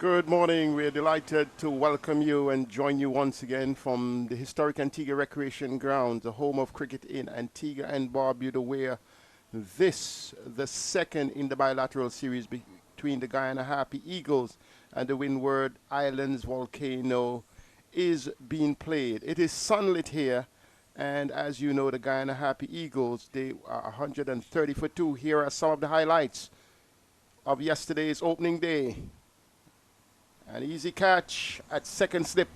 Good morning. We're delighted to welcome you and join you once again from the historic Antigua Recreation Ground, the home of cricket in Antigua and Barbuda, where the second in the bilateral series between the Guyana Happy Eagles and the Windward Islands Volcano is being played. It is sunlit here, and as you know, the Guyana Happy Eagles, they are 130 for 2. Here are some of the highlights of yesterday's opening day. An easy catch at second slip,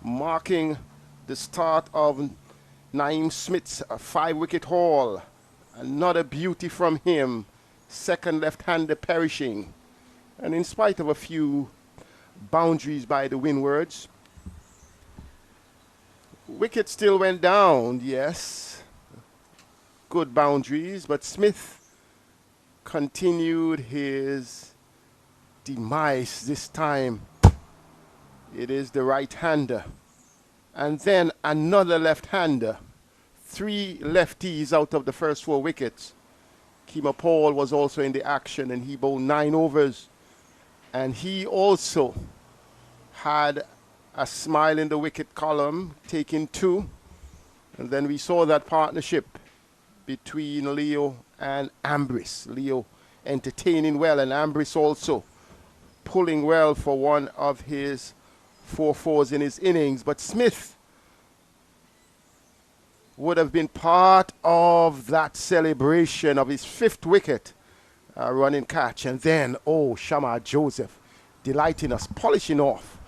marking the start of Naeem Smith's 5-wicket haul. Another beauty from him, second left-hander perishing. And in spite of a few boundaries by the Windwards, wicket still went down, yes. Good boundaries, but Smith continued his demise. This time it is the right-hander, and then another left-hander. 3 lefties out of the first 4 wickets. Kema Paul was also in the action, and he bowled 9 overs, and he also had a smile in the wicket column, taking 2. And then we saw that partnership between Leo and Ambrice. Leo entertaining well, and Ambrice also pulling well for one of his 4-4s in his innings. But Smith would have been part of that celebration of his 5th wicket running catch. And then, Shamar Joseph delighting us, polishing off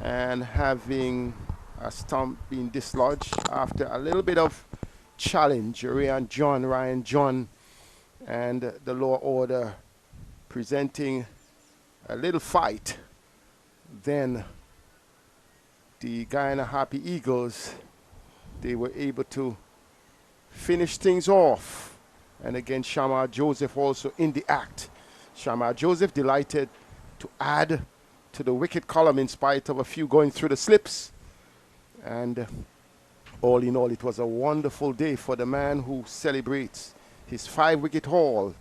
and having a stump being dislodged after a little bit of challenge. Ryan John and the lower order presenting a little fight. Then the Guyana Happy Eagles, they were able to finish things off. And again, Shamar Joseph also in the act. Shamar Joseph delighted to add to the wicket column in spite of a few going through the slips. And all in all, it was a wonderful day for the man who celebrates his 5-wicket haul,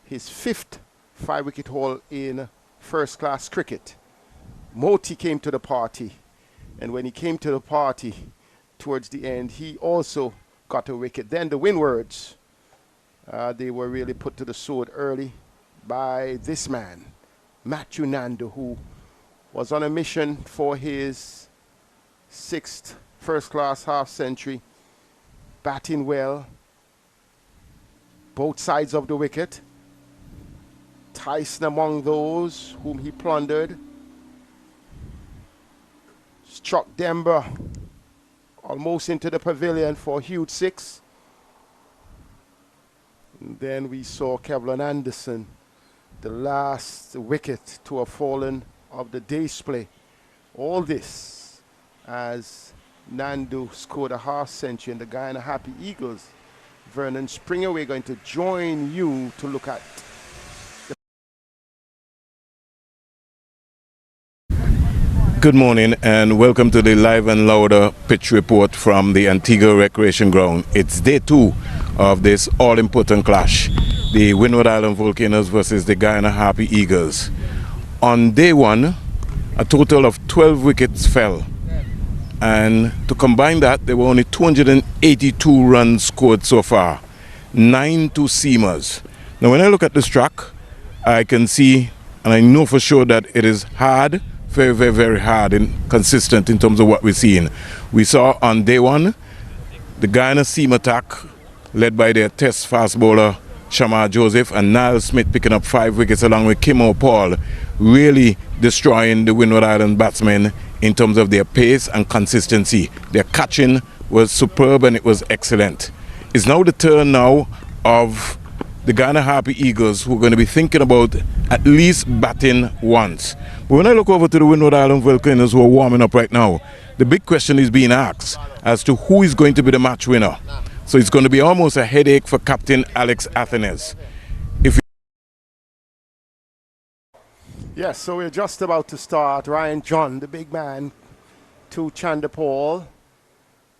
his 5th 5-wicket haul in first-class cricket. Moti came to the party, and when he came to the party towards the end, he also got a wicket. Then the Windwards, they were really put to the sword early by this man, Matthew Nando, who was on a mission for his 6th first-class half-century, batting well, both sides of the wicket. Tyson among those whom he plundered. Struck Denver almost into the pavilion for a huge 6. And then we saw Kevlin Anderson, the last wicket to have fallen of the day's play. All this as Nando scored a half-century, and the Guyana Happy Eagles, Vernon Springer, we're going to join you to look at Good morning and welcome to the live and louder pitch report from the Antigua Recreation Ground. It's day 2 of this all-important clash, the Windward Island Volcanoes versus the Guyana Happy Eagles. On day 1, a total of 12 wickets fell, and to combine that, there were only 282 runs scored so far, 9 2-seamers. Now when I look at this track, I can see and I know for sure that it is hard, very, very, very hard and consistent in terms of what we're seeing. We saw on day 1 the Guyana seam attack led by their test fast bowler Shamar Joseph and Niall Smith picking up 5 wickets along with Kemo Paul, really destroying the Windward Island batsmen in terms of their pace and consistency. Their catching was superb and it was excellent. It's now the turn now of the Guyana Happy Eagles, who are going to be thinking about at least batting once. But when I look over to the Windward Island Volcanoes, who are warming up right now, the big question is being asked as to who is going to be the match winner. So it's going to be almost a headache for Captain Alex Athenes. Yes, so we're just about to start. Ryan John, the big man, to Chandapal.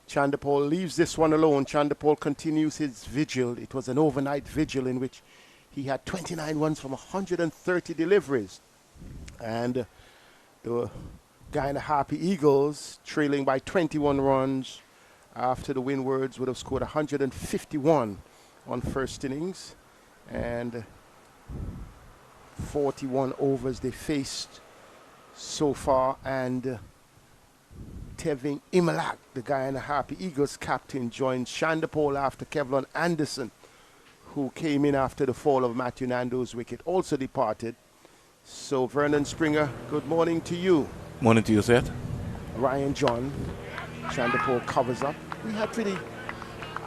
Chandapal leaves this one alone. Chandapal continues his vigil. It was an overnight vigil in which he had 29 runs from 130 deliveries. And The Guyana Happy Eagles trailing by 21 runs after the Windwards would have scored 151 on first innings, and 41 overs they faced so far. And Tevin Imlach, the Guyana Happy Eagles captain, joined Shandapole after Kevlon Anderson, who came in after the fall of Matthew Nando's wicket, also departed. So Vernon Springer, good morning to you. Morning to you, Seth. Ryan John, Shandapole covers up. We had pretty,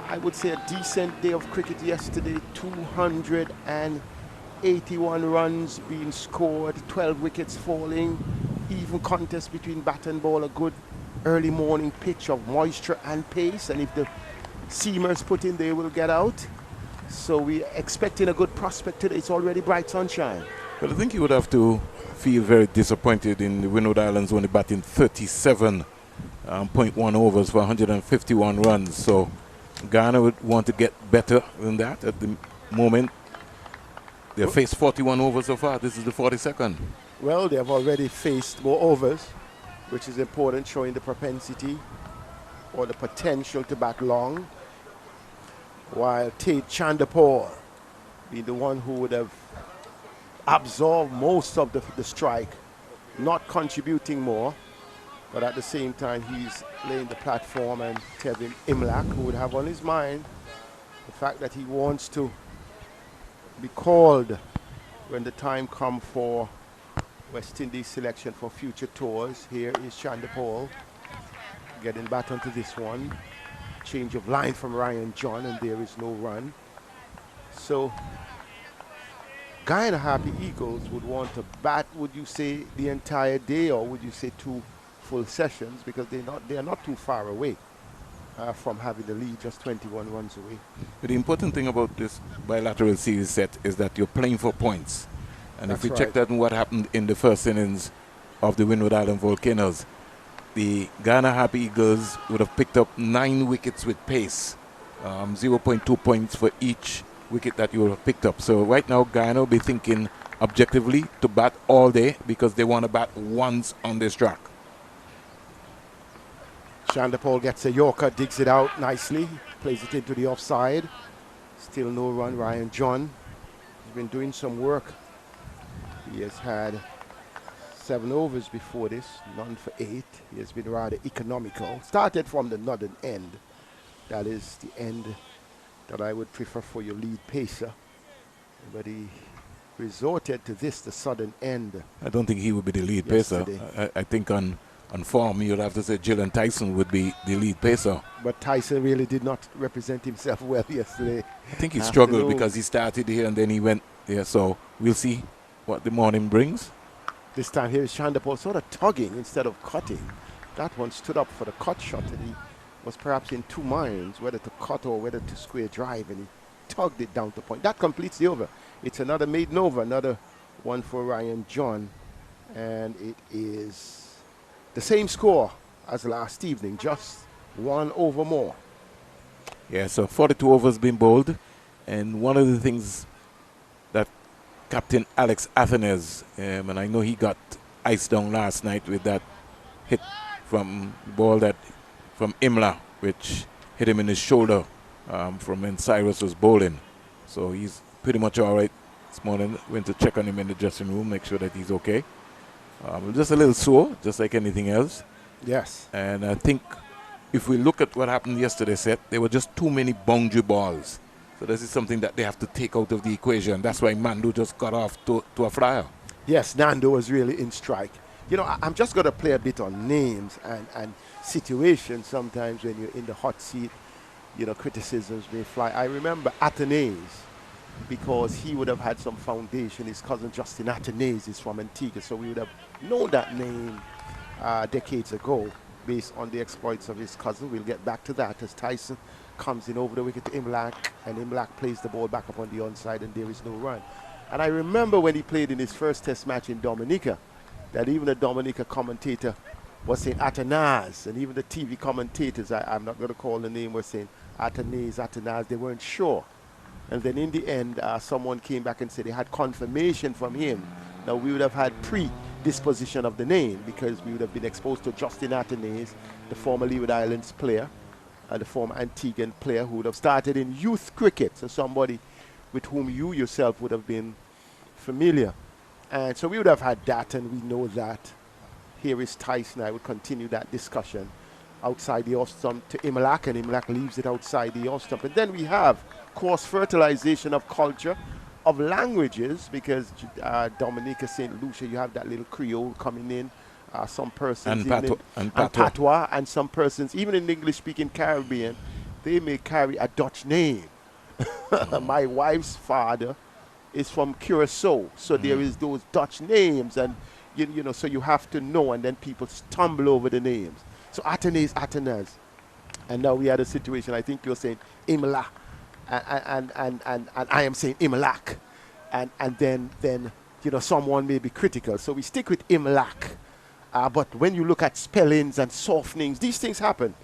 I would say, a decent day of cricket yesterday. 281 runs being scored, 12 wickets falling, even contest between bat and ball, a good early morning pitch of moisture and pace, and if the seamers put in, they will get out. So we're expecting a good prospect today. It's already bright sunshine. Well, I think you would have to feel very disappointed in the Windward Islands only batting 37.1 overs for 151 runs. So Ghana would want to get better than that at the moment. They've faced 41 overs so far. This is the 42nd. Well, they have already faced more overs, which is important, showing the propensity or the potential to bat long. While Tate Chandapore being the one who would have absorbed most of the strike, not contributing more, but at the same time he's laying the platform. And Tevin Imlach, who would have on his mind the fact that he wants to be called when the time comes for West Indies selection for future tours. Here is Shandapole getting back onto this one. Change of line from Ryan John, and there is no run. So Guyana Happy Eagles would want to bat, would you say, the entire day, or would you say 2 full sessions, because they are not too far away from having the lead, just 21 runs away. But the important thing about this bilateral series set is that you're playing for points. And That's if we right. check that and what happened in the first innings of the Windward Island Volcanoes, the Guyana Happy Eagles would have picked up 9 wickets with pace, 0.2 points for each wicket that you would have picked up. So right now, Guyana will be thinking objectively to bat all day because they want to bat once on this track. Shandapole gets a Yorker, digs it out nicely, plays it into the offside. Still no run. Ryan John has been doing some work. He has had 7 overs before this, none for 8. He has been rather economical. Started from the northern end. That is the end that I would prefer for your lead pacer. But he resorted to this, the southern end. I don't think he would be the lead yesterday. pacer. I think on form, you'd have to say Jalen Tyson would be the lead pacer. But Tyson really did not represent himself well yesterday. I think he struggled because he started here and then he went there. So we'll see what the morning brings. This time here is Shandapole sort of tugging instead of cutting. That one stood up for the cut shot, and he was perhaps in 2 minds whether to cut or whether to square drive, and he tugged it down to point. That completes the over. It's another maiden over, another one for Ryan John, and it is the same score as last evening, just 1 over more. Yeah, so 42 overs been bowled, and one of the things that Captain Alex Athenes, and I know he got iced down last night with that hit from the ball from Imla, which hit him in his shoulder from when Cyrus was bowling. So he's pretty much all right this morning. Went to check on him in the dressing room, make sure that he's okay. Just a little sore, just like anything else. Yes. And I think if we look at what happened yesterday, Seth, there were just too many boundary balls. So this is something that they have to take out of the equation. That's why Mando just got off to a flyer. Yes, Nando was really in strike. You know, I'm just going to play a bit on names and situations. Sometimes when you're in the hot seat, you know, criticisms may fly. I remember Athenes, because he would have had some foundation. His cousin Justin Athenes is from Antigua, so we would have known that name decades ago based on the exploits of his cousin. We'll get back to that as Tyson comes in over the wicket to Imlach, and Imlach plays the ball back up on the onside, and there is no run. And I remember when he played in his first test match in Dominica, that even the Dominica commentator was saying Atenas, and even the TV commentators, I'm not going to call the name, were saying Atenas, they weren't sure. And then in the end, someone came back and said they had confirmation from him. Now we would have had disposition of the name, because we would have been exposed to Justin Athanaze, the former Leeward Islands player, and the former Antiguan player who would have started in youth cricket, so somebody with whom you yourself would have been familiar. And so we would have had that, and we know that. Here is Tyson. I would continue that discussion outside the off stump to Imlach, and Imlach leaves it outside the off stump. And then we have cross-fertilization of culture, of languages, because Dominica, St. Lucia, you have that little Creole coming in. Some persons and patois, and some persons, even in the English-speaking Caribbean, they may carry a Dutch name. My wife's father is from Curacao, so there is those Dutch names, and you know, so you have to know, and then people stumble over the names. So Athanaze, Athanaz, and now we had a situation. I think you're saying Imla, and I am saying Imlach, and then you know, someone may be critical. So we stick with Imlach, but when you look at spellings and softenings, these things happen,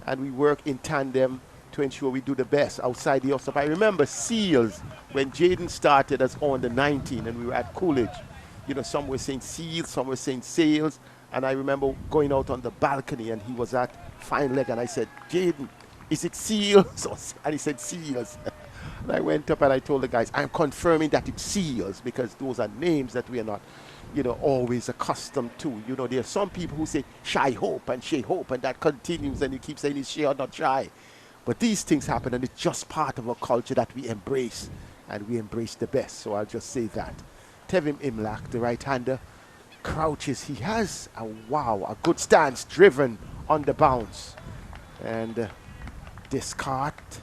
and we work in tandem to ensure we do the best outside the off. I remember Seals when Jaden started as under 19, and we were at Coolidge. You know, some were saying Seals, some were saying Sales, and I remember going out on the balcony, and he was at fine leg, and I said, Jaden, is it Seals? And he said Seals. And I went up and I told the guys, I'm confirming that it's Seals, because those are names that we are not, you know, always accustomed to. You know, there are some people who say Shy Hope, and that continues, and you keep saying it's Shy or not Shy. But these things happen, and it's just part of a culture that we embrace, and we embrace the best. So I'll just say that. Tevin Imlach, the right-hander, crouches. He has a good stance, driven on the bounce. And Descartes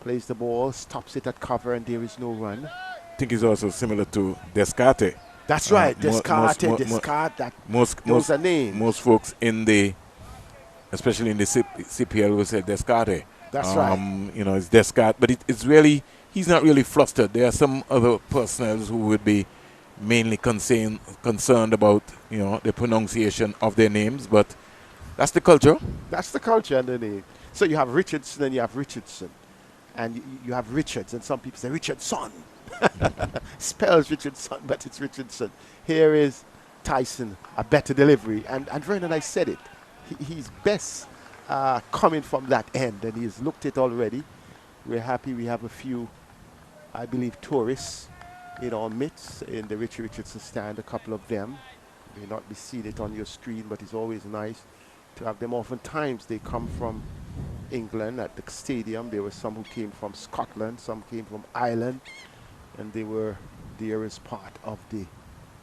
plays the ball, stops it at cover, and there is no run. I think it's also similar to Descartes. That's right, Descartes, those are names. Most folks in the, especially in the CPL, will say Descartes. That's right. You know, it's Descartes, but it's really, he's not really flustered. There are some other personnel who would be mainly concerned about, you know, the pronunciation of their names, but that's the culture. That's the culture underneath. So you have Richardson and you have Richardson, and you have Richards, and some people say Richardson. Spells Richardson, but it's Richardson. Here is Tyson, a better delivery, and Vernon, I said it. He's best coming from that end, and he's looked it already. We're happy we have a few, I believe, tourists in our midst in the Richie Richardson stand, a couple of them. You may not be seeing it on your screen, but it's always nice to have them. Oftentimes they come from England at the stadium. There were some who came from Scotland, some came from Ireland, and they were there as part of the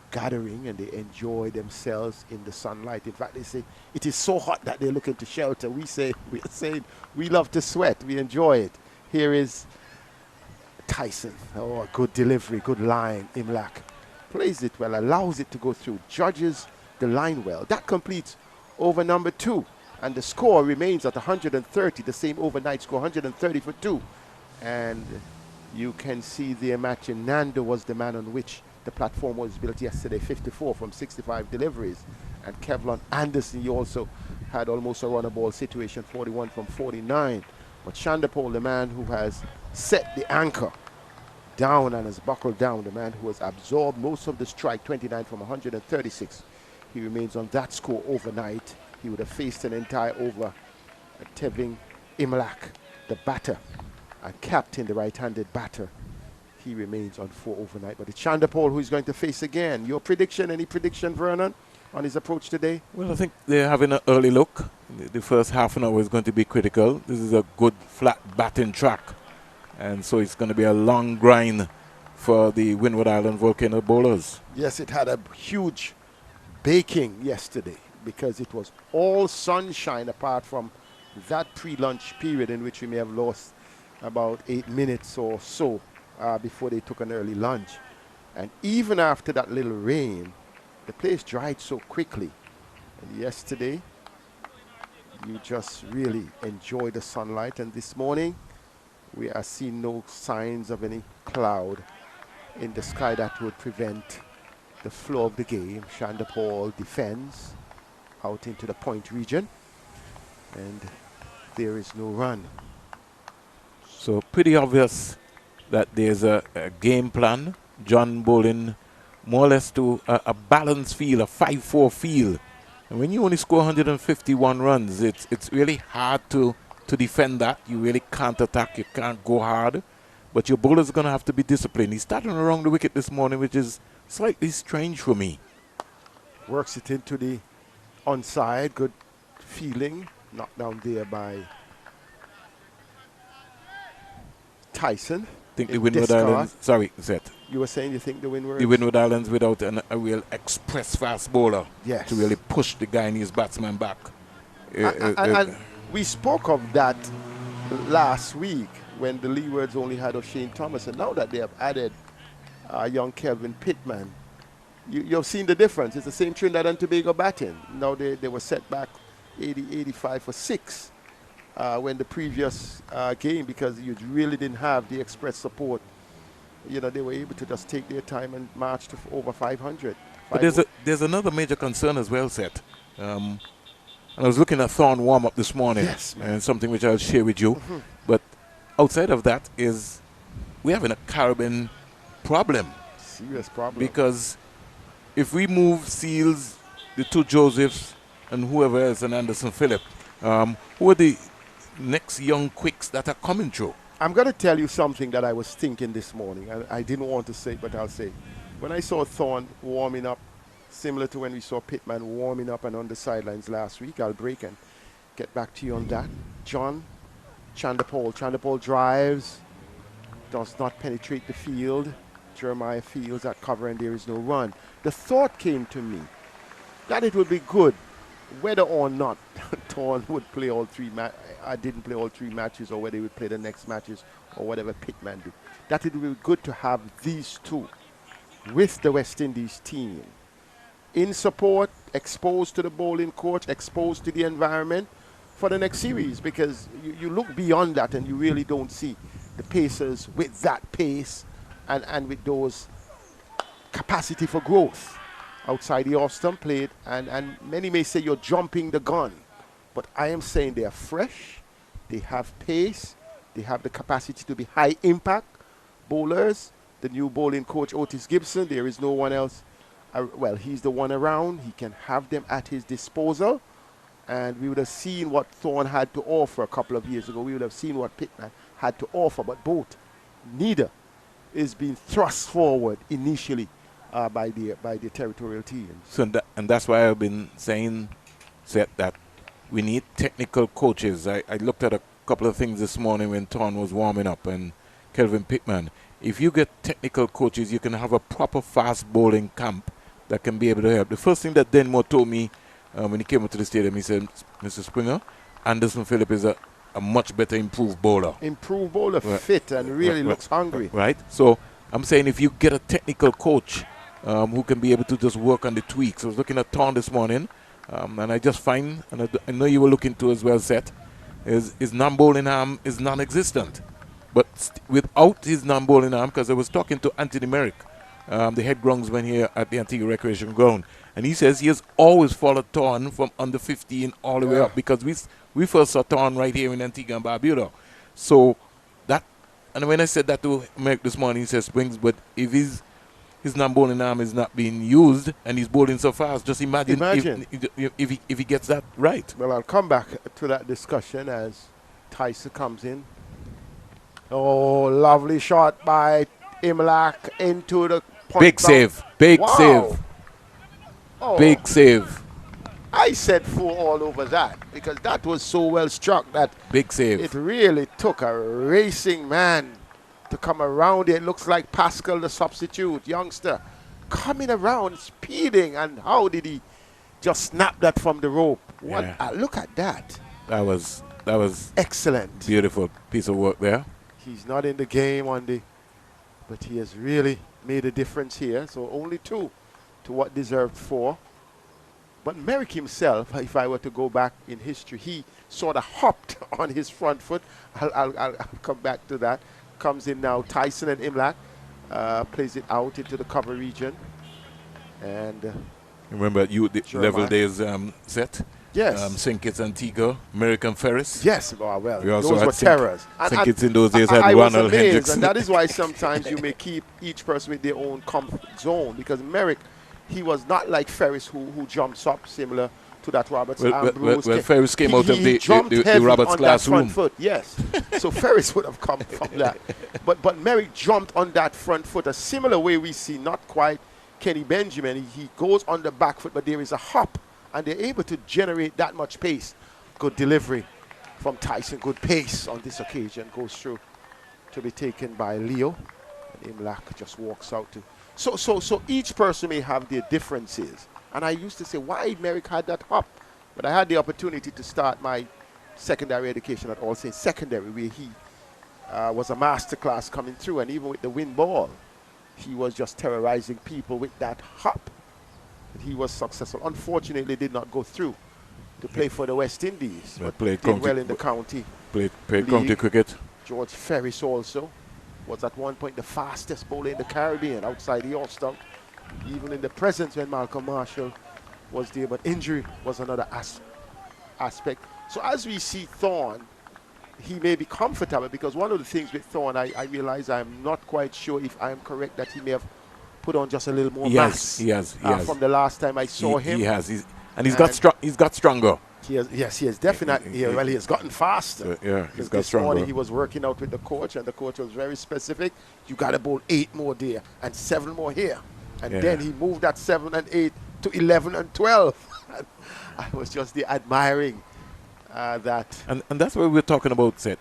gathering, and they enjoy themselves in the sunlight. In fact, they say it is so hot that they're looking to shelter. We are saying we love to sweat. We enjoy it. Here is Tyson. Oh, a good delivery, good line. Imlach plays it well, allows it to go through, judges the line well. That completes over number 2, and the score remains at 130, the same overnight score, 130 for 2. And you can see the match in Nando was the man on which the platform was built yesterday, 54 from 65 deliveries. And Kevlon Anderson, he also had almost a runner ball situation, 41 from 49. But Shandapol, the man who has set the anchor down and has buckled down, the man who has absorbed most of the strike, 29 from 136. He remains on that score overnight. He would have faced an entire over. Tevin Imlach, the batter, and captain, the right-handed batter. He remains on 4 overnight. But it's Shandapol who is going to face again. Your prediction, any prediction, Vernon, on his approach today? Well, I think they're having an early look. The first half an hour is going to be critical. This is a good flat batting track, and so it's going to be a long grind for the Windward Island Volcano bowlers. Yes, it had a huge baking yesterday because it was all sunshine apart from that pre-lunch period in which we may have lost about 8 minutes or so before they took an early lunch. And even after that little rain, the place dried so quickly. And yesterday, you just really enjoy the sunlight. And this morning, we are seeing no signs of any cloud in the sky that would prevent the flow of the game. Shandapol defends out into the point region, and there is no run. So pretty obvious that there's a game plan. John bowling more or less to a balanced field, a 5-4 field. And when you only score 151 runs, it's really hard to defend that. You really can't attack, you can't go hard. But your bowler's going to have to be disciplined. He's starting around the wicket this morning, which is slightly strange for me. Works it into the onside. Good feeling. Knocked down there by Tyson. I think the Windward Islands, sorry, Zet. You were saying you think the Windward? The Windward Islands without a real express fast bowler. Yes. To really push the Guyanese batsman back. And we spoke of that last week when the Leewards only had O'Shane Thomas, and now that they have added young Kelvin Pittman, you've seen the difference. It's the same Trinidad and Tobago batting. Now they were set back 85 for 6 when the previous game, because you really didn't have the express support. You know, they were able to just take their time and march to over 500. But there's another major concern as well, Seth. And I was looking at Thorn warm-up this morning, yes, and something which I'll share with you. But outside of that is we're having a Caribbean problem. Serious problem. Because if we move Seals, the two Josephs, and whoever else, and Anderson Phillip, who are the next young quicks that are coming through? I'm going to tell you something that I was thinking this morning. I didn't want to say, but I'll say. When I saw Thorn warming up, similar to when we saw Pittman warming up and on the sidelines last week, I'll break and get back to you on that. John, Chandapol drives, does not penetrate the field. Jeremiah Fields at cover and there is no run. The thought came to me that it would be good, whether or not Thorn would play all three I didn't play all 3 matches, or whether he would play the next matches, or whatever Pittman did, that it would be good to have these two with the West Indies team in support, exposed to the bowling coach, exposed to the environment for the next series, because you look beyond that and you really don't see the Pacers with that pace and with those capacity for growth outside the off-stump plate, and many may say you're jumping the gun, but I am saying they are fresh, they have pace, they have the capacity to be high impact bowlers. The new bowling coach Otis Gibson, there is no one else, well, he's the one around, he can have them at his disposal, and we would have seen what Thorn had to offer a couple of years ago. We would have seen what Pittman had to offer, but neither is being thrust forward initially by the territorial teams. So and that's why I've been saying that we need technical coaches. I looked at a couple of things this morning when Thorn was warming up, and Kelvin Pittman. If you get technical coaches, you can have a proper fast bowling camp that can be able to help. The first thing that Denmore told me when he came up to the stadium, he said, Mr. Springer, Anderson Phillip is a much better improved bowler. Improved bowler, right. Fit and really looks hungry. Right. So I'm saying if you get a technical coach who can be able to just work on the tweaks. I was looking at Thorn this morning, and I just find, and I know you were looking to as well, Seth, his non-bowling arm is non-existent. But without his non-bowling arm, because I was talking to Anthony Merrick, the head groundsman here at the Antigua Recreation Ground, and he says he has always followed Thorn from under 15 all the way up, because we first saw Thorn right here in Antigua and Barbuda. So that, and when I said that to Merrick this morning, he says, Springs, but if his non-bowling arm is not being used and he's bowling so fast, just imagine. If he gets that right. Well, I'll come back to that discussion as Tyson comes in. Oh, lovely shot by Imlach into the point. Big save. Big save. Oh. Big save. I said 4 all over that because that was so well struck that big save. It really took a racing man to come around. It looks like Pascal, the substitute youngster, coming around, speeding, and how did he just snap that from the rope? What? Yeah. Look at that. That was excellent. Beautiful piece of work there. He's not in the game but he has really made a difference here. So only 2 to what deserved 4. But Merrick himself, if I were to go back in history, he sort of hopped on his front foot. I'll come back to that. Comes in now, Tyson and Imlach plays it out into the cover region. And remember the level days set? Yes. St. Kitts Antigua, American Ferris. Yes, well, We also those had were terrors. St. Kitts in those days had I was Ronald amazed, Hendrickson. and that is why sometimes you may keep each person with their own comfort zone, because Merrick, he was not like Ferris who jumps up similar to that Roberts Ambrose. Well, Ferris came out of the heavy Roberts on class that front room. foot, yes. So Ferris would have come from that. But Merrick jumped on that front foot a similar way we see, not quite Kenny Benjamin. He goes on the back foot, but there is a hop, and they're able to generate that much pace. Good delivery from Tyson, good pace on this occasion, goes through to be taken by Leo, and Imlach just walks out to. So each person may have their differences, and I used to say why Merrick had that hop, but I had the opportunity to start my secondary education at All Saints Secondary, where he was a master class coming through, and even with the wind ball, he was just terrorizing people with that hop. And he was successful. Unfortunately, did not go through to play for the West Indies, but played did well in the county. Played county cricket. George Ferris also was at one point the fastest bowler in the Caribbean outside the off-stump, even in the presence when Malcolm Marshall was there, but injury was another aspect. So as we see Thorne, he may be comfortable, because one of the things with Thorne, I realize I'm not quite sure if I'm correct that he may have put on just a little more mass. He has. From the last time I saw him. He has. He's got stronger. He has definitely. He has gotten faster. He's got this stronger. morning he was working out with the coach, and the coach was very specific. You got to bowl 8 more there and 7 more here, and then he moved that 7 and 8 to 11 and 12. I was just admiring that. And that's what we're talking about, Seth.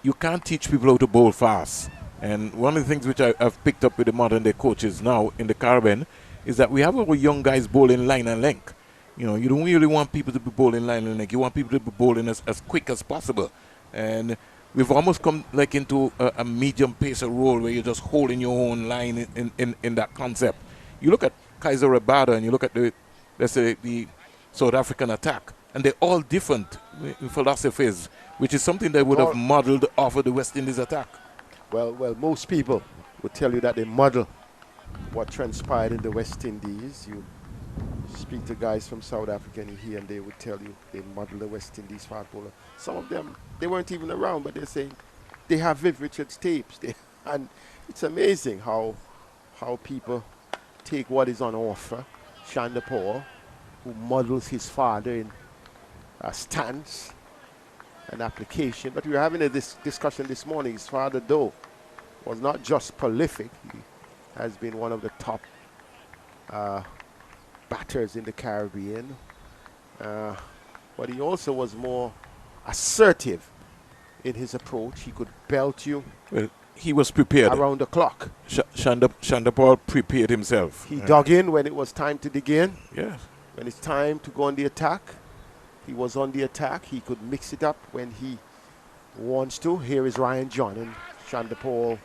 You can't teach people how to bowl fast. And one of the things which I've picked up with the modern day coaches now in the Caribbean is that we have our young guys bowling line and length. You know, you don't really want people to be bowling line and length. You want people to be bowling as quick as possible. And we've almost come like into a medium pacer role where you're just holding your own line in that concept. You look at Kaiser Rabada and you look at let's say the South African attack, and they're all different philosophies, which is something they would have modeled off of the West Indies attack. Well, most people would tell you that they model what transpired in the West Indies. You speak to guys from South Africa and you hear, and they would tell you they model the West Indies fast bowler. Some of them, they weren't even around, but they're saying they have Viv Richards tapes. And it's amazing how people take what is on offer. Shanda Paul, who models his father in stance and application. But we were having a discussion this morning. His father, though, was not just prolific. He has been one of the top batters in the Caribbean. But he also was more assertive in his approach. He could belt you. Well, he was prepared. Around the clock. Shanda Paul prepared himself. He dug in when it was time to dig in. Yes. When it's time to go on the attack, he was on the attack. He could mix it up when he wants to. Here is Ryan John and Shanda Paul.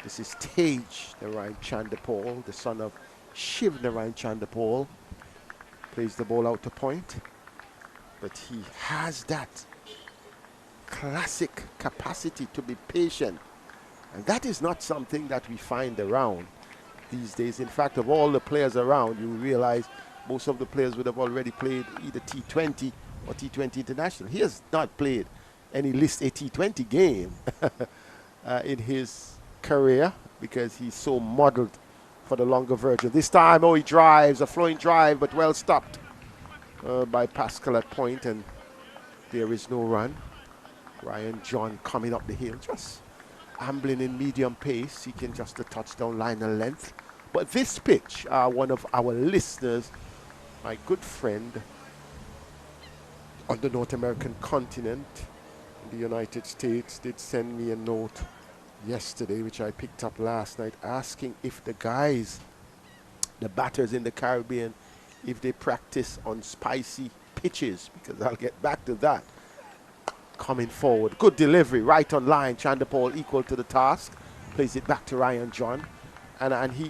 This is Tage Narayan Chanda Paul, the son of Shiv Narayan Chanda Paul. Plays the ball out to point. But he has that classic capacity to be patient. And that is not something that we find around these days. In fact, of all the players around, you realize most of the players would have already played either T20 or T20 International. He has not played any list a T20 game in his career because he's so modeled for the longer version. This time, he drives, a flowing drive, but well stopped by Pascal at point, and there is no run. Ryan John coming up the hill, just ambling in medium pace, seeking just a touchdown line and length. But this pitch, one of our listeners, my good friend on the North American continent, in the United States, did send me a note yesterday, which I picked up last night, asking if the guys, the batters in the Caribbean, if they practice on spicy pitches, because I'll get back to that. Coming forward, good delivery, right on line. Chanda Paul equal to the task, plays it back to Ryan John, and he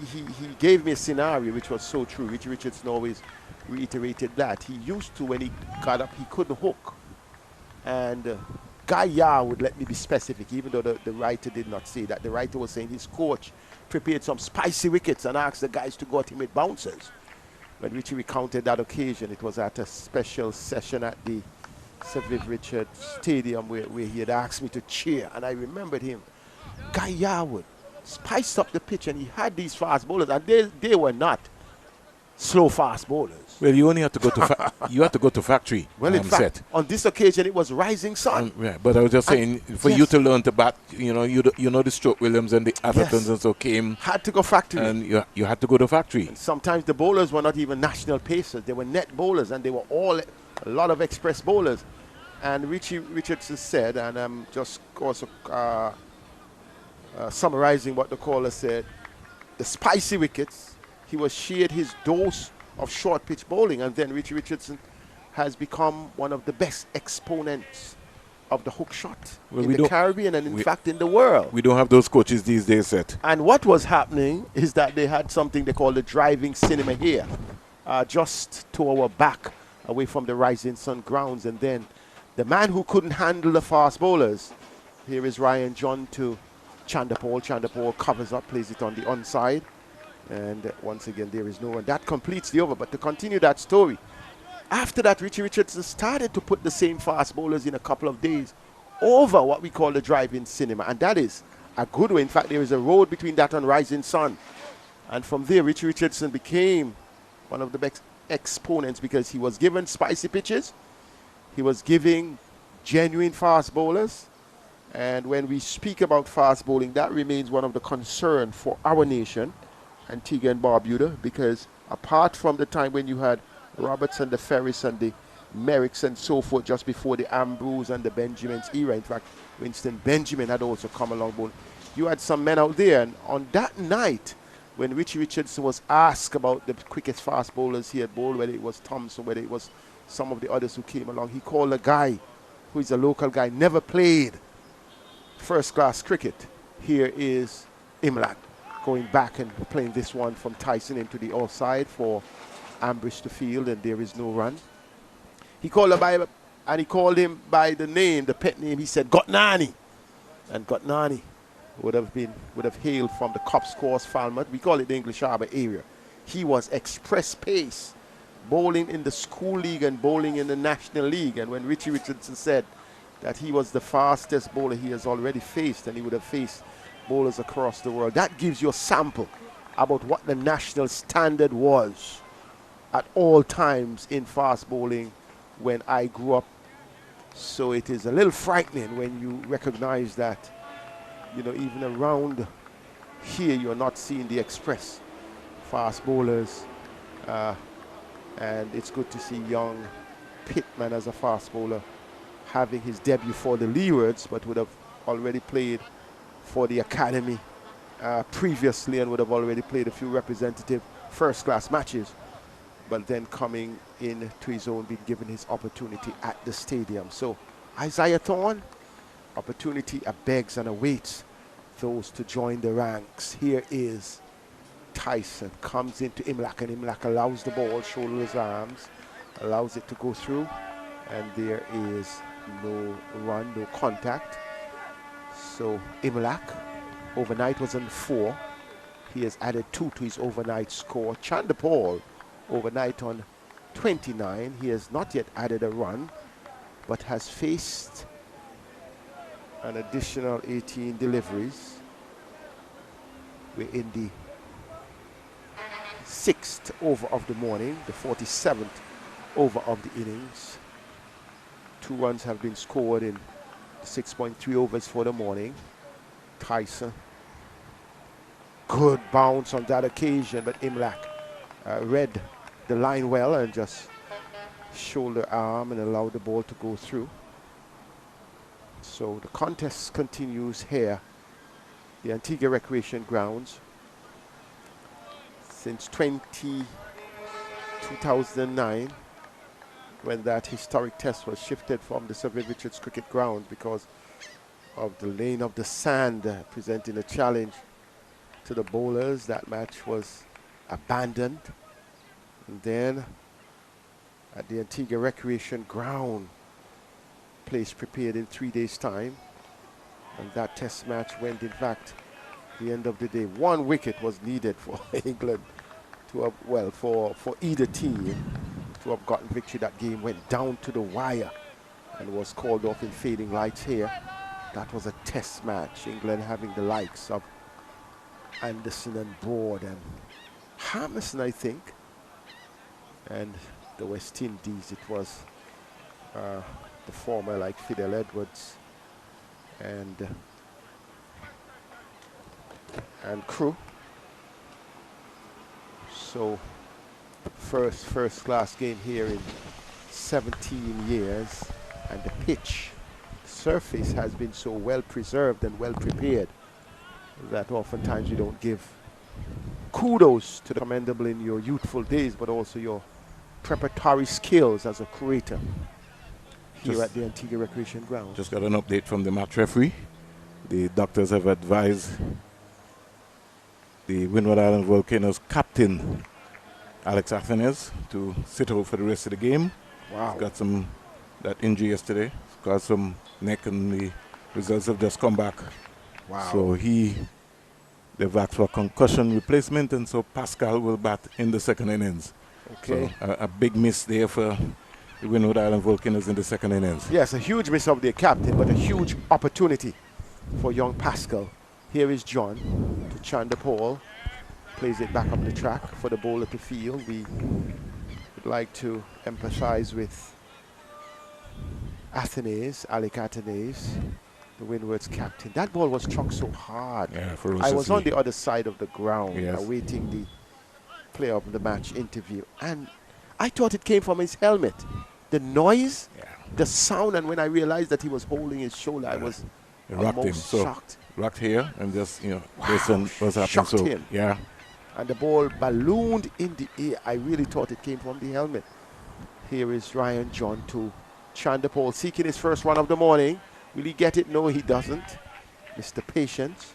gave me a scenario which was so true. Richie Richardson always reiterated that. He used to, when he got up, he couldn't hook, and Guyana would let me be specific, even though the writer did not say that. The writer was saying his coach prepared some spicy wickets and asked the guys to go at him with bouncers. when Richie recounted that occasion, it was at a special session at the Sir Viv Richards Stadium where he had asked me to cheer, and I remembered him. Guyana would spice up the pitch, and he had these fast bowlers, and they were not slow fast bowlers. Well, you only have to go to you have to go to factory. Well, in fact, on this occasion, it was Rising Sun. Yeah, but I was just saying, for you to learn to bat, you know the Stroke Williams and the Athertons and so came. Had to go factory. And you had to go to factory. And sometimes the bowlers were not even national pacers. They were net bowlers, and they were all a lot of express bowlers. And Richie Richardson said, and I'm just also summarizing what the caller said, the spicy wickets, he was shared his dose of short pitch bowling, and then Richie Richardson has become one of the best exponents of the hook shot in the Caribbean and in fact in the world. We don't have those coaches these days, Seth. And what was happening is that they had something they call the driving cinema here, just to our back, away from the Rising Sun grounds, and then the man who couldn't handle the fast bowlers, here is Ryan John to Chandapal. Chandapal covers up, plays it on the onside. And once again, there is no one. That completes the over. But to continue that story, after that, Richie Richardson started to put the same fast bowlers in a couple of days over what we call the drive-in cinema. And that is a good way. In fact, there is a road between that and Rising Sun. And from there, Richie Richardson became one of the best exponents because he was given spicy pitches. He was giving genuine fast bowlers. And when we speak about fast bowling, that remains one of the concerns for our nation, Antigua and Barbuda, because apart from the time when you had Roberts and the Ferris and the Merricks and so forth just before the Ambrose and the Benjamins era, in fact, Winston Benjamin had also come along board, you had some men out there. And on that night, when Richie Richardson was asked about the quickest fast bowlers he had bowled, whether it was Thompson, whether it was some of the others who came along, he called a guy who is a local guy, never played first-class cricket. Here is Imlach going back and playing this one from Tyson into the offside for Ambrish to field, and there is no run. He called him by the name, the pet name. He said Gotnani, and Gotnani would have hailed from the Cops Course, Falmouth. We call it the English Harbour area. He was express pace, bowling in the school league and bowling in the national league. And when Richie Richardson said that he was the fastest bowler he has already faced, and he would have faced bowlers across the world, that gives you a sample about what the national standard was at all times in fast bowling when I grew up. So it is a little frightening when you recognize that, you know, even around here you're not seeing the express fast bowlers, and it's good to see young Pittman as a fast bowler having his debut for the Leewards, but would have already played for the academy previously and would have already played a few representative first-class matches, but then coming in to his own, being given his opportunity at the stadium. So Isaiah Thorne, opportunity begs and awaits those to join the ranks. Here is Tyson, comes into Imlach, and Imlach allows the ball, shoulders, arms, allows it to go through, and there is no run, no contact. So Imlach overnight was on 4. He has added 2 to his overnight score. Chandapal overnight on 29. He has not yet added a run, but has faced an additional 18 deliveries. We're in the 6th over of the morning, the 47th over of the innings. 2 runs have been scored in 6.3 overs for the morning. Tyson, good bounce on that occasion, but Imlach read the line well and just shoulder arm and allowed the ball to go through. So the contest continues here, the Antigua Recreation Grounds. Since 2009, when that historic test was shifted from the Sir Viv Richards Cricket Ground because of the lane of the sand presenting a challenge to the bowlers. That match was abandoned. And then at the Antigua Recreation Ground, place prepared in 3 days' time. And that test match went, in fact, the end of the day. 1 wicket was needed for England to have, well, for either team to have gotten victory. That game went down to the wire and was called off in fading lights here. That was a test match. England having the likes of Anderson and Board and Hammerson, I think. And the West Indies, it was the former like Fidel Edwards and crew. So first class game here in 17 years, and the pitch surface has been so well preserved and well prepared that oftentimes you don't give kudos to the commendable in your youthful days, but also your preparatory skills as a creator here at the Antigua Recreation Ground. Just got an update from the match referee. The doctors have advised the Windward Island Volcanoes captain Alex Athanez to sit out for the rest of the game. Wow. He's got that injury yesterday. He's got some neck, and the results have just come back. Wow. So they've asked for concussion replacement, and so Pascal will bat in the second innings. Okay. So a big miss there for the Windward Island Volcanoes in the second innings. Yes, a huge miss of their captain, but a huge opportunity for young Pascal. Here is John to Chandapol. Plays it back up the track for the bowler to field. We would like to emphasize with Athanase, Alec Athanase, the Windward's captain. That ball was struck so hard. Yeah, I was on the other side of the ground, yes, awaiting the player of the match interview, and I thought it came from his helmet. The noise, the sound, and when I realized that he was holding his shoulder, I was almost shocked. Rocked here and just, wow, listen what's happening. Shocked so, him. yeah. And the ball ballooned in the air. I really thought it came from the helmet. Here is Ryan John to Chandapol, seeking his first run of the morning. Will he get it? No, he doesn't. Mr. Patience.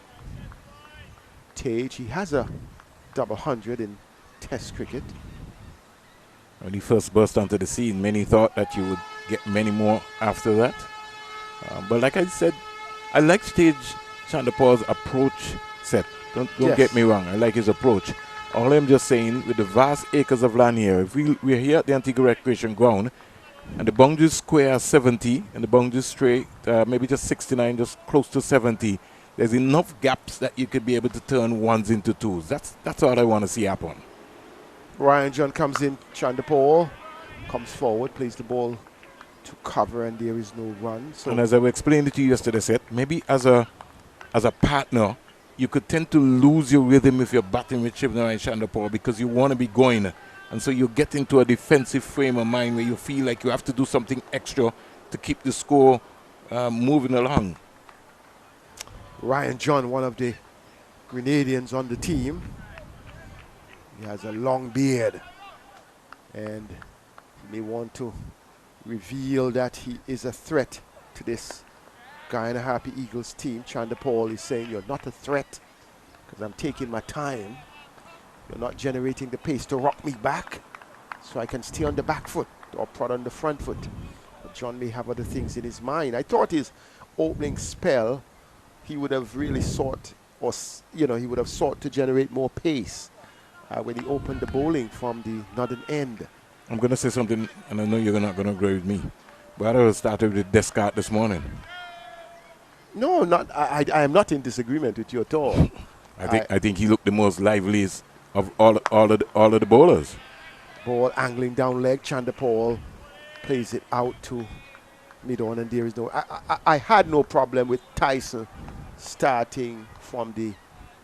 Tage, he has a double 100 in Test cricket. When he first burst onto the scene, many thought that you would get many more after that. But like I said, I like Chandapol's approach set. Don't get me wrong, I like his approach. All I'm just saying, with the vast acres of land here, if we're here at the Antigua Recreation Ground, and the boundaries square 70, and the boundaries straight, maybe just 69, just close to 70, there's enough gaps that you could be able to turn ones into twos. That's all I want to see happen. Ryan John comes in, Chandapol comes forward, plays the ball to cover, and there is no run. So and as I explained it to you yesterday, Seth, maybe as a partner, you could tend to lose your rhythm if you're batting with Shivnai and Chandapol because you want to be going. And so you get into a defensive frame of mind where you feel like you have to do something extra to keep the score moving along. Ryan John, one of the Grenadians on the team. He has a long beard and may want to reveal that he is a threat to this Guyana Happy Eagles team. Chandapol is saying, you're not a threat because I'm taking my time. You're not generating the pace to rock me back so I can stay on the back foot or prod on the front foot. But John may have other things in his mind. I thought his opening spell, he would have really sought, or he would have sought to generate more pace when he opened the bowling from the northern end. I'm going to say something, and I know you're not going to agree with me, but I started with Descartes this morning. No, not. I am not in disagreement with you at all. I think he looked the most liveliest of all of the bowlers. Ball angling down leg. Chandapol plays it out to mid-on, and there is no. I had no problem with Tyson starting from the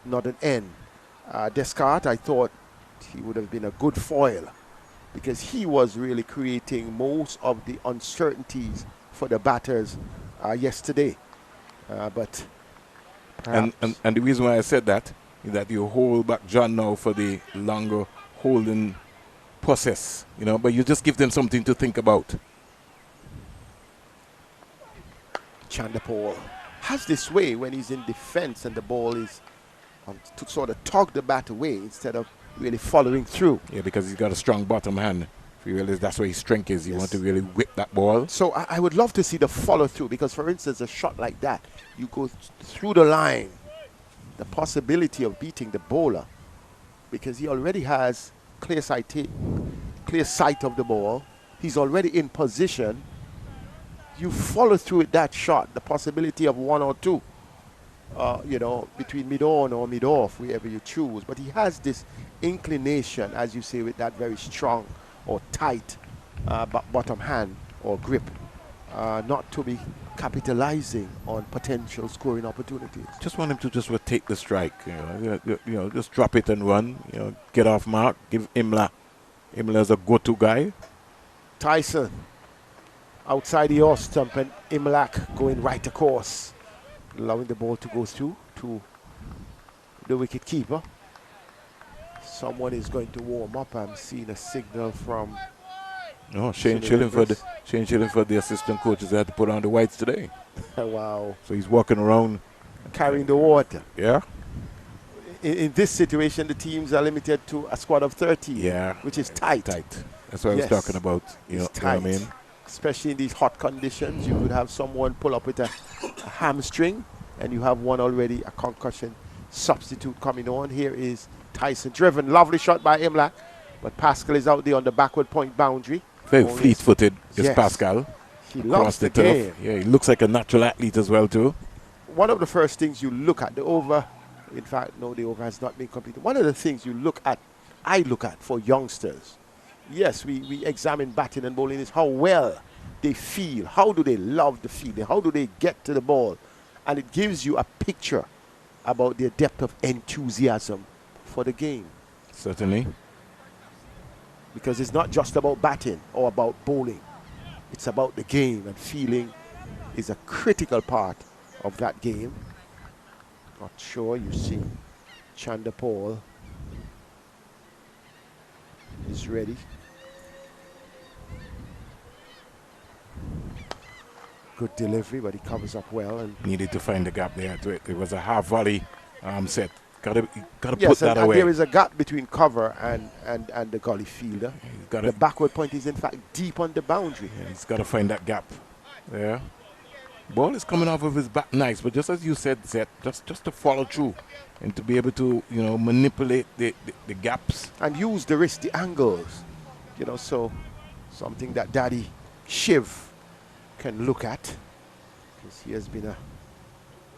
northern end. Descartes, I thought he would have been a good foil because he was really creating most of the uncertainties for the batters yesterday. But and the reason why I said that is that you hold back John now for the longer holding process, but you just give them something to think about. Chandapol has this way when he's in defense and the ball is to sort of tug the bat away instead of really following through. Yeah, because he's got a strong bottom hand. If you realize that's where his strength is, you want to really whip that ball. So I would love to see the follow through because, for instance, a shot like that, you go through the line, the possibility of beating the bowler because he already has clear sight of the ball. He's already in position. You follow through with that shot, the possibility of 1 or 2, between mid-on or mid-off, wherever you choose. But he has this inclination, as you say, with that very strong or tight bottom hand or grip, not to be capitalizing on potential scoring opportunities. Just want him to just take the strike, just drop it and run, get off mark, give Imlach. Imlach's a go-to guy. Tyson outside the off stump and Imlach going right across, allowing the ball to go through to the wicket keeper. Someone is going to warm up. I'm seeing a signal from Shane Chillingford, the assistant coaches, had to put on the whites today. Wow. So he's walking around carrying the water. Yeah. In this situation, the teams are limited to a squad of 30. Yeah. Which is tight. That's what I was talking about. You know what I mean? Especially in these hot conditions, you could have someone pull up with a hamstring, and you have one already, a concussion substitute coming on. Here is Tyson driven. Lovely shot by Imlach, but Pascal is out there on the backward point boundary. Very fleet-footed is Pascal. He loves the game. Yeah, he looks like a natural athlete as well too. One of the first things you look at, the over, in fact, no, the over has not been completed. One of the things I look at for youngsters, yes, we examine batting and bowling, is how well they feel. How do they love the feeling? How do they get to the ball? And it gives you a picture about their depth of enthusiasm for the game. Certainly. Because it's not just about batting or about bowling. It's about the game, and feeling is a critical part of that game. Not sure, you see Chandapal is ready. Good delivery, but he covers up well. And needed to find the gap there. It was a half volley set. Gotta yes, put that away. There is a gap between cover and the gully fielder. The backward point is in fact deep on the boundary. Yeah, he's got to find that gap there. Ball is coming off of his back nice, but just as you said, Zet, just to follow through and to be able to manipulate the gaps and use the wrist, the angles, so something that Daddy Shiv can look at, because he has been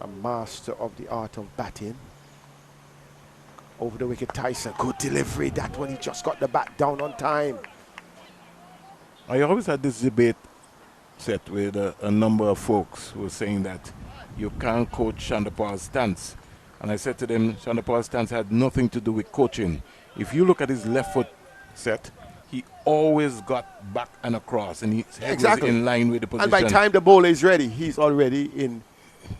a master of the art of batting. Over the wicket, Tyson, good delivery. That one, he just got the bat down on time. I always had this debate set with a number of folks who were saying that you can't coach Chandapal's stance. And I said to them, Chandapal's stance had nothing to do with coaching. If you look at his left foot set, he always got back and across, and his head was in line with the position. And by the time the bowler is ready, he's already in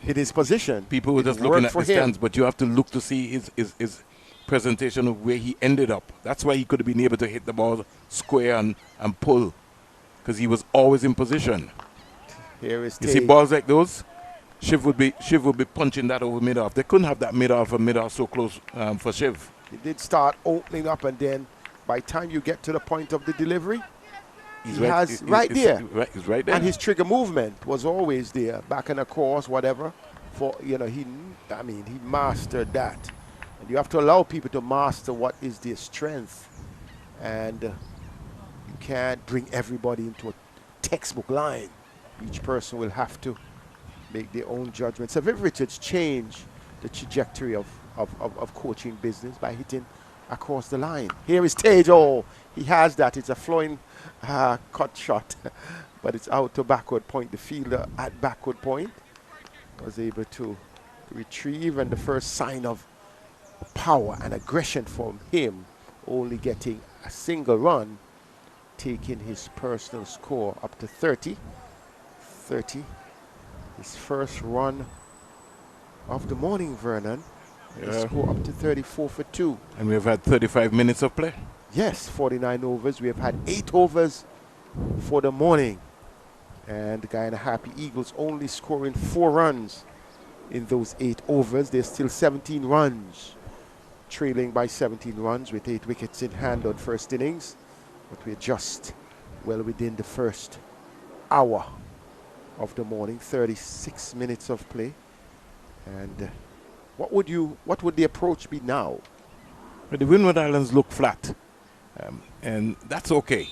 his position. People were just looking at the stance, but you have to look to see his presentation of where he ended up. That's why he could have been able to hit the ball square and pull, because he was always in position. Here is you see balls like those, Shiv would be punching that over mid-off. They couldn't have that mid-off and mid-off so close for Shiv. He did start opening up, and then by the time you get to the point of the delivery, he's right there. And his trigger movement was always there, back and across, whatever. He mastered that. And you have to allow people to master what is their strength. And you can't bring everybody into a textbook line. Each person will have to make their own judgments. So Viv Richards changed the trajectory of coaching business by hitting across the line. Here is Tage. Oh, he has that. It's a flowing cut shot, but it's out to backward point. The fielder at backward point was able to retrieve, and the first sign of power and aggression from him, only getting a single run, taking his personal score up to 30. His first run of the morning, Vernon. His score up to 34 for 2. And we've had 35 minutes of play. Yes, 49 overs. We have had 8 overs for the morning. And the Guyana Happy Eagles only scoring 4 runs in those 8 overs. There's still 17 runs, trailing by 17 runs with 8 wickets in hand on first innings. But we're just well within the first hour of the morning, 36 minutes of play. And what would the approach be now? But the Windward Islands look flat. And that's okay.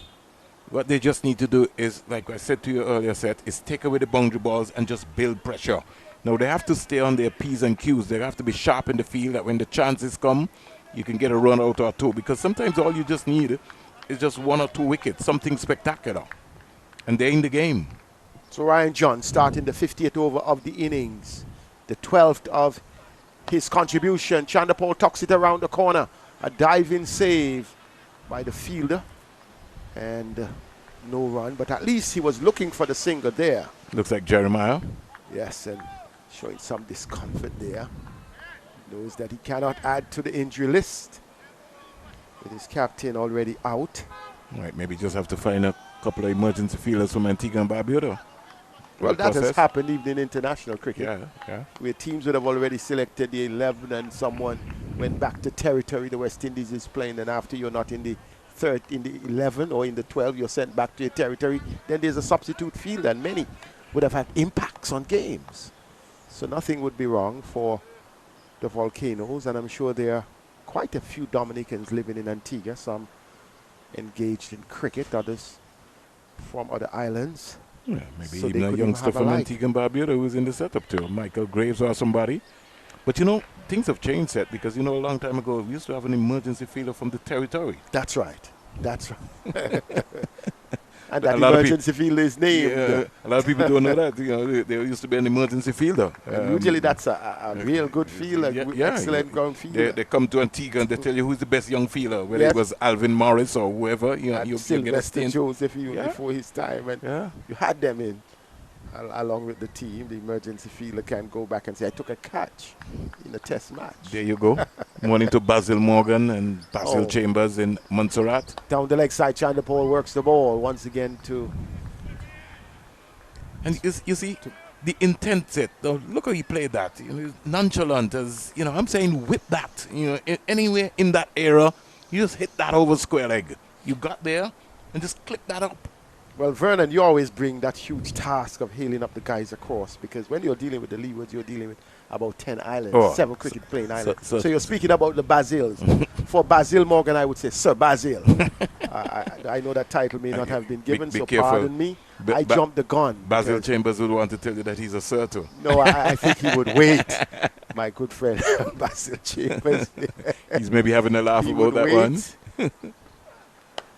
What they just need to do is, like I said to you earlier, Seth, is take away the boundary balls and just build pressure. Now, they have to stay on their P's and Q's. They have to be sharp in the field that when the chances come, you can get a run out or two. Because sometimes all you just need is just 1 or 2 wickets, something spectacular. And they're in the game. So Ryan John starting the 50th over of the innings. The 12th of his contribution. Chanderpaul tucks it around the corner. A diving save by the fielder. And no run. But at least he was looking for the single there. Looks like Jeremiah. Yes, and showing some discomfort there. Knows that he cannot add to the injury list. With his captain already out. Right, maybe just have to find a couple of emergency fielders from Antigua and Barbuda. Well, that has happened even in international cricket. Yeah. Where teams would have already selected the 11 and someone went back to territory the West Indies is playing, and after you're not in the 11 or in the 12, you're sent back to your territory, then there's a substitute field, and many would have had impacts on games. So nothing would be wrong for the Volcanoes, and I'm sure there are quite a few Dominicans living in Antigua, some engaged in cricket, others from other islands. Yeah, maybe so even a youngster from Antigua and Barbuda who's in the setup too, Michael Graves or somebody. But you know, things have changed, Seth, because you know a long time ago we used to have an emergency fielder from the territory. That's right. That's right. And that emergency fielder is named. Yeah, a lot of people don't know that. You know, there used to be an emergency fielder. Usually that's a real good fielder, excellent ground fielder. They come to Antigua and they tell you who's the best young fielder, whether it was Alvin Morris or whoever. You know, you get a stint. Joseph even before his time, and you had them in. Along with the team, the emergency fielder can go back and say, I took a catch in a test match. There you go. Morning to Basil Morgan and Basil Chambers in Montserrat. Down the leg side, Chanderpaul works the ball once again to... And you see, the intent set, look how he played that. You know, nonchalant as, you know, I'm saying whip that. You know, anywhere in that era, you just hit that over square leg. You got there and just click that up. Well, Vernon, you always bring that huge task of hailing up the guys across, because when you're dealing with the Leewards, you're dealing with about 10 islands, 7 cricket-playing islands. So you're speaking about the Basils. For Basil Morgan, I would say Sir Basil. I know that title may not have been given, so careful. Pardon me. I jumped the gun. Basil Chambers would want to tell you that he's a Sir too. No, I think he would wait. My good friend, Basil Chambers. He's maybe having a laugh about that one.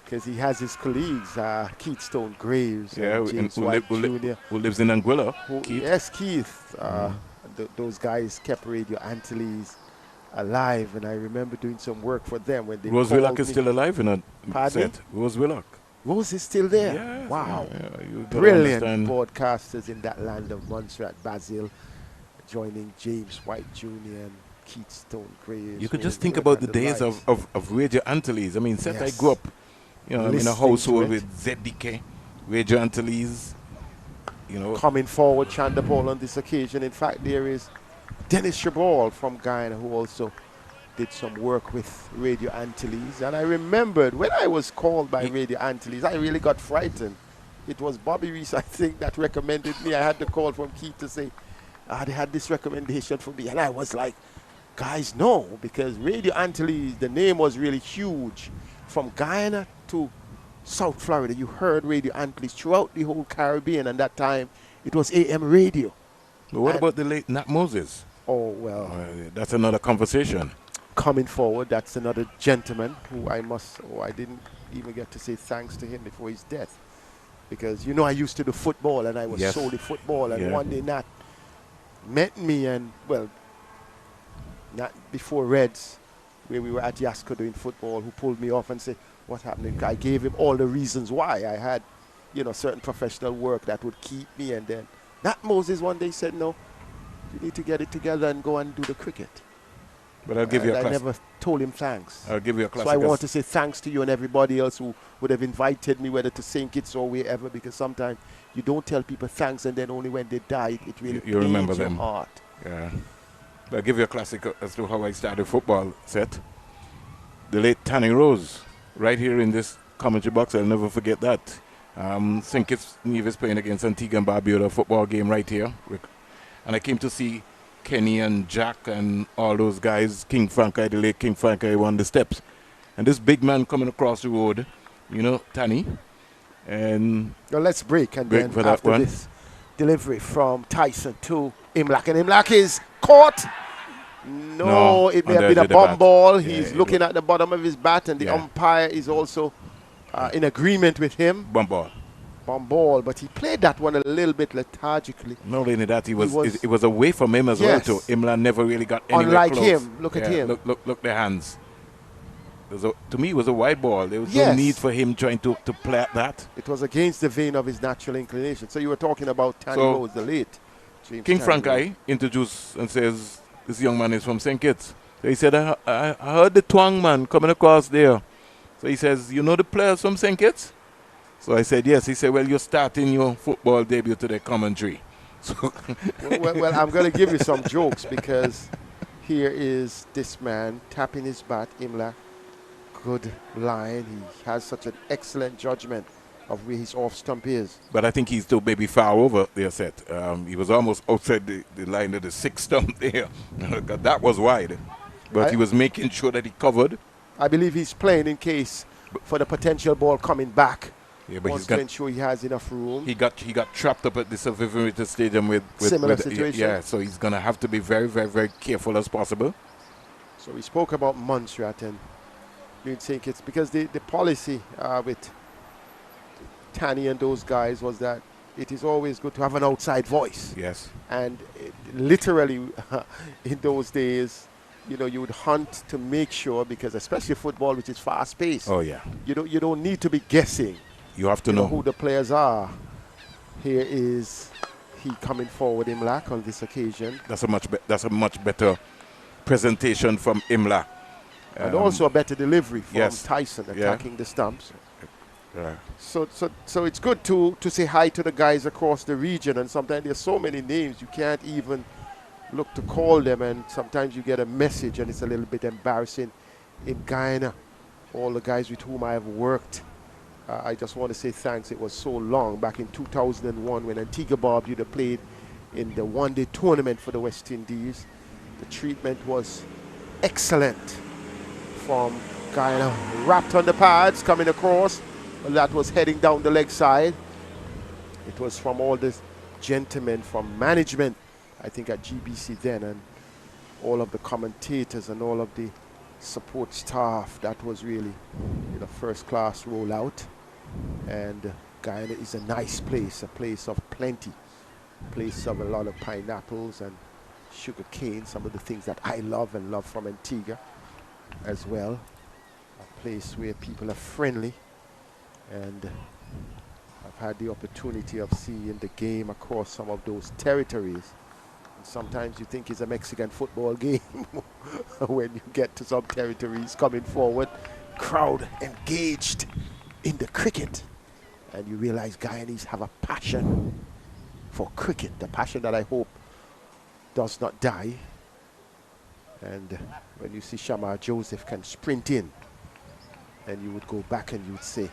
Because he has his colleagues, Keith Stone Graves, and James who White Jr. Who lives in Anguilla. Keith. Yes, Keith. Those guys kept Radio Antilles alive, and I remember doing some work for them when they Rose Willock is still alive in a set. Rose Willock. Rose is still there? Yes, wow. Yeah, brilliant broadcasters in that land of Montserrat, Basil, joining James White Jr. and Keith Stone Graves. You could just think about the days of Radio Antilles. I mean, Seth, I grew up, you know, in a household with ZDK, Radio Antilles, you know. Coming forward, Chanderpaul on this occasion. In fact, there is Dennis Chabal from Guyana who also did some work with Radio Antilles. And I remembered when I was called by Radio Antilles, I really got frightened. It was Bobby Reese, I think, that recommended me. I had the call from Keith to say, they had this recommendation for me. And I was like, guys, no, because Radio Antilles, the name was really huge. From Guyana to South Florida, you heard Radio Antilles throughout the whole Caribbean, and that time it was AM radio. But what about the late Nat Moses? Oh, well. That's another conversation. Coming forward, that's another gentleman who I didn't even get to say thanks to him before his death. Because, you know, I used to do football, and I was solely football, and one day Nat met me, and, well, Nat before Reds, where we were at Yasco doing football, who pulled me off and said, what happened? I gave him all the reasons why I had, you know, certain professional work that would keep me. And then Nat Moses one day said, no, you need to get it together and go and do the cricket. But I'll give you a classic. I never told him thanks. I'll give you a classic. So I want to say thanks to you and everybody else who would have invited me, whether to St. Kitts or wherever, because sometimes you don't tell people thanks, and then only when they die, it really you remember pains your them. heart. Yeah. But I'll give you a classic as to how I started football, Seth. The late Tanning Rose, right here in this commentary box. I'll never forget that. St. Kitts Nevis playing against Antigua and Barbuda, football game right here. And I came to see Kenny and Jack and all those guys. King Frankai, the late King Frankai, on the steps. And this big man coming across the road, you know, Tani. And well, let's break, and then for that after one. this delivery from Tyson to Imlach, and Imlach is caught. No, it may have been a bomb ball. He's looking at the bottom of his bat, and the umpire is also in agreement with him. Bomb ball. Bomb ball, but he played that one a little bit lethargically. Not only that, it was away from him as well too. Imlach never really got anywhere Unlike close. him, look at him. Look their hands. To me, it was a wide ball. There was no need for him trying to play at that. It was against the vein of his natural inclination. So you were talking about Tani Rose, the late James King Tani Frankai introduced and says, this young man is from St. Kitts. So he said, I heard the twang man coming across there. So he says, you know the players from St. Kitts? So I said, yes. He said, well, you're starting your football debut to the commentary. So well, I'm going to give you some jokes, because here is this man tapping his bat, Imlach. Good line. He has such an excellent judgment of where his off stump is. But I think he's still maybe far over there, set. He was almost outside the line of the sixth stump there. That was wide. But he was making sure that he covered. I believe he's playing in case for the potential ball coming back. Yeah, but he's to ensure he has enough room. He got trapped up at the Survivor Stadium with similar situation. Yeah, so he's going to have to be very, very, very careful as possible. So we spoke about Montserrat and St. Kitts, because the policy with Tani and those guys was that it is always good to have an outside voice. Yes. And literally in those days, you know, you would hunt to make sure, because especially football, which is fast paced. Oh yeah. You don't need to be guessing. You have to know who the players are. Here is he coming forward, Imlach, on this occasion. That's a much better presentation from Imlach. And also a better delivery from Tyson attacking the stumps. Yeah. So it's good to say hi to the guys across the region, and sometimes there's so many names you can't even look to call them, and sometimes you get a message and it's a little bit embarrassing. In Guyana, all the guys with whom I have worked, I just want to say thanks. It was so long, back in 2001 when Antigua Barbuda played in the one-day tournament for the West Indies. The treatment was excellent from Guyana. Wrapped on the pads, coming across. Well, that was heading down the leg side. It was from all the gentlemen from management, I think at GBC then, and all of the commentators and all of the support staff. That was really first class rollout. And Guyana is a nice place, a place of plenty, a place of a lot of pineapples and sugar cane, some of the things that I love and love from Antigua as well. A place where people are friendly, and I've had the opportunity of seeing the game across some of those territories. And sometimes you think it's a Mexican football game when you get to some territories coming forward, crowd engaged in the cricket, and you realize Guyanese have a passion for cricket, the passion that I hope does not die. And when you see Shamar Joseph can sprint in, and you would go back and you would say,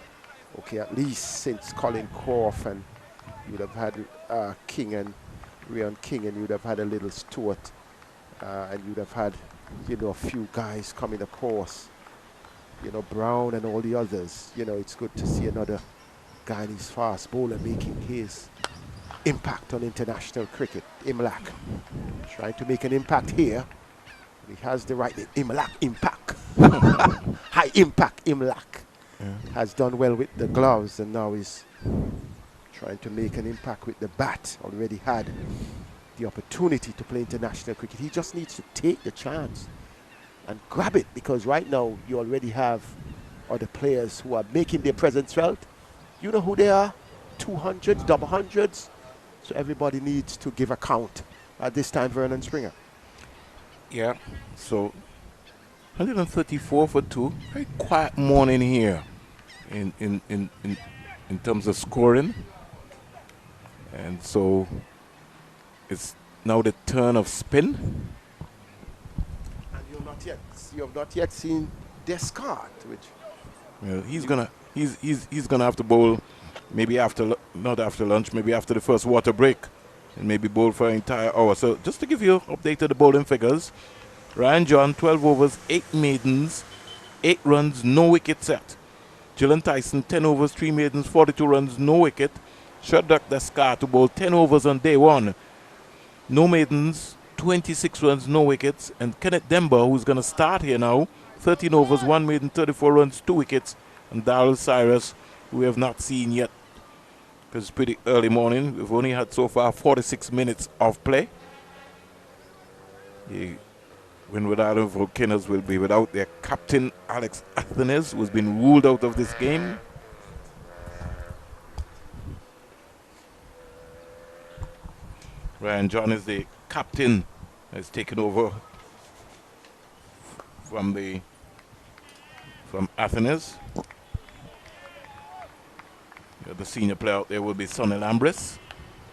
okay, at least since Colin Croft, and you would have had King and Rion King, and you would have had a little Stewart, and you would have had, a few guys coming across, Brown and all the others. It's good to see another Guyanese fast bowler making his impact on international cricket. Imlach trying to make an impact here. He has the right name, Imlach Impact. High impact Imlach. Has done well with the gloves, and now he's trying to make an impact with the bat. Already had the opportunity to play international cricket. He just needs to take the chance and grab it, because right now you already have other players who are making their presence felt. You know who they are? 200s, double hundreds. So everybody needs to give account at this time, Vernon Springer. Yeah, so 134 for 2. Very quiet morning here in terms of scoring. And so it's now the turn of spin. And you have not yet seen Descartes, which he's gonna have to bowl maybe not after lunch, maybe after the first water break, and maybe bowl for an entire hour. So just to give you update of the bowling figures, Ryan John 12 overs, 8 maidens, 8 runs, no wicket set. Gillen Tyson, 10 overs, 3 maidens, 42 runs, no wicket. Shaddak Daskar to bowl 10 overs on day 1. No maidens, 26 runs, no wickets. And Kenneth Demba, who's going to start here now, 13 overs, 1 maiden, 34 runs, 2 wickets. And Darryl Cyrus, who we have not seen yet, because it's pretty early morning. We've only had so far 46 minutes of play. The Windward Island Volcanoes will be without their captain, Alex Athenes, who's been ruled out of this game. Ryan John is the captain, has taken over from Athenes. The senior player out there will be Sonny Lambris.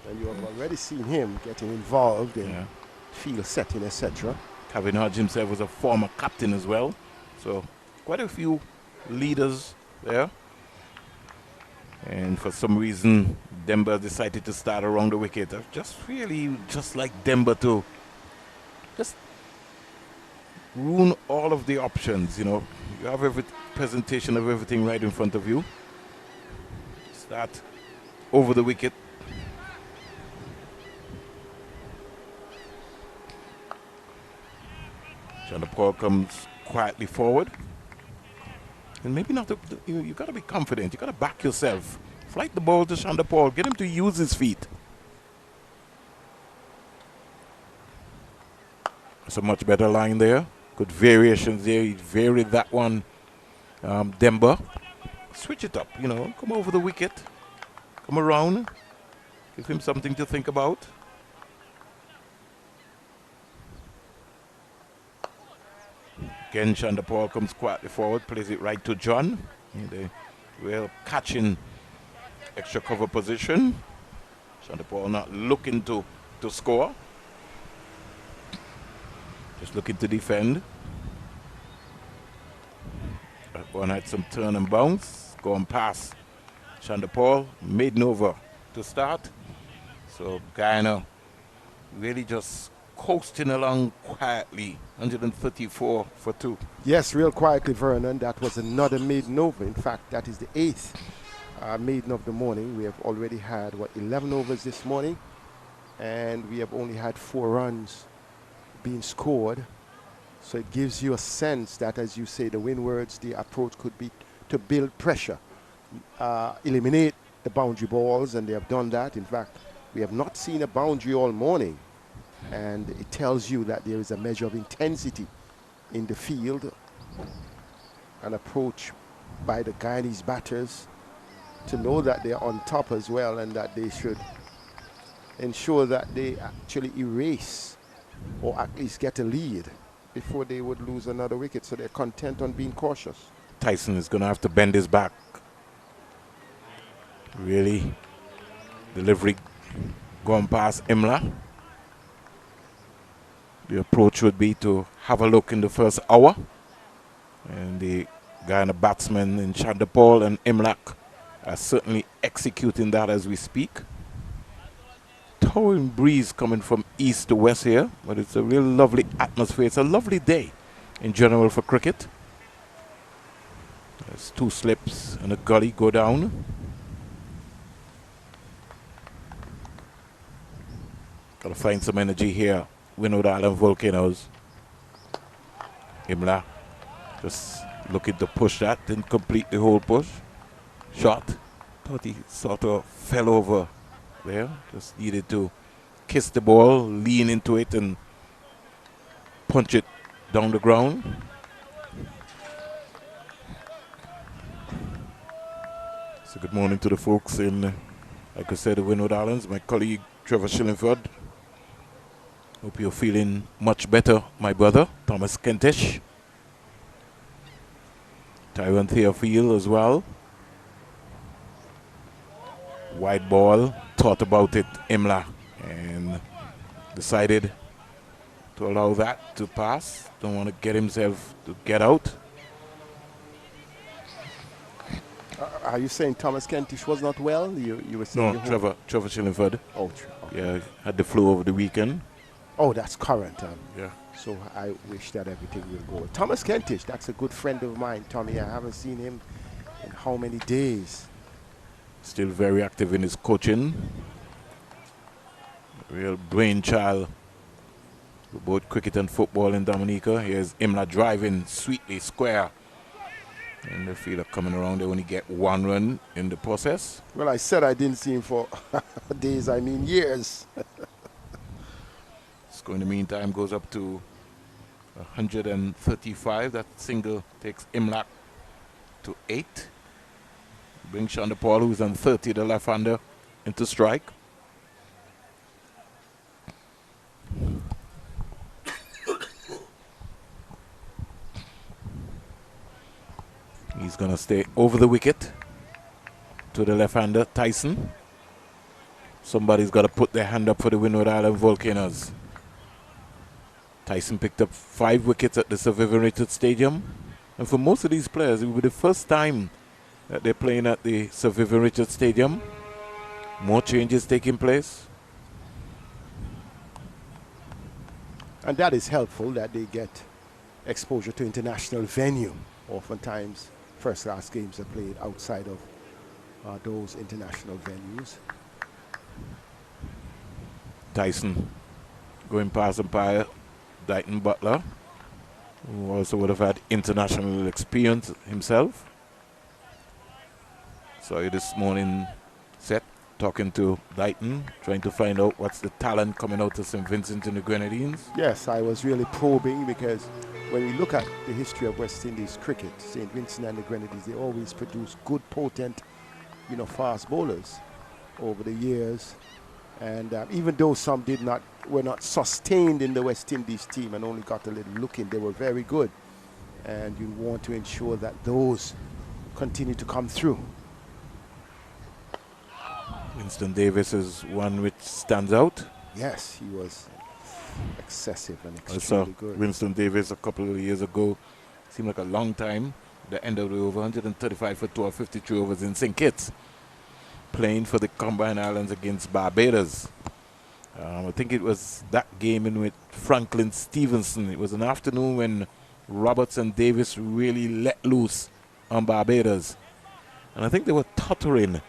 And you have already seen him getting involved in field setting, etc. Kevin Hodge himself was a former captain as well. So quite a few leaders there. And for some reason, Demba decided to start around the wicket. I just really just like Demba to just ruin all of the options, you know. You have every presentation of everything right in front of you. Start over the wicket. Chandler Paul comes quietly forward. And maybe not, you got to be confident. You got to back yourself. Flight the ball to Chandler Paul. Get him to use his feet. That's a much better line there. Good variations there. He varied that one. Demba. Switch it up, you know. Come over the wicket. Come around. Give him something to think about. Again, Chandler Paul comes quietly forward, plays it right to John. The real catching extra cover position. Chandler Paul not looking to score. Just looking to defend. That one had some turn and bounce. Going past Chandler Paul. Maiden over to start. So Guyana really just coasting along quietly. 134 for 2. Yes, real quietly, Vernon. That was another maiden over. In fact, that is the 8th maiden of the morning. We have already had, 11 overs this morning. And we have only had 4 runs being scored. So it gives you a sense that, as you say, the Windwards, the approach could be to build pressure, eliminate the boundary balls, and they have done that. In fact, we have not seen a boundary all morning. And it tells you that there is a measure of intensity in the field, an approach by the Guyanese batters to know that they're on top as well, and that they should ensure that they actually erase or at least get a lead before they would lose another wicket. So they're content on being cautious. Tyson is going to have to bend his back. Really, delivery going past Imlach. The approach would be to have a look in the first hour. And the Guyana batsmen in Chandler Paul and Imlach are certainly executing that as we speak. Towering breeze coming from east to west here, but it's a real lovely atmosphere. It's a lovely day in general for cricket. There's 2 slips and a gully go down. Gotta find some energy here. Windward Island Volcanoes. Imlach just looking to push that, didn't complete the whole push. Shot. Thought he sort of fell over there. Just needed to kiss the ball, lean into it, and punch it down the ground. So good morning to the folks in, like I said, the Windward Islands. My colleague Trevor Shillingford. Hope you're feeling much better, my brother, Thomas Kentish. Tyrone Theophile as well. Wide ball, thought about it, Imlach, and decided to allow that to pass. Don't want to get himself to get out. Are you saying Thomas Kentish was not well? You were saying no, Trevor Shillingford. Oh, okay. Yeah, had the flu over the weekend. Oh, that's current. Yeah. So I wish that everything will go. Thomas Kentish, that's a good friend of mine, Tommy. I haven't seen him in how many days? Still very active in his coaching. Real brainchild with both cricket and football in Dominica. Here's Imlach driving sweetly square. And the fielder coming around, they only get 1 run in the process. Well, I said I didn't see him for days, I mean years. Score in the meantime goes up to 135. That single takes Imlach to 8. Brings Sean Paul, who's on 30, the left-hander, into strike. He's going to stay over the wicket to the left-hander, Tyson. Somebody's got to put their hand up for the Windward Island Volcanoes. Tyson picked up 5 wickets at the Sir Vivian Richards Stadium. And for most of these players, it will be the first time that they're playing at the Sir Vivian Richards Stadium. More changes taking place. And that is helpful that they get exposure to international venue. Oftentimes, first-class games are played outside of those international venues. Tyson going past umpire Dighton Butler, who also would have had international experience himself. Saw you this morning, Seth, talking to Dighton, trying to find out what's the talent coming out of St. Vincent and the Grenadines. Yes, I was really probing because when we look at the history of West Indies cricket, St. Vincent and the Grenadines, they always produce good, potent, fast bowlers over the years. And even though some were not sustained in the West Indies team and only got a little look in, they were very good. And you want to ensure that those continue to come through. Winston Davis is one which stands out. Yes, he was excessive and I extremely saw good. Winston Davis a couple of years ago. Seemed like a long time. The end of the over, 135 for 253 overs in St. Kitts, playing for the Combined Islands against Barbados. I think it was that game in with Franklin Stevenson. It was an afternoon when Roberts and Davis really let loose on Barbados. And I think they were tottering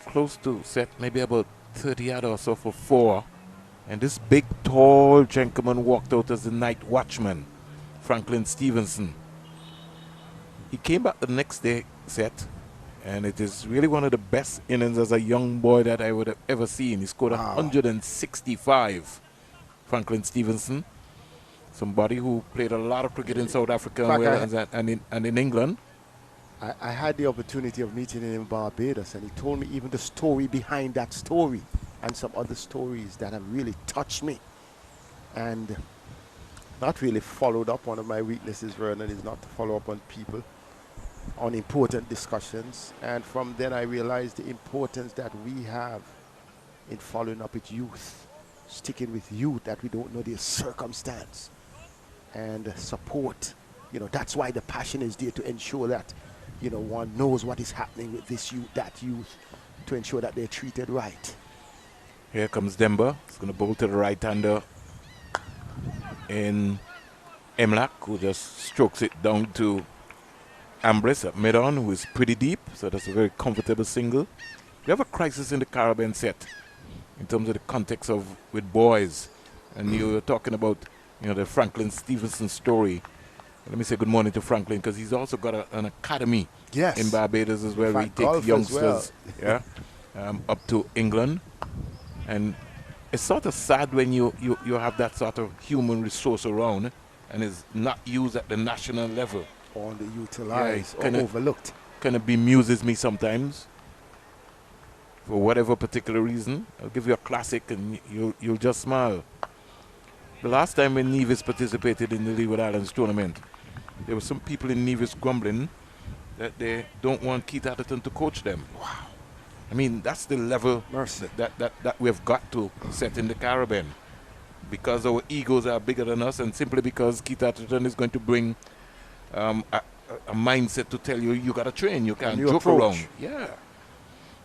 close to set, maybe about 30 yards or so for 4. And this big, tall gentleman walked out as the night watchman, Franklin Stevenson. He came back the next day, Set, and it is really one of the best innings as a young boy that I would have ever seen. He scored 165, Franklin Stevenson. Somebody who played a lot of cricket in South Africa and in England. I had the opportunity of meeting him in Barbados, and he told me even the story behind that story and some other stories that have really touched me. And not really followed up. One of my weaknesses, Vernon, is not to follow up on people, on important discussions. And from then I realized the importance that we have in following up with youth, sticking with youth that we don't know their circumstance, and support. That's why the passion is there, to ensure that one knows what is happening with this youth, that youth, to ensure that they're treated right. Here comes Demba. He's going to bowl to the right-hander in Imlach, who just strokes it down to Ambrose at mid-on, who is pretty deep. So that's a very comfortable single. We have a crisis in the Caribbean set in terms of the context of with boys. And you were talking about, the Franklin Stevenson story. Let me say good morning to Franklin, because he's also got an academy in Barbados as well, where he takes youngsters up to England. And it's sort of sad when you have that sort of human resource around and is not used at the national level. Or underutilized or overlooked. Kind of bemuses me sometimes for whatever particular reason. I'll give you a classic and you'll just smile. The last time when Nevis participated in the Leeward Islands tournament, there were some people in Nevis grumbling that they don't want Keith Atherton to coach them. Wow. I mean, that's the level that we've got to set in the Caribbean, because our egos are bigger than us, and simply because Keith Atherton is going to bring a mindset to tell you got to train, you can't joke around. Yeah.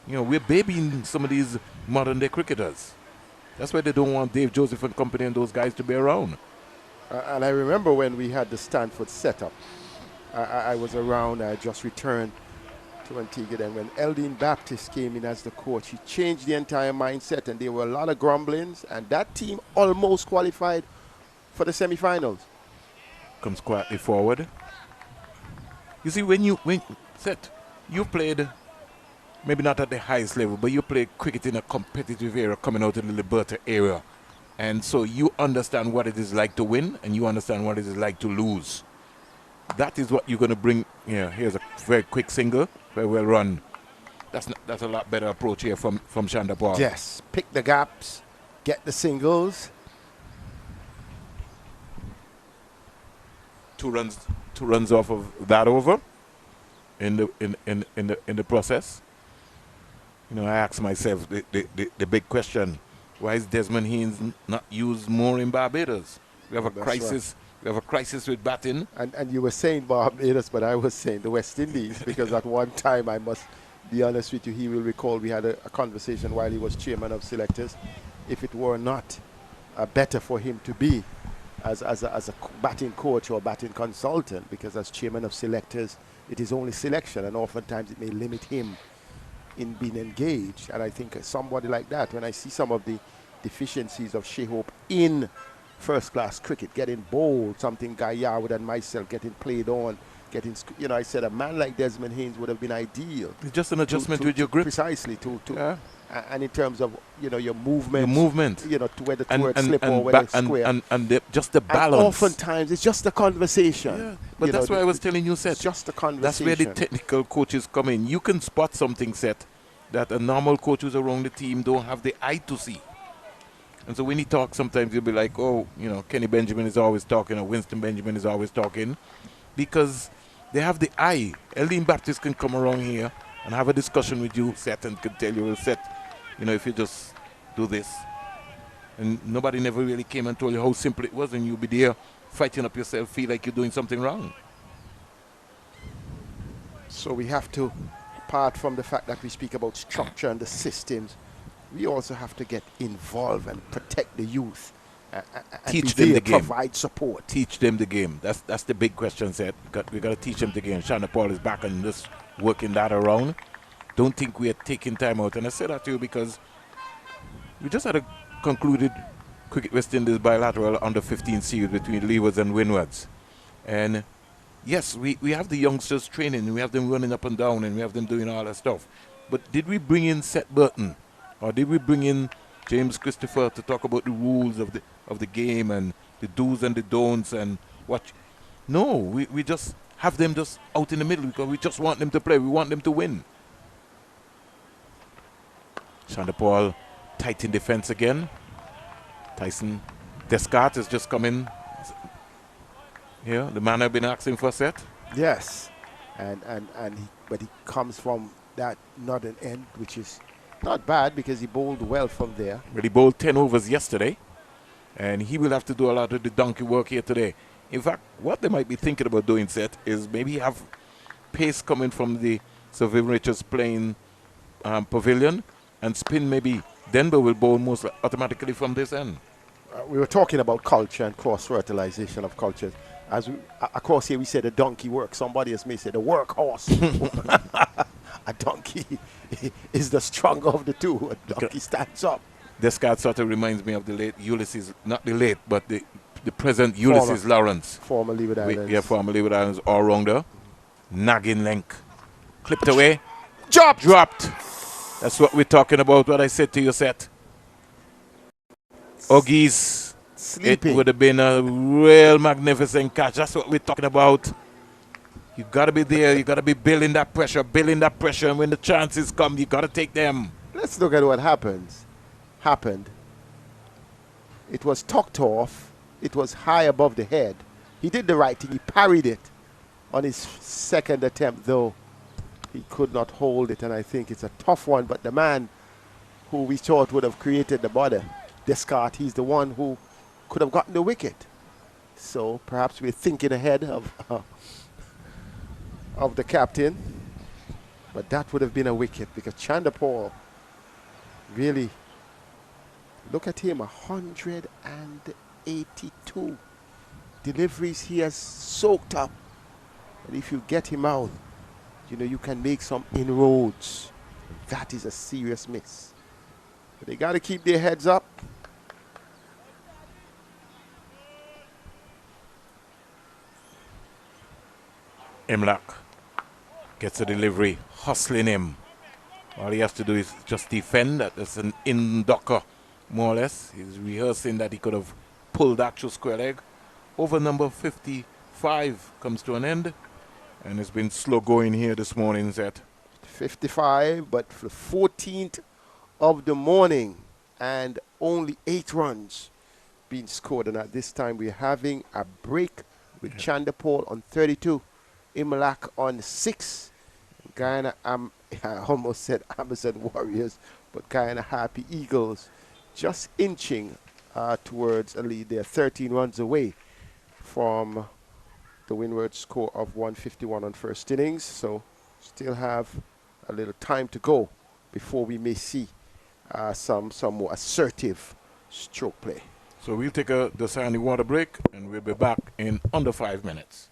We're babying some of these modern-day cricketers. That's why they don't want Dave Joseph and company and those guys to be around. And I remember when we had the Stanford setup, I was around, I just returned to Antigua then. When Eldine Baptist came in as the coach, he changed the entire mindset, and there were a lot of grumblings, and that team almost qualified for the semifinals. Comes quietly forward. You see, when you played, maybe not at the highest level, but you played cricket in a competitive era coming out of the Liberta area. And so you understand what it is like to win, and you understand what it is like to lose. That is what you're going to bring. Yeah, here's a very quick single, very well run. That's a lot better approach here from Shanda Paul. Yes, pick the gaps, get the singles. Two runs off of that over in the process. You know, I ask myself the big question: why is Desmond Haynes not used more in Barbados? We have a crisis. Right. We have a crisis with batting. And you were saying Barbados, but I was saying the West Indies, because at one time, I must be honest with you, he will recall we had a conversation while he was chairman of selectors. If it were not better for him to be as a batting coach or batting consultant, because as chairman of selectors, it is only selection, and oftentimes it may limit him in being engaged. And I think somebody like that, when I see some of the deficiencies of Shea Hope in first-class cricket, getting bowled, something Guyana and myself getting played on, you know, I said a man like Desmond Haynes would have been ideal. It's just an adjustment with your grip. Precisely, yeah. And in terms of, you know, your movement, you know, to whether towards slip or whether square. And just the balance. And oftentimes, it's just the conversation. Yeah. But that's why I was telling you, Seth. Just the conversation. That's where the technical coaches come in. You can spot something, Seth, that a normal coach who's around the team don't have the eye to see. And so when he talks, sometimes you'll be like, oh, you know, Kenny Benjamin is always talking, or Winston Benjamin is always talking, because they have the eye. Eldine Baptist can come around here and have a discussion with you, Seth, and can tell you, well, Seth, you know, if you just do this. And nobody never really came and told you how simple it was, and you'll be there fighting up yourself, feel like you're doing something wrong. So we have to, apart from the fact that we speak about structure and the systems, we also have to get involved and protect the youth. Teach them the game. Provide support. Teach them the game. That's the big question, Seth. We got to teach them the game. Shanda Paul is back and just working that around. Don't think we are taking time out. And I say that to you because we just had a concluded Cricket West Indies bilateral under 15 series between Leewards and Windwards. And yes, we have the youngsters training. We have them running up and down, and we have them doing all that stuff. But did we bring in Seth Burton? Or did we bring in James Christopher to talk about the rules of the game and the do's and the don'ts and what? No, we just have them just out in the middle because we just want them to play. We want them to win. Shanda Paul tight in defense again. Tyson Descartes has just come in. Here, the man I've been asking for, Set. Yes, but he comes from that northern end, which is not bad because he bowled well from there. But he bowled 10 overs yesterday, and he will have to do a lot of the donkey work here today. In fact, what they might be thinking about doing, Seth, is maybe have pace coming from the Sir Vivian Richards playing pavilion and spin. Maybe Denver will bowl most automatically from this end. We were talking about culture and cross-fertilization of cultures. As we, of course, here we said a donkey works. Somebody else may say the workhorse. A donkey is the stronger of the two. A donkey stands up. This card sort of reminds me of the late Ulysses, not the late, but the present Ulysses Lawrence. Former Leeward Islands. Yeah, former Leeward Islands all-rounder. Nagging length. Clipped away. Dropped. That's what we're talking about, what I said to you, Seth. Oggies. Sleeping. It would have been a real magnificent catch. That's what we're talking about. You got to be there. You got to be building that pressure. And when the chances come, you got to take them. Let's look at what happened. It was tucked off. It was high above the head. He did the right thing. He parried it on his second attempt, though he could not hold it. And I think it's a tough one. But the man who we thought would have created the bother, Descartes, he's the one who could have gotten the wicket. So perhaps we're thinking ahead of the captain, but that would have been a wicket because Shanda Paul really Look at him, 182 deliveries he has soaked up. And if you get him out, you know, you can make some inroads. That is a serious miss. But they got to keep their heads up. Imlach gets a delivery, hustling him. All he has to do is just defend. That's an in-docker, more or less. He's rehearsing that he could have pulled that through square leg. Over number 55 comes to an end. And it's been slow going here this morning, Zet. 55, but for the 14th of the morning, and only 8 runs being scored. And at this time, we're having a break with Chandapol on 32, Imlach on 6. Guyana, I almost said Amazon Warriors, but Guyana Happy Eagles just inching towards a lead. They're 13 runs away from the Windward score of 151 on first innings. So still have a little time to go before we may see some more assertive stroke play. So we'll take the sandy water break, and we'll be back in under 5 minutes.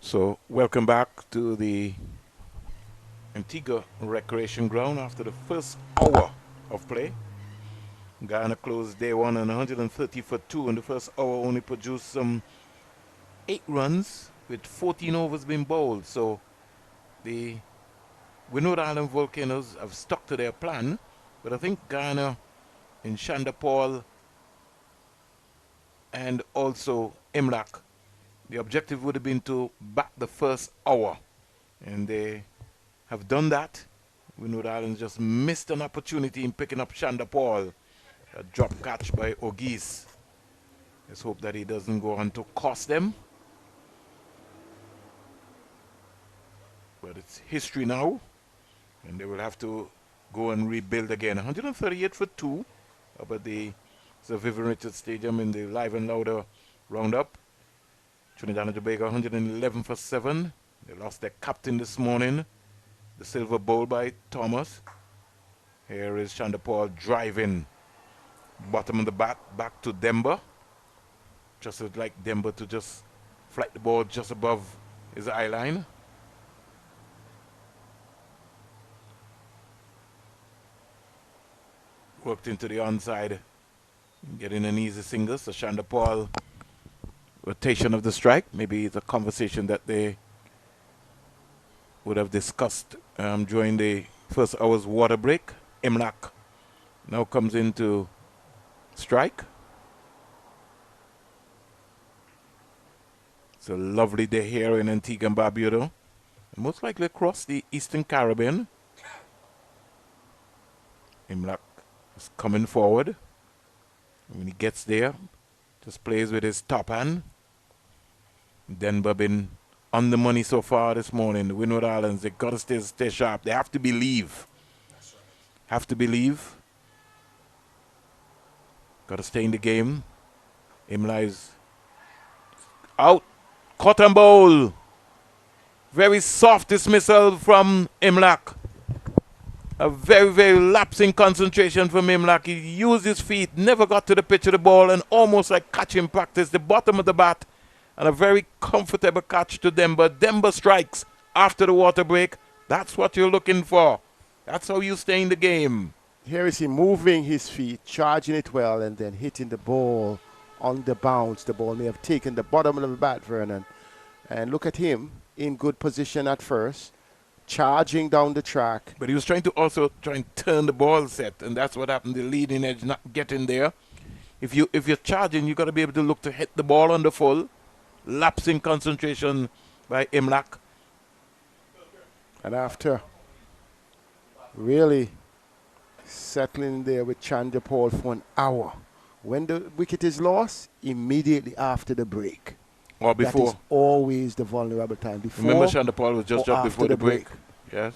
So welcome back to the Antigua Recreation Ground after the first hour of play. Guyana closed day one on 130 for 2. In the first hour only produced some 8 runs with 14 overs being bowled. So the Windward Island Volcanoes have stuck to their plan. But I think Guyana in Chandapol and also Imlach, the objective would have been to bat the first hour, and they have done that. Windward Islands just missed an opportunity in picking up Chandapol. A drop catch by Ogis. Let's hope that he doesn't go on to cost them. But it's history now, and they will have to go and rebuild again. 138 for 2 up at the Sir Vivian Richards Stadium in the Live and Louder roundup. Trinidad and Tobago 111 for 7. They lost their captain this morning. The silver bowl by Thomas. Here is Chandapol driving. Bottom of the bat back to Demba. Just would like Demba to just flight the ball just above his eye line. Worked into the onside. Getting an easy single. So Chandapol, rotation of the strike. Maybe it's a conversation that they would have discussed during the first hour's water break. Imlach now comes into strike. It's a lovely day here in Antigua and Barbuda. Most likely across the Eastern Caribbean. Imlach is coming forward. And when he gets there, just plays with his top hand. Denver been on the money so far this morning. The Windward Islands, they got to stay sharp. They have to believe. That's right. Have to believe. Got to stay in the game. Imlach is out. Cotton bowl. Very soft dismissal from Imlach. A very, very lapsing concentration from Imlach. He used his feet, never got to the pitch of the ball, and almost like catching practice, the bottom of the bat, and a very comfortable catch to Demba. Demba strikes after the water break. That's what you're looking for. That's how you stay in the game. Here is he moving his feet, charging it well, and then hitting the ball on the bounce. The ball may have taken the bottom of the bat, Vernon. And look at him in good position at first, charging down the track. But he was trying to also try and turn the ball set, and that's what happened. The leading edge not getting there. if you're charging, you got to be able to look to hit the ball on the full. Lapse in concentration by Imlach. And after really settling there with Chandra Paul for an hour, when the wicket is lost, immediately after the break. Or before. That is always the vulnerable time. Before. Remember, Chandra Paul was just up before the break. Yes.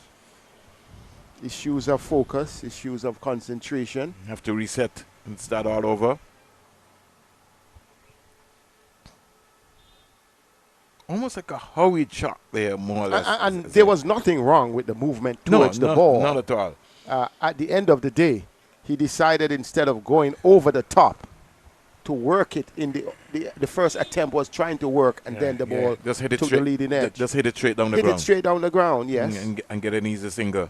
Issues of focus, issues of concentration. You have to reset and start all over. Almost like a hurried shot there, more or less. And there was nothing wrong with the movement towards the ball. Not at all. At the end of the day, he decided instead of going over the top to work it in the first attempt was trying to work, and then the ball just hit it took straight, the leading edge. Just hit it straight down the ground. ground. Hit it straight down the ground, yes. And get an easy single.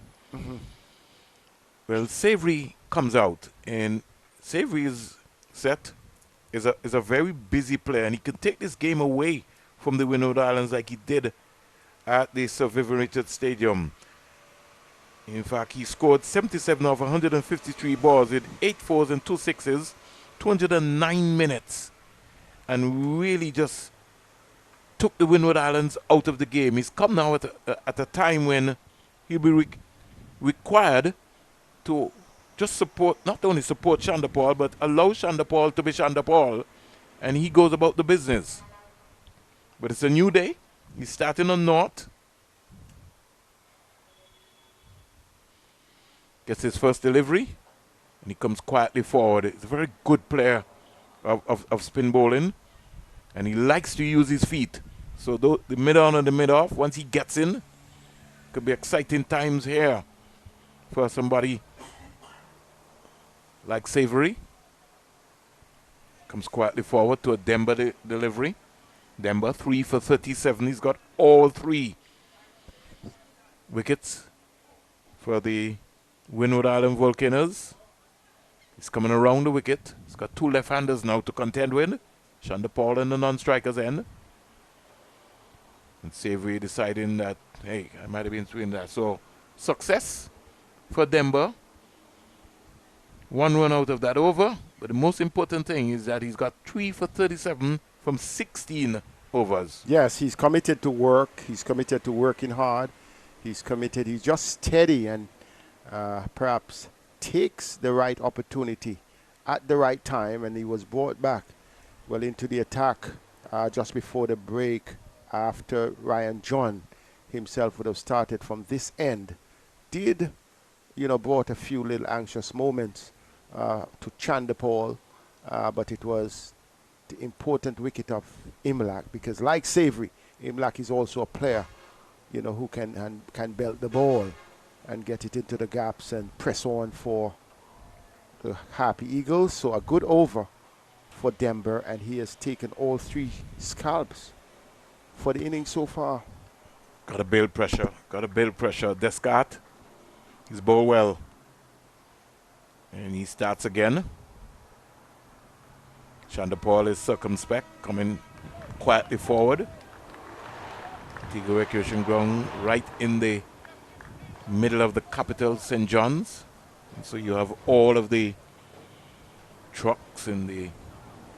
Well, Savory comes out, and Savory is a very busy player, and he can take this game away from the Windward Islands like he did at the Sir Vivian Richards Stadium. In fact, he scored 77 of 153 balls with 8 fours and 2 sixes, 209 minutes, and really just took the Windward Islands out of the game. He's come now at a time when he'll be required to just support, not only support Chandra Paul, but allow Chandra Paul to be Chandra Paul, and he goes about the business. But it's a new day. He's starting on North. Gets his first delivery, and he comes quietly forward. He's a very good player of spin bowling, and he likes to use his feet. So the mid-on and the mid-off, once he gets in, could be exciting times here for somebody like Savory. Comes quietly forward to a Demba delivery. Demba 3 for 37. He's got all 3 wickets for the Windward Island Volcanoes. He's coming around the wicket. He's got 2 left-handers now to contend with. Chandra Paul in the non-striker's end. And Savory deciding that, hey, I might have been doing that. So, success for Demba. 1 run out of that over. But the most important thing is that he's got 3 for 37 from 16 overs. Yes, he's committed to work. He's committed to working hard. He's committed. He's just steady and perhaps takes the right opportunity at the right time. And he was brought back, well, into the attack just before the break after Ryan John himself would have started from this end. Did, brought a few little anxious moments to Chandra Paul, but it was the important wicket of Imlach, because like Savory, Imlach is also a player, who can belt the ball and get it into the gaps and press on for the Happy Eagles. So a good over for Denver, and he has taken all 3 scalps for the inning so far. Got to build pressure. Descartes, he's bowled well. And he starts again. Chandra Paul is circumspect, coming quietly forward. Antigua Recreation Ground right in the middle of the capital, St. John's. And so you have all of the trucks and the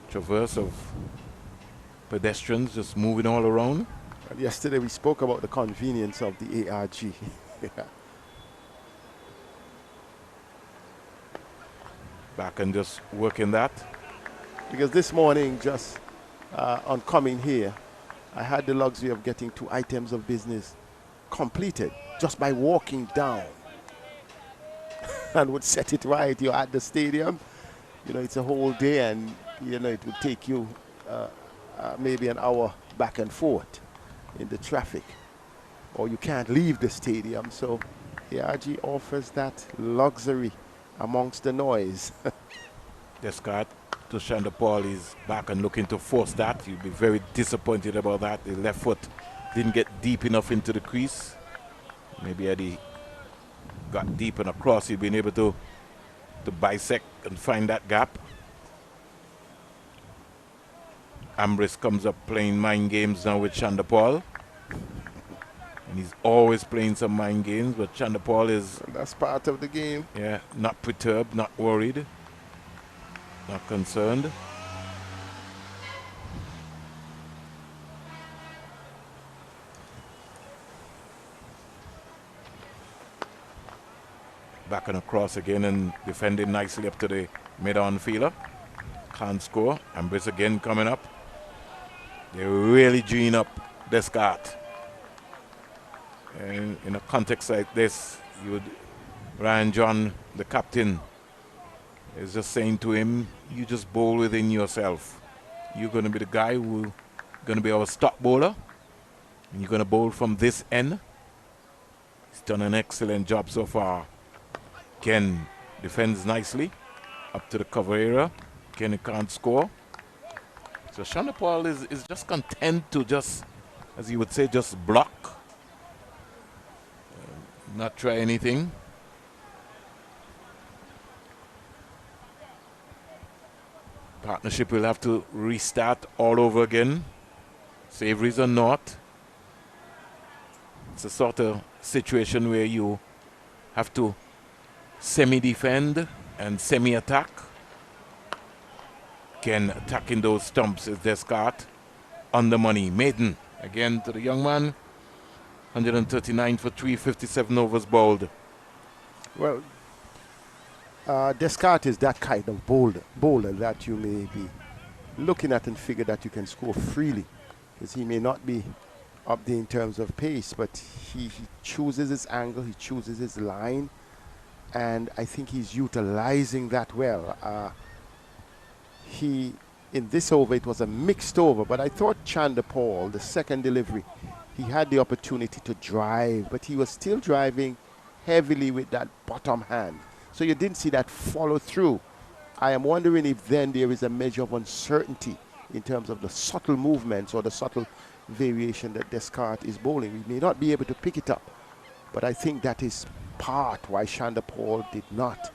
traverse of pedestrians just moving all around. And yesterday we spoke about the convenience of the ARG. Yeah. Back and just working that. Because this morning, just on coming here, I had the luxury of getting 2 items of business completed just by walking down and would set it right. You're at the stadium, it's a whole day, and it would take you maybe an hour back and forth in the traffic, or you can't leave the stadium. So ARG offers that luxury amongst the noise. Descartes to Chandra Paul is back and looking to force that. You'll be very disappointed about that. The left foot didn't get deep enough into the crease. Maybe had he got deep and across, he'd been able to bisect and find that gap. Ambrose comes up playing mind games now with Chandra Paul. And he's always playing some mind games, but Chandra Paul is... That's part of the game. Yeah, not perturbed, not worried. not concerned. Back and across again and defending nicely up to the mid-on fielder. Can't score. Ambrose again coming up. They really gene up Descartes. And in a context like this, Ryan John, the captain, is just saying to him, you just bowl within yourself. You're going to be the guy who's going to be our stop bowler. And you're going to bowl from this end. He's done an excellent job so far. Ken defends nicely up to the cover area. Ken can't score. So Chanderpaul is just content to just, as you would say, just block. Not try anything. Partnership will have to restart all over again. Savories or not. It's a sort of situation where you have to semi-defend and semi-attack. Again, attacking those stumps is Descartes. On the money. Maiden again to the young man. 139 for 357 overs bowled. Well, Descartes is that kind of bowler that you may be looking at and figure that you can score freely. Because he may not be up there in terms of pace, but he chooses his angle, he chooses his line. And I think he's utilizing that well. In this over, it was a mixed over, but I thought Chanderpaul, the second delivery, he had the opportunity to drive, but he was still driving heavily with that bottom hand. So you didn't see that follow through. I am wondering if then there is a measure of uncertainty in terms of the subtle movements or the subtle variation that Descartes is bowling. We may not be able to pick it up, but I think that is part why Chanderpaul did not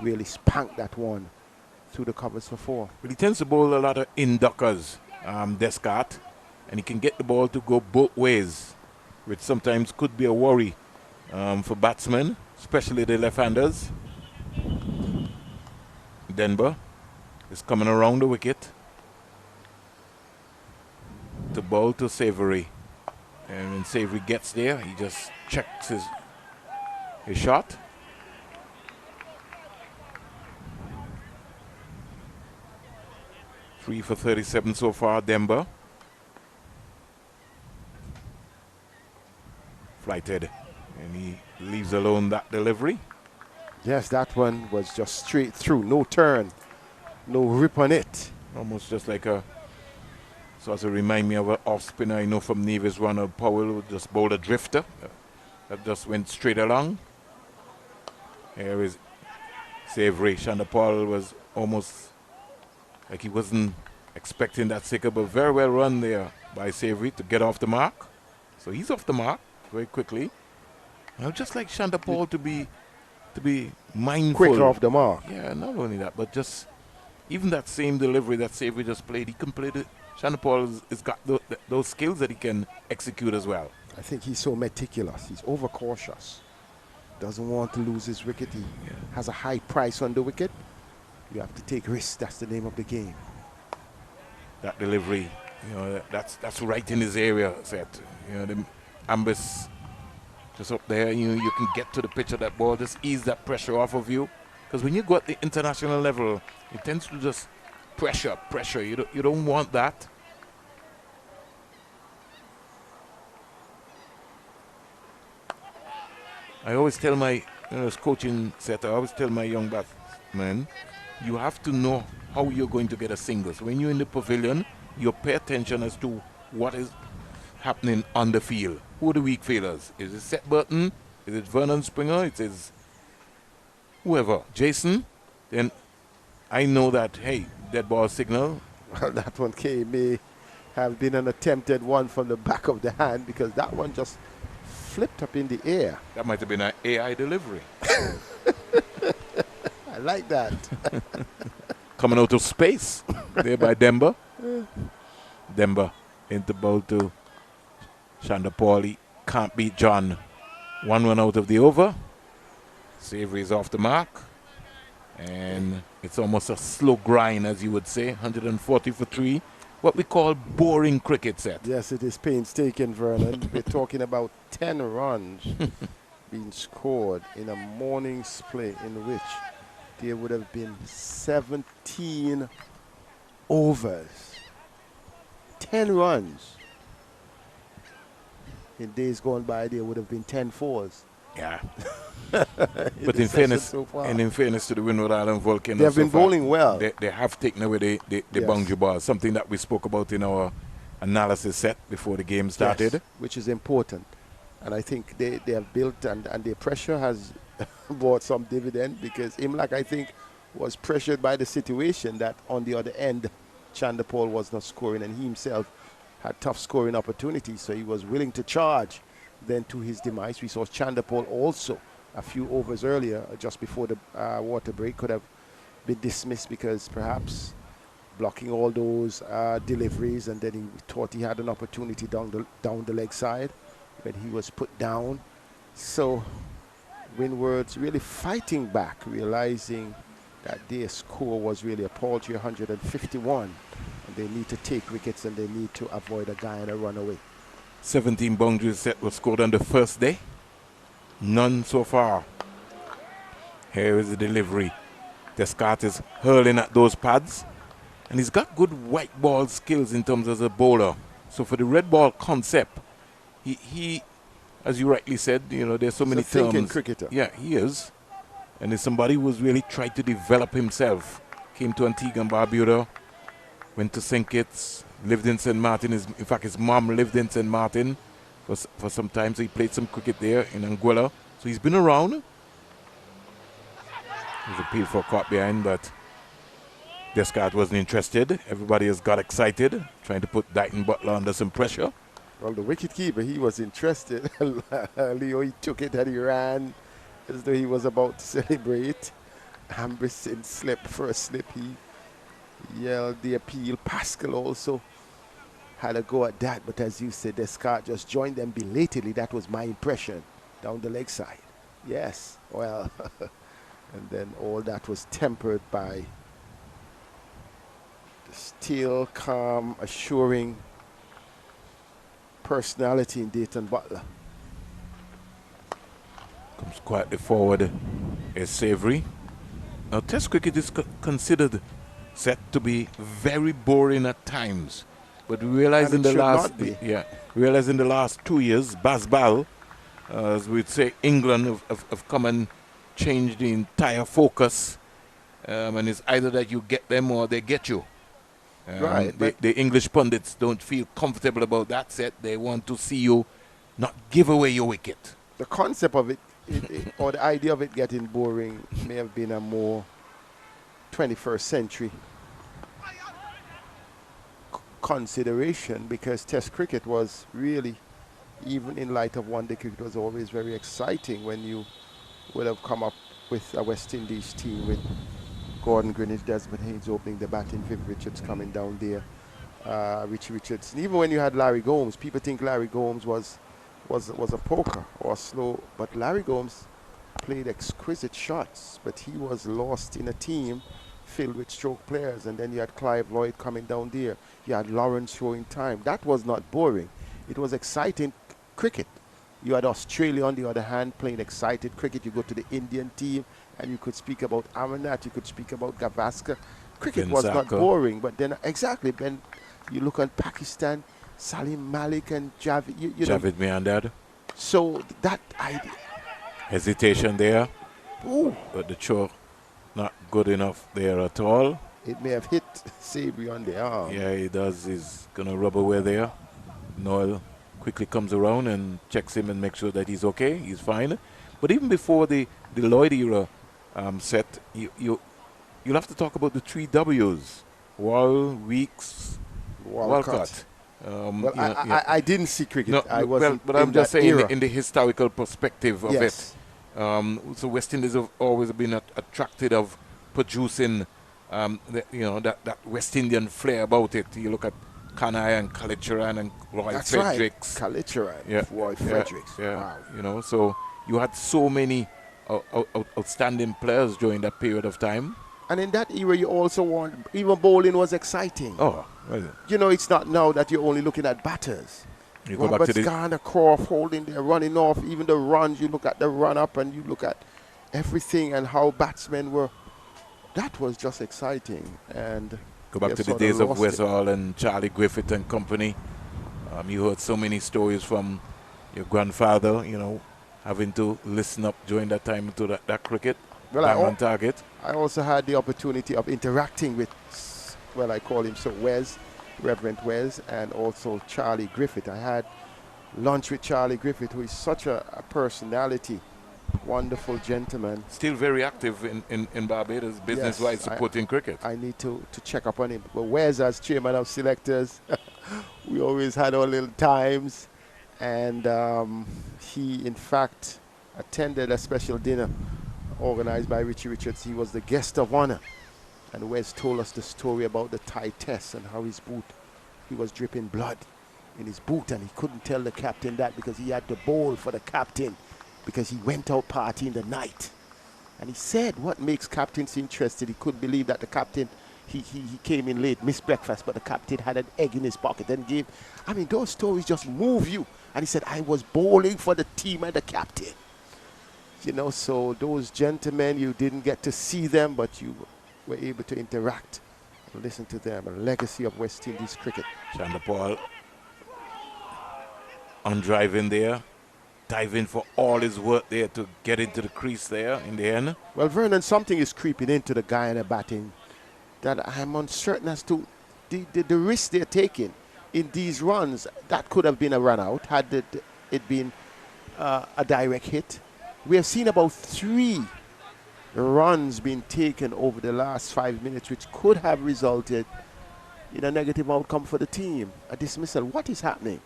really spank that one through the covers for 4. But he tends to bowl a lot of in-duckers, Descartes, and he can get the ball to go both ways, which sometimes could be a worry for batsmen, especially the left-handers. Denver is coming around the wicket to bowl to Savory. And when Savory gets there, he just checks his shot. Three for 37 so far, Denver. Flighted, and he leaves alone that delivery. Yes, that one was just straight through, no turn, no rip on it. Almost just like a, sort of remind me of an off spinner I know from Nevis, Ronald Powell, who just bowled a drifter that just went straight along. Here is Savory. Chanderpaul was almost like he wasn't expecting that sicker, but very well run there by Savory to get off the mark. So he's off the mark very quickly. I would just like Chanderpaul to be mindful. Quick off the mark. Yeah, not only that, but just even that same delivery that Savory just played, he can play it. Chanderpaul has got those skills that he can execute as well. I think he's so meticulous. He's overcautious. Doesn't want to lose his wicket. He has a high price on the wicket. You have to take risks. That's the name of the game. That delivery, that's right in his area. Set, the Ambus just up there. You can get to the pitch of that ball. Just ease that pressure off of you. Because when you go at the international level, it tends to just pressure. You don't want that. I always tell my as coaching set, I always tell my young batsmen, you have to know how you're going to get a single. So when you're in the pavilion, you pay attention as to what is happening on the field. Who are the weak fielders? Is it Seth Burton? Is it Vernon Springer? It is whoever. Jason? Then I know that, hey, dead ball signal. Well, that one may have been an attempted one from the back of the hand, because that one just flipped up in the air. That might have been an AI delivery. I like that. Coming out of space there by Denver. Denver into bowl to Chanderpaul. He can't beat John. 1 out of the over. Savory is off the mark. And it's almost a slow grind, as you would say. 140 for 3. What we call boring cricket set. Yes, it is painstaking, Vernon. We're talking about 10 runs being scored in a morning's play in which there would have been 17 overs. 10 runs. In days gone by, there would have been 10 fours. Yeah. But in fairness, and in fairness to the Windward Island Volcanoes, they have been bowling well. They have taken away the boundary ball, something that we spoke about in our analysis set before the game started. Yes, which is important. And I think they have built, and their pressure has brought some dividend, because Imlach, I think, was pressured by the situation that on the other end, Chandapal was not scoring, and he himself had tough scoring opportunities, so he was willing to charge. Then to his demise, we saw Chandapal also a few overs earlier, just before the water break, could have been dismissed because perhaps blocking all those deliveries, and then he thought he had an opportunity down the leg side, but he was put down. So Windward's really fighting back, realizing that their score was really a paltry 151, and they need to take wickets and they need to avoid a Guyana runaway. 17 boundaries set was scored on the first day. None so far. Here is the delivery. Descartes is hurling at those pads, and he's got good white ball skills in terms of a bowler. So for the red ball concept, he as you rightly said, you know, there's so many terms. Thinking cricketer. Yeah, he is. And he's somebody who's really tried to develop himself. Came to Antigua and Barbuda, went to St. Kitts, lived in St. Martin. In fact, his mom lived in St. Martin for some time, so he played some cricket there in Anguilla. So he's been around. He's appealed for a caught behind, but Descartes wasn't interested. Everybody has got excited, trying to put Dighton Butler under some pressure. Well, the wicketkeeper, he was interested. Leo, he took it and he ran as though he was about to celebrate. Amberson slipped for a slip. He yelled the appeal. Pascal also had a go at that, but as you said, Descartes just joined them belatedly. That was my impression down the leg side. Yes, well, and then all that was tempered by the still, calm, assuring personality in Dayton Butler. Comes quietly forward is Savory. Now, Test cricket is considered set to be very boring at times, but we realize in the last 2 years, Basbal, as we'd say, England have come and changed the entire focus, and it's either that you get them or they get you. Right. The English pundits don't feel comfortable about that set. They want to see you not give away your wicket. The concept of it, or the idea of it getting boring may have been a more 21st century consideration, because Test cricket was really, even in light of one-day cricket, was always very exciting when you would have come up with a West Indies team with Gordon Greenwich, Desmond Haynes opening the batting, Viv Richards coming down there, Richie Richards. And even when you had Larry Gomes, people think Larry Gomes was a poker or slow, but Larry Gomes played exquisite shots, but he was lost in a team filled with stroke players. And then you had Clive Lloyd coming down there. You had Lawrence showing time. That was not boring. It was exciting cricket. You had Australia, on the other hand, playing excited cricket. You go to the Indian team, and you could speak about Amarnath, you could speak about Gavaskar. Cricket was not boring, but then exactly, when you look on Pakistan, Salim Malik and Javid, Javid Meandad. So that idea. Hesitation there. Ooh. But the throw not good enough there at all. It may have hit Sabri on the arm. Yeah, he does. He's going to rub away there. Noel quickly comes around and checks him and makes sure that he's okay. He's fine. But even before the Lloyd era set, you'll have to talk about the 3 W's. Wall, Weeks, Walcott. I didn't see cricket. No, I wasn't. But I'm just saying in the historical perspective of yes. it. So West Indies have always been attracted of producing, that West Indian flair about it. You look at Kanai and Kalicharan and Roy Fredericks. Right. Kalicharan, Roy Fredericks. Yeah. Wow. So you had so many outstanding players during that period of time. And in that era, you also want, even bowling was exciting. Oh, well, You know, it's not now that you're only looking at batters. you go back to the Guyana, Croft holding there, running off, even the runs, you look at the run up and you look at everything and how batsmen were. That was just exciting. And go back to the days of Westall and Charlie Griffith and company. You heard so many stories from your grandfather, you know, having to listen up during that time to that cricket. Well, on target. I also had the opportunity of interacting with, well, I call him so Wes, Reverend Wes, and also Charlie Griffith. I had lunch with Charlie Griffith, who is such a personality, wonderful gentleman. Still very active in Barbados, business-wise, supporting cricket. I need to check up on him. But Wes, as chairman of selectors, we always had our little times. And he, in fact, attended a special dinner organized by Richie Richards. He was the guest of honor. And Wes told us the story about the Thai test and how his boot, he was dripping blood in his boot, and he couldn't tell the captain that because he had to bowl for the captain because he went out partying the night. And he said what makes captains interested, he couldn't believe that the captain, he came in late, missed breakfast, but the captain had an egg in his pocket and gave, I mean, those stories just move you. And he said, I was bowling for the team and the captain. You know, so those gentlemen, you didn't get to see them, but you were able to interact and listen to them. A legacy of West Indies cricket. Chanderpaul on driving there, diving for all his work there to get into the crease there in the end. Well, Vernon, something is creeping into the Guyana batting that I'm uncertain as to the risk they're taking in these runs. That could have been a run out had it been a direct hit. We have seen about 3 runs being taken over the last 5 minutes, which could have resulted in a negative outcome for the team, a dismissal. What is happening?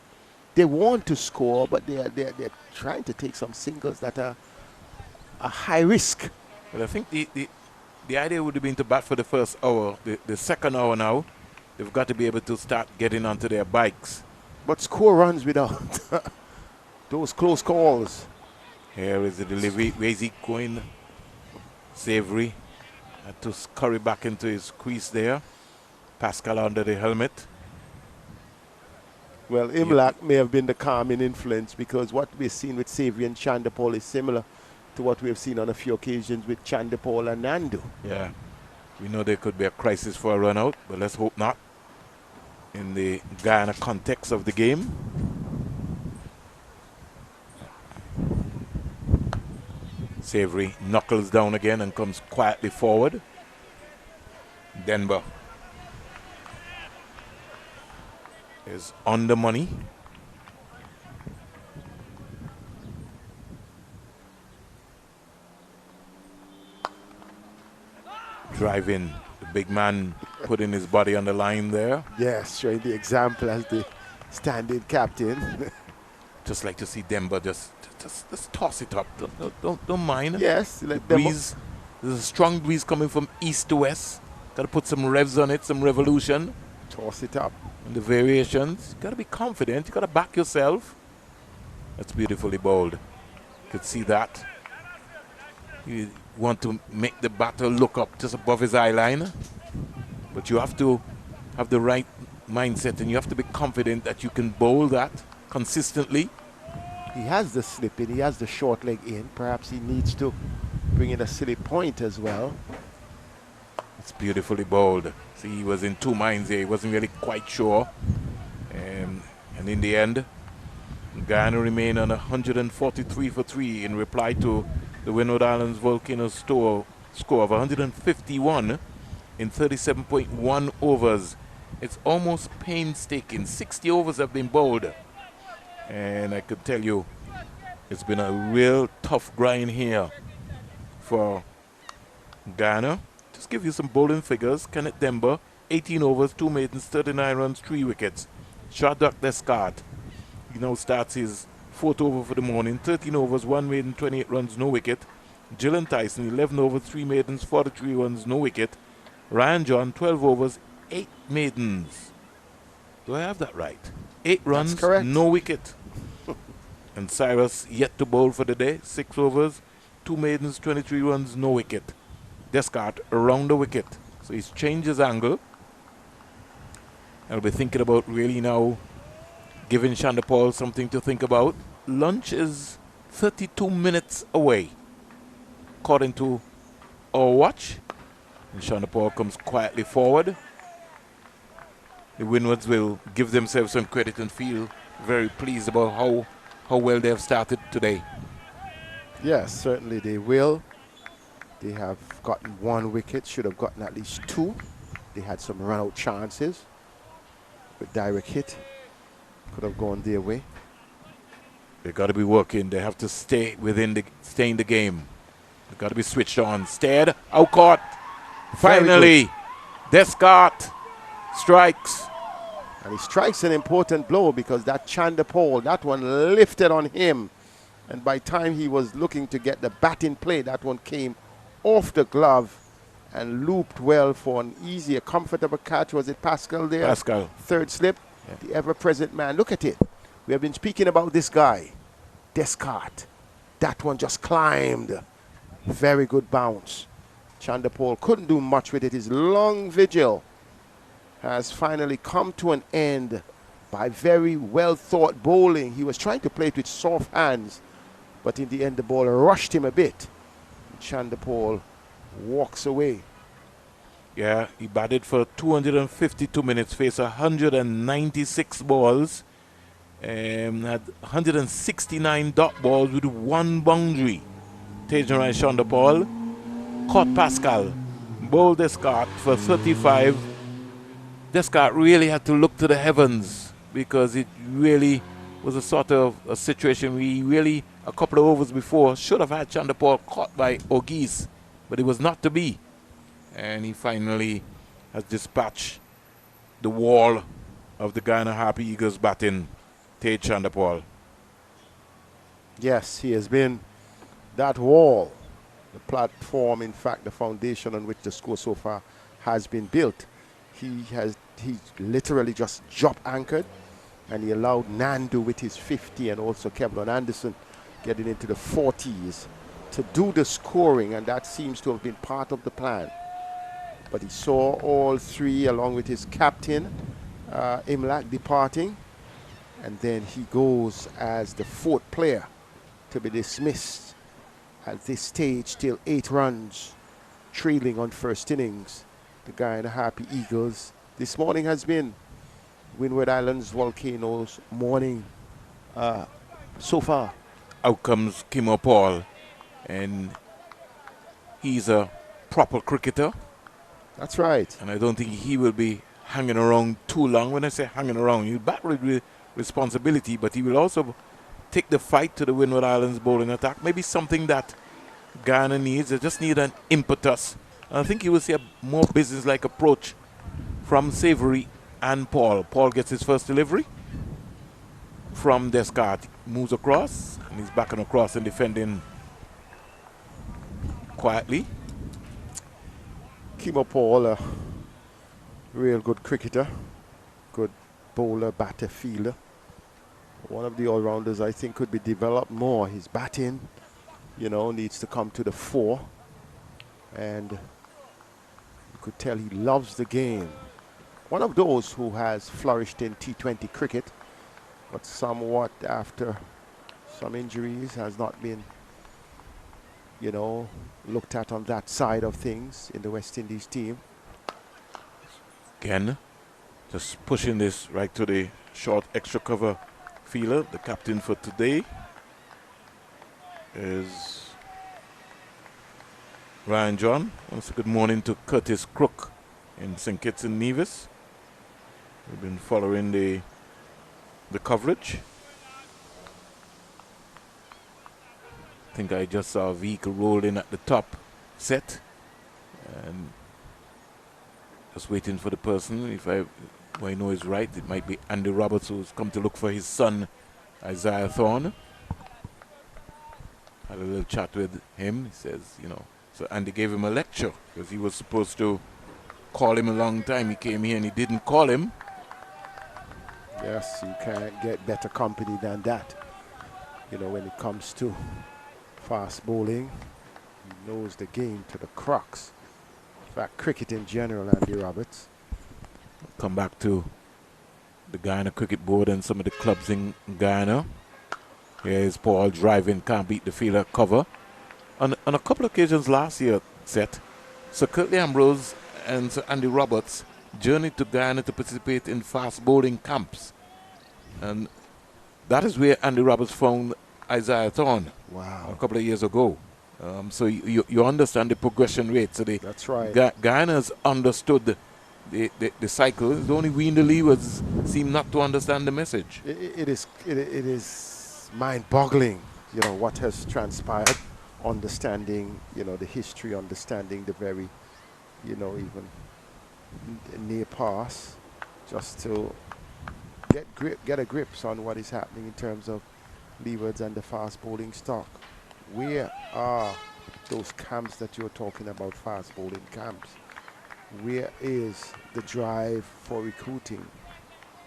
They want to score, but they're trying to take some singles that are a high risk. Well, I think the idea would have been to bat for the first hour. The second hour now, they've got to be able to start getting onto their bikes. But score runs without those close calls. Here is the delivery. Where's he going? Savory had to scurry back into his crease there. Pascal under the helmet. Well, Imlach may have been the calming influence because what we've seen with Savory and Chanderpaul is similar to what we've seen on a few occasions with Chanderpaul and Nandu. Yeah. We know there could be a crisis for a run out, but let's hope not in the Guyana context of the game. Savory knuckles down again and comes quietly forward. Denver is on the money. Driving, the big man putting his body on the line there. Yes, showing the example as the standing captain. Just like to see Denver just toss it up. Don't mind. Yes, the breeze. There's a strong breeze coming from east to west. Got to put some revs on it, some revolution. Toss it up. And the variations. You got to be confident. You got to back yourself. That's beautifully bowled. You could see that. You want to make the batter look up just above his eye line. But you have to have the right mindset and you have to be confident that you can bowl that consistently. He has the slip in, he has the short leg in. Perhaps he needs to bring in a silly point as well. It's beautifully bowled. See, he was in 2 minds here. He wasn't really quite sure. And in the end, Guyana remained on 143 for 3 in reply to the Windward Islands Volcano score of 151 in 37.1 overs. It's almost painstaking. 60 overs have been bowled. And I could tell you, it's been a real tough grind here for Guyana. Just give you some bowling figures. Kenneth Demba, 18 overs, 2 maidens, 39 runs, 3 wickets. Shadrach Descartes, he now starts his 4th over for the morning. 13 overs, 1 maiden, 28 runs, no wicket. Gillen Tyson, 11 overs, 3 maidens, 43 runs, no wicket. Ryan John, 12 overs, 8 maidens. Do I have that right? 8 runs, no wicket. And Cyrus yet to bowl for the day. 6 overs, 2 maidens, 23 runs, no wicket. Descartes around the wicket. So he's changed his angle. I'll be thinking about really now giving Chandapal something to think about. Lunch is 32 minutes away, according to our watch. And Chandapal comes quietly forward. The Windwards will give themselves some credit and feel very pleased about how well they have started today. Yes, certainly they will. They have gotten 1 wicket, should have gotten at least 2. They had some run-out chances. With direct hit, could have gone their way. They got to be working. They have to stay in the game. They got to be switched on. Stared, out caught. Finally, Descartes strikes. And he strikes an important blow because that Chandapal, that one lifted on him. And by the time he was looking to get the bat in play, that one came off the glove and looped well for an easier, comfortable catch. Was it Pascal there? Pascal. Third slip. Yeah. The ever-present man. Look at it. We have been speaking about this guy, Descartes. That one just climbed. Very good bounce. Chandapal couldn't do much with it. His long vigil has finally come to an end by very well-thought bowling. He was trying to play it with soft hands, but in the end the ball rushed him a bit. Chandapal walks away. Yeah, he batted for 252 minutes, faced 196 balls, had 169 dot balls with 1 boundary. Tejarai Chandapal caught Pascal, bowled Descartes for 35. Descartes really had to look to the heavens because it really was a sort of a situation we really, a couple of overs before, should have had Chandapal caught by Ogis, but it was not to be. And he finally has dispatched the wall of the Guyana Harpy Eagles batting, Tej Chandapal. Yes, he has been that wall, the platform, in fact, the foundation on which the score so far has been built. He literally just drop anchored, and he allowed Nandu with his 50 and also Kevlin Anderson getting into the 40s to do the scoring, and that seems to have been part of the plan. But he saw all 3 along with his captain, Imlach, departing, and then he goes as the 4th player to be dismissed at this stage, still 8 runs trailing on first innings. The Guyana Harpy Eagles. This morning has been Windward Islands Volcanoes morning so far. Out comes Kimo Paul, and he's a proper cricketer. That's right. And I don't think he will be hanging around too long. When I say hanging around, he'll bat with responsibility, but he will also take the fight to the Windward Islands bowling attack. Maybe something that Guyana needs. They just need an impetus. And I think you will see a more business-like approach from Savory and Paul. Paul gets his first delivery from Descartes. Moves across, and he's backing across and defending quietly. Kimo Paul, a real good cricketer, good bowler, batter, fielder. One of the all-rounders I think could be developed more. His batting, needs to come to the fore. And you could tell he loves the game. One of those who has flourished in T20 cricket, but somewhat after some injuries has not been, looked at on that side of things in the West Indies team. Again, just pushing this right to the short extra cover fielder. The captain for today is Ryan John. Also good morning to Curtis Crook in St. Kitts and Nevis. We've been following the coverage. I think I just saw a vehicle roll in at the top set, and just waiting for the person. If I know is right, it might be Andy Roberts, who's come to look for his son Isaiah Thorne. Had a little chat with him. He says, so Andy gave him a lecture because he was supposed to call him a long time. He came here and he didn't call him. Yes, you can't get better company than that, when it comes to fast bowling. He knows the game to the crux. In fact, cricket in general, Andy Roberts. Come back to the Guyana Cricket Board and some of the clubs in Guyana. Here is Paul driving, can't beat the fielder cover. On a couple of occasions last year, Sir Curtly Ambrose and Sir Andy Roberts journeyed to Guyana to participate in fast bowling camps. And that is where Andy Roberts found Isaiah Thorne a couple of years ago. So you understand the progression rate. So that's right. Guyana's understood the cycle. It's only we in the leaves seem not to understand the message. It is mind-boggling, what has transpired. Understanding, the history, understanding the very, even near pass, just to get a grips on what is happening in terms of leewards and the fast bowling stock. Where are those camps that you're talking about, fast bowling camps? Where is the drive for recruiting?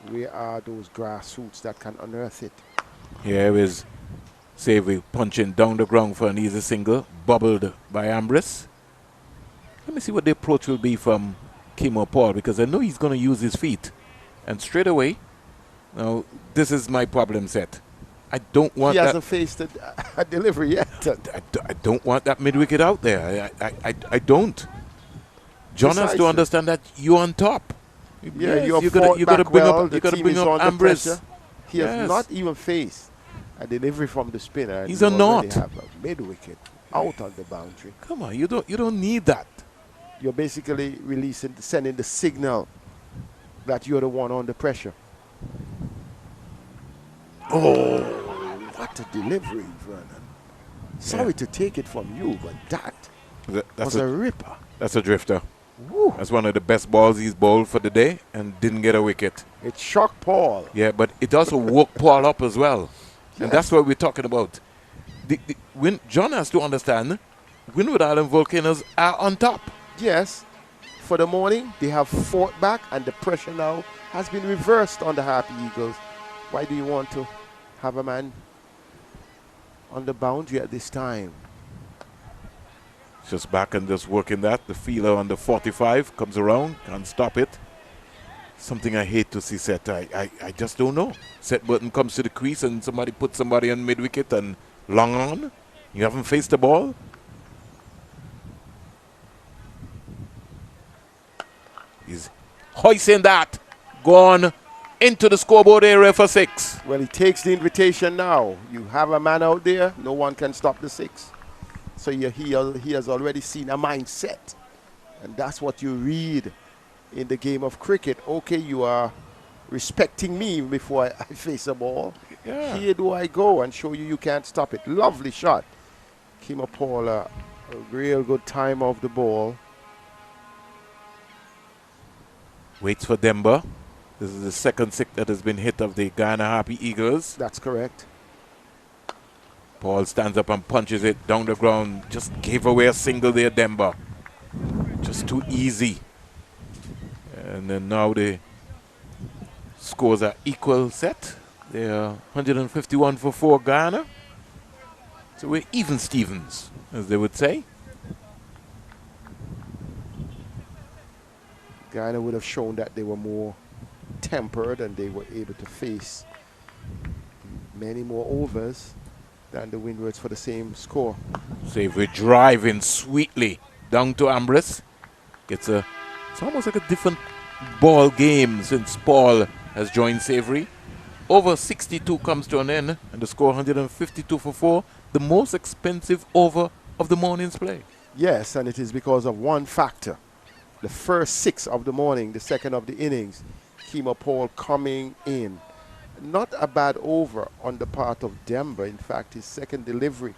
Where are those grassroots that can unearth it? Here is Savory punching down the ground for an easy single, bubbled by Ambrose. Let me see what the approach will be from Kimo Paul, because I know he's going to use his feet. And straight away, now this is my problem set. I don't want He hasn't faced a delivery yet. I don't want that mid-wicket out there. I don't. John has to understand that you're on top. Yeah, you got to bring up Ambrose. He has not even faced a delivery from the spinner. He's a knot. Have a mid-wicket out on the boundary. Come on, you don't need that. You're basically sending the signal that you're the one under pressure. Oh, what a delivery, Vernon. Sorry to take it from you, but that was a ripper. That's a drifter. Woo. That's one of the best balls he's bowled for the day and didn't get a wicket. It shocked Paul. Yeah, but it also woke Paul up as well. And that's what we're talking about. John has to understand, Windward Island Volcanoes are on top. Yes. For the morning, they have fought back, and the pressure now has been reversed on the Happy Eagles. Why do you want to have a man on the boundary at this time? Just back and just working that. The fielder on the 45 comes around, can't stop it. Something I hate to see set. I just don't know. Set Burton comes to the crease and somebody puts somebody on mid-wicket and long on. You haven't faced the ball. He's hoisting that. Gone into the scoreboard area for 6. Well, he takes the invitation now. You have a man out there, no one can stop the 6. So he has already seen a mindset. And that's what you read in the game of cricket. Okay, you are respecting me before I face a ball. Yeah. Here do I go and show you can't stop it. Lovely shot. Kimo Paul, a real good time of the ball. Waits for Demba. This is the second 6 that has been hit of the Guyana Happy Eagles. That's correct. Paul stands up and punches it down the ground. Just gave away a single there, Demba. Just too easy. And then now the scores are equal set. They are 151 for 4 Guyana. So we're even Stevens, as they would say. Guyana would have shown that they were more tempered and they were able to face many more overs than the Windwards for the same score. Savory driving sweetly down to Ambrose. It's almost like a different ball game since Paul has joined Savory. Over 62 comes to an end and the score 152 for 4. The most expensive over of the morning's play. Yes, and it is because of one factor. The first 6 of the morning, the second of the innings, Kimo Paul coming in. Not a bad over on the part of Demba. In fact, his second delivery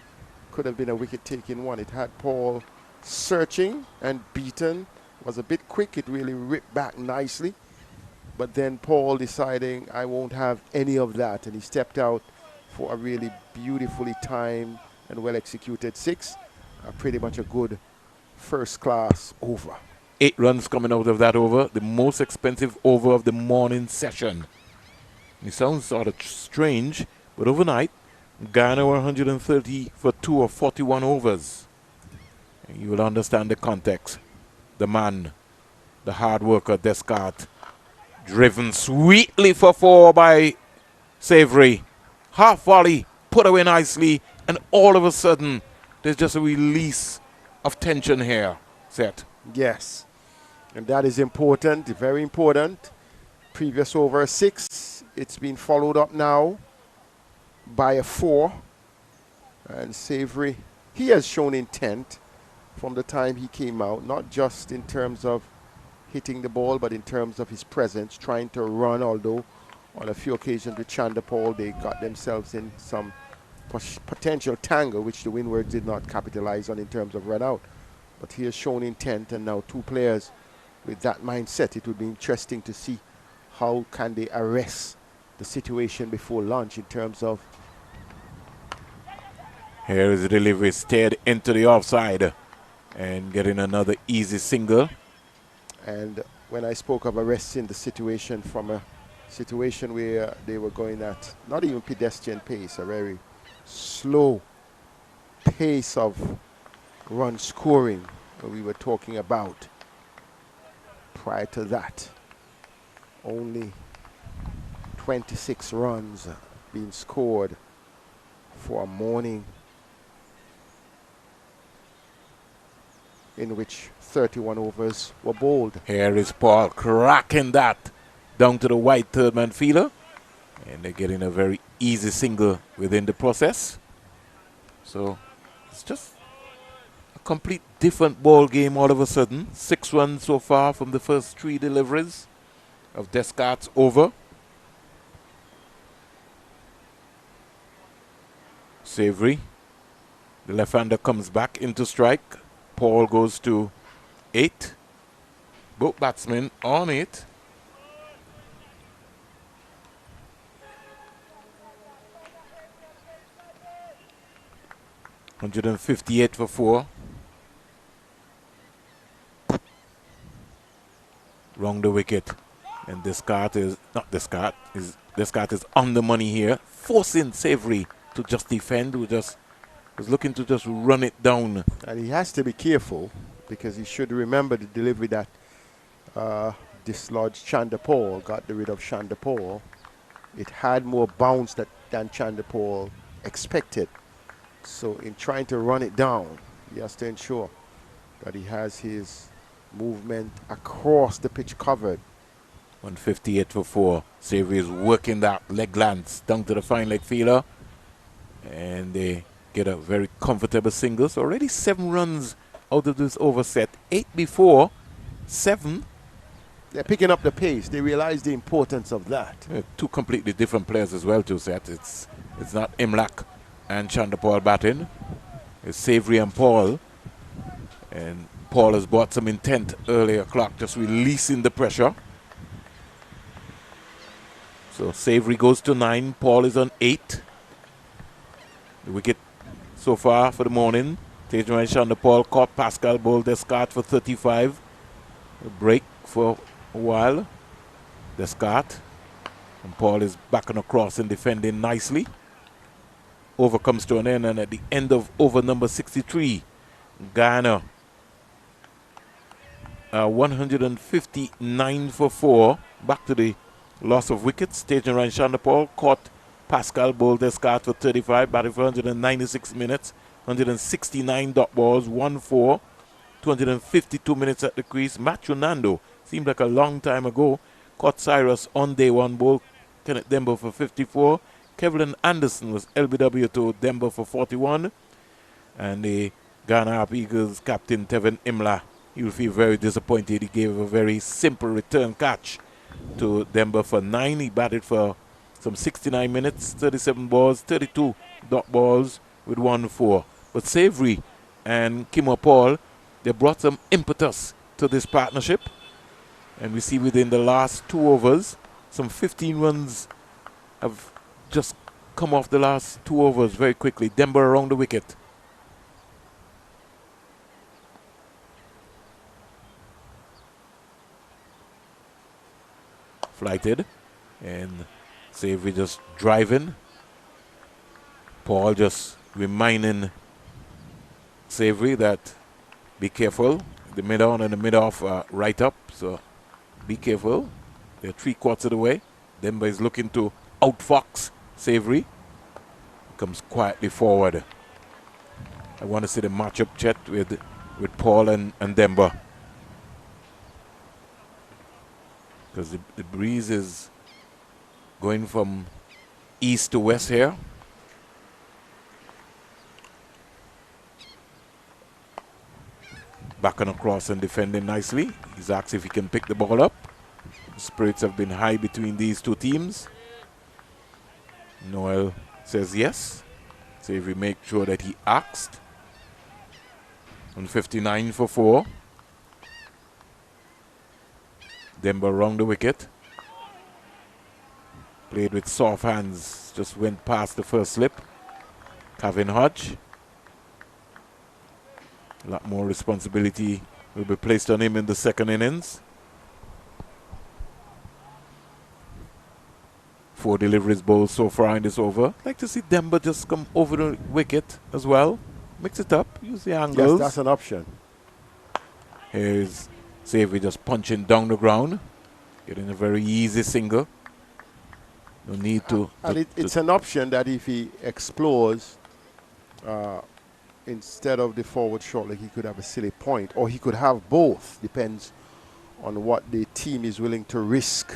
could have been a wicket-taking one. It had Paul searching and beaten. Was a bit quick. It really ripped back nicely. But then Paul deciding, I won't have any of that. And he stepped out for a really beautifully timed and well-executed 6. Pretty much a good first-class over. 8 runs coming out of that over. The most expensive over of the morning session. It sounds sort of strange, but overnight, Guyana were 130 for 2 of 41 overs. You will understand the context. The man, the hard worker, Descartes, driven sweetly for 4 by Savory. Half volley, put away nicely, and all of a sudden, there's just a release of tension here. Set. Yes, and that is important, very important. Previous over 6, it's been followed up now by a 4. And Savory, he has shown intent from the time he came out, not just in terms of hitting the ball, but in terms of his presence, trying to run, although on a few occasions with Chanderpaul, they got themselves in some potential tangle, which the Windward did not capitalize on in terms of run out. But he has shown intent, and now 2 players with that mindset. It would be interesting to see how can they arrest the situation before lunch in terms of... Here is the delivery, steered into the offside and getting another easy single. And when I spoke of arresting the situation from a situation where they were going at not even pedestrian pace, a very slow pace of run scoring that we were talking about. Prior to that, only 26 runs being scored for a morning in which 31 overs were bowled. Here is Paul cracking that down to the white third man fielder. And they're getting a very easy single within the process. So it's just a complete different ball game all of a sudden. 6 runs so far from the first 3 deliveries of Descartes over. Savory, the left-hander, comes back into strike. Paul goes to 8. Both batsmen on 8. $158 for 4. Wrong the wicket. And Descartes is on the money here, forcing Savory to just defend, who just was looking to just run it down. And he has to be careful because he should remember the delivery that dislodged Chanderpaul, got rid of Chanderpaul. It had more bounce than Chanderpaul expected. So in trying to run it down, he has to ensure that he has his movement across the pitch covered. 158 for 4. Savory is working that leg lance down to the fine leg fielder. And they get a very comfortable single. So already 7 runs out of this over set. 8 before, 7. They're picking up the pace. They realize the importance of that. 2 completely different players as well, too, Set. It's not Imlach and Chanderpaul batting. It's Savory and Paul. And Paul has brought some intent earlier clock, just releasing the pressure. So Savory goes to 9. Paul is on 8. The wicket so far for the morning. Tevin Chanderpaul caught Pascal Bull Descartes for 35. A break for a while. Descartes. And Paul is backing across and defending nicely. Over comes to an end, and at the end of over number 63, Guyana 159 for 4. Back to the loss of wickets. Tevin Chanderpaul caught Pascal Bull Descartes for 35, batting for 196 minutes, 169 dot balls, 1-4, 252 minutes at the crease. Matthew Nando, seemed like a long time ago, caught Cyrus on day 1 ball. Kenneth Dembo for 54. Kevlin Anderson was LBW to Dembo for 41. And the Ghana Eagles captain Tevin Imlach, he will feel very disappointed. He gave a very simple return catch to Dembo for 9. He batted for some 69 minutes, 37 balls, 32 dot balls with 1-4. But Savory and Kimo Paul, they brought some impetus to this partnership. And we see within the last 2 overs, some 15 runs have just come off the last 2 overs very quickly. Dembo around the wicket. Flighted. And Savory just driving. Paul just reminding Savory that Be careful. The mid-on and the mid-off are right up, so be careful. They're 3/4 of the way. Denver is looking to outfox Savory. Comes quietly forward. I want to see the matchup chat with Paul and Denver. Because the breeze is going from east to west here. Back and across and defending nicely. He's asked if he can pick the ball up. The spirits have been high between these two teams. Noel says yes. So if we make sure that he asked. On 59 for 4. Denver round the wicket. Played with soft hands. Just went past the first slip. Tevin Hodge. A lot more responsibility will be placed on him in the second innings. 4 deliveries bowled so far in this over. I'd like to see Denver just come over the wicket as well. Mix it up, use the angles. Yes, that's an option. Here's Savory just punching down the ground. Getting a very easy single. No need to... And it's an option that if he explores, instead of the forward short leg, he could have a silly point. Or he could have both. Depends on what the team is willing to risk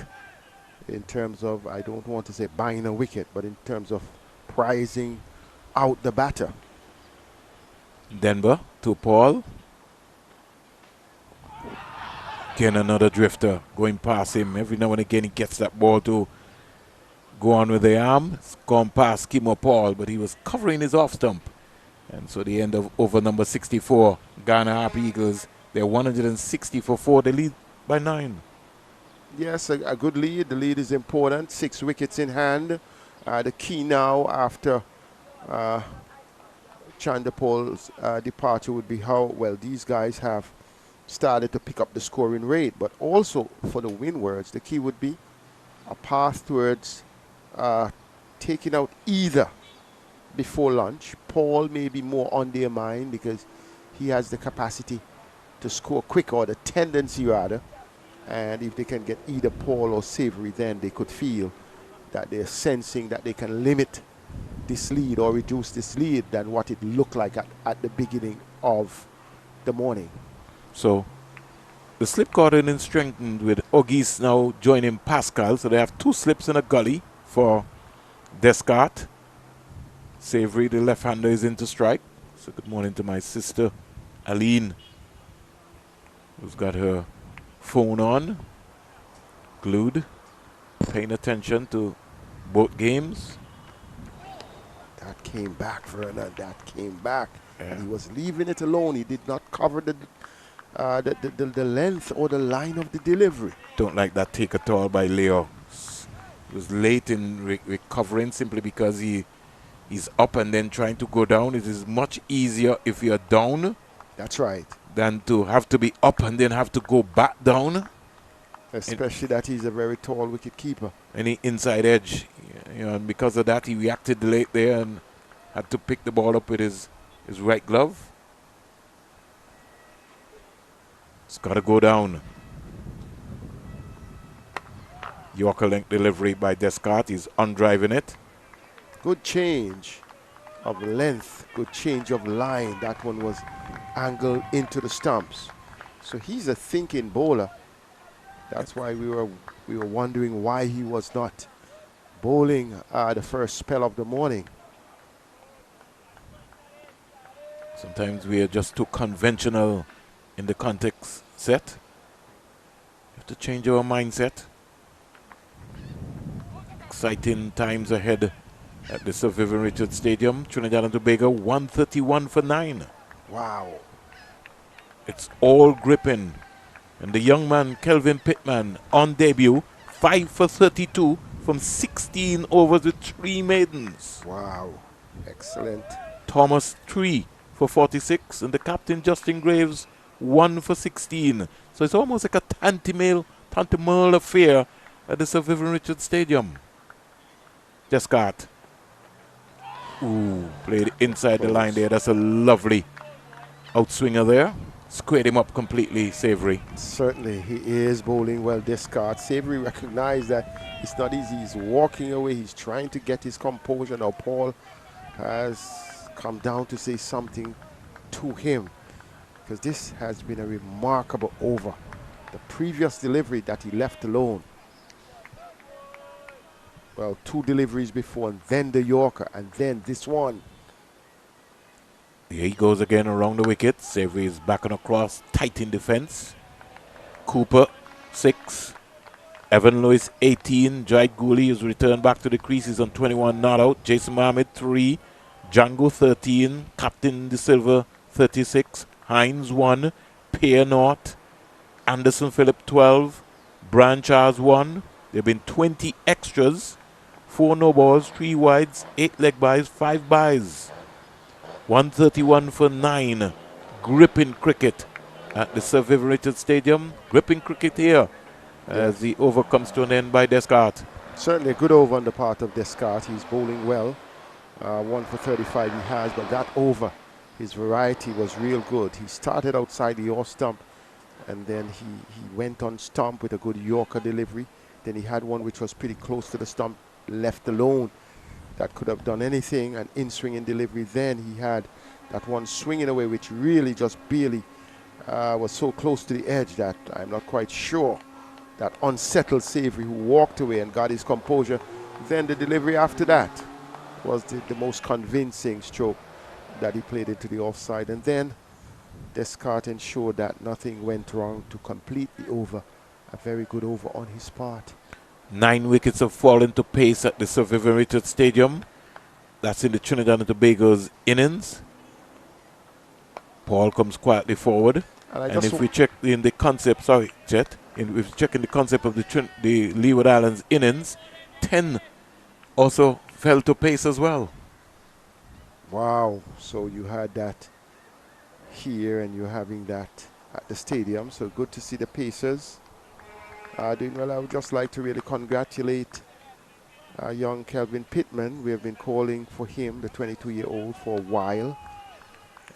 in terms of, I don't want to say buying a wicket, but in terms of prizing out the batter. Denver to Paul. Again, another drifter going past him. Every now and again he gets that ball to go on with the arm. It's gone past Kimo Paul, but he was covering his off stump. And so the end of over number 64. Guyana Happy Eagles, they're 160 for 4. They lead by 9. Yes, a good lead. The lead is important. 6 wickets in hand. The key now after Chandapol's departure would be how well these guys have started to pick up the scoring rate. But also for the Windwards, the key would be a path towards taking out either before lunch. Paul may be more on their mind because he has the capacity to score quick, or the tendency rather. And if they can get either Paul or Savory, then they could feel that they're sensing that they can limit this lead or reduce this lead than what it looked like at the beginning of the morning. So the slip cordon is strengthened with Ogis now joining Pascal. So they have 2 slips and a gully for Descartes. Savory, the left-hander, is into strike. So good morning to my sister, Aline, who's got her phone on, glued, paying attention to both games. That came back, Vernon. That came back. Yeah. And he was leaving it alone. He did not cover the length or the line of the delivery. Don't like that take at all by Leo. He was late in recovering simply because he's up and then trying to go down. It is much easier if you're down. That's right. Than to have to be up and then have to go back down. Especially that he's a very tall wicket keeper. Any inside edge, you know, and because of that he reacted late there and had to pick the ball up with his right glove. It's got to go down. Yorker length delivery by Descartes. He's undriving it. Good change of length, good change of line. That one was angled into the stumps. So he's a thinking bowler. That's why we were wondering why he was not bowling the first spell of the morning. Sometimes we are just too conventional in the context set. We have to change our mindset. Exciting times ahead at the Sir Vivian Richards Stadium, Trinidad and Tobago, 131 for 9. Wow. It's all gripping. And the young man, Kelvin Pittman, on debut, 5 for 32 from 16 overs with 3 maidens. Wow. Excellent. Thomas, 3 for 46. And the captain, Justin Graves, 1 for 16. So it's almost like a tantimal affair at the Sir Vivian Richards Stadium. Descartes. Ooh, played inside the line there. That's a lovely outswinger there. squared him up completely, Savory. Certainly, he is bowling well, Descartes. Savory recognized that it's not easy. He's walking away. He's trying to get his composure. Now, Paul has come down to say something to him, because this has been a remarkable over. The previous delivery that he left alone, well, 2 deliveries before, and then the Yorker, and then this one. Here he goes again around the wicket. Savory is back and across, tight in defense. Cooper, 6. Evan Lewis, 18. Jai Gooley is returned back to the creases on 21 not out. Jason Mohammed, 3. Django, 13. Captain De Silva, 36. Hines, 1. Pierre North. Anderson Phillip, 12. Brian Charles, 1. There have been 20 extras. 4 no balls, 3 wides, 8 leg byes, 5 byes. 131 for 9. Gripping cricket at the Sir Vivian Richards Stadium. Gripping cricket here as the over comes to an end by Descartes. Certainly a good over on the part of Descartes. He's bowling well. 1 for 35 he has, but that over, his variety was real good. He started outside the off stump, and then he went on stump with a good Yorker delivery. Then he had one which was pretty close to the stump, left alone, that could have done anything, an in-swing in delivery. Then he had that one swinging away, which really just barely was so close to the edge that I'm not quite sure. That unsettled Savory, who walked away and got his composure. Then the delivery after that was the most convincing stroke that he played into the offside. And then Descartes ensured that nothing went wrong to complete the over. A very good over on his part. 9 wickets have fallen to pace at the Sir Vivian Richards Stadium. That's in the Trinidad and Tobago's innings. Paul comes quietly forward. And if we check in the concept, sorry, Jet, if we check in the concept of the Leeward Islands innings, 10 also fell to pace as well. Wow, so you had that here and you're having that at the stadium. So good to see the Pacers doing well. I would just like to really congratulate young Kelvin Pittman. We have been calling for him, the 22-year-old, for a while.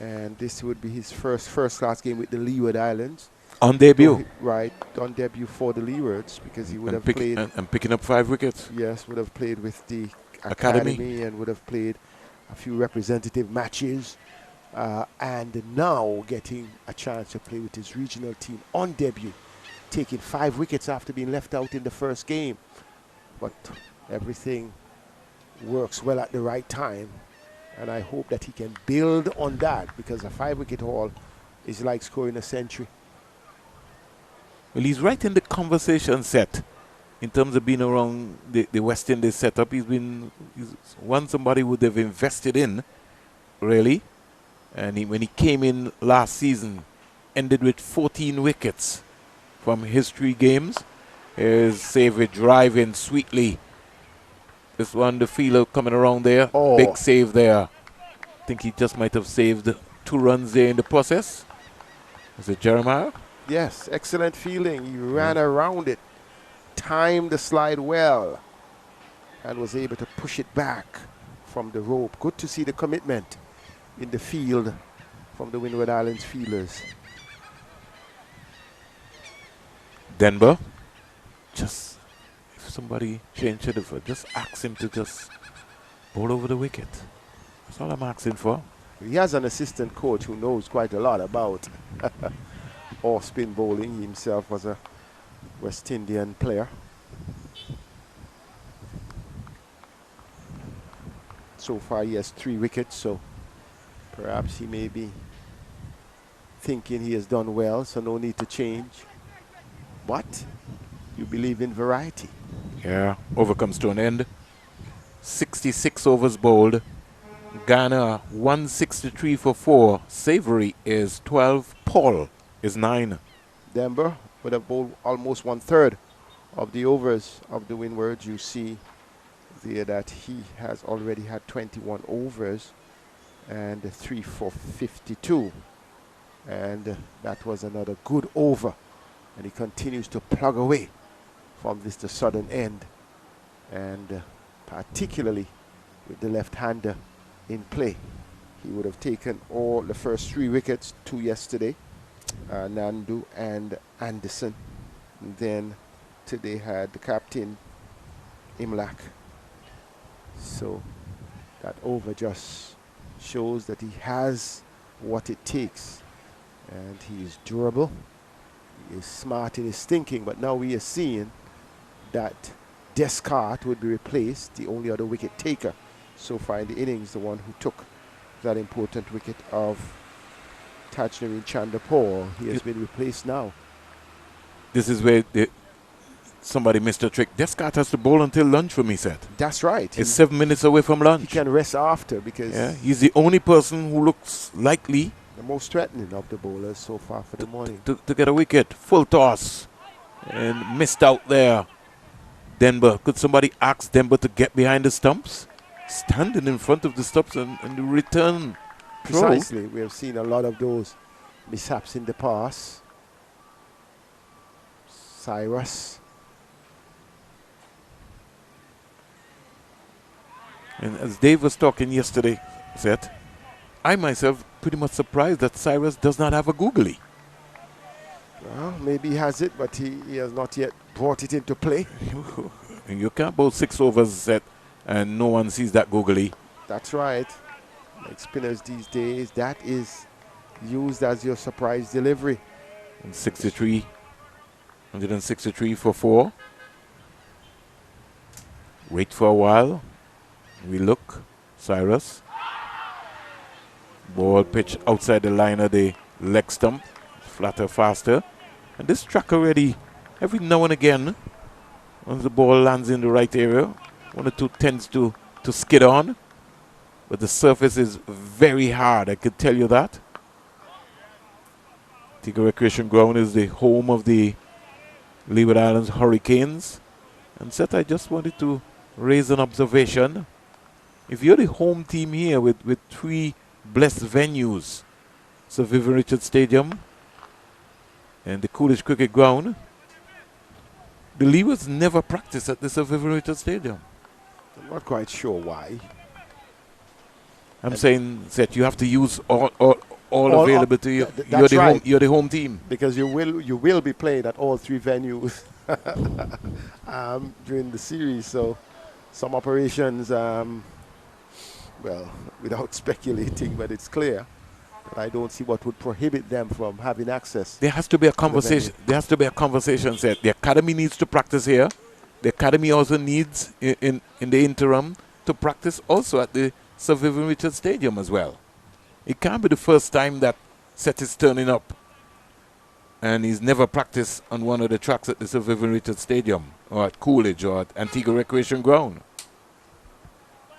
And this would be his first-class game with the Leeward Islands. On debut? Right, on debut for the Leewards, because he would have played... And picking up 5 wickets. Yes, would have played with the Academy and would have played a few representative matches. And now getting a chance to play with his regional team on debut, taking 5 wickets after being left out in the first game. But everything works well at the right time. And I hope that he can build on that, because a 5-wicket haul is like scoring a century. Well, he's right in the conversation set in terms of being around the West Indies setup. He's one somebody would have invested in, really. And when he came in last season, ended with 14 wickets from his 3 games. Here's Savory driving sweetly. This one, the fielder coming around there. Oh. Big save there. I think he just might have saved 2 runs there in the process. Was it Jeremiah? Yes, excellent fielding. He ran around it, timed the slide well, and was able to push it back from the rope. Good to see the commitment in the field from the Windward Islands fielders. Denver, just if somebody changed it, just ask him to just bowl over the wicket. That's all I'm asking for. He has an assistant coach who knows quite a lot about off-spin bowling. He himself was a West Indian player. So far he has 3 wickets, so perhaps he may be thinking he has done well, so no need to change. But you believe in variety. Yeah, over comes to an end. 66 overs bowled. Guyana 163 for 4. Savory is 12. Paul is 9. Denver would have bowled almost 1/3 of the overs of the Windward. You see there that he has already had 21 overs and 3 for 52. And that was another good over. And he continues to plug away from the southern end. And particularly with the left-hander in play. He would have taken all the first 3 wickets, 2 yesterday. Nandu and Anderson. And then today had the captain Imlach. So that over just shows that he has what it takes, and he is durable, he is smart in his thinking. But now we are seeing that Descartes would be replaced, the only other wicket taker so far in the innings, the one who took that important wicket of Tajnarine Chanderpaul. He has been replaced now. This is where somebody missed a trick. Descartes has to bowl until lunch for me, said. That's right. It's 7 minutes away from lunch. He can rest after because he's the only person who looks likely the most threatening of the bowlers so far for the morning. To get a wicket. Full toss. And missed out there. Denver. Could somebody ask Denver to get behind the stumps? Standing in front of the stumps and the return. Precisely. We have seen a lot of those mishaps in the past. Cyrus. And as Dave was talking yesterday, said, I myself pretty much surprised that Cyrus does not have a googly. Well, maybe he has it, but he has not yet brought it into play. You can't bowl 6 overs set and no one sees that googly. That's right. Like spinners these days, that is used as your surprise delivery. And 163 for 4. Wait for a while. We look. Cyrus. Ball pitch outside the line of the leg stump. Flatter faster. And this track already, every now and again, once the ball lands in the right area, one or two tends to skid on. But the surface is very hard, I could tell you that. Antigua Recreation Ground is the home of the Leeward Islands Hurricanes. And Seth, I just wanted to raise an observation. If you're the home team here with 3 blessed venues, Sir Vivian Richards Stadium and the Coolidge Cricket Ground, the Leewards never practice at the Sir Vivian Richards Stadium. I'm not quite sure why. I'm saying that you have to use all availability. You're the home team. Because you will be playing at all 3 venues during the series. So some operations, well, without speculating, but it's clear that I don't see what would prohibit them from having access. There has to be a conversation. There has to be a conversation said. The academy needs to practice here. The academy also needs, in the interim, to practice also at the Sir Vivian Richards Stadium as well. It can't be the first time that Seth is turning up and he's never practiced on one of the tracks at the Sir Vivian Richards Stadium or at Coolidge or at Antigua Recreation Ground.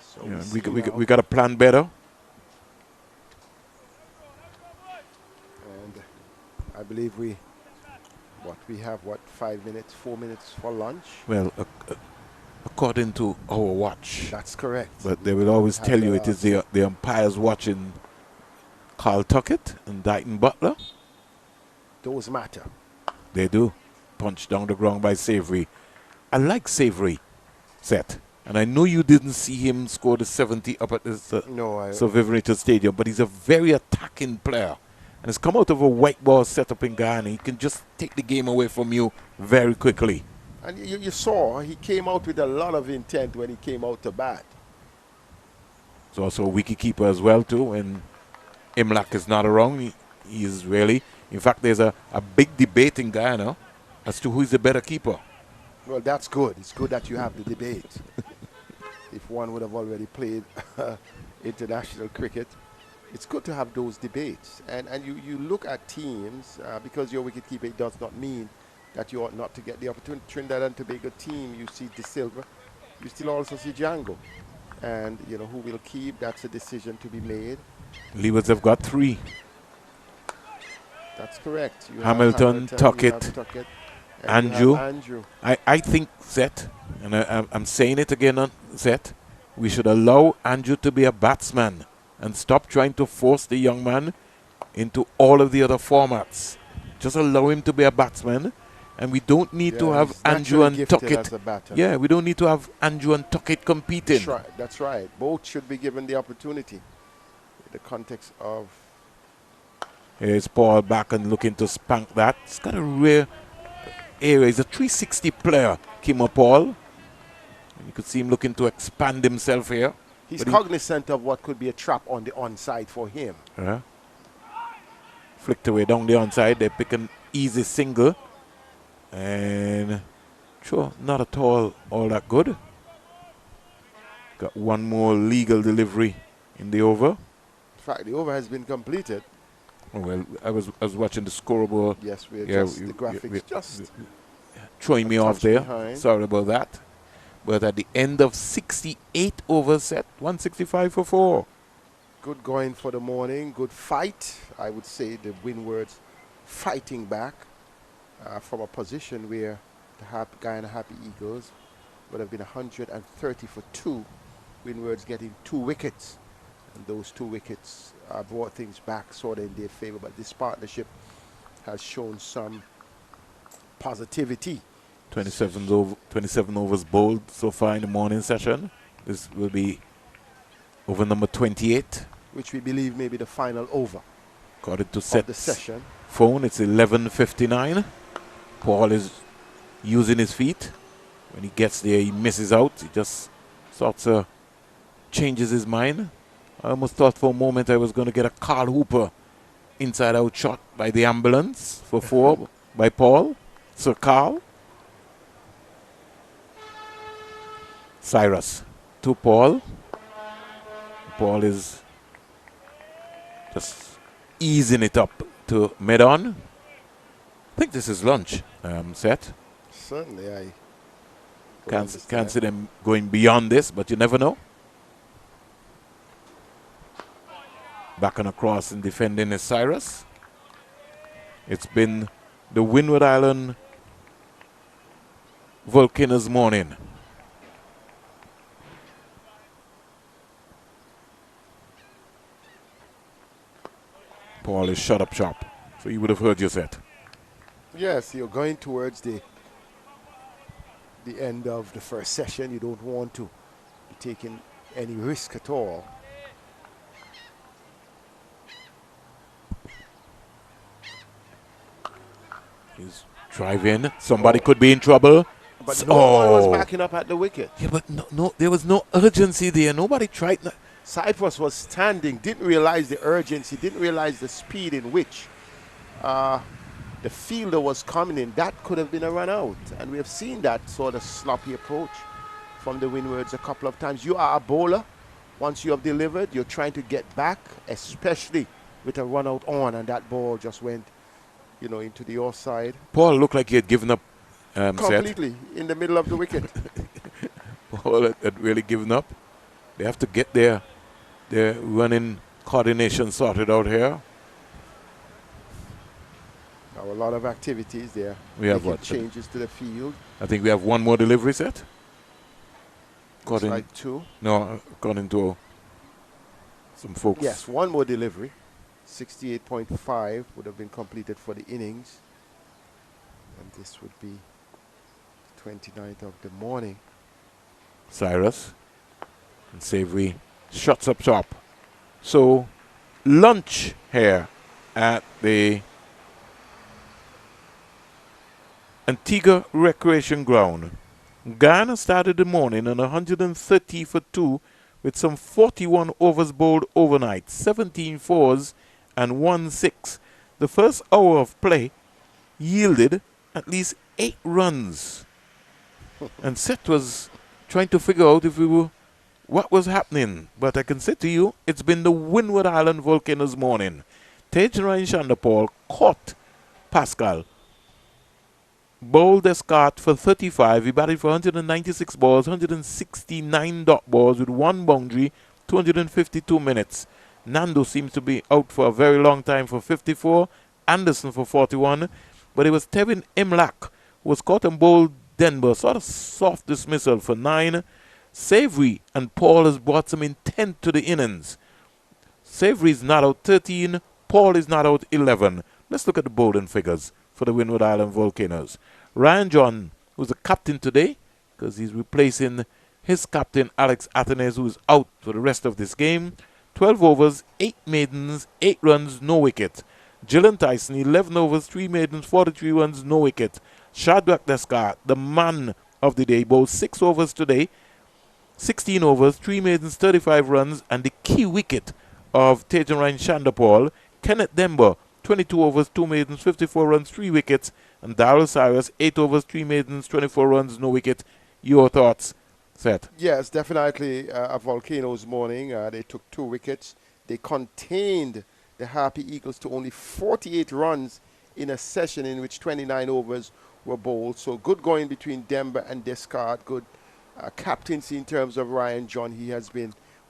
So we got to plan better. And I believe we have 5 minutes, 4 minutes for lunch? Well, according to our watch. That's correct. But they will always tell you it is the umpires watching Carl Tuckett and Dighton Butler. Those matter. They do. Punched down the ground by Savory. I like Savory, Seth. And I know you didn't see him score the 70 up at the Sir Vivian Richards Stadium, but he's a very attacking player. And has come out of a white ball setup in Guyana. He can just take the game away from you very quickly. And you saw he came out with a lot of intent when he came out to bat. He's also a wicketkeeper as well, too. And Imlach is not around. He is really. In fact, there's a big debate in Guyana as to who is the better keeper. Well, that's good. It's good that you have the debate. If one would have already played international cricket, it's good to have those debates. And you look at teams, because you're wicketkeeper, it does not mean that you ought not to get the opportunity. Trinidad and Tobago team, you see De Silva, you still also see Django. And, you know, who will keep, that's a decision to be made. Leewards have got 3. That's correct. You Hamilton, Tuckett, Andrew. I think, Seth, and I'm saying it again, Seth, we should allow Andrew to be a batsman and stop trying to force the young man into all of the other formats. Just allow him to be a batsman, and we don't need to have Andrew and Tuckett. Yeah, we don't need to have Andrew and Tuckett competing. That's right. Both should be given the opportunity in the context of Here's Paul back and looking to spank that. He's got a rare area. He's a 360 player, Kimo Paul. You could see him looking to expand himself here. He's cognizant of what could be a trap on the onside for him. Flicked away down the onside. They pick an easy single. And sure, not at all that good. Got one more legal delivery in the over. In fact, the over has been completed. Oh, well, I was watching the scoreboard. Yes, the graphics just throwing me off there. Behind. Sorry about that. But at the end of 68 overs set, 165 for 4. Good going for the morning. Good fight. I would say the Windwards fighting back from a position where the Guyana Happy Eagles would have been 130 for 2. Windwards getting 2 wickets. And those 2 wickets brought things back sort of in their favor. But this partnership has shown some positivity. 27 overs bowled so far in the morning session. This will be over number 28. Which we believe may be the final over. According to set the session. Phone, it's 11:59. Paul is using his feet. When he gets there, he misses out. He just sort of changes his mind. I almost thought for a moment I was going to get a Carl Hooper inside-out shot by the ambulance for 4 by Paul. Sir Carl. Cyrus to Paul. Paul is just easing it up to mid-on. I think this is lunch set. Certainly, I can't see them going beyond this, but you never know. Back and across and defending is Cyrus. It's been the Windward Island Volcanoes morning. Paul is shut up shop. So you would have heard your set. Yes, you're going towards the end of the first session. You don't want to be taking any risk at all. He's driving. Somebody could be in trouble. But no one was backing up at the wicket. Yeah, but no, there was no urgency there. Nobody tried. Cyprus was standing, didn't realize the urgency, didn't realize the speed in which the fielder was coming in. That could have been a run out. And we have seen that sort of sloppy approach from the Windwards a couple of times. You are a bowler. Once you have delivered, you're trying to get back, especially with a run out on, and that ball just went, into the offside. Paul looked like he had given up. Completely in the middle of the wicket. Paul had really given up. They have to get their running coordination sorted out here. Now a lot of activities there. We have what? Changes to the field. I think we have one more delivery set. According like 2. No, according to some folks. Yes, one more delivery. 68.5 would have been completed for the innings. And this would be 29th of the morning. Cyrus and Savory shuts up shop. So lunch here at the Antigua Recreation Ground. Guyana started the morning on 130 for 2 with some 41 overs bowled overnight, 17 fours and 1 6. The first hour of play yielded at least 8 runs. And Seth was trying to figure out what was happening. But I can say to you, it's been the Windward Island Volcanoes morning. Tejran Chandapal caught Pascal. Bowled Descartes for 35. He batted for 196 balls, 169 dot balls with 1 boundary, 252 minutes. Nando seems to be out for a very long time for 54. Anderson for 41. But it was Tevin Imlach who was caught and bowled Denver. Sort of soft dismissal for 9. Savory and Paul has brought some intent to the innings. Savory is not out 13. Paul is not out 11. Let's look at the bowling figures for the Windward Island Volcanoes. Ryan John, who's the captain today, because he's replacing his captain, Alex Athenes, who is out for the rest of this game. 12 overs, 8 maidens, 8 runs, no wicket. Gillen Tyson, 11 overs, 3 maidens, 43 runs, no wicket. Shadrach Descar, the man of the day, bowled 6 overs today, 16 overs, 3 maidens, 35 runs, and the key wicket of Tejan Chandapal. Kenneth Demba, 22 overs, 2 maidens, 54 runs, 3 wickets, and Darryl Cyrus, 8 overs, 3 maidens, 24 runs, no wicket. Your thoughts, Seth? Yes, definitely a volcano's morning. They took 2 wickets. They contained the Happy Eagles to only 48 runs in a session in which 29 overs were bowled. So good going between Demba and Descartes. Good captaincy in terms of Ryan John.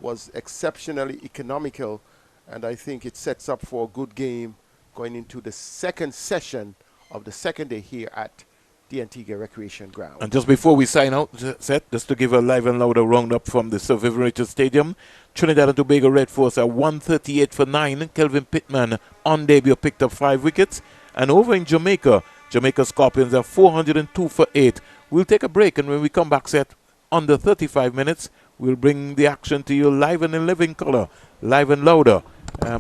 Was exceptionally economical, and I think it sets up for a good game going into the second session of the second day here at the Antigua Recreation Ground. And just before we sign out, Seth, just to give a live and louder roundup from the Sir Vivian Richards Stadium, Trinidad and Tobago Red Force are 138 for 9. Kelvin Pittman on debut picked up 5 wickets. And over in Jamaica, Jamaica Scorpions are 402 for 8. We'll take a break, and when we come back, Seth, under 35 minutes, we'll bring the action to you live and in living color, live and louder,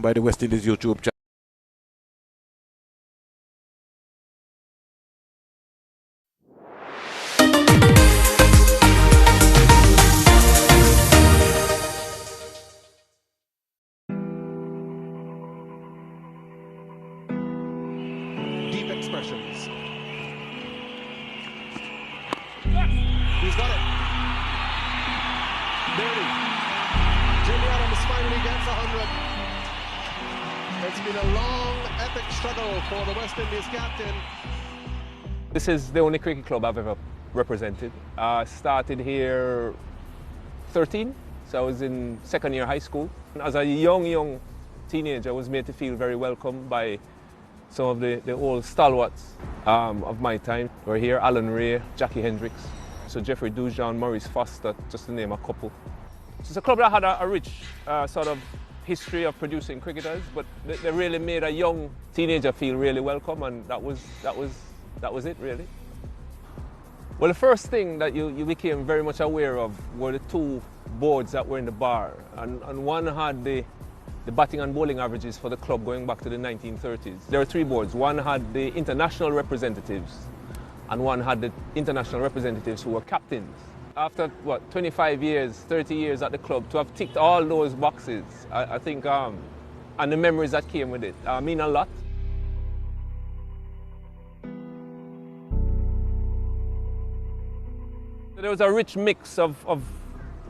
by the West Indies YouTube channel. Deep expressions. He's got it. Nearly. Jimmy Adams finally gets 100. It's been a long, epic struggle for the West Indies captain. This is the only cricket club I've ever represented. I started here 13, so I was in second year high school. As a young teenager, I was made to feel very welcome by some of the old stalwarts of my time. We're here, Alan Ray, Jackie Hendricks, so Jeffrey Dujon, Maurice Foster, just to name a couple. So it's a club that had a rich sort of history of producing cricketers, but they really made a young teenager feel really welcome, and that was it really. Well, the first thing that you became very much aware of were the 2 boards that were in the bar, and one had the batting and bowling averages for the club going back to the 1930s. There were 3 boards. One had the international representatives, and one had the international representatives who were captains. After, 25 years, 30 years at the club, to have ticked all those boxes, I think, and the memories that came with it, mean a lot. There was a rich mix of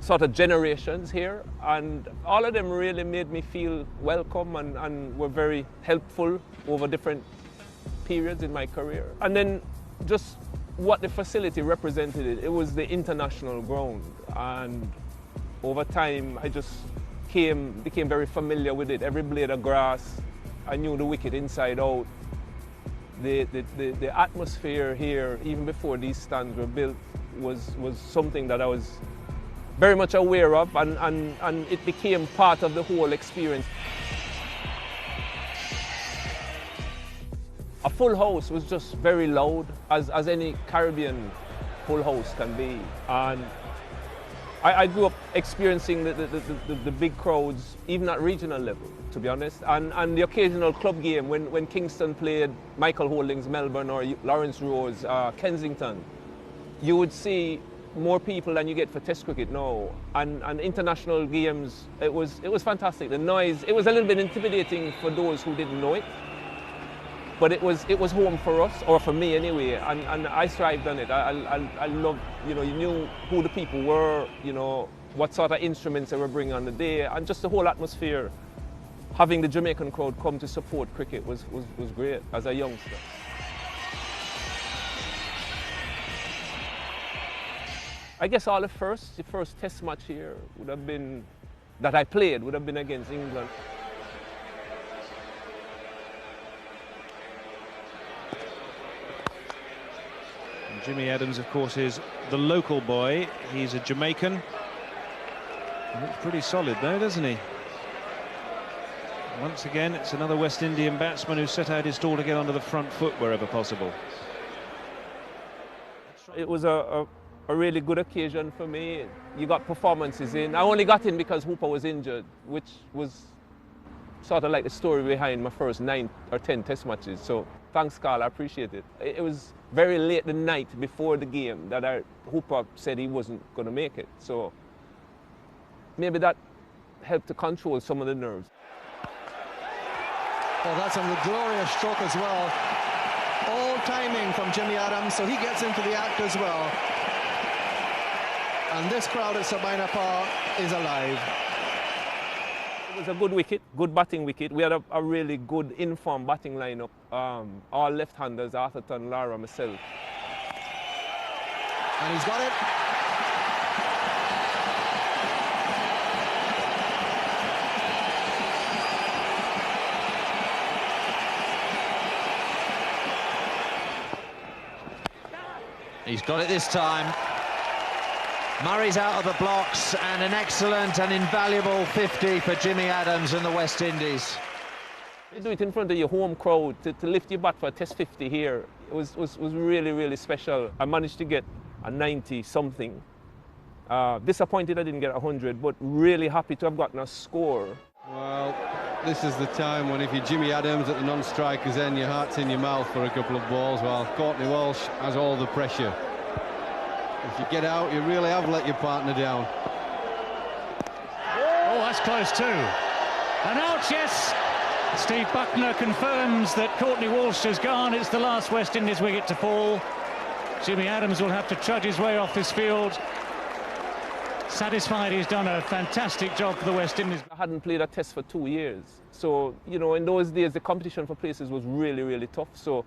sort of generations here, and all of them really made me feel welcome and were very helpful over different periods in my career. And then just what the facility represented, it was the international ground, and over time I just became very familiar with it. Every blade of grass, I knew the wicket inside out. The atmosphere here, even before these stands were built, was something that I was very much aware of, and it became part of the whole experience. A full house was just very loud, as any Caribbean full house can be. And I grew up experiencing the big crowds, even at regional level, to be honest. And the occasional club game, when Kingston played Michael Holding's Melbourne or Lawrence Rose, Kensington, you would see more people than you get for Test cricket now. And international games, it was fantastic. The noise, it was a little bit intimidating for those who didn't know it. But it was home for us, or for me anyway, and I thrived on it. I loved, you knew who the people were, what sort of instruments they were bringing on the day, and just the whole atmosphere. Having the Jamaican crowd come to support cricket was great as a youngster. I guess the first Test match here would have been, that I played, would have been against England. Jimmy Adams, of course, is the local boy. He's a Jamaican. He looks pretty solid, though, doesn't he? Once again, it's another West Indian batsman who set out his stall to get onto the front foot wherever possible. It was a really good occasion for me. You got performances in. I only got in because Hooper was injured, which was sort of like the story behind my first 9 or 10 test matches. So thanks, Carl, I appreciate it. It was very late the night before the game that Hooper said he wasn't going to make it. So maybe that helped to control some of the nerves. Oh, that's a glorious stroke as well. All timing from Jimmy Adams, so he gets into the act as well. And this crowd at Sabina Park is alive. It was a good wicket, good batting wicket. We had a really good informed batting lineup. All left-handers, Atherton, Lara, myself. And he's got it. He's got it this time. Murray's out of the blocks, and an excellent and invaluable 50 for Jimmy Adams and the West Indies. You do it in front of your home crowd, to lift your bat for a test 50 here. It was really, really special. I managed to get a 90-something. Disappointed I didn't get 100, but really happy to have gotten a score. Well, this is the time when if you're Jimmy Adams at the non-strikers end, your heart's in your mouth for a couple of balls, while Courtney Walsh has all the pressure. If you get out, you really have let your partner down. Oh, that's close too. And out, yes! Steve Buckner confirms that Courtney Walsh has gone. It's the last West Indies wicket to fall. Jimmy Adams will have to trudge his way off this field. Satisfied he's done a fantastic job for the West Indies. I hadn't played a test for 2 years. So, you know, in those days, the competition for places was really, really tough. So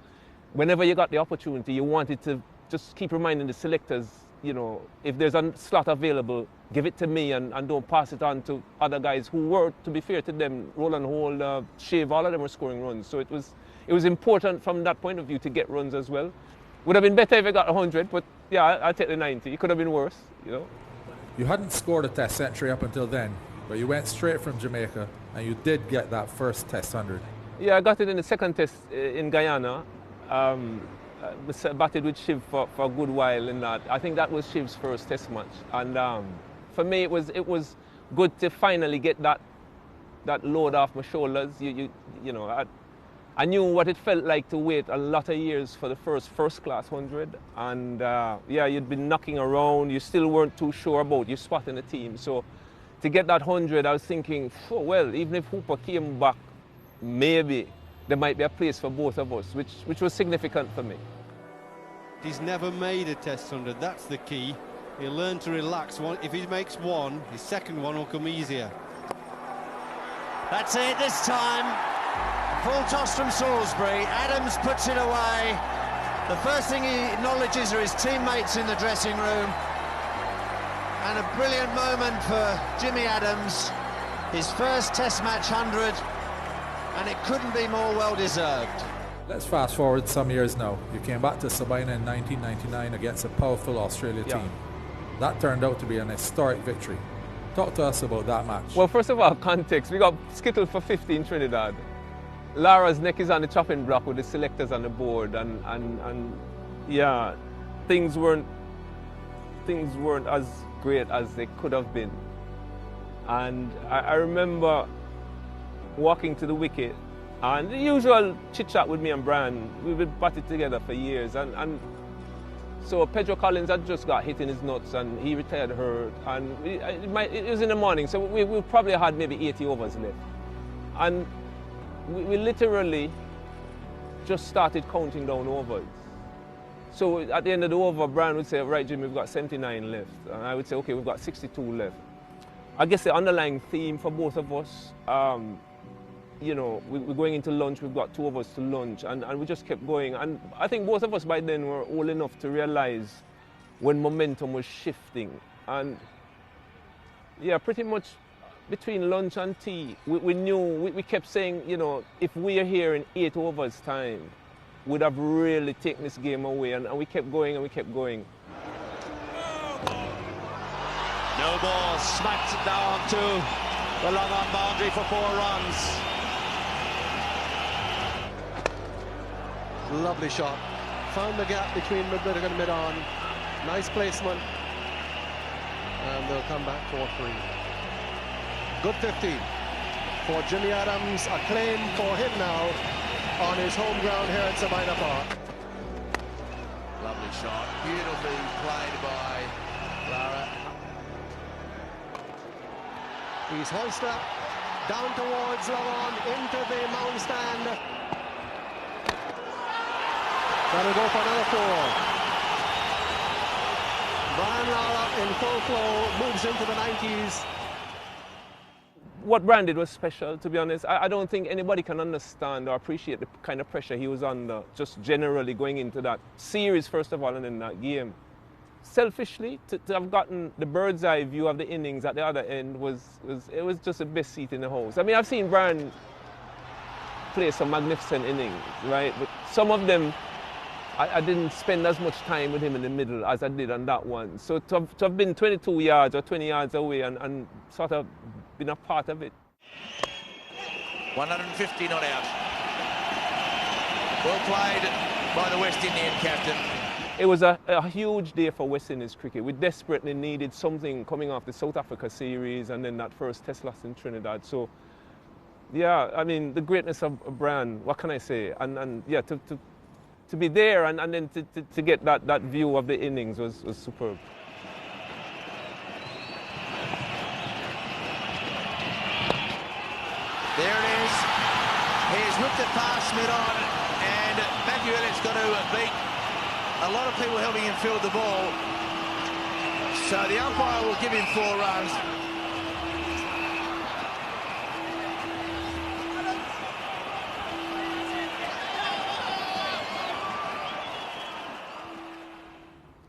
whenever you got the opportunity, you wanted to just keep reminding the selectors, you know, if there's a slot available, give it to me and don't pass it on to other guys who were, to be fair to them, Roland Hall, Shave, all of them were scoring runs. So it was important from that point of view to get runs as well. Would have been better if I got 100, but yeah, I'll take the 90. It could have been worse, you know. You hadn't scored a test century up until then, but you went straight from Jamaica and you did get that first test 100. Yeah, I got it in the second test in Guyana. Batted with Shiv for a good while in that. I think that was Shiv's first test match. And for me, it was good to finally get that load off my shoulders. You know, I knew what it felt like to wait a lot of years for the first class 100. And yeah, you'd been knocking around. You still weren't too sure about your spot in the team. So to get that 100, I was thinking, oh, well, even if Hooper came back, maybe there might be a place for both of us, which was significant for me. He's never made a test 100, that's the key. He'll learn to relax. If he makes one, his second one will come easier. That's it this time. Full toss from Salisbury. Adams puts it away. The first thing he acknowledges are his teammates in the dressing room. And a brilliant moment for Jimmy Adams. His first test match 100. And it couldn't be more well-deserved. Let's fast forward some years now. You came back to Sabina in 1999 against a powerful Australia team. That turned out to be an historic victory. Talk to us about that match. Well, first of all, context. We got skittled for 50 in Trinidad. Lara's neck is on the chopping block with the selectors on the board, and yeah, things weren't as great as they could have been. And I remember walking to the wicket, and the usual chit-chat with me and Brian. We've been batted together for years, and so Pedro Collins had just got hit in his nuts, and he retired hurt, and it was in the morning, so we probably had maybe 80 overs left. And we literally just started counting down overs. So at the end of the over, Brian would say, right, Jimmy, we've got 79 left. And I would say, okay, we've got 62 left. I guess the underlying theme for both of us, you know, we're going into lunch, we've got 2 of us to lunch, and we just kept going. And I think both of us by then were old enough to realize when momentum was shifting. And yeah, pretty much between lunch and tea, we knew, we kept saying, you know, if we're here in 8 overs time, we'd have really taken this game away. And we kept going and we kept going. No ball, smacked down to the long on boundary for 4 runs. Lovely shot. Found the gap between mid-mid and mid-on. Nice placement. And they'll come back 4-3. Good 15. for Jimmy Adams, a claim for him now on his home ground here at Sabina Park. Lovely shot, beautifully played by Lara. He's hoisted up, down towards Lavon, into the mound stand. That'll go for another 4. Brian Lara in full flow, moves into the 90s. What Brian did was special, to be honest. I don't think anybody can understand or appreciate the kind of pressure he was under, just generally going into that series, first of all, and then that game. Selfishly, to have gotten the bird's eye view of the innings at the other end was just the best seat in the house. I mean, I've seen Brian play some magnificent innings, right? But some of them, I didn't spend as much time with him in the middle as I did on that one. So to have been 22 yards or 20 yards away and sort of been a part of it. 150 not out. Well played by the West Indian captain. It was a huge day for West Indies cricket. We desperately needed something coming off the South Africa series and then that first test loss in Trinidad. So, yeah, I mean, the greatness of Brian, what can I say? And yeah, to be there and then to get that view of the innings was superb. There it is. He's whipped it past mid-on, and Matthew Elliott's got to beat a lot of people helping him field the ball. So the umpire will give him 4 runs.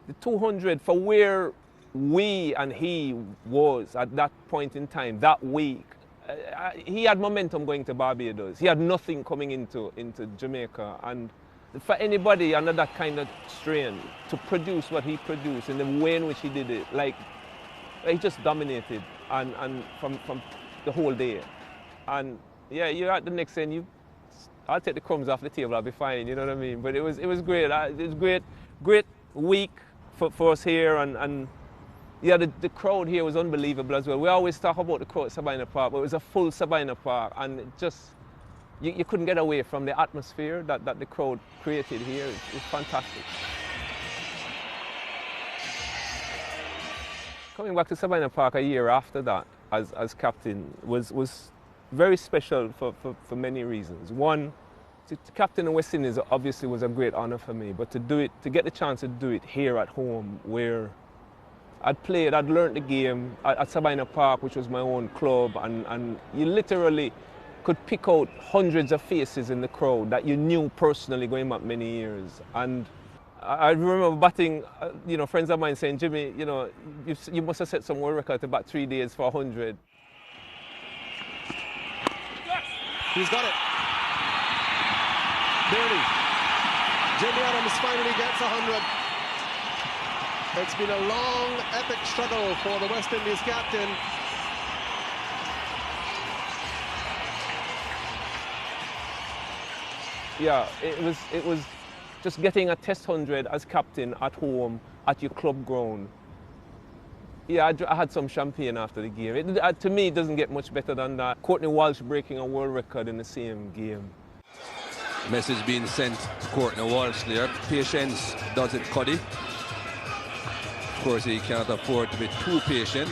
The 200 for where we and he was at that point in time, that week, he had momentum going to Barbados. He had nothing coming into Jamaica. And for anybody under that kind of strain to produce what he produced in the way in which he did it, like, he just dominated and from the whole day. And yeah, you're at the next end, I'll take the crumbs off the table, I'll be fine, you know what I mean? But it was great. It was great week for us here, and yeah, the crowd here was unbelievable as well. We always talk about the crowd at Sabina Park, but it was a full Sabina Park, and it just, you couldn't get away from the atmosphere that the crowd created here. It was fantastic. Coming back to Sabina Park a year after that as captain was very special for many reasons. One, to captain the West Indies obviously was a great honor for me, but to get the chance to do it here at home, where I'd learned the game at Sabina Park, which was my own club, and you literally could pick out hundreds of faces in the crowd that you knew personally going back many years. And I remember batting, friends of mine saying, Jimmy, you must have set some world record to bat 3 days for 100. He's got it. Barely. Jimmy Adams finally gets 100. It's been a long, epic struggle for the West Indies captain. Yeah, it was just getting a test 100 as captain at home at your club ground. Yeah, I had some champagne after the game. To me, it doesn't get much better than that. Courtney Walsh breaking a world record in the same game. Message being sent to Courtney Walsh there. Patience does it, Cuddy. Of course, he can't afford to be too patient.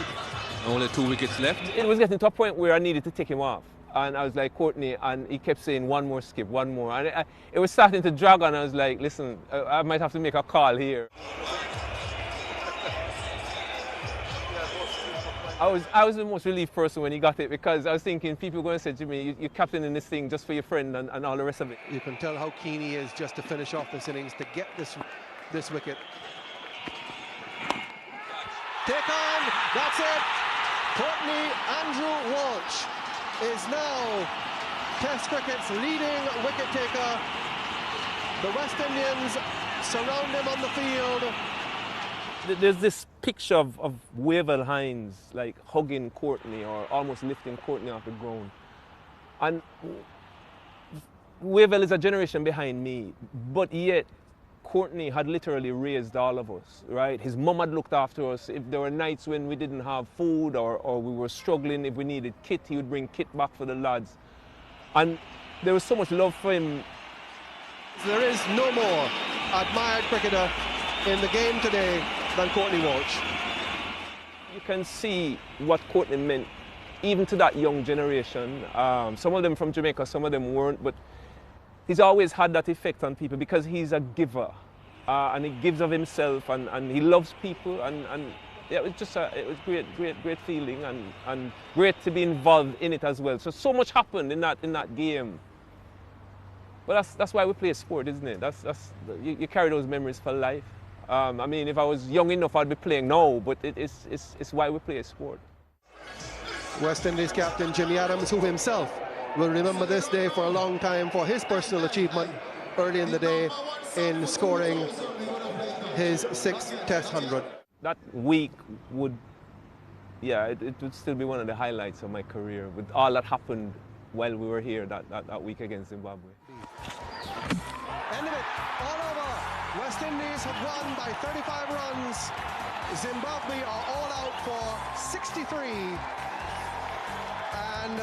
Only 2 wickets left. It was getting to a point where I needed to take him off. And I was like, Courtney, and he kept saying, one more skip, one more. And it was starting to drag on. I was like, listen, I might have to make a call here. I was the most relieved person when he got it, because I was thinking people were going to say, Jimmy, you're captaining this thing just for your friend and all the rest of it. You can tell how keen he is just to finish off this innings, to get this wicket. Take on, that's it. Courtney Andrew Walsh is now Test cricket's leading wicket taker. The West Indians surround him on the field. There's this picture of Wavell Hines like hugging Courtney or almost lifting Courtney off the ground. And Wavell is a generation behind me, but yet Courtney had literally raised all of us, right? His mum had looked after us. If there were nights when we didn't have food or we were struggling, if we needed kit, he would bring kit back for the lads. And there was so much love for him. There is no more admired cricketer in the game today than Courtney Walsh. You can see what Courtney meant, even to that young generation. Some of them from Jamaica, some of them weren't, but he's always had that effect on people because he's a giver, and he gives of himself, and he loves people, and yeah, it was great feeling, and great to be involved in it as well. So much happened in that game. But that's why we play sport, isn't it? You carry those memories for life. I mean, if I was young enough, I'd be playing now, but it's why we play sport. West Indies captain Jimmy Adams, who himself will remember this day for a long time for his personal achievement early in the day in scoring his 6th Test 100. That week would still be one of the highlights of my career, with all that happened while we were here that week against Zimbabwe. End of it, all over. West Indies have won by 35 runs. Zimbabwe are all out for 63. And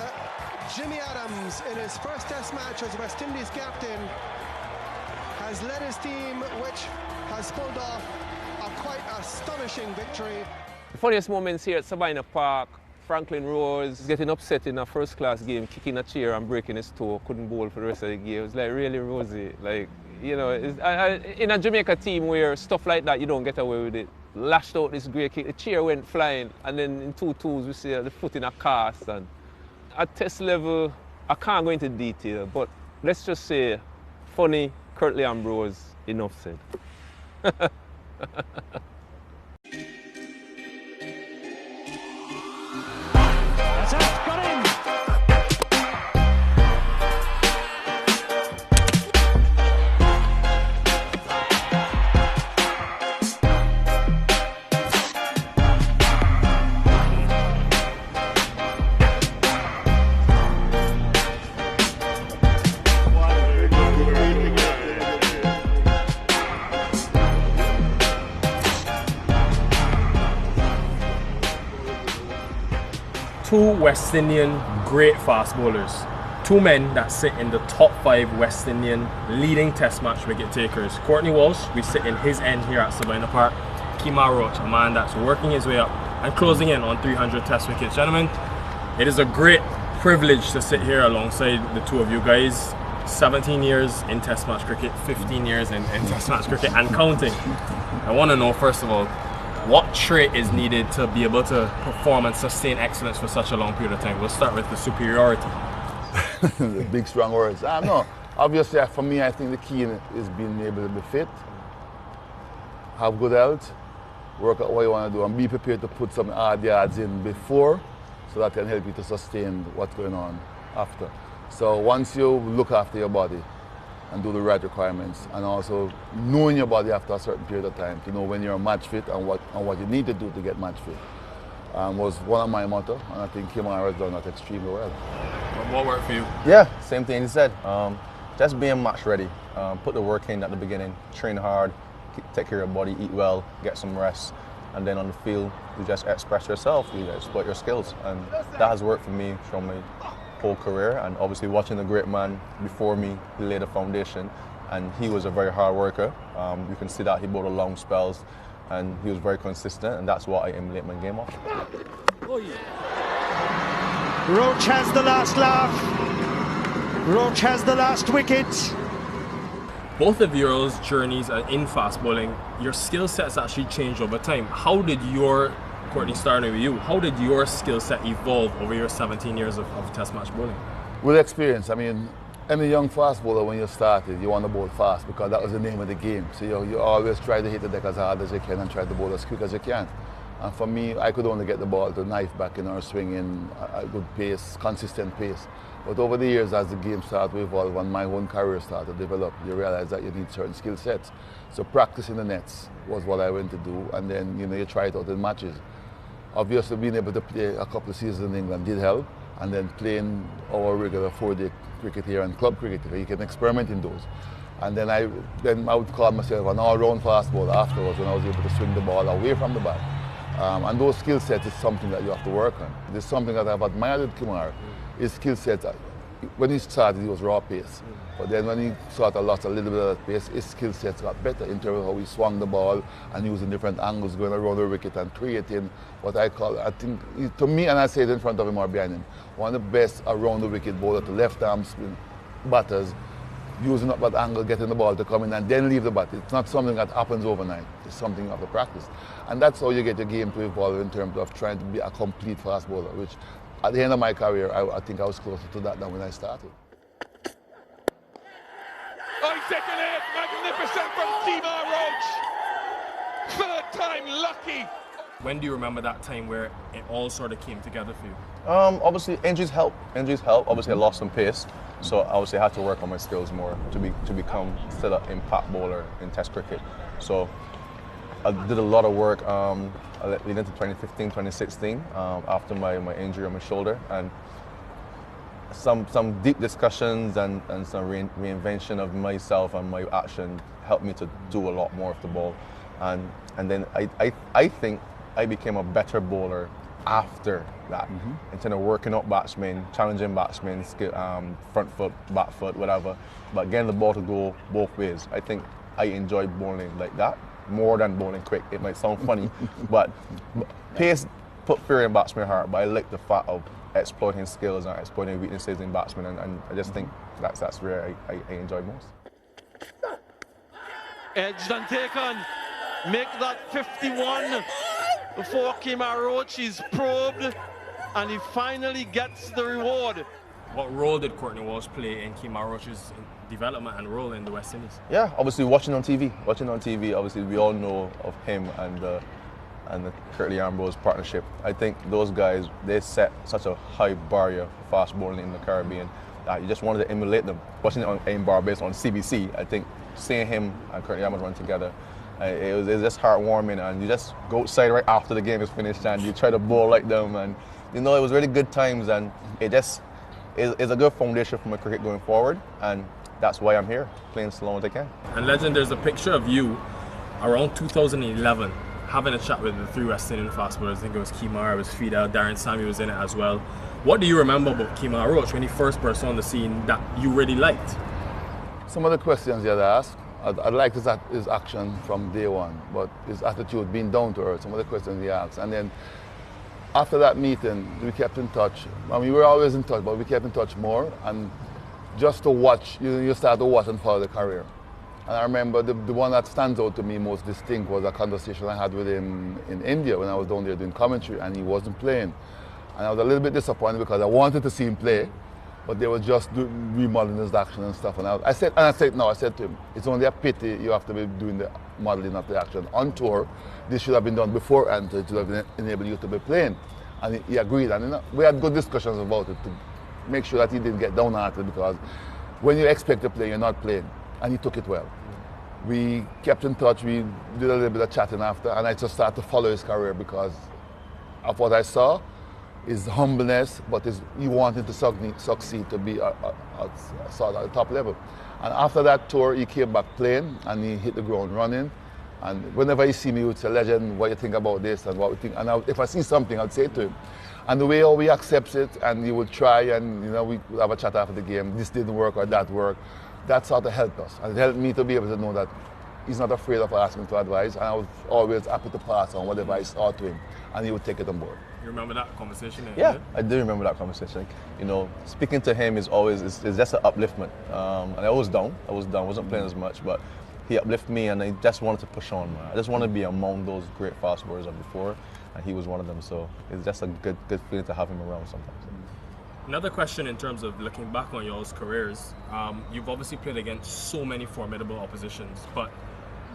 Jimmy Adams, in his first Test match as West Indies captain, has led his team, which has pulled off a quite astonishing victory. The funniest moments here at Sabina Park, Franklin Rose getting upset in a first-class game, kicking a chair and breaking his toe, couldn't bowl for the rest of the game. It was like really rosy. Like, you know, in a Jamaica team where stuff like that, you don't get away with it. Lashed out this great kick, the chair went flying, and then in 2-2s we see the foot in a cast. And at Test level, I can't go into detail, but let's just say, funny, Curtly Ambrose, enough said. That's it, got him! Two West Indian great fast bowlers. Two men that sit in the top 5 West Indian leading Test match wicket takers. Courtney Walsh, we sit in his end here at Sabina Park. Kemar Roach, a man that's working his way up and closing in on 300 Test wickets. Gentlemen, it is a great privilege to sit here alongside the two of you guys. 17 years in Test match cricket, 15 years in Test match cricket and counting. I want to know, first of all, what trait is needed to be able to perform and sustain excellence for such a long period of time? We'll start with the superiority. The big strong words. No, obviously for me I think the key is being able to be fit, have good health, work out what you want to do and be prepared to put some hard yards in before, so that can help you to sustain what's going on after. So once you look after your body and do the right requirements, and also knowing your body after a certain period of time to know when you're match fit and what you need to do to get match fit, was one of my motto, and I think Kemar has done that extremely well. What worked for you? Yeah, same thing he said. Just being match ready. Put the work in at the beginning, train hard, take care of your body, eat well, get some rest, and then on the field, you just express yourself, you exploit your skills, and that has worked for me from my whole career. And obviously watching the great man before me, he laid a foundation, and he was a very hard worker. You can see that he bowled long spells, and he was very consistent, and that's what I emulate my game off. Roach has the last laugh. Roach has the last wicket. Both of yours journeys in fast bowling, your skill sets actually changed over time. How did your, Courtney, starting with you, how did your skill set evolve over your 17 years of Test match bowling? With experience, I mean, any young fast bowler when you started, you want to bowl fast because that was the name of the game. So you always try to hit the deck as hard as you can and try to bowl as quick as you can. And for me, I could only get the ball to knife back in or swing in a good pace, consistent pace. But over the years, as the game started to evolve and my own career started to develop, you realize that you need certain skill sets. So practicing the nets was what I went to do, and then you try it out in matches. Obviously, being able to play a couple of seasons in England did help, and then playing our regular 4-day cricket here and club cricket, where you can experiment in those. And then I would call myself an all-round fast bowler afterwards when I was able to swing the ball away from the bat. And those skill sets is something that you have to work on. There's something that I've admired with Kimar. His skill sets, when he started, he was raw pace. But then when he sort of lost a little bit of that pace, his skill sets got better in terms of how he swung the ball and using different angles, going around the wicket and creating what I call, I think, to me, and I say it in front of him or behind him, one of the best around the wicket bowler to left arm spin batters, using up that angle, getting the ball to come in and then leave the bat. It's not something that happens overnight. It's something you have to practice. And that's how you get your game to evolve in terms of trying to be a complete fast bowler, which at the end of my career, I think I was closer to that than when I started. Second hit, magnificent from Kimar Roach. Third time lucky. When do you remember that time where it all sort of came together for you? Obviously, injuries help. Injuries help. Obviously, I lost some pace, so obviously I had to work on my skills more to become still an impact bowler in Test cricket. So I did a lot of work leading into 2015, 2016 after my injury on my shoulder, and some deep discussions and some reinvention of myself and my action helped me to do a lot more of the ball, and then I think I became a better bowler after that, instead of working up batsmen, challenging batsmen, front foot, back foot, whatever, but getting the ball to go both ways. I think I enjoy bowling like that more than bowling quick. It might sound funny, but pace put fear in batsmen's heart, but I like the fact of exploiting skills and exploiting weaknesses in batsmen, and I just think that's where I enjoy most. Edged and taken, make that 51 before Kimar Roach is probed, and he finally gets the reward. What role did Courtney Walsh play in Kimar Roach's development and role in the West Indies? Yeah, obviously watching on TV, obviously we all know of him and the Curtly Ambrose partnership. I think those guys, they set such a high barrier for fast bowling in the Caribbean that you just wanted to emulate them. Watching it on AIM Barbados on CBC, I think seeing him and Curtly Ambrose run together, it was just heartwarming, and you just go outside right after the game is finished and you try to bowl like them, and you know, it was really good times, and it just is a good foundation for my cricket going forward, and that's why I'm here, playing as long as I can. And Legend, there's a picture of you around 2011 having a chat with the three West Indian fast bowlers. I think it was Kimar, it was Fida, Darren Sammy was in it as well. What do you remember about Kimar Roach when he first burst on the scene that you really liked? Some of the questions he had asked, I liked his action from day one, but his attitude, being down to earth, some of the questions he asked. And then after that meeting, we kept in touch. I mean, we were always in touch, but we kept in touch more. And just to watch, you start to watch and follow the career. And I remember the one that stands out to me most distinct was a conversation I had with him in India when I was down there doing commentary, and he wasn't playing. And I was a little bit disappointed because I wanted to see him play, but they were just remodeling his action and stuff. And I said to him, it's only a pity you have to be doing the modeling of the action on tour. This should have been done before, and it should have enabled you to be playing. And he agreed, and we had good discussions about it to make sure that he didn't get downhearted, because when you expect to play, you're not playing, and he took it well. We kept in touch, we did a little bit of chatting after, and I just started to follow his career because of what I saw, his humbleness, but he wanted to succeed to be at the top level. And after that tour, he came back playing, and he hit the ground running. And whenever he see me, he would say, Legend, what do you think about this, and what we think? And if I see something, I'd say to him. And the way how he accepts it, and he would try, and we would have a chat after the game, this didn't work or that worked. That sort of helped us. And it helped me to be able to know that he's not afraid of asking for advice, and I was always happy to pass on whatever I saw to him, and he would take it on board. You remember that conversation? Yeah, I do remember that conversation. Speaking to him is just an upliftment. And I was down, wasn't playing as much, but he uplifted me, and I just wanted to push on, man. I just wanted to be among those great fast bowlers of before, and he was one of them. So it's just a good feeling to have him around sometimes. Another question in terms of looking back on y'all's careers, you've obviously played against so many formidable oppositions, but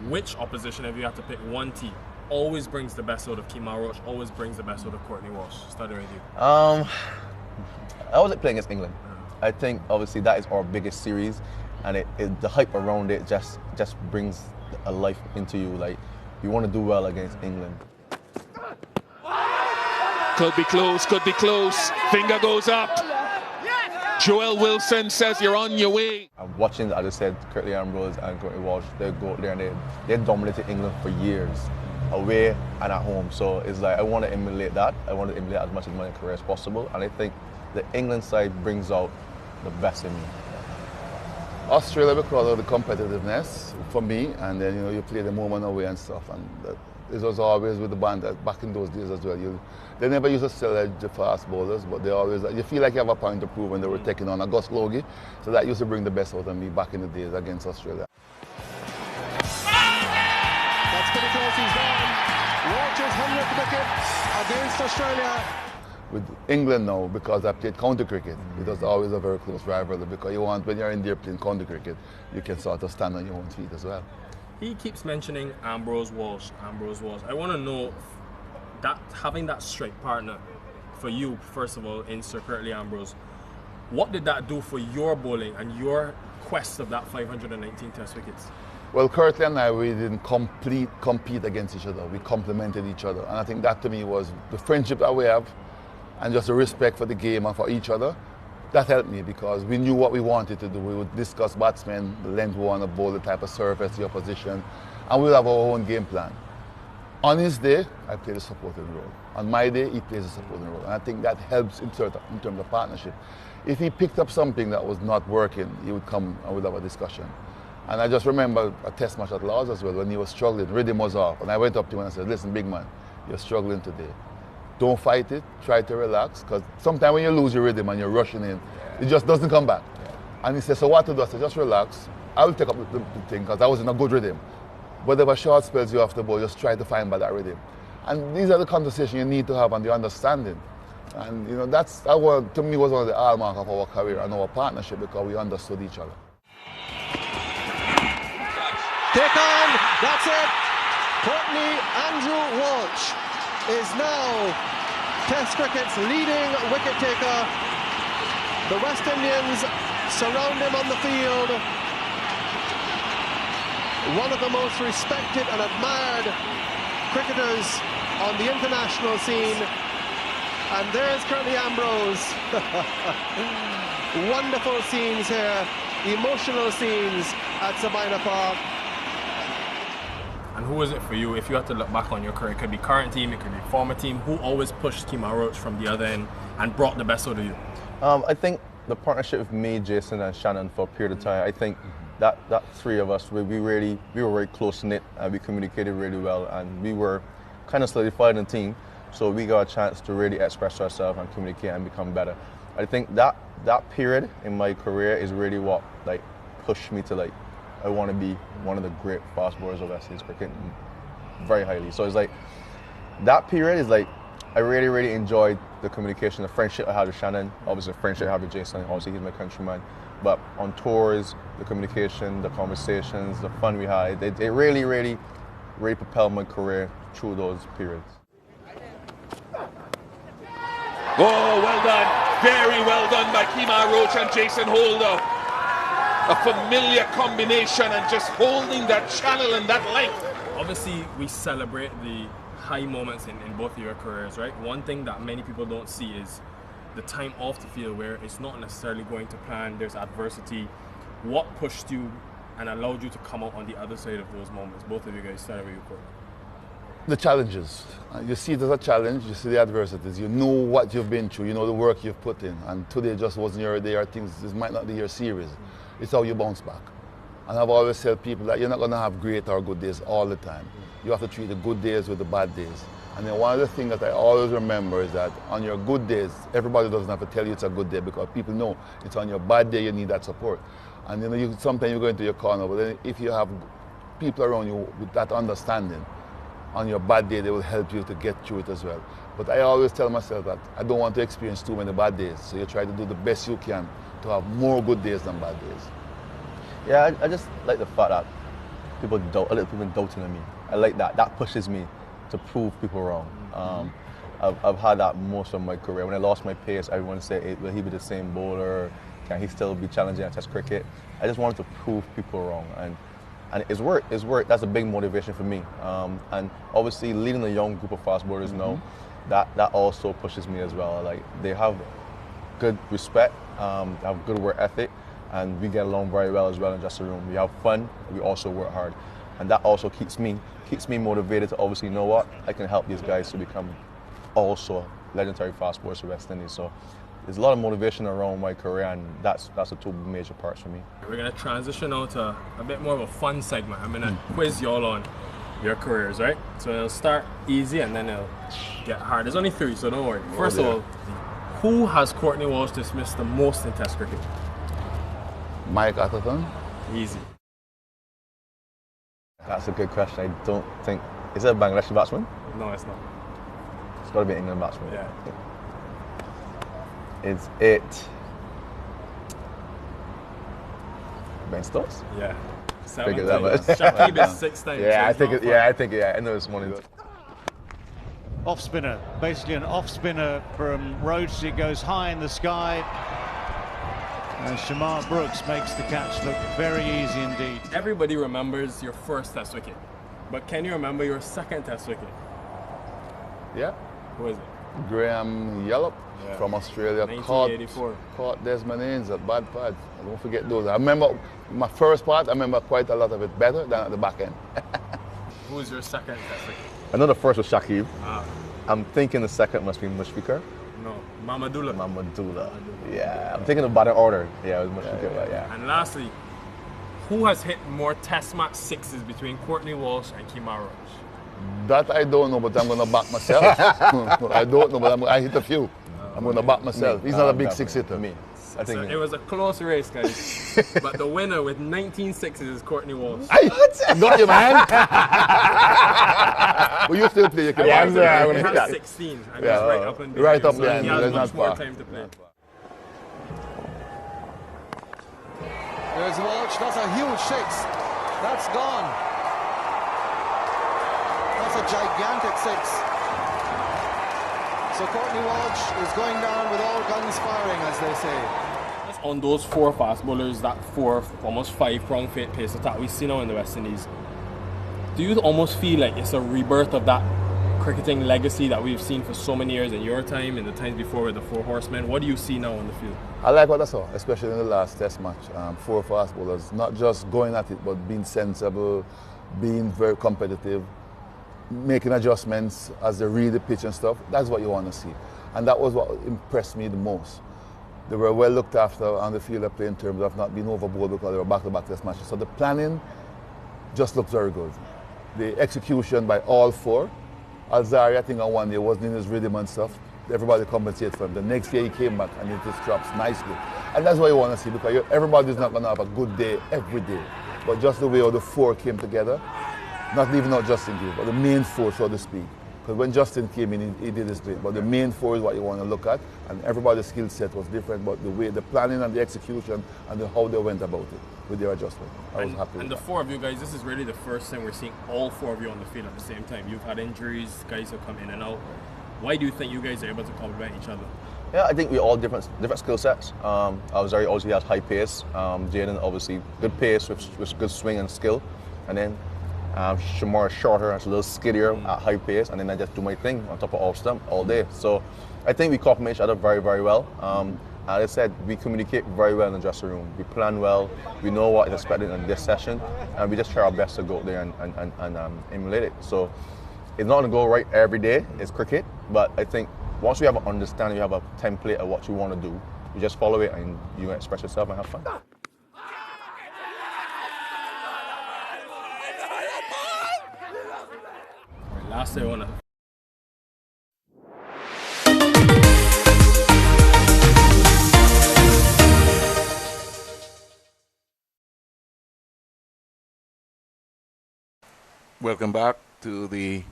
which opposition, if you had to pick one team, always brings the best out of Kimar Roach, always brings the best out of Courtney Walsh? Starting with you. I was playing against England. I think obviously that is our biggest series, and the hype around it just brings a life into you. Like, you want to do well against England. Could be close, could be close. Finger goes up. Joel Wilson says you're on your way. I'm watching, as I said, Curtly Ambrose and Courtney Walsh, they go out there and they dominated England for years, away and at home. So it's like, I want to emulate that. I want to emulate as much of my career as possible. And I think the England side brings out the best in me. Australia, because of the competitiveness for me, and then you play the moment away and stuff, and it was always with the band that back in those days as well. They never used to sell the fast bowlers, but they always, you feel like you have a point to prove when they were taking on Gus Logie, so that used to bring the best out of me back in the days against Australia. That's pretty close, he's gone. Walsh's 100th wicket against Australia. With England now, because I played county cricket, it was always a very close rivalry, because when you're in there playing county cricket, you can sort of stand on your own feet as well. He keeps mentioning Ambrose Walsh. I want to know that having that strike partner for you, first of all, in Sir Curtly Ambrose, what did that do for your bowling and your quest of that 519 Test wickets? Well, Curtly and I, we didn't compete against each other. We complemented each other, and I think that to me was the friendship that we have, and just the respect for the game and for each other. That helped me because we knew what we wanted to do. We would discuss batsmen, the length we want to bowl, the type of surface, the opposition, and we'll have our own game plan. On his day, I played a supporting role. On my day, he plays a supporting role. And I think that helps in terms of partnership. If he picked up something that was not working, he would come and we'd have a discussion. And I just remember a test match at Lords as well when he was struggling, rhythm was off. And I went up to him and I said, listen, big man, you're struggling today. Don't fight it, try to relax, because sometimes when you lose your rhythm and you're rushing in, it just doesn't come back. And he said, so what to do? I said, just relax. I will take up the thing, because I was in a good rhythm. Whatever short spells you have to bowl, just try to find by that rhythm. And these are the conversations you need to have and the understanding. And that to me was one of the hallmarks of our career and our partnership, because we understood each other. Take on, that's it. Courtney Andrew Walsh is now Test cricket's leading wicket taker. The West Indians surround him on the field. One of the most respected and admired cricketers on the international scene. And there's Curtly Ambrose. Wonderful scenes here, emotional scenes at Sabina Park. And who is it for you, if you had to look back on your career? It could be current team, it could be former team. Who always pushed Kemar Roach from the other end and brought the best out of you? I think the partnership with me, Jason, and Shannon for a period of time, I think that three of us, we were very close-knit, and we communicated really well, and we were kind of solidified in the team, so we got a chance to really express ourselves and communicate and become better. I think that period in my career is really what pushed me to I want to be one of the great fast bowlers of West Indies cricket very highly. So it's that period is I really, really enjoyed the communication, the friendship I had with Shannon, obviously the friendship I have with Jason, obviously he's my countryman. But on tours, the communication, the conversations, the fun we had, it really, really, really propelled my career through those periods. Oh, well done. Very well done by Kemar Roach and Jason Holder. A familiar combination and just holding that channel and that length. Obviously, we celebrate the high moments in both of your careers, right? One thing that many people don't see is the time off the field where it's not necessarily going to plan, there's adversity. What pushed you and allowed you to come out on the other side of those moments? Both of you guys started with your career. The challenges. You see it as a challenge, you see the adversities, you know what you've been through, you know the work you've put in, and today just wasn't your day, or this might not be your series. It's how you bounce back. And I've always tell people that you're not going to have great or good days all the time. You have to treat the good days with the bad days. And then one of the things that I always remember is that on your good days, everybody doesn't have to tell you it's a good day, because people know it's on your bad day you need that support. And sometimes you go into your corner, but then if you have people around you with that understanding, on your bad day they will help you to get through it as well. But I always tell myself that I don't want to experience too many bad days, so you try to do the best you can to have more good days than bad days. Yeah, I just like the fact that people doubting on me. I like that. That pushes me to prove people wrong. I've had that most of my career. When I lost my pace, everyone said, will he be the same bowler? Can he still be challenging at Test cricket? I just wanted to prove people wrong. And it's worked. That's a big motivation for me. And obviously leading a young group of fast bowlers now, that also pushes me as well. They have good respect they have good work ethic, and we get along very well as well in the dressing room. We have fun, we also work hard. And that also keeps me motivated to obviously know what, I can help these guys to become also legendary fast bowlers for West Indies. So there's a lot of motivation around my career, and that's the two major parts for me. We're going to transition now to a bit more of a fun segment. I'm going to quiz y'all on your careers, right? So it'll start easy and then it'll get hard. There's only 3, so don't worry. First of all, who has Courtney Walsh dismissed the most in Test cricket? Mike Atherton. Easy. That's a good question. I don't think... Is it a Bangladeshi batsman? No, it's not. It's got to be an England batsman. Yeah. Is it... Ben Stokes? Yeah. 7 times. Shakib is 6 times. Yeah, so I think I know this one. Off spinner, basically an off spinner from Rhodes. It goes high in the sky. And Shamar Brooks makes the catch look very easy indeed. Everybody remembers your first Test wicket, but can you remember your second Test wicket? Yeah. Who is it? Graham Yallop from Australia. 1984. Caught Desmond Haynes at bad pad. I don't forget those. I remember my first part, I remember quite a lot of it better than at the back end. Who was your second Test wicket? I know the first was Shakib. I'm thinking the second must be Mushfiqur. No, Mamadullah. Mamadullah. Yeah, I'm thinking about the order. Yeah, it was Mushfiqur. Yeah. And lastly, who has hit more Test match sixes between Courtney Walsh and Kemar Roach? That I don't know, but I'm going to back myself. I don't know, but I hit a few. I'm going to back myself. He's not a big six hitter. Me. I So think it was a close race, guys. But the winner with 19 sixes is Courtney Walsh. I got you, man. Well, you still play. He has 16. And he's right up and right up so there. he has much more time to play. There's Walsh. That's a huge 6. That's gone. That's a gigantic 6. So Courtney Walsh is going down with all guns firing, as they say. On those 4 fast bowlers, that 4, almost 5-prong pace attack we see now in the West Indies, do you almost feel like it's a rebirth of that cricketing legacy that we've seen for so many years in your time and the times before with the 4 horsemen? What do you see now on the field? I like what I saw, especially in the last Test match. 4 fast bowlers, not just going at it, but being sensible, being very competitive, making adjustments as they read the pitch and stuff. That's what you want to see. And that was what impressed me the most. They were well looked after on the field of play in terms of not being overboard because they were back-to-back Test matches. So the planning just looked very good. The execution by all 4. Alzari, I think on one day wasn't in his rhythm and stuff. Everybody compensated for him. The next day he came back and it just drops nicely. And that's what you want to see because everybody's not going to have a good day every day. But just the way all the 4 came together, not leaving out Justin Gill, but the main 4, so to speak. Because when Justin came in, he did his great. But the main 4 is what you want to look at. And everybody's skill set was different, but the way, the planning and the execution and how they went about it with their adjustment. I was happy with And the that. 4 of you guys, this is really the first time we're seeing all 4 of you on the field at the same time. You've had injuries, guys have come in and out. Why do you think you guys are able to complement each other? Yeah, I think we all different skill sets. Alzari obviously has high pace. Jaden obviously good pace with good swing and skill. And then Shamar is shorter, has a little skiddier at high pace, and then I just do my thing on top of off stump all day. So I think we complement each other very, very well. As I said, we communicate very well in the dressing room. We plan well, we know what is expected in this session, and we just try our best to go out there and emulate it. So it's not going to go right every day, it's cricket, but I think once we have an understanding, you have a template of what you want to do, you just follow it and you express yourself and have fun. Last day, I want to Welcome back to the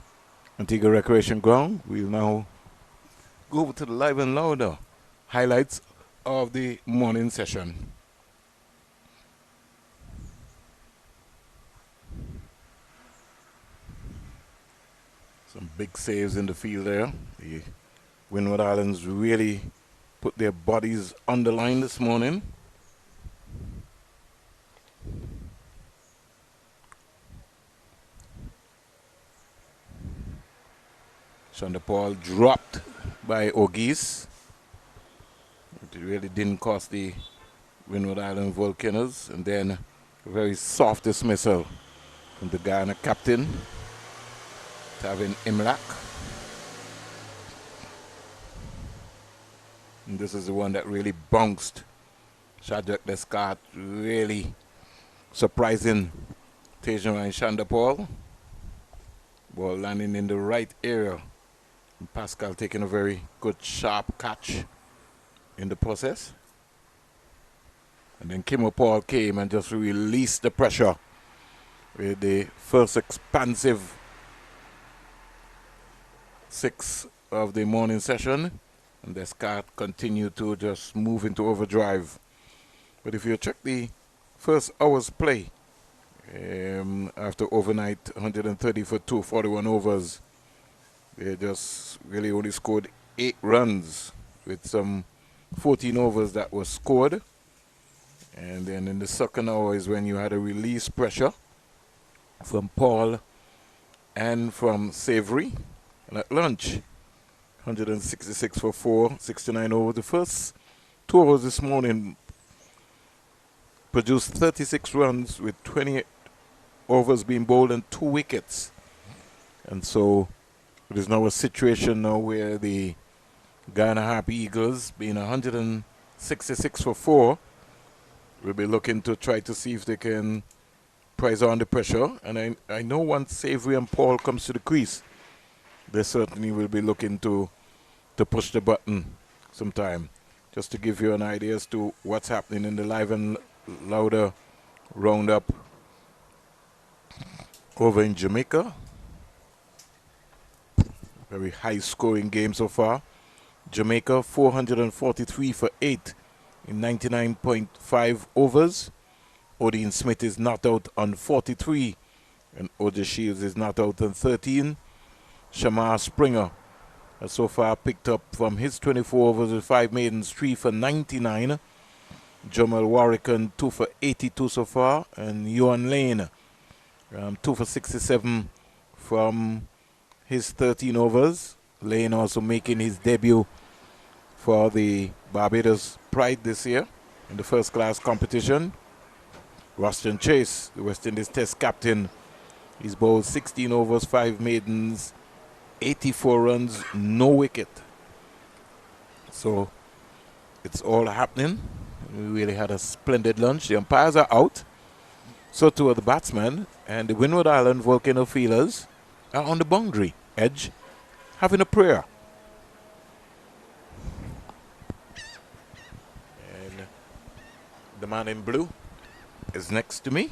Antigua Recreation Ground. We'll now go over to the live and louder highlights of the morning session. Some big saves in the field there. The Windward Islands really put their bodies on the line this morning. Chandapal dropped by Ogis. It It really didn't cost the Windward Island Volcanoes. And then a very soft dismissal from the Guyana captain, Tevin Imlach. And this is the one that really bounced Shadrach Descartes, really surprising Tejan and Shanda Paul. Ball landing in the right area. And Pascal taking a very good sharp catch in the process. And then Kimo Paul came and just released the pressure with the first expansive 6 of the morning session. And Descartes continued to just move into overdrive. But if you check the first hour's play, after overnight 130 for 2, 41 overs, they just really only scored 8 runs with some 14 overs that were scored. And then in the second hour is when you had a release pressure from Paul and from Savory. And at lunch, 166 for 4, 69 over. The first 2 hours this morning produced 36 runs with 28 overs being bowled and 2 wickets. And so it is now a situation now where the Guyana Harp Eagles, being 166 for 4, will be looking to try to see if they can prize on the pressure. And I know once Savory and Paul comes to the crease, they certainly will be looking to push the button sometime. Just to give you an idea as to what's happening in the Live and Louder roundup over in Jamaica. Very high scoring game so far. Jamaica 443 for 8 in 99.5 overs. Odin Smith is not out on 43 and Oja Shields is not out on 13. Shamar Springer has so far picked up from his 24 overs with 5 maidens, 3 for 99. Jamal Warrican 2 for 82 so far, and Yuan Lane 2 for 67 from his 13 overs. Lane also making his debut for the Barbados Pride this year in the first class competition. Ruston Chase, the West Indies Test captain, he's bowled 16 overs, 5 maidens, 84 runs, no wicket. So it's all happening. We really had a splendid lunch. The umpires are out. So too are the batsmen. And the Windward Island Volcano Fielders are on the boundary edge having a prayer. And the man in blue is next to me.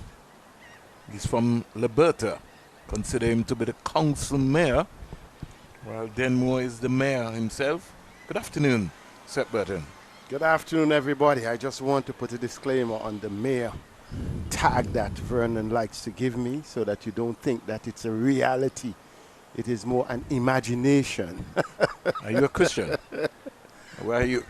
He's from Liberta. Consider him to be the council mayor, while Denmore is the mayor himself. Good afternoon, Seth Burton. Good afternoon, everybody. I just want to put a disclaimer on the mayor tag that Vernon likes to give me so that you don't think that it's a reality. It is more an imagination. Are you a Christian? Well, you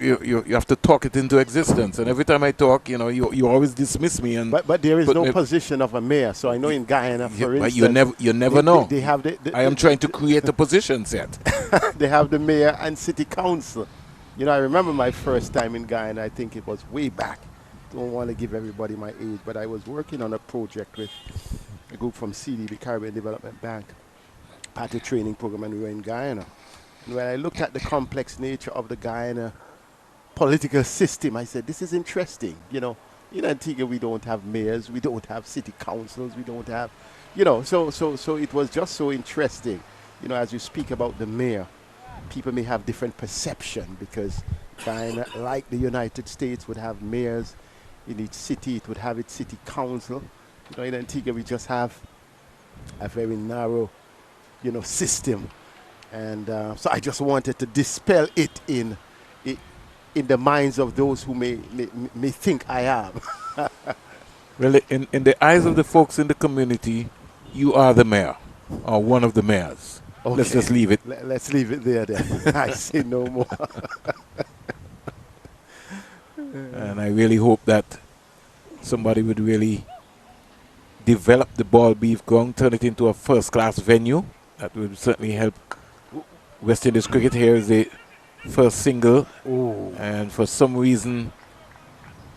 have to talk it into existence. And every time I talk, you always dismiss me. And but there is no position of a mayor. So I know in Guyana, for instance. But you never know. They have I am trying to create a position set. They have the mayor and city council. I remember my first time in Guyana. I think it was way back. Don't want to give everybody my age, but I was working on a project with a group from CDB, Caribbean Development Bank, party training program, and we were in Guyana. And when I looked at the complex nature of the Guyana political system, I said, this is interesting. In Antigua, we don't have mayors, we don't have city councils, we don't have, so it was just so interesting. As you speak about the mayor, people may have different perception because Guyana, like the United States, would have mayors in each city. It would have its city council. In Antigua, we just have a very narrow, system. And so I just wanted to dispel it in the minds of those who may think I am. Well, in the eyes of the folks in the community, you are the mayor, or one of the mayors. Okay. Let's just leave it. Let's leave it there then. I say no more. And I really hope that somebody would really develop the ball beef ground, turn it into a first-class venue. That would certainly help West Indies cricket. Here is the first single. Oh, And for some reason,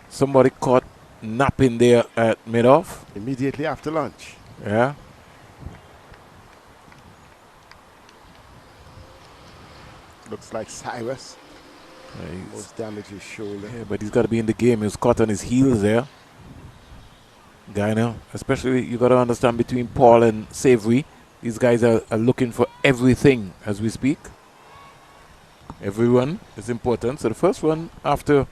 somebody caught napping there at mid-off. Immediately after lunch. Yeah. Looks like Cyrus. Most damaged his shoulder. Yeah, but he's got to be in the game. He was caught on his heels there. Guyana, especially, you got to understand, between Paul and Savory, these guys are looking for everything as we speak. Everyone is important. So the first one after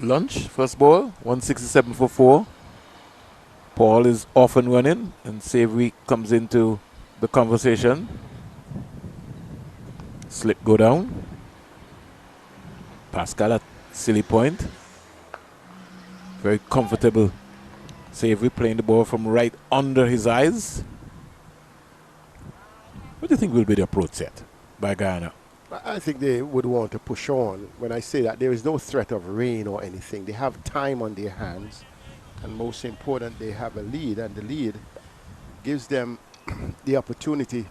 lunch, first ball, 167 for 4. Paul is off and running, and Savory comes into the conversation. Slip go down. Pascal at silly point. Very comfortable. Savory playing the ball from right under his eyes. What do you think will be the approach set by Guyana? I think they would want to push on. When I say that, there is no threat of rain or anything. They have time on their hands. And most important, they have a lead. And the lead gives them the opportunity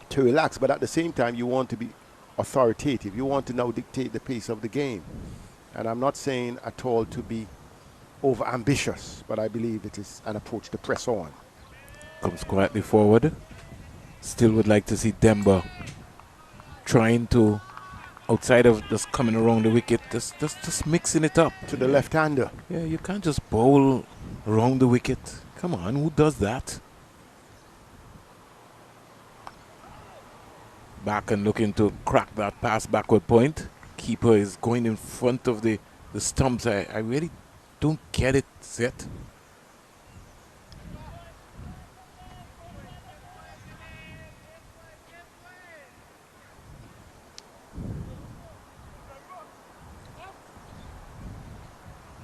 to relax. But at the same time, you want to be authoritative. You want to now dictate the pace of the game. And I'm not saying at all to be over ambitious, but I believe it is an approach to press on. Comes quietly forward. Still would like to see Demba trying to, outside of just coming around the wicket, just mixing it up. To the left-hander. Yeah, you can't just bowl around the wicket. Come on, who does that? Back and looking to crack that pass backward point. Keeper is going in front of the stumps. I really don't get it set.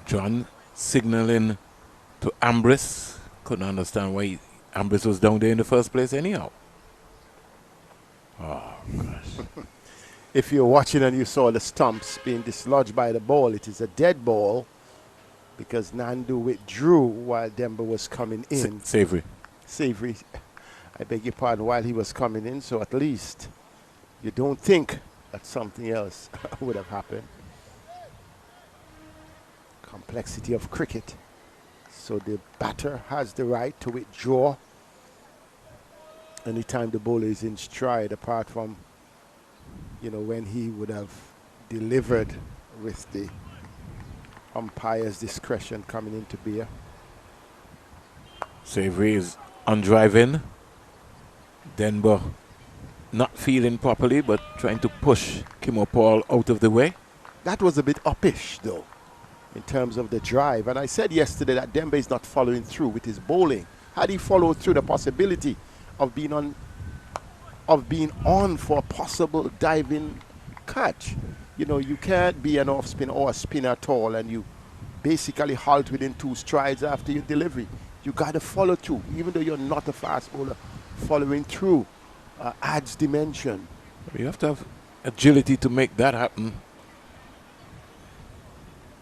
John signaling to Ambrose. Couldn't understand why Ambrose was down there in the first place anyhow. Oh, gosh. If you're watching and you saw the stumps being dislodged by the ball, it is a dead ball because Nandu withdrew while Demba was coming in. Savory. Savory, I beg your pardon, while he was coming in. So at least you don't think that something else would have happened. Complexity of cricket. So the batter has the right to withdraw anytime the bowler is in stride, apart from, you know, when he would have delivered with the umpire's discretion coming into beer. Savory is on driving. Denver not feeling properly, but trying to push Kimo Paul out of the way. That was a bit uppish, though, in terms of the drive. And I said yesterday that Demba is not following through with his bowling. Had he followed through, the possibility of being on for a possible diving catch. You know, you can't be an off spin or a spinner at all, and you basically halt within 2 strides after your delivery. You got to follow through, even though you're not a fast bowler. Following through adds dimension. You have to have agility to make that happen.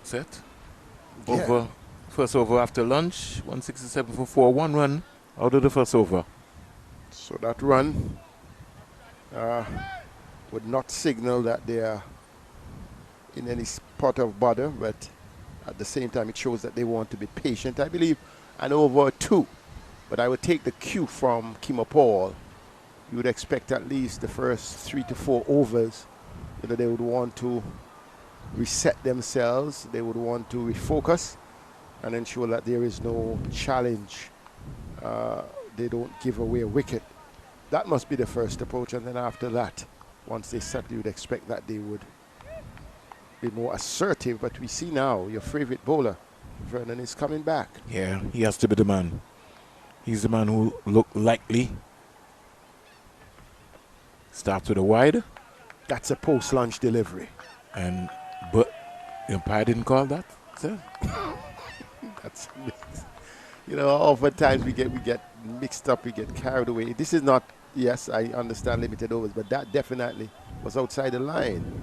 Set. Yeah. Over. First over after lunch. 167 for 4. 1 run out of the first over. So that run would not signal that they are in any spot of bother, but at the same time it shows that they want to be patient. I believe an over 2, but I would take the cue from Kimo Paul. You would expect at least the first 3 to 4 overs. You know, they would want to reset themselves. They would want to refocus and ensure that there is no challenge. They don't give away a wicket. That must be the first approach, and then after that, once they settle, you would expect that they would be more assertive. But we see now your favorite bowler, Vernon, is coming back. Yeah, he has to be the man. He's the man who looked likely. Starts with a wide. That's a post-lunch delivery. But the umpire didn't call that, sir. That's amazing. You know, oftentimes we get mixed up, we get carried away. This is not, yes, I understand limited overs, but that definitely was outside the line.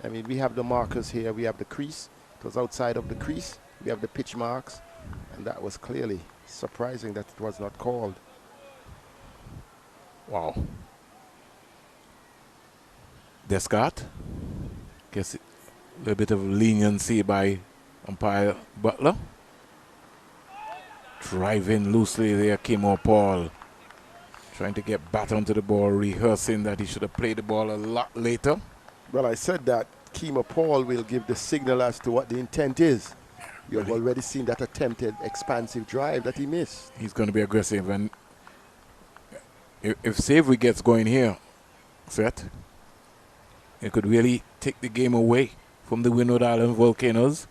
I mean, we have the markers here, we have the crease. It was outside of the crease. We have the pitch marks, and that was clearly surprising that it was not called. Wow. Descart. Guess a little bit of leniency by umpire Butler. Driving loosely there, Kimo Paul. Trying to get back onto the ball, rehearsing that he should have played the ball a lot later. Well, I said that Kimo Paul will give the signal as to what the intent is. You have already seen that attempted expansive drive that he missed. He's going to be aggressive, and if Savory gets going here, Seth, it could really take the game away from the Windward Island Volcanoes.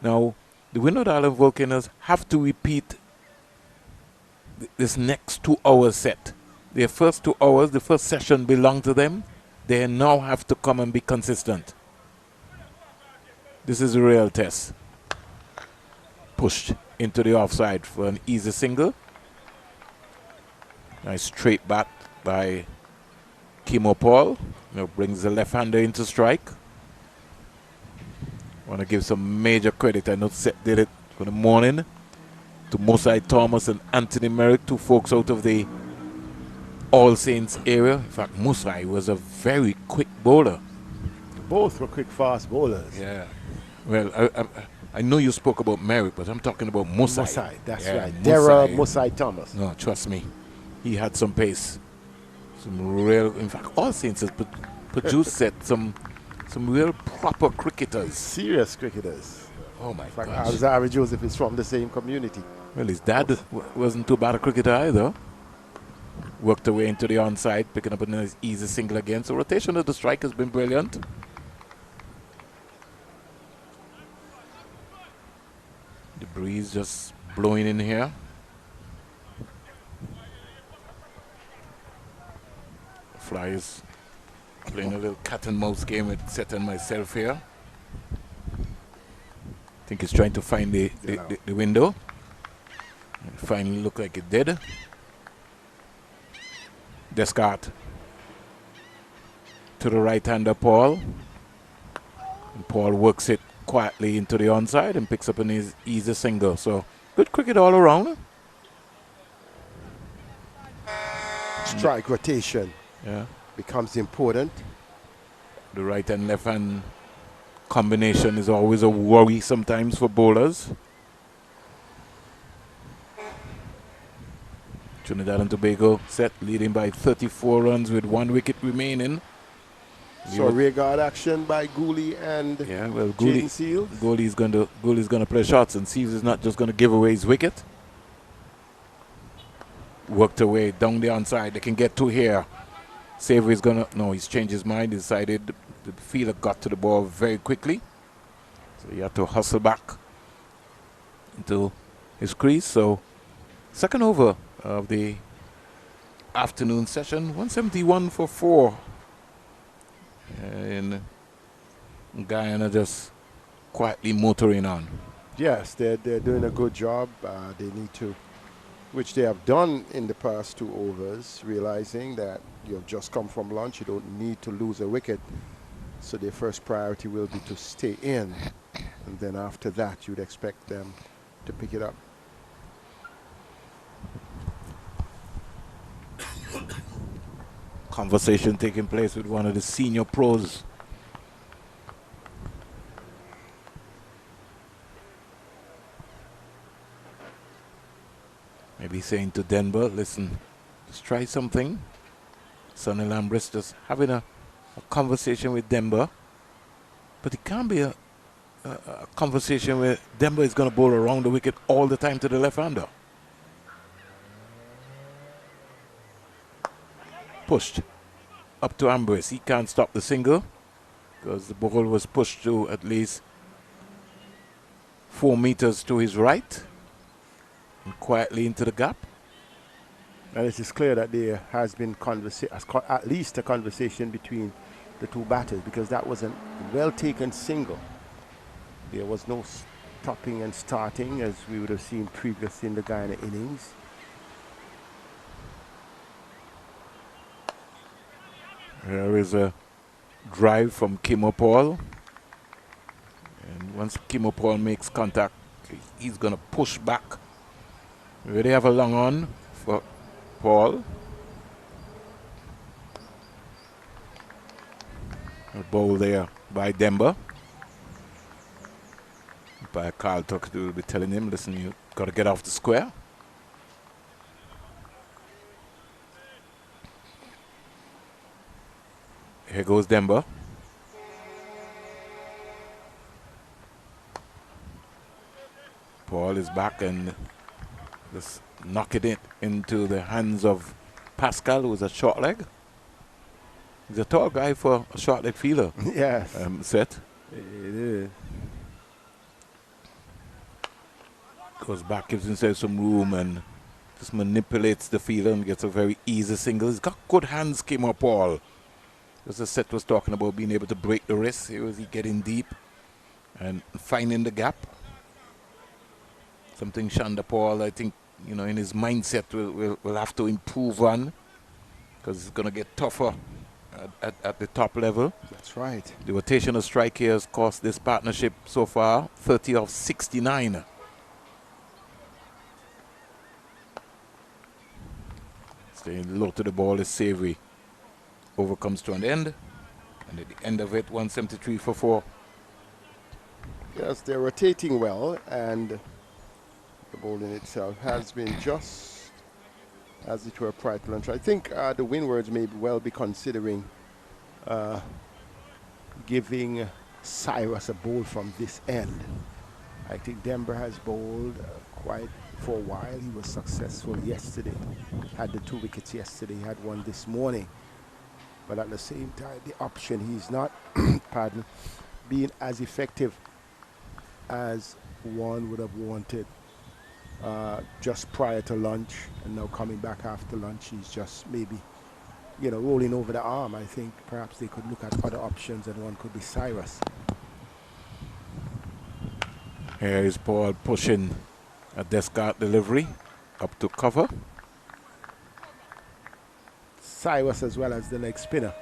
Now, the Windward Island Volcanoes have to repeat this next 2 hour set. Their first 2 hours, the first session belonged to them. They now have to come and be consistent. This is a real test. Pushed into the offside for an easy single. Nice straight bat by Kimo Paul. Now brings the left-hander into strike. Want to give some major credit. I know Seth did it for the morning to Mosai Thomas and Anthony Merrick, 2 folks out of the All Saints area. In fact, Mosai was a very quick bowler. Both were quick, fast bowlers. Yeah. Well, I know you spoke about Merrick, but I'm talking about Mosai. Mosai, that's right. Dara Mosai Thomas. No, trust me. He had some pace. Some real, in fact, All Saints has produced some real proper cricketers. Serious cricketers. Oh my gosh. gosh. Joseph is from the same community. Well, his dad wasn't too bad a cricketer either. Worked away into the onside, picking up a nice easy single again. So rotation of the strike has been brilliant. The breeze just blowing in here. Flyers playing a little cat and mouse game with Seth and myself here. I think he's trying to find the window. It finally looked like it did. Descartes to the right-hander Paul. And Paul works it quietly into the onside and picks up an easy single. So good cricket all around. Strike rotation becomes important. The right and left hand combination is always a worry sometimes for bowlers. Trinidad and Tobago set leading by 34 runs with 1 wicket remaining. So rearguard action by Gooley and Jaden Seals. Gooley's gonna play shots, and Seals is not just gonna give away his wicket. Worked away down the onside. They can get to here. Savory's he's changed his mind. He decided the fielder got to the ball very quickly. So he had to hustle back into his crease. So second over of the afternoon session, 171 for 4. And Guyana just quietly motoring on. Yes, they're doing a good job. They need to, which they have done in the past 2 overs, realizing that you have just come from lunch, you don't need to lose a wicket. So their first priority will be to stay in. And then after that, you'd expect them to pick it up. Conversation taking place with one of the senior pros. Maybe saying to Denver, listen, just try something. Sonny Lambris just having a conversation with Denver. But it can't be a conversation where Denver is going to bowl around the wicket all the time to the left-hander. Pushed up to Ambrose. He can't stop the single because the ball was pushed to at least 4 meters to his right and quietly into the gap. And it is clear that there has been at least a conversation between the 2 batters, because that was a well-taken single. There was no stopping and starting as we would have seen previously in the Guyana innings. There is a drive from Kimo Paul. And once Kimo Paul makes contact, he's going to push back. We already have a long on for Paul. A ball there by Demba. By Carl Tucker will be telling him, listen, you got to get off the square. Here goes Demba. Paul is back and just knocking it into the hands of Pascal, who's a short leg. He's a tall guy for a short leg fielder. Yes. Set. It is. Goes back, gives himself some room and just manipulates the fielder and gets a very easy single. He's got good hands, Kimo Paul. As the set was talking about being able to break the wrist. Here was he getting deep and finding the gap. Something Shanda Paul, I think, you know, in his mindset will have to improve on, because it's going to get tougher at the top level. That's right. The rotational strike here has cost this partnership so far 30 of 69. Staying low to the ball is Savory. Over comes to an end, and at the end of it, 173 for 4. Yes, they're rotating well, and the bowling itself has been just as it were prior to lunch. I think the Windwards may well be considering giving Cyrus a bowl from this end. I think Denver has bowled quite for a while. He was successful yesterday. Had the 2 wickets yesterday. He had one this morning. But at the same time, the option, he's not, pardon, being as effective as one would have wanted just prior to lunch, and now coming back after lunch, he's just maybe, you know, rolling over the arm. I think perhaps they could look at other options, and one could be Cyrus. Here is Paul pushing a Descartes delivery up to cover. Cyrus, as well as the leg spinner,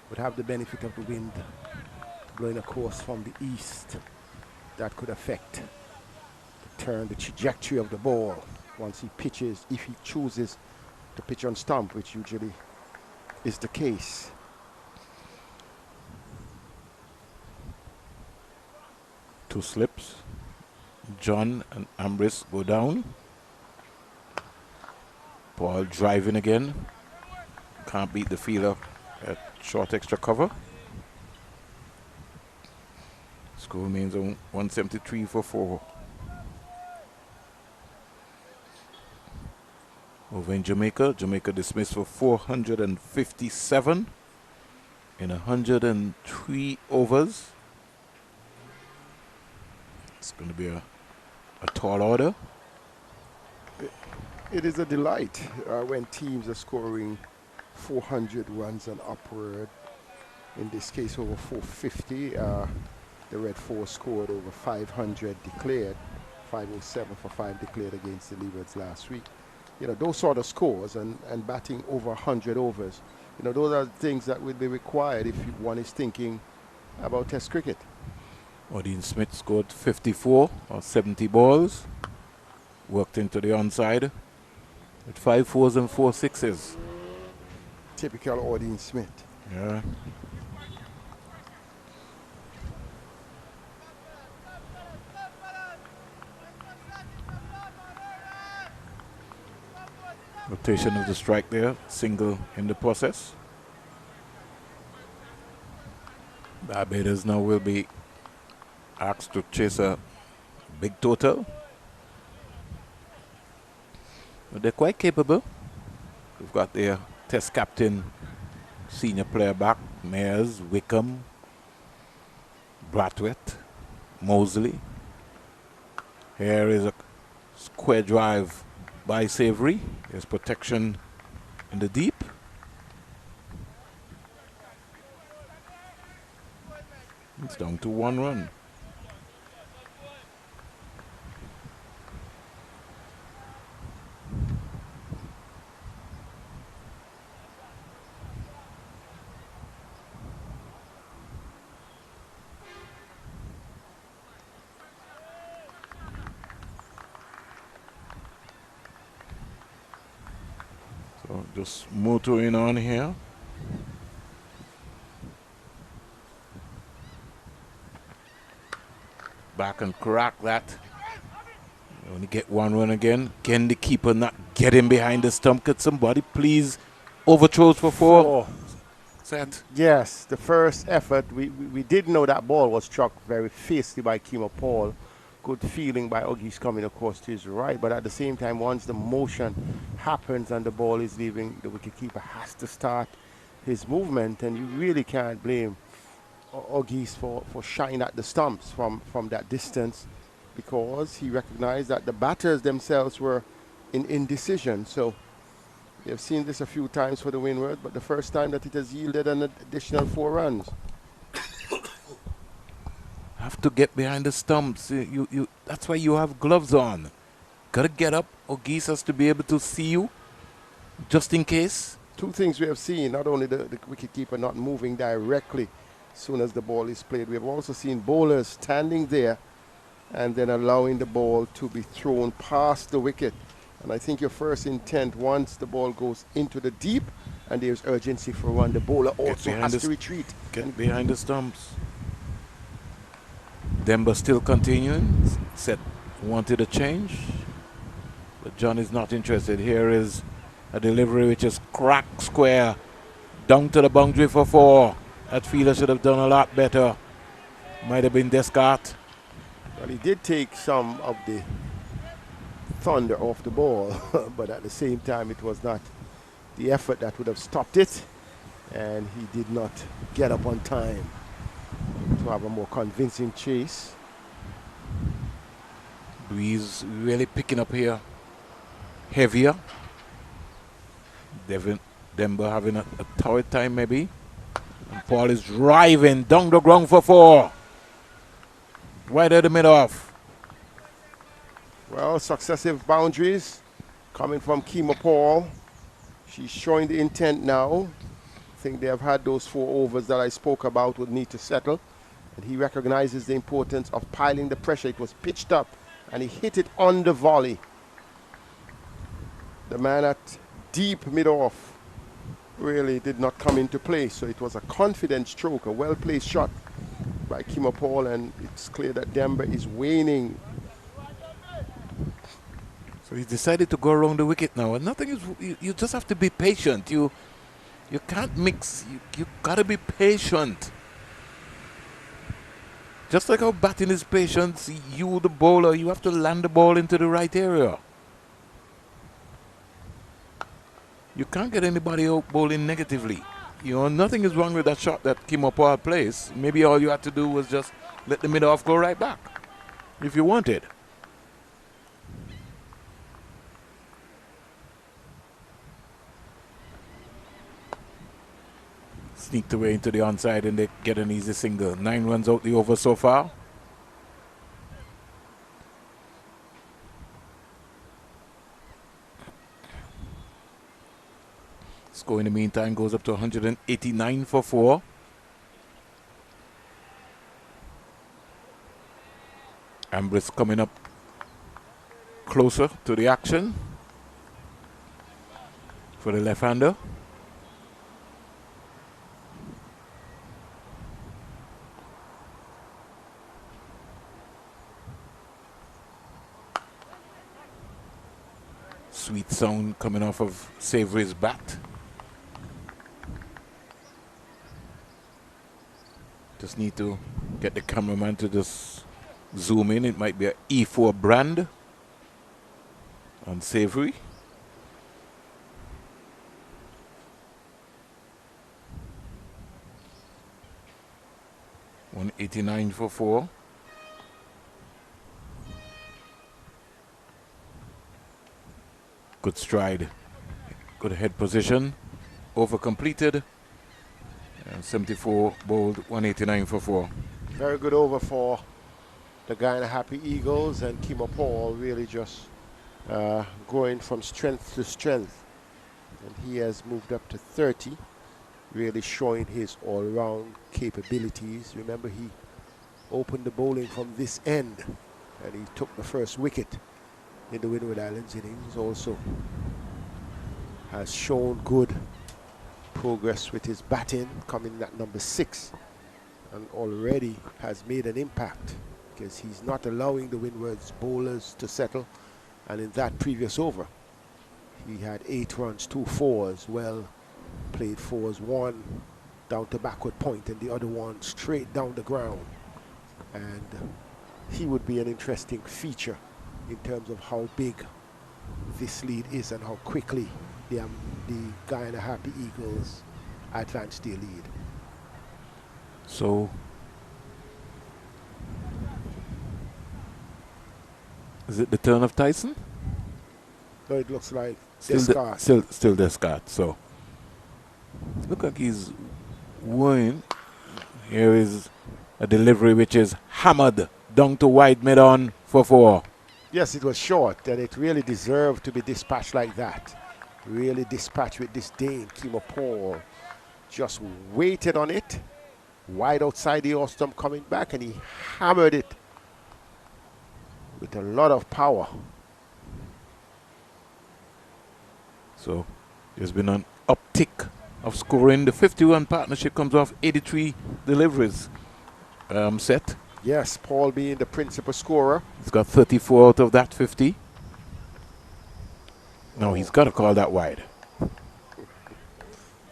would have the benefit of the wind blowing a course from the east. That could affect the turn, the trajectory of the ball once he pitches, if he chooses to pitch on stump, which usually is the case. Two slips. John and Ambris go down. Paul driving again. Can't beat the fielder at short extra cover. Score remains on 173 for 4. Over in Jamaica. Jamaica dismissed for 457 in 103 overs. It's going to be a tall order. It is a delight when teams are scoring 400 runs and upward. In this case, over 450. The Red Four scored over 500 declared, 507 for 5 declared against the Leewards last week. You know, those sort of scores and batting over 100 overs, you know, those are things that will be required if one is thinking about Test cricket. Odin Smith scored 54 or 70 balls. Worked into the onside with 5 4s and 4 6s. Typical Odin Smith. Yeah. Rotation of the strike there, single in the process. Barbados now will be asked to chase a big total. But they're quite capable. We've got their Test captain, senior player back, Mayers, Wickham, Brathwaite, Mosley. Here is a square drive by Savory. There's protection in the deep. It's down to 1 run. So just motoring on here. back and crack that. You only get one run again. Can the keeper not get him behind the stump? Could somebody please overthrows for four? Set. Yes, the first effort, we did know that ball was struck very fiercely by Kimo Paul. Good feeling by Oggies coming across to his right, but at the same time, once the motion happens and the ball is leaving, the wicketkeeper has to start his movement, and you really can't blame Oggies for shying at the stumps from that distance, because he recognized that the batters themselves were in indecision. So we have seen this a few times for the Windward, but the first time that it has yielded an additional 4 runs. Have to get behind the stumps. That's why you have gloves on. Gotta get up. Oggies has to be able to see you, just in case. 2 things we have seen: not only the wicketkeeper not moving directly as soon as the ball is played, we have also seen bowlers standing there and then allowing the ball to be thrown past the wicket. And I think your first intent, once the ball goes into the deep and there's urgency for one, the bowler also has to retreat. Get behind the stumps. Denver still continuing. Set wanted a change, but John is not interested. Here is a delivery which is crack square down to the boundary for 4. That fielder should have done a lot better. Might have been Descartes. Well, he did take some of the thunder off the ball, but at the same time it was not the effort that would have stopped it, and he did not get up on time to have a more convincing chase. Breeze really picking up here. Heavier. Denver having a torrid time maybe. And Paul is driving down the ground for 4. Right at the mid-off. Well, successive boundaries coming from Kimo Paul. She's showing the intent now. I think they have had those 4 overs that I spoke about would need to settle. And he recognizes the importance of piling the pressure. It was pitched up and he hit it on the volley. The man at deep mid-off really did not come into play. So it was a confident stroke, a well-placed shot by Kimo Paul, and it's clear that Denver is waning. So he decided to go around the wicket now, and nothing is. You just have to be patient. You can't mix. You gotta be patient. Just like how batting is patience, you the bowler, you have to land the ball into the right area. You can't get anybody out bowling negatively. You know, nothing is wrong with that shot that Kimo Paul plays. Maybe all you had to do was just let the mid-off go right back, if you wanted. Sneaked away into the onside and they get an easy single. 9 runs out the over so far. Score in the meantime goes up to 189 for 4. Ambrose coming up closer to the action for the left-hander. Sweet sound coming off of Savory's bat. Just need to get the cameraman to just zoom in. It might be an E4 brand on Savory. $189 for 4. Good stride, good head position, over completed, and 74 bowled, 189 for 4. Very good over for the Guyana Happy Eagles, and Kimo Paul really just going from strength to strength. And he has moved up to 30, really showing his all-round capabilities. Remember, he opened the bowling from this end, and he took the first wicket in the Windward Islands innings. Also has shown good progress with his batting, coming at number 6, and already has made an impact because he's not allowing the Windward's bowlers to settle. And in that previous over, he had 8 runs, 2 fours, well played fours, one down to backward point and the other one straight down the ground. And he would be an interesting feature in terms of how big this lead is and how quickly the Guyana Happy Eagles advance their lead. So is it the turn of Tyson? No, it looks like Still Descartes. So look like he's wooing. Here is a delivery which is hammered down to wide mid-on for 4. Yes, it was short, and it really deserved to be dispatched like that. Really dispatched with disdain. Kimo Paul just waited on it, wide outside the off-stump coming back, and he hammered it with a lot of power. So there's been an uptick of scoring. The 51 partnership comes off 83 deliveries set. Yes, Paul being the principal scorer. He's got 34 out of that 50. No, he's got to call that wide.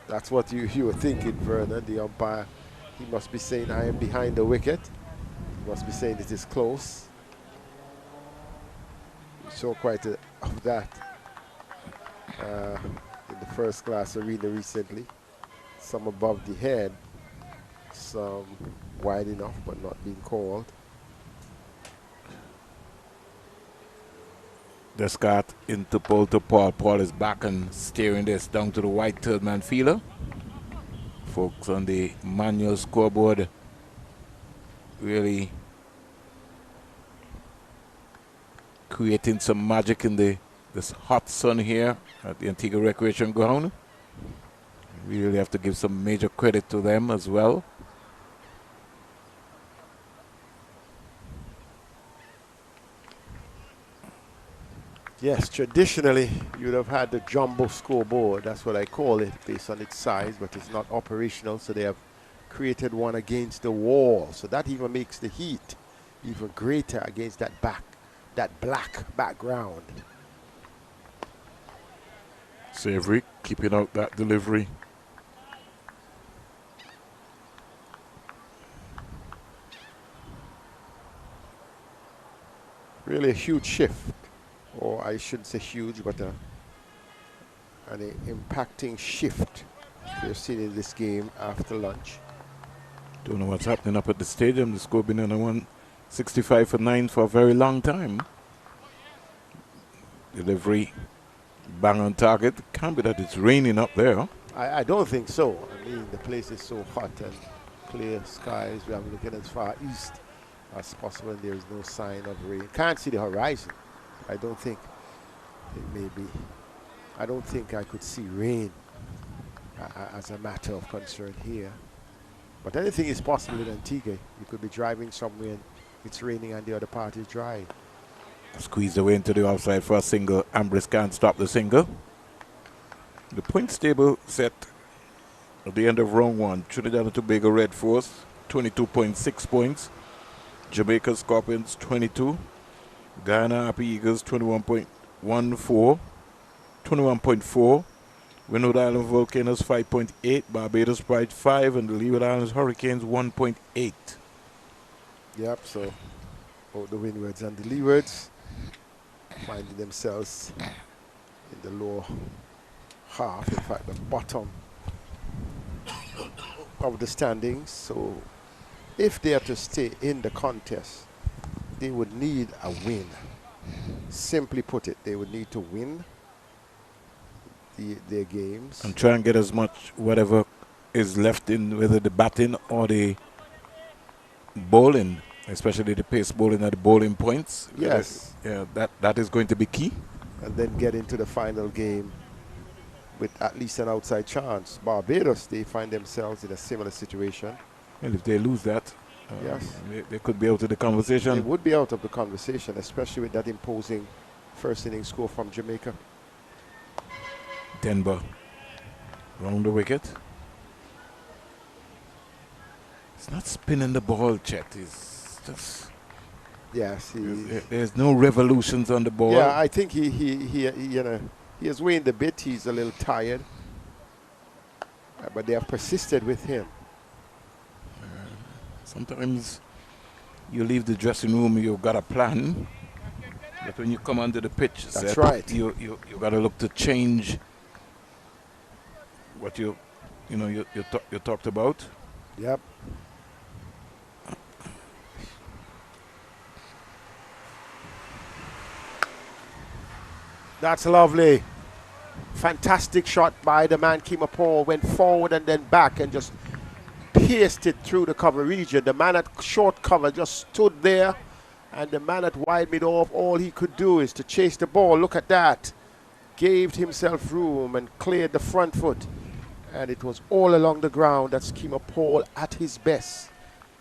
That's what you were thinking, Vernon. The umpire, he must be saying, I am behind the wicket. He must be saying it is close. We saw quite a of that in the first class arena recently. Some above the head, some wide enough but not being called. Descartes into pole to Paul. Paul is back and steering this down to the white third man fielder. Folks on the manual scoreboard really creating some magic in this hot sun here at the Antigua Recreation Ground. We really have to give some major credit to them as well. Yes, traditionally you'd have had the jumbo scoreboard, that's what I call it, based on its size, but it's not operational, so they have created one against the wall. So that even makes the heat even greater against that black background. Savory keeping out that delivery. Really a huge shift, or I shouldn't say huge, but an impacting shift we've seen in this game after lunch. Don't know what's happening up at the stadium. The score been on a 165 for 9 for a very long time. Delivery bang on target. Can't be that it's raining up there. I don't think so. I mean, the place is so hot and clear skies. We are looking as far east as possible, and there is no sign of rain. Can't see the horizon. I don't think it may be. I don't think I could see rain as a matter of concern here. But anything is possible in Antigua. You could be driving somewhere and it's raining and the other part is dry. Squeezed away into the offside for a single. Ambrose can't stop the single. The points table set at the end of round 1. Trinidad and Tobago Red Force, 22.6 points. Jamaica Scorpions, 22. Guyana Happy Eagles, 21.4. Windward Island Volcanoes, 5.8. Barbados Pride, 5. And the Leeward Islands Hurricanes, 1.8. Yep, so both the Windwards and the Leewards finding themselves in the lower half, in fact the bottom of the standings. So if they are to stay in the contest, they would need a win. Simply put it, they would need to win their games. And try and get as much whatever is left in, whether the batting or the bowling, especially the pace bowling at the bowling points. Yes. Yeah, that is going to be key. And then get into the final game with at least an outside chance. Barbados, they find themselves in a similar situation. And if they lose that, yes, they could be out of the conversation. They would be out of the conversation, especially with that imposing first inning score from Jamaica. Denver round the wicket. It's not spinning the ball, Chet. It's just Yes, there's no revolutions on the ball. Yeah, I think he you know, he has waned a bit. He's a little tired, but they have persisted with him. Sometimes you leave the dressing room, you've got a plan, but when you come onto the pitch, that's right. You got to look to change what you talked about. Yep. That's lovely. Fantastic shot by the man, Kima Paul. Went forward and then back and just pierced it through the cover region. The man at short cover just stood there, and the man at wide mid-off, all he could do is to chase the ball. Look at that. Gave himself room and cleared the front foot. And it was all along the ground. That's Kima Paul at his best.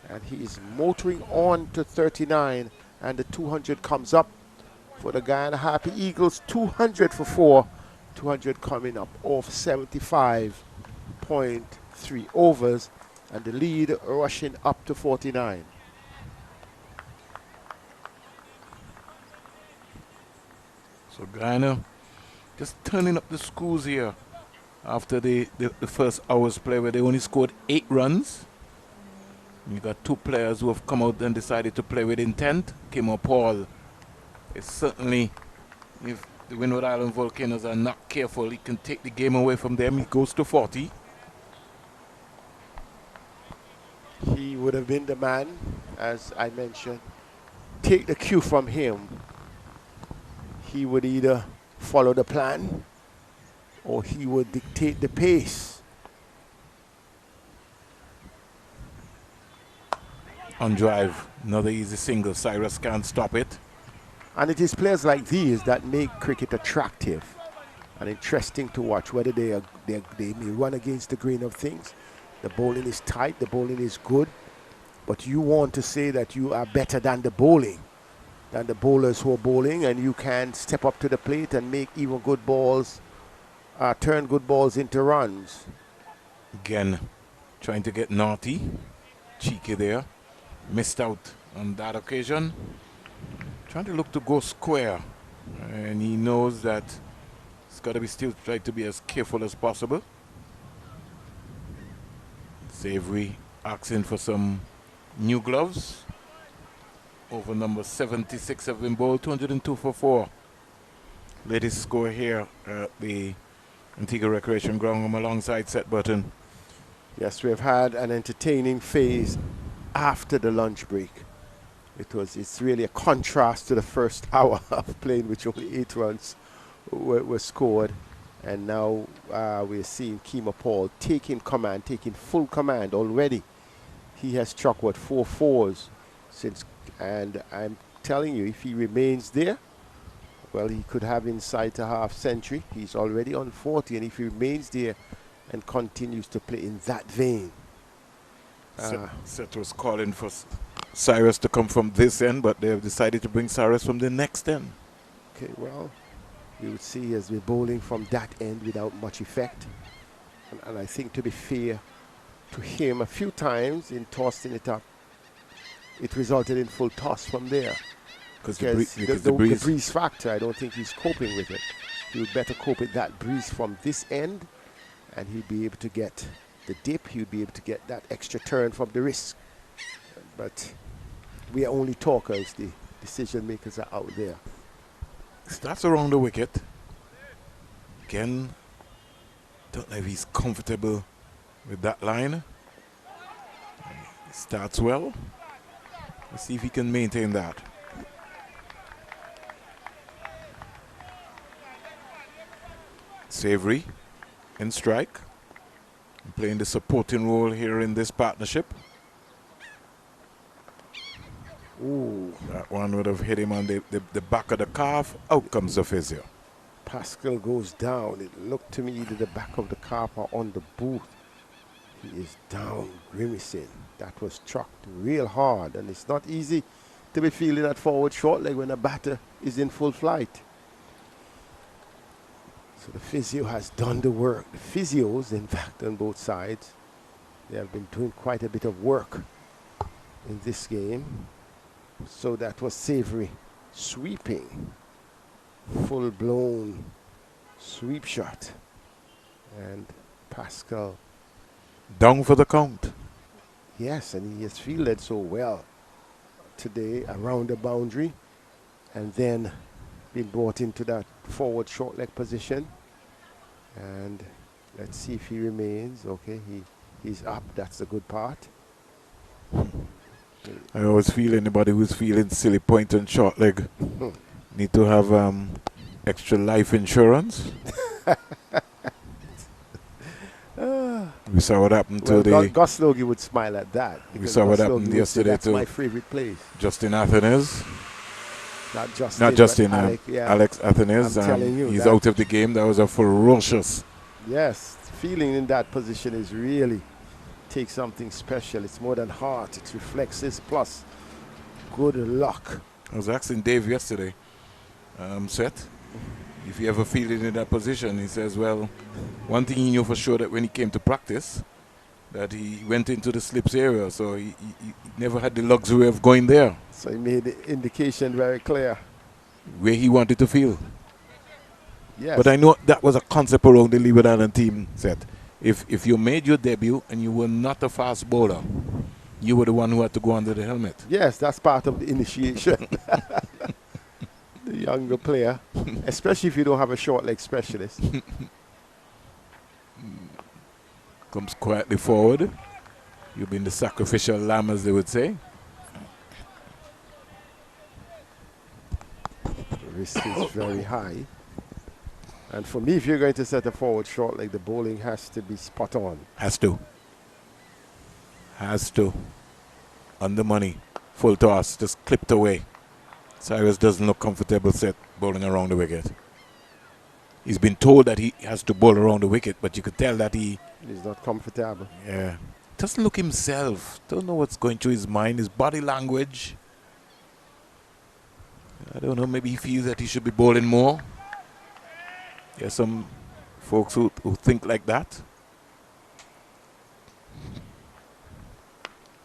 And he is motoring on to 39, and the 200 comes up for the Guyana Happy Eagles. 200 for 4. 200 coming up off 75.3 overs, and the lead rushing up to 49. So Guyana just turning up the screws here after the first hour's play, where they only scored 8 runs. And you got 2 players who have come out and decided to play with intent. Kimo Paul is certainly, if the Windward Island Volcanoes are not careful, he can take the game away from them. He goes to 40. He would have been the man, as I mentioned. Take the cue from him. He would either follow the plan or he would dictate the pace. On drive, another easy single. Cyrus can't stop it. And it is players like these that make cricket attractive and interesting to watch, whether they may run against the grain of things. The bowling is tight, the bowling is good, but you want to say that you are better than the bowling, than the bowlers who are bowling, and you can step up to the plate and make even good balls, turn good balls into runs. Again, trying to get naughty, cheeky there. Missed out on that occasion. Trying to look to go square, and he knows that he's got to be still trying to be as careful as possible. Savory asking for some new gloves. Over number 76 have been bowled, 202 for 4. Latest score here at the Antigua Recreation Ground. I'm alongside Seth Burton. Yes, we have had an entertaining phase after the lunch break. It's really a contrast to the first hour of playing, which only 8 runs were scored. And now we're seeing Kima Paul taking full command already. He has struck, 4 fours since, and I'm telling you, if he remains there, well, he could have inside a half century. He's already on 40, and if he remains there and continues to play in that vein. Seth was calling for Cyrus to come from this end, but they have decided to bring Cyrus from the next end. Okay, well, we would see as we're bowling from that end without much effect. And I think, to be fair to him, a few times in tossing it up, it resulted in full toss from there. Because the breeze factor, I don't think he's coping with it. He would better cope with that breeze from this end, and he'd be able to get the dip, he'd be able to get that extra turn from the wrist. But we are only talkers, the decision makers are out there. Starts around the wicket. Again, don't know if he's comfortable with that line. Starts well. Let's see if he can maintain that. Savory in strike. Playing the supporting role here in this partnership. Ooh. That one would have hit him on the back of the calf. Out comes the physio. Pascal goes down. It looked to me either the back of the calf or on the boot. He is down, grimacing. That was chucked real hard, and it's not easy to be feeling that forward short leg when a batter is in full flight. So the physio has done the work. The physios, in fact, on both sides, they have been doing quite a bit of work in this game. So that was Savory sweeping. Full-blown sweep shot. And Pascal. Down for the count. Yes, and he has fielded so well today around the boundary. And then been brought into that forward short leg position. And let's see if he remains. Okay, he's up. That's the good part. I always feel anybody who's feeling silly point and short leg need to have extra life insurance. We saw what happened to the... Gus Logie would smile at that. We saw what happened yesterday that's to my favorite place. Justin Athanase. Not Justin, Alex Athanase. I'm telling you, he's out of the game. That was a ferocious... Yes, feeling in that position is really take something special. It's more than heart. It's reflexes plus good luck. I was asking Dave yesterday, Seth, if he ever feel it in that position. He says, well, one thing he knew for sure that when he came to practice, that he went into the slips area, so he never had the luxury of going there. So he made the indication very clear. Where he wanted to feel. Yes. But I know that was a concept around the Leeward Island team, Seth. If you made your debut and you were not a fast bowler, you were the one who had to go under the helmet. Yes, that's part of the initiation. The younger player, especially if you don't have a short leg specialist. Comes quietly forward. You've been the sacrificial lamb, as they would say. The risk is very high. And for me, if you're going to set a forward short leg, the bowling has to be spot on. Has to. Has to. On the money. Full toss. Just clipped away. Cyrus doesn't look comfortable set bowling around the wicket. He's been told that he has to bowl around the wicket, but you could tell that he's not comfortable. Yeah. Doesn't look himself. Don't know what's going through his mind. His body language. I don't know. Maybe he feels that he should be bowling more. There's some folks who think like that.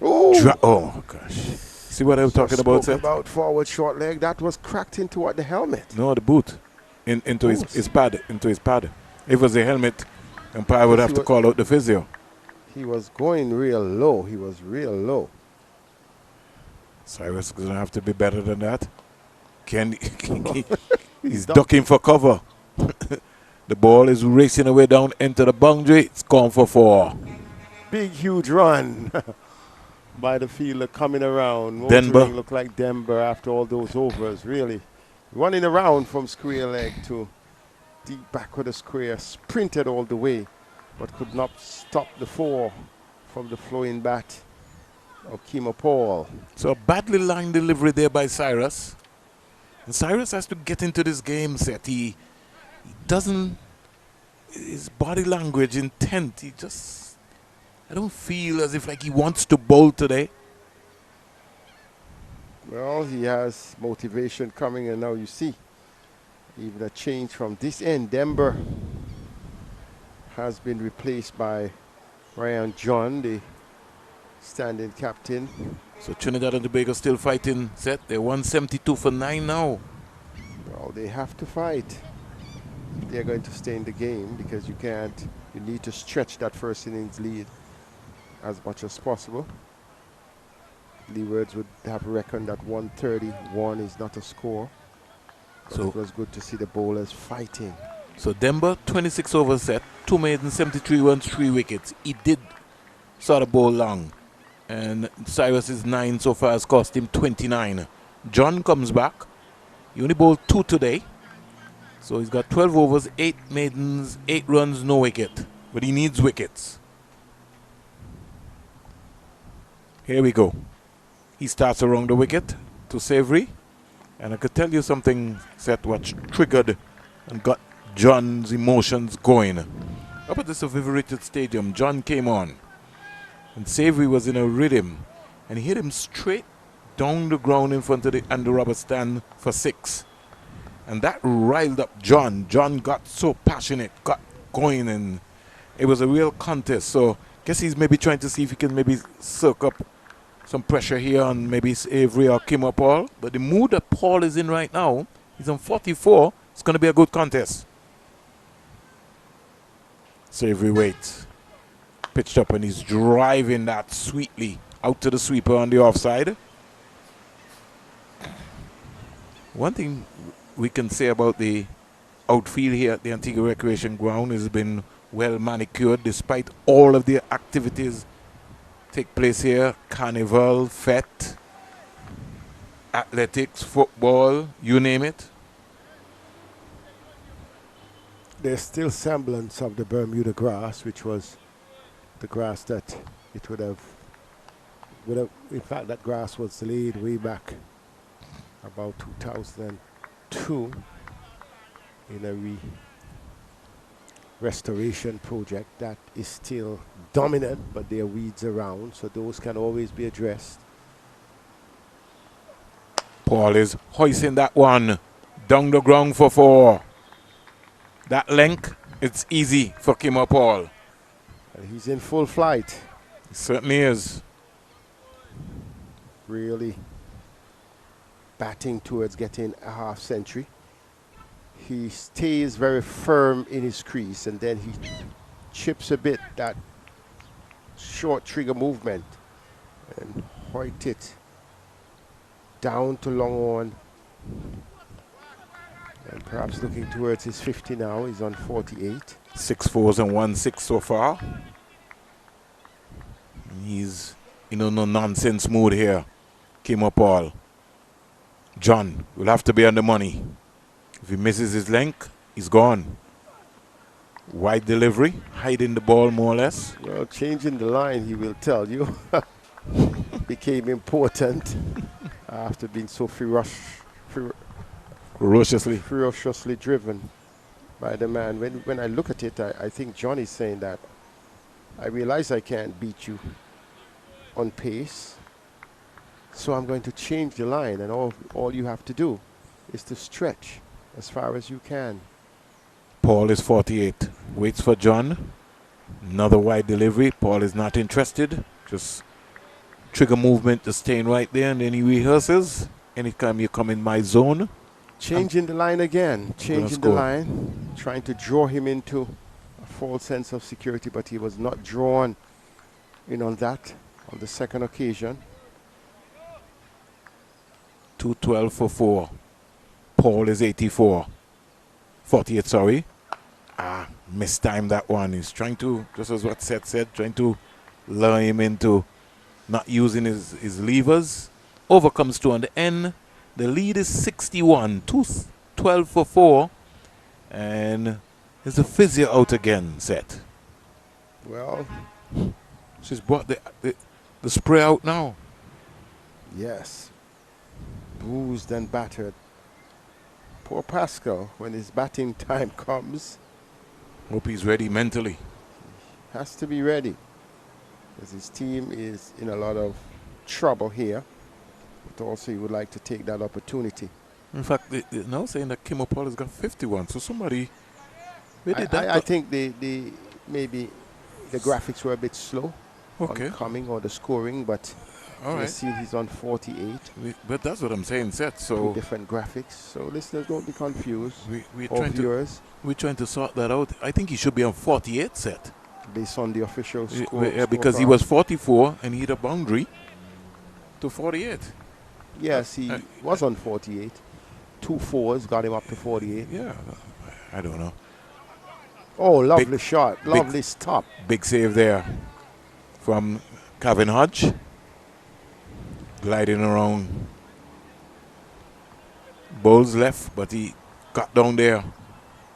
Oh, gosh. See what I was talking about, Seth? About forward short leg. That was cracked into what? The helmet? No, the boot. Into his pad. Into his pad. If it was the helmet, umpire would have to call out the physio. He was going real low. He was real low. Cyrus is going to have to be better than that. He's ducking for cover. The ball is racing away down into the boundary. It's gone for 4. Big, huge run by the fielder coming around. Denver. Looked like Denver after all those overs, really. Running around from square leg to deep back with a square. Sprinted all the way, but could not stop the 4 from the flowing bat of Kimo Paul. So a badly lined delivery there by Cyrus. And Cyrus has to get into this game set. He doesn't, his body language, intent, I don't feel as if like he wants to bowl today. Well, he has motivation coming, and now you see even a change from this end. Denver has been replaced by Ryan John, the standing captain. So Trinidad and Tobago still fighting, Seth. They're 172 for 9 now. Well, they have to fight. They're going to stay in the game because you need to stretch that first innings lead as much as possible. Leewards would have reckoned that 131 is not a score. So it was good to see the bowlers fighting. So Denver, 26 overs set, 2 maidens, 73 runs, 3 wickets. He did sort of bowl long. And Cyrus's 9 so far has cost him 29. John comes back. He only bowled 2 today. So he's got 12 overs, 8 maidens, 8 runs, no wicket. But he needs wickets. Here we go. He starts around the wicket to Savory. And I could tell you something, Seth, what triggered and got John's emotions going. Up at the Vivierated Stadium, John came on. And Savory was in a rhythm. And he hit him straight down the ground in front of the Andy Roberts stand for 6. And that riled up John. John got so passionate, got going, and it was a real contest. So I guess he's maybe trying to see if he can maybe circle up some pressure here on maybe it's Avery or Kim or Paul. But the mood that Paul is in right now, he's on 44. It's going to be a good contest. So Avery waits. Pitched up and he's driving that sweetly out to the sweeper on the offside. One thing we can say about the outfield here at the Antigua Recreation Ground has been well manicured despite all of the activities take place here. Carnival, fete, athletics, football, you name it. There's still semblance of the Bermuda grass, which was the grass that it would have, in fact, that grass was laid way back about 2002 in a restoration project that is still dominant, but there are weeds around, so those can always be addressed. Paul is hoisting that one down the ground for 4. That length, it's easy for Kimmer Paul. And he's in full flight. He certainly is. Really batting towards getting a half century. He stays very firm in his crease and then he chips a bit, that short trigger movement, and hoit it down to long on. And perhaps looking towards his 50 now. He's on 48. 6 4s and 1 6 so far. He's in a no-nonsense mood here. Kimmer Paul. John will have to be on the money. If he misses his length, he's gone. Wide delivery, hiding the ball more or less. Well, changing the line, he will tell you, became important after being so ferociously driven by the man. When I look at it, I think John is saying that I realize I can't beat you on pace, so I'm going to change the line, and all you have to do is to stretch as far as you can. Paul is 48. Waits for John. Another wide delivery. Paul is not interested. Just trigger movement to staying right there, and then he rehearses. Anytime you come in my zone. Changing the line again. Changing the line. Trying to draw him into a false sense of security, but he was not drawn in on that on the second occasion. 212 for 4. Paul is 84. 48, sorry. Mistimed that one. He's trying to, just as what Seth said, trying to lure him into not using his levers. Overcomes 2 on the end. The lead is 61. 212 for 4. And is the physio out again, Seth? Well, she's brought the spray out now. Yes. Bruised and battered. Poor Pascal, when his batting time comes. Hope he's ready mentally. Has to be ready, because his team is in a lot of trouble here. But also he would like to take that opportunity. In fact, they're now saying that Kimmer Paul has got 51. So somebody... I think maybe the graphics were a bit slow. Okay. On coming or the scoring, but all right. see he's on 48. But that's what I'm saying, Seth. So different graphics. So listeners, don't be confused. We're trying to sort that out. I think he should be on 48, Seth. Based on the official score. Because he was 44 and he hit a boundary to 48. Yes, he was on 48. 2 4s got him up to 48. Yeah, I don't know. Oh, lovely shot. Lovely stop. Big save there from Kevin Hodge. Gliding around. Bowles left, but he got down there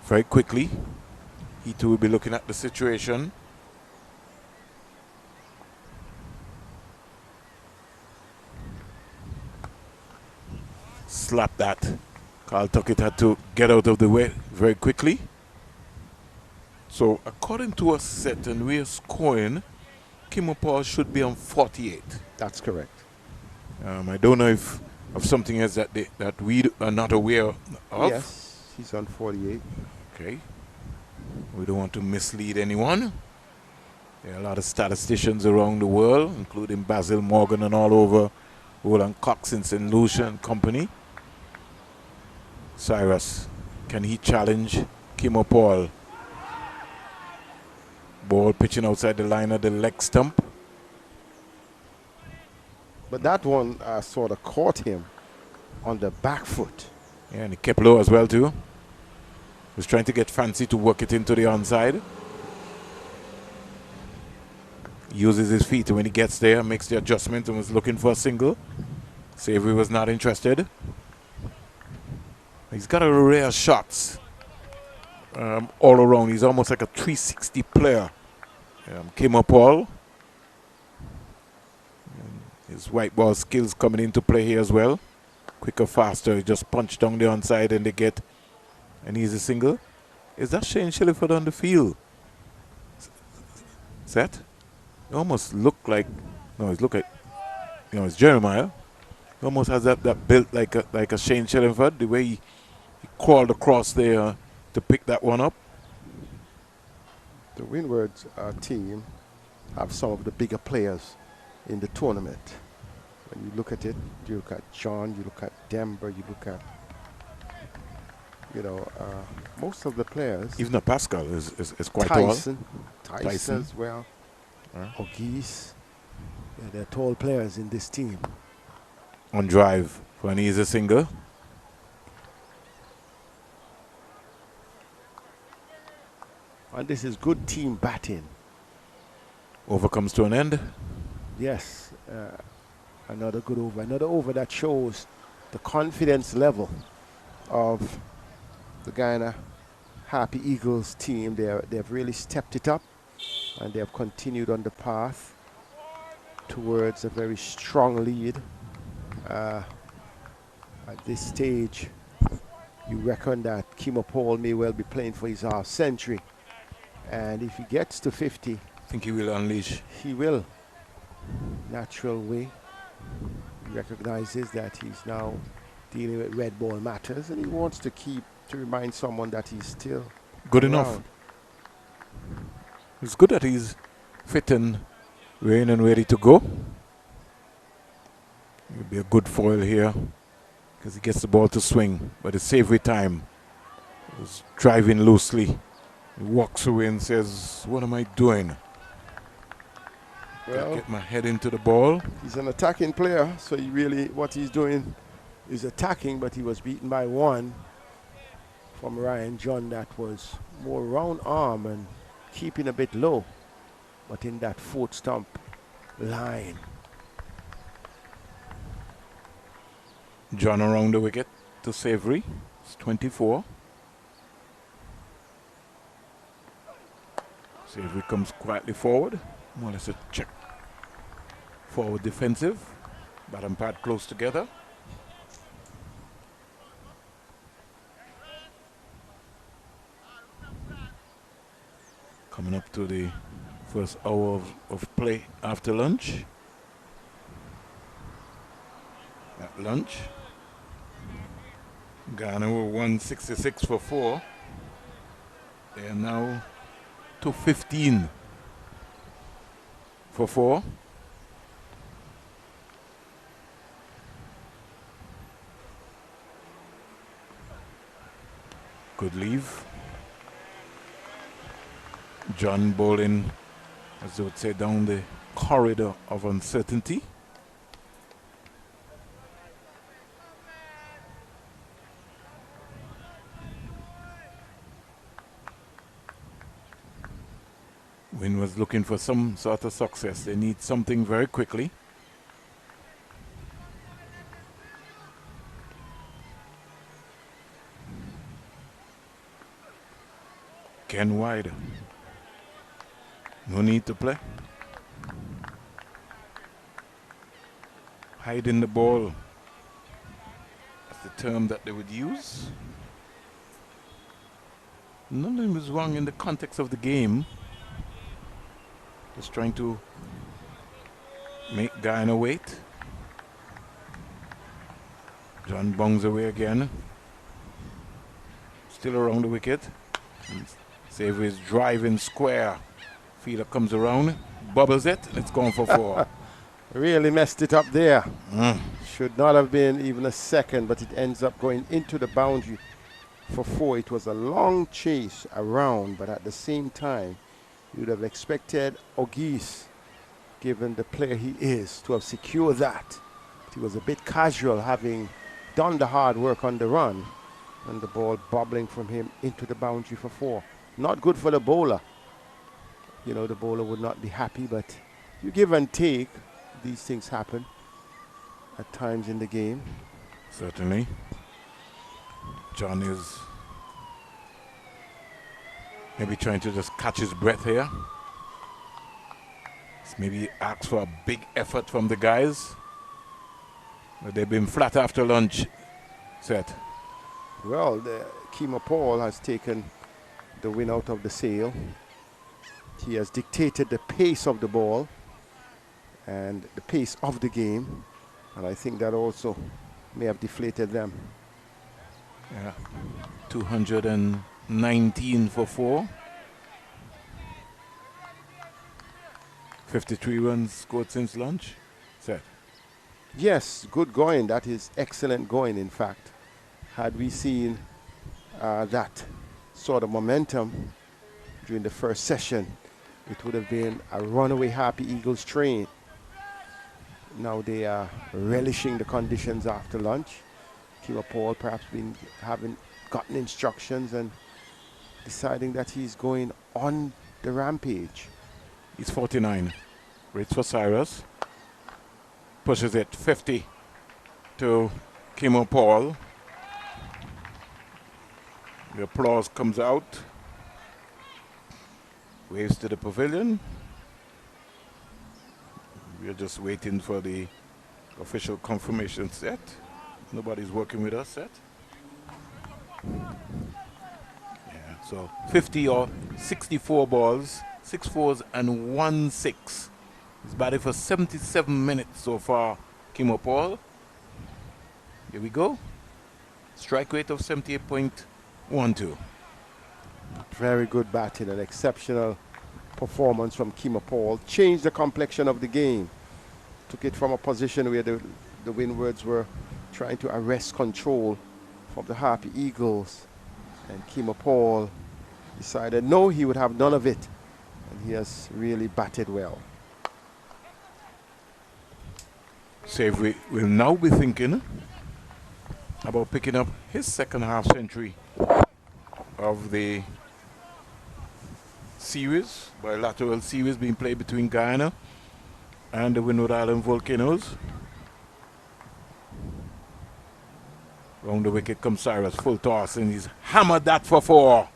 very quickly. He too will be looking at the situation. Slap that. Carl Tuckett had to get out of the way very quickly. So according to us set and we're scoring, Kimmer Paul should be on 48. That's correct. I don't know if of something else that we are not aware of. Yes, he's on 48. Okay. We don't want to mislead anyone. There are a lot of statisticians around the world, including Basil Morgan and all over, Roland Cox in St. Lucia and company. Cyrus, can he challenge Kimo Paul? Ball pitching outside the line of the leg stump. But that one sort of caught him on the back foot. Yeah, and he kept low as well too. Was trying to get Fancy to work it into the onside. Uses his feet when he gets there, makes the adjustment and was looking for a single. Savory was not interested. He's got a array of shots all around. He's almost like a 360 player. Kimo Paul. His white ball skills coming into play here as well. Quicker, faster. He just punched down the onside and they get an easy single. Is that Shane Shilliford on the field? Set? It almost looked like, no, it's look like, it's Jeremiah. He almost has that built like a Shane Shilliford, the way he crawled across there to pick that one up. The Windward team have some of the bigger players in the tournament. When you look at it, you look at John, you look at Denver, you look at, most of the players. Even Pascal is quite Tyson, tall. Tyson as well. O'Geese. Yeah, they're tall players in this team. On drive for an easy single. And this is good team batting. Over comes to an end. Yes. Another good over. Another over that shows the confidence level of the Guyana Happy Eagles team. They've really stepped it up and they have continued on the path towards a very strong lead. At this stage, you reckon that Kimo Paul may well be playing for his half century. And if he gets to 50, I think he will unleash. He will. Natural way. He recognizes that he's now dealing with red ball matters and he wants to remind someone that he's still good around. Enough. It's good that he's fit and ready and ready to go. He'll be a good foil here because he gets the ball to swing. But it's Savory time. He's driving loosely. He walks away and says, what am I doing? Well, get my head into the ball. He's an attacking player, so what he's doing is attacking, but he was beaten by one from Ryan John that was more round arm and keeping a bit low, but in that foot stump line. John around the wicket to Savory. It's 24. Savory comes quietly forward. More or less a check. Forward defensive. Bottom pad close together. Coming up to the first hour of play after lunch. At lunch, Guyana were 166 for 4. They are now 215 for 4. Good leave. John bowling, as they would say, down the corridor of uncertainty. Wynn was looking for some sort of success. They need something very quickly. Ken wide. No need to play. Hiding the ball. That's the term that they would use. Nothing was wrong in the context of the game. Just trying to make Guyana wait. John bongs away again. Still around the wicket. Savory is driving square Fielder comes around, bubbles it, and it's gone for 4. Really messed it up there. Should not have been even a second, but it ends up going into the boundary for 4. It was a long chase around, but at the same time, you would have expected Ogis, given the player he is, to have secured that. But he was a bit casual, having done the hard work on the run, and the ball bobbling from him into the boundary for 4. Not good for the bowler. You know, the bowler would not be happy, but you give and take. These things happen at times in the game. Certainly. John is maybe trying to just catch his breath here. Maybe ask for a big effort from the guys. But they've been flat after lunch. Set. Well, Kima Paul has taken the win out of the sail. He has dictated the pace of the ball and the pace of the game. And I think that also may have deflated them. Yeah. 219 for 4. 53 runs scored since lunch. Set. Yes, good going. That is excellent going, in fact. Had we seen that sort of momentum during the first session, it would have been a runaway Happy Eagles train. Now they are relishing the conditions after lunch. Kima Paul perhaps having gotten instructions and deciding that he's going on the rampage. He's 49. Waits for Cyrus. Pushes it 50 to Kimo Paul. The applause comes out. Waves to the pavilion. We're just waiting for the official confirmation set. Nobody's working with us set. Yeah, so 50 or 64 balls. 6 4s and 1 6. He's batted for 77 minutes so far, Kimo Paul. Here we go. Strike rate of 78.12. Very good batting, an exceptional performance from Kimo Paul. Changed the complexion of the game. Took it from a position where the Windwards were trying to arrest control from the Happy Eagles. And Kimo Paul decided no, he would have none of it. And he has really batted well. Savory will now be thinking about picking up his second half century of the series, bilateral series being played between Guyana and the Windward Island Volcanoes. Round the wicket comes Cyrus, full toss, and he's hammered that for 4.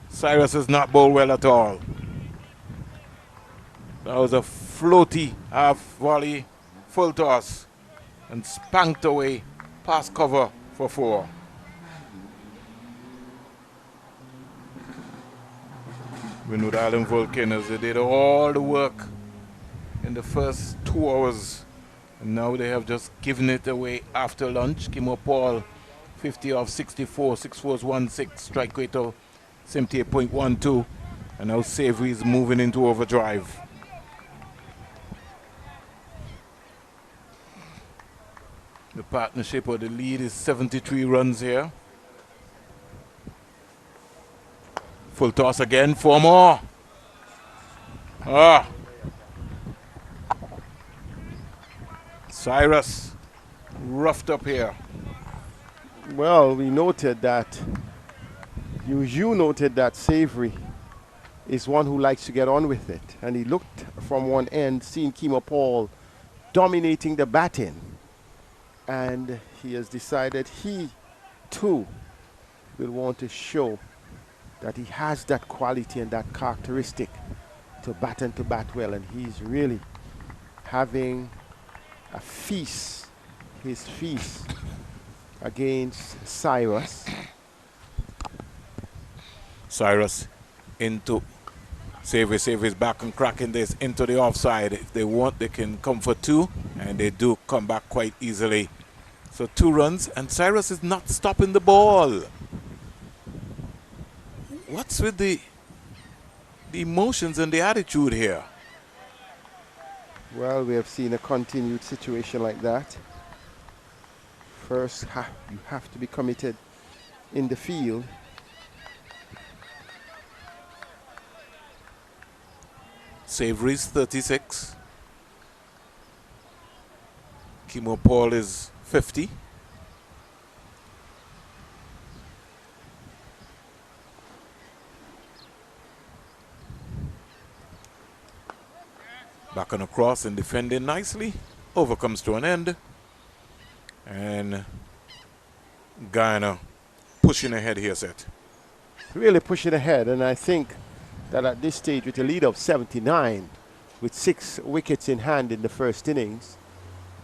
Cyrus has not bowled well at all. That was a floaty half volley, full toss, and spanked away past cover for 4. Windward Island Volcanoes, they did all the work in the first 2 hours, and now they have just given it away after lunch. Kimo Paul, 50 off 64, 6 4s, 1 6, strike rate of 78.12, and now Savory is moving into overdrive. The partnership or the lead is 73 runs here. Full toss again, 4 more. Cyrus roughed up here. Well, we noted that, you noted that Savory is one who likes to get on with it. And he looked from one end, seeing Kimo Paul dominating the batting. And he has decided he, too, will want to show that he has that quality and that characteristic to bat and to bat well. And he's really having a feast, his feast against Cyrus. Cyrus into Savory. Savory's back and cracking this into the offside. If they want, they can come for 2, and they do come back quite easily. So 2 runs, and Cyrus is not stopping the ball. What's with the the emotions and the attitude here? Well, we have seen a continued situation like that. First, you have to be committed in the field. Savory's 36. Kimo Paul is 50. Back on across and defending nicely. Over comes to an end. And Guyana pushing ahead here, Seth. Really pushing ahead, and I think that at this stage with a lead of 79, with 6 wickets in hand in the first innings,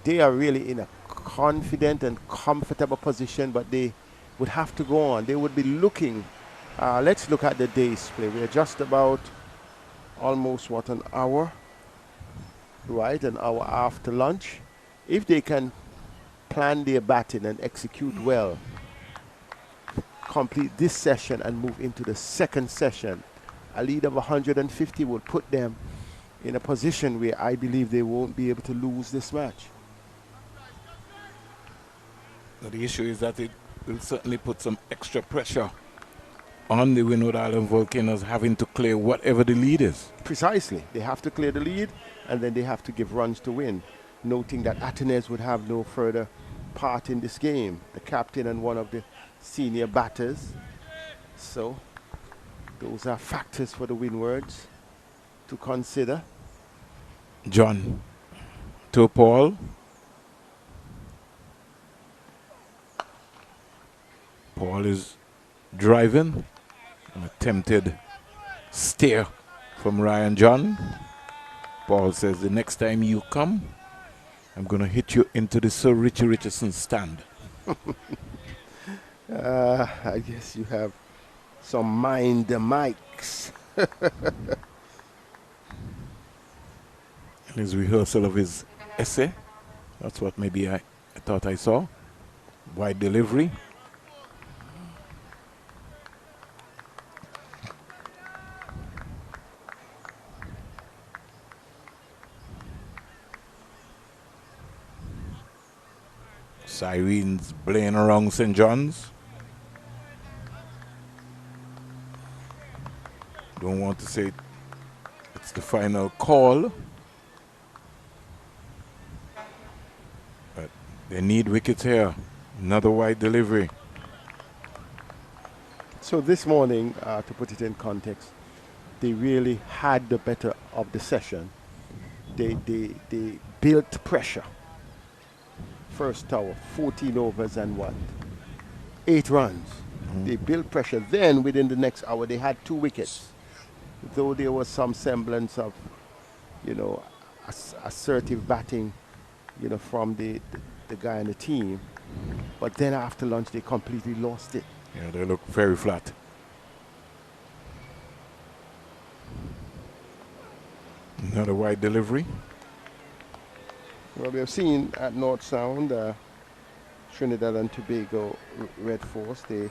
they are really in a confident and comfortable position, but they would have to go on. They would be looking, let's look at the day's play. We're just about almost, what, an hour? Right, an hour after lunch. If they can plan their batting and execute well, complete this session and move into the second session, a lead of 150 would put them in a position where I believe they won't be able to lose this match. The issue is that it will certainly put some extra pressure on the Windward Island Volcanoes having to clear whatever the lead is. Precisely. They have to clear the lead, and then they have to give runs to win, noting that Atenez would have no further part in this game, the captain and one of the senior batters. So those are factors for the Windwards to consider. John to Paul. Paul is driving. An attempted steer from Ryan John. Paul says, the next time you come, I'm going to hit you into the Sir Richie Richardson stand. I guess you have some mind the mics. His rehearsal of his essay. That's what maybe I thought I saw. Wide delivery. Sirens playing around St. John's. Don't want to say it's the final call, but they need wickets here. Another wide delivery. So this morning, to put it in context, they really had the better of the session. They built pressure. First tower, 14 overs and what? 8 runs. They built pressure. Then within the next hour, they had 2 wickets. Though there was some semblance of, you know, assertive batting, you know, from the guy on the team. But then after lunch, they completely lost it. Yeah, they look very flat. Another wide delivery. Well, we have seen at North Sound, Trinidad and Tobago Red Force, they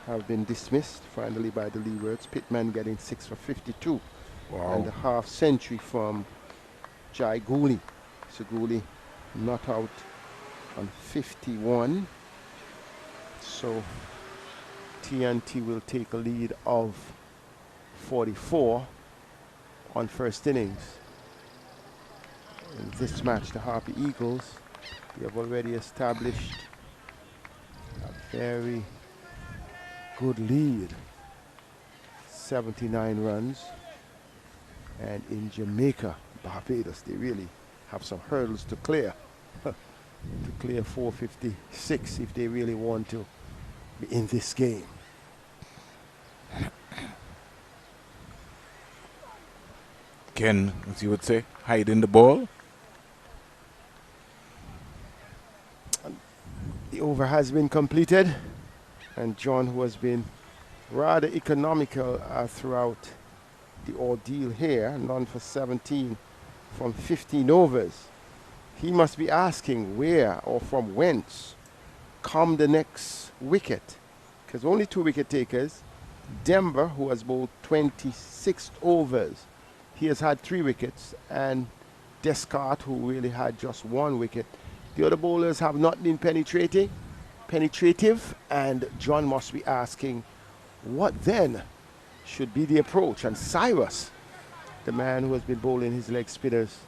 have been dismissed finally by the Leewards. Pittman getting 6 for 52. Wow. And a half century from Jai Gooley. So Gooley not out on 51. So TNT will take a lead of 44 on first innings. In this match, the Harpy Eagles, they have already established a very good lead, 79 runs. And in Jamaica, Barbados, they really have some hurdles to clear, to clear 456 if they really want to be in this game. Ken, as you would say, hiding the ball. The over has been completed, and John, who has been rather economical throughout the ordeal here, none for 17 from 15 overs, he must be asking where or from whence come the next wicket, because only 2 wicket takers, Denver, who has bowled 26 overs, he has had 3 wickets, and Descartes, who really had just 1 wicket. The other bowlers have not been penetrative, and John must be asking, what then should be the approach? And Cyrus, the man who has been bowling his leg spinners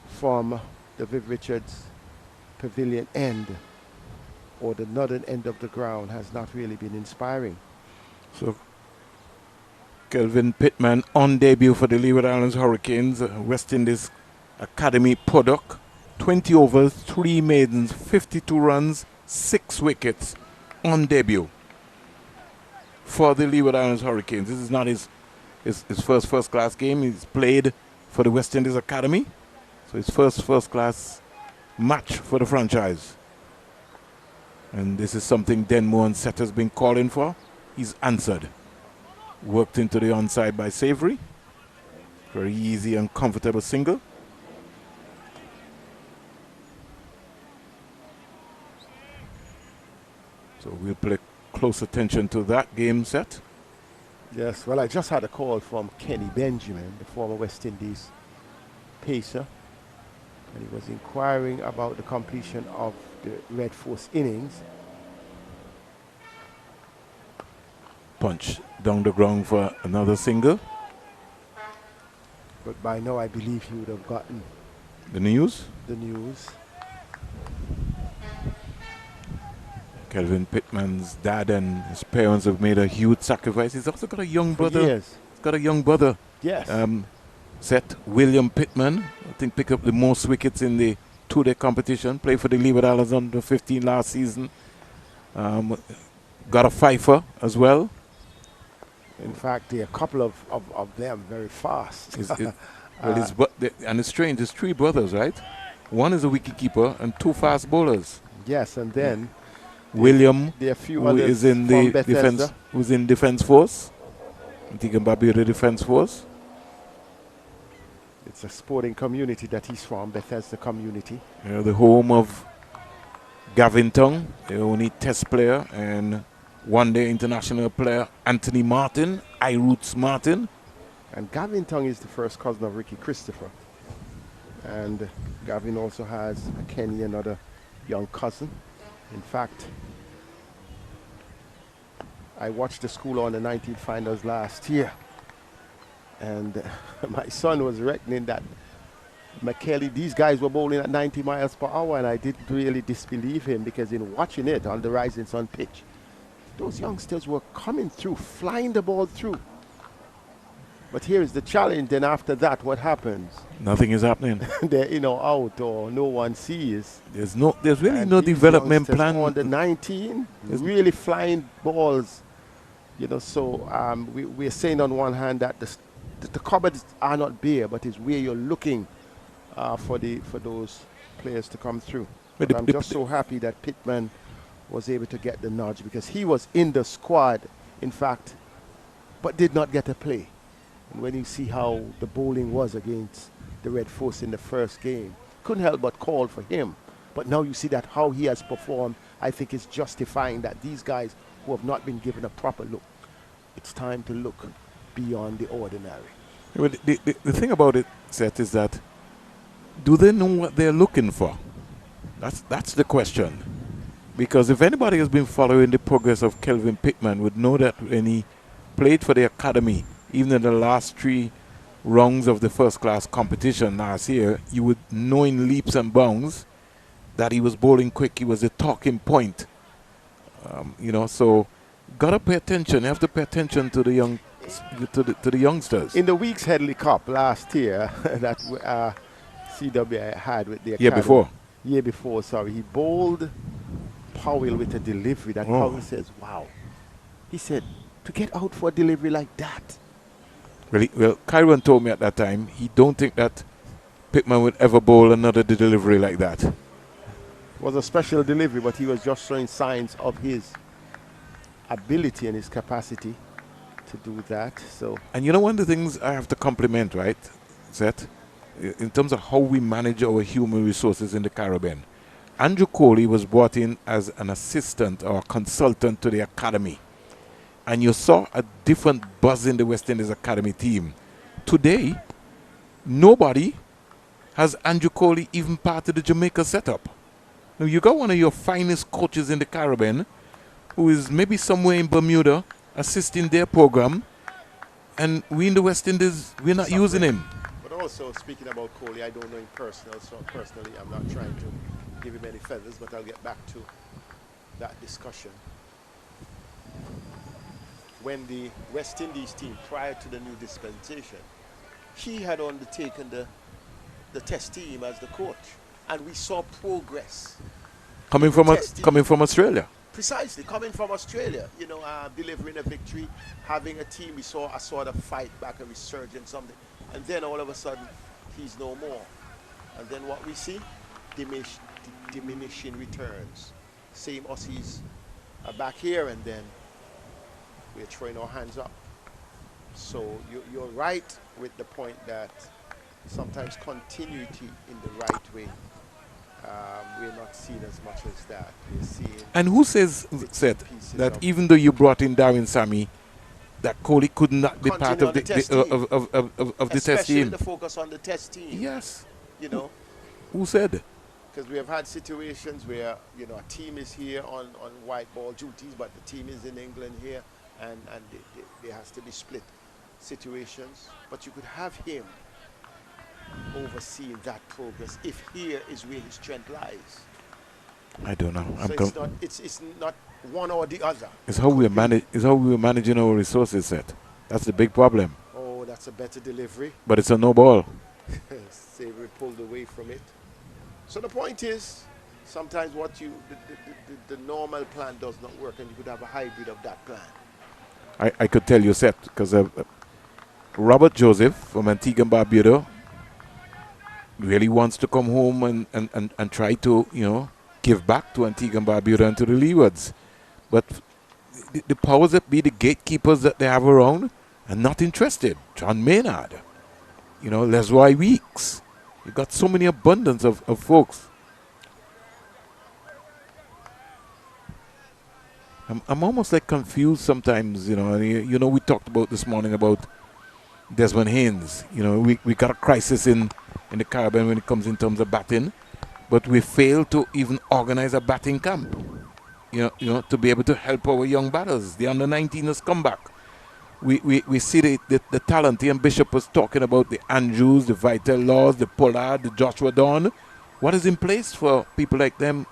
from the Viv Richards Pavilion end, or the northern end of the ground, has not really been inspiring. So Kelvin Pittman on debut for the Leeward Islands Hurricanes, West Indies Academy product. 20 overs, 3 maidens, 52 runs, 6 wickets on debut for the Leeward Islands Hurricanes. This is not his first class game. He's played for the West Indies Academy. So his first class match for the franchise. And this is something Denmo and Seth has been calling for. He's answered. Worked into the onside by Savory. Very easy and comfortable single. So we'll pay close attention to that game set. Yes, well, I just had a call from Kenny Benjamin, the former West Indies pacer, and he was inquiring about the completion of the Red Force innings. Punch down the ground for another single. But by now, I believe he would have gotten the news. The news. Kelvin Pittman's dad and his parents have made a huge sacrifice. He's also got a young brother. Yes. He's got a young brother. Yes. Seth William Pittman, I think, picked up the most wickets in the 2-day competition. Played for the Leeward Islands under 15 last season. Got a fifer as well. In fact, there are a couple of them very fast. And it's strange, there's 3 brothers, right? One is a wicketkeeper and 2 fast bowlers. Yes, and then William, there are a few who others is in the defense, who's in defense force. I think Barbuda Defense Force. It's a sporting community that he's from, Bethesda community. The home of Gavin Tong, the only test player, and one-day international player Anthony Martin, Iroots Martin. And Gavin Tong is the first cousin of Ricky Christopher. And Gavin also has Kenny, another young cousin. In fact, I watched the school on the 19 finals last year. And my son was reckoning that McKelly, these guys were bowling at 90 miles per hour, and I didn't really disbelieve him, because in watching it on the Rising Sun pitch, those youngsters were coming through, flying the ball through. But here's the challenge, then after that, what happens? Nothing is happening. They're, out, or no one sees. There's really no development plan. On the 19, really flying balls. So we're saying on one hand that the cupboards are not bare, but it's where you're looking for those players to come through. But I'm just so happy that Pittman was able to get the nudge, because he was in the squad, in fact, but did not get a play. And when you see how the bowling was against the Red Force in the first game, couldn't help but call for him. But now you see that how he has performed, I think is justifying that these guys who have not been given a proper look, it's time to look beyond the ordinary. Well, the thing about it, Seth, is that do they know what they're looking for? That's the question. Because if anybody has been following the progress of Kelvin Pittman would know that when he played for the academy, even in the last 3 rounds of the first class competition last year, you would know in leaps and bounds that he was bowling quick. He was a talking point. So gotta pay attention. You have to pay attention to the young, to the youngsters. In the Weeks Headley Cup last year, that CWI had with the academy. Year before, sorry, he bowled Powell with a delivery that Powell says, wow. He said, to get out for a delivery like that. Well, Kyron told me at that time he don't think that Pittman would ever bowl another delivery like that. It was a special delivery, but he was just showing signs of his ability and his capacity to do that. So, and one of the things I have to compliment, right, Seth, in terms of how we manage our human resources in the Caribbean. Andrew Coley was brought in as an assistant or consultant to the academy. and you saw a different buzz in the West Indies Academy team. Today, nobody has Andrew Coley even part of the Jamaica setup. Now, you got one of your finest coaches in the Caribbean who is maybe somewhere in Bermuda assisting their program, and we in the West Indies, we're not using him. But also, speaking about Coley, I don't know him personally, so personally I'm not trying to give him any feathers, but I'll get back to that discussion. When the West Indies team, prior to the new dispensation, he had undertaken the test team as the coach, and we saw progress. Coming from Australia. Precisely, coming from Australia, you know, delivering a victory, having a team. We saw a sort of fight back, a resurgence, something, and then all of a sudden, he's no more. And then what we see, diminishing returns. Same Aussies are back here, and then we're throwing our hands up. So you're right with the point that sometimes continuity in the right way, we're not seeing as much as that. We're seeing. And who said that even though you brought in Darwin Sammy, that Coley could not be part of the test team? Especially the focus on the test team. Yes. You know. Who said? Because we have had situations where, you know, a team is here on white ball duties, but the team is in England here, and there has to be split situations. But you could have him overseeing that progress if here is where his strength lies. I don't know. So it's not one or the other. It's how we're managing our resources set. That's the big problem. Oh, that's a better delivery. But it's a no ball. Savory pulled away from it. So the point is, sometimes what the normal plan does not work, and you could have a hybrid of that plan. I could tell you, Seth, because Robert Joseph from Antigua and Barbuda really wants to come home and try to, you know, give back to Antigua and Barbuda and to the Leewards. But the powers that be, the gatekeepers that they have around, are not interested. John Maynard, you know, Lesroy Weeks. You got so many abundance of folks. I'm almost like confused sometimes, you know. And you know, we talked about this morning about Desmond Haynes. You know, we got a crisis in the Caribbean when it comes in terms of batting, but we failed to even organize a batting camp. You know, to be able to help our young batters. The under-19ers come back. We see the talent. Ian Bishop was talking about the Andrews, the Vital Laws, the Pollard, the Joshua Dawn. What is in place for people like them,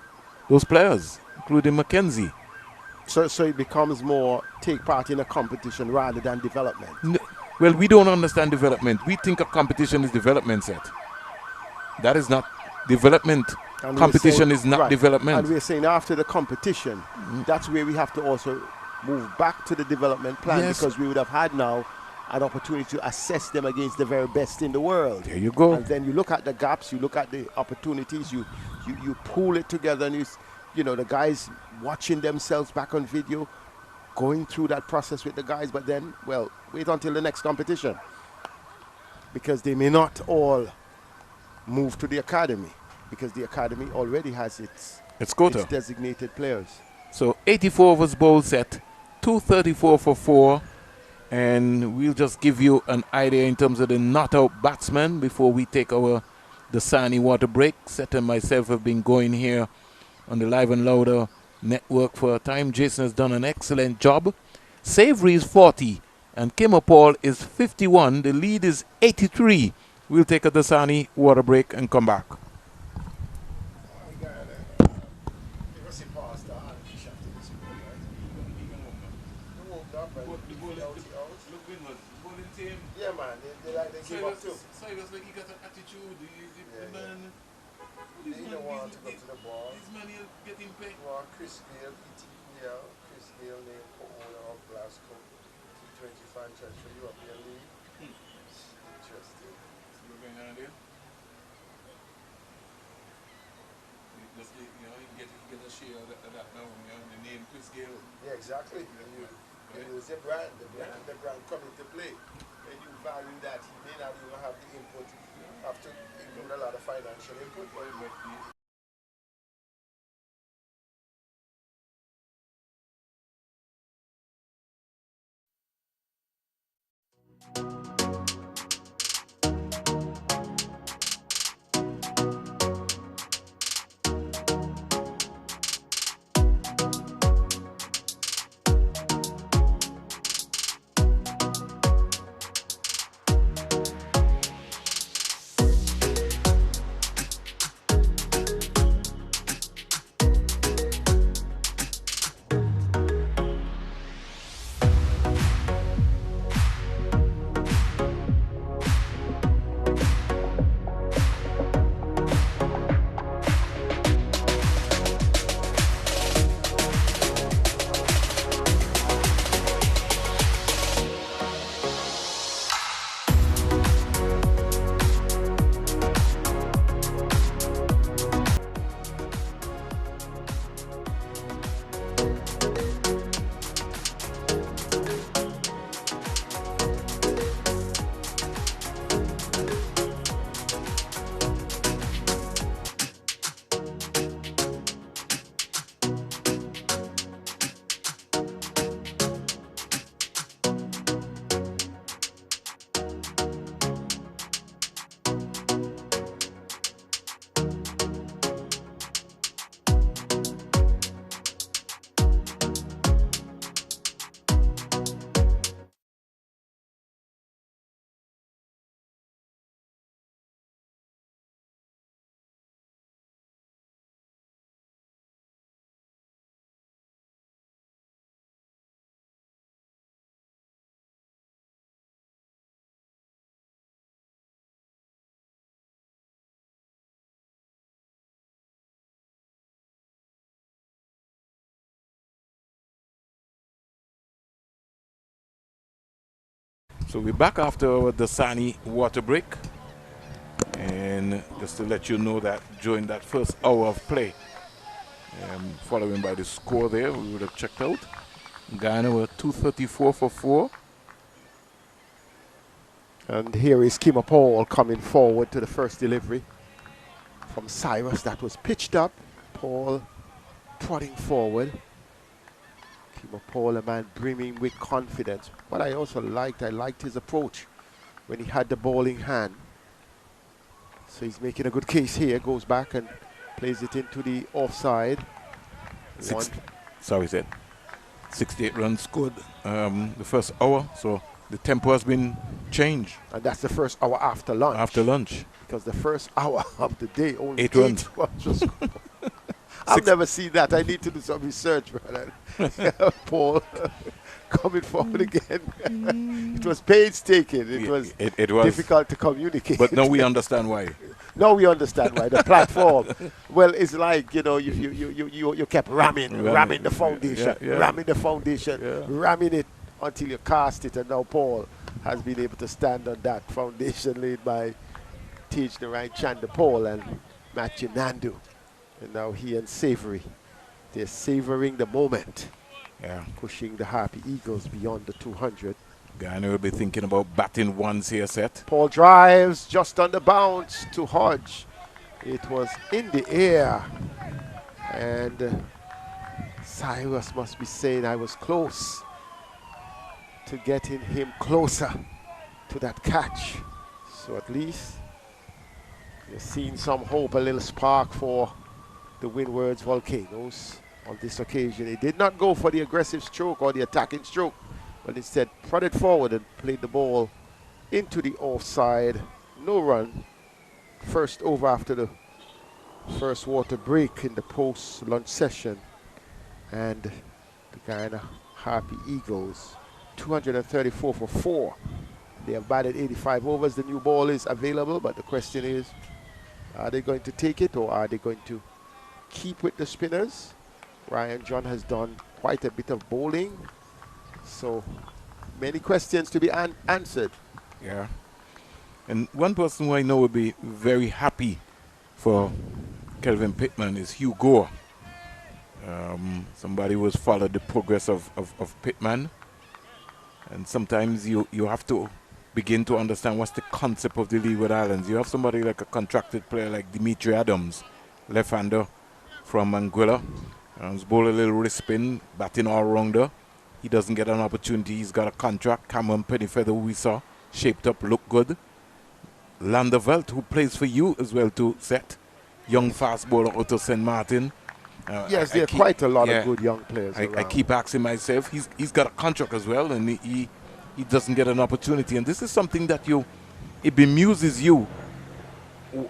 those players, including Mackenzie? So it becomes more take part in a competition rather than development. Well, we don't understand development. We think a competition is development set. That is not development. And competition is not development. And we're saying after the competition, that's where we have to also move back to the development plan, because we would have had now an opportunity to assess them against the very best in the world. There you go. And then you look at the gaps, you look at the opportunities, you pool it together, and you know, the guys watching themselves back on video, going through that process with the guys, but then, well, wait until the next competition, because they may not all move to the academy, because the academy already has its designated players. So 84 overs bowl set, 234 for 4, and we'll just give you an idea in terms of the not-out batsmen before we take our Dasani water break. Seth and myself have been going here on the Live and Louder network for a time. Jason has done an excellent job. Savory is 40 and Kimapol is 51. The lead is 83. We'll take a Dasani water break and come back. Yeah, man, they give up too. So it was like he got an attitude. He don't want to go to the ball. This man is getting paid. Well, Chris Gale, Chris Gale, named co-owner of Glasgow T20 franchise for European League. Interesting. See what's going on there? You get a share of that now, the name Chris Gale. Yeah, exactly. You use the brand coming to play. And you value that, he may not even have the input, have to include a lot of financial input. So we're back after our Dasani water break. And just to let you know that during that first hour of play, following by the score there, we would have checked out. Guyana were 234 for 4. And here is Kima Paul coming forward to the first delivery from Cyrus. That was pitched up. Paul prodding forward. Kima Paul, a man brimming with confidence. But I liked his approach when he had the ball in hand. So he's making a good case here. Goes back and plays it into the offside. 68 runs scored the first hour. So the tempo has been changed. And that's the first hour after lunch. After lunch. Because the first hour of the day, only 8 runs. I've never seen that. I need to do some research, brother. Paul coming forward again. It was painstaking. It was difficult to communicate. But now we understand why. Now we understand why. The platform. Well, it's like, you kept ramming the foundation, ramming the foundation, ramming it until you cast it. And now Paul has been able to stand on that foundation laid by Tej Narayan Chanda Paul and Matthew Nandu. And now he and Savory, they're savoring the moment. Yeah. Pushing the Harpy Eagles beyond the 200. Guyana will be thinking about batting once here set. Paul drives just on the bounce to Hodge. It was in the air. And Cyrus must be saying I was close to getting him closer to that catch. So at least you're seeing some hope, a little spark for the Windward's Volcanoes on this occasion. He did not go for the aggressive stroke or the attacking stroke, but instead prodded forward and played the ball into the offside. No run. First over after the first water break in the post-lunch session. And the Guyana Harpy Eagles, 234 for 4. They have batted 85 overs. The new ball is available, but the question is, are they going to take it or are they going to keep with the spinners? Ryan John has done quite a bit of bowling, so many questions to be answered. Yeah. And one person who I know will be very happy for Kelvin Pittman is Hugh Gore. Somebody who has followed the progress of Pittman. And sometimes you have to begin to understand what's the concept of the Leeward Islands. You have somebody like a contracted player like Dimitri Adams, left-hander from Anguilla. He's bowled a little wrist spin, batting all-rounder. He doesn't get an opportunity. He's got a contract. Cameron Pennyfeather, who we saw, shaped up, looked good. Landerveld, who plays for you as well, to set. Young fast bowler Otto St. Martin. Yes, there are quite a lot of good young players I keep asking myself, he's got a contract as well, and he doesn't get an opportunity. And this is something that it bemuses you.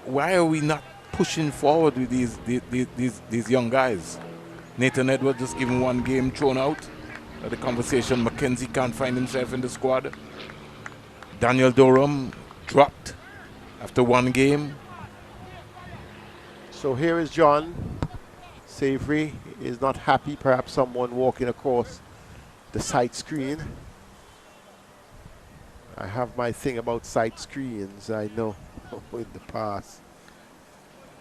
Why are we not pushing forward with these young guys? Nathan Edwards just given one game thrown out. The conversation, Mackenzie can't find himself in the squad. Daniel Durham dropped after one game. So here is John. Savory is not happy. Perhaps someone walking across the side screen. I have my thing about side screens, I know, in the past.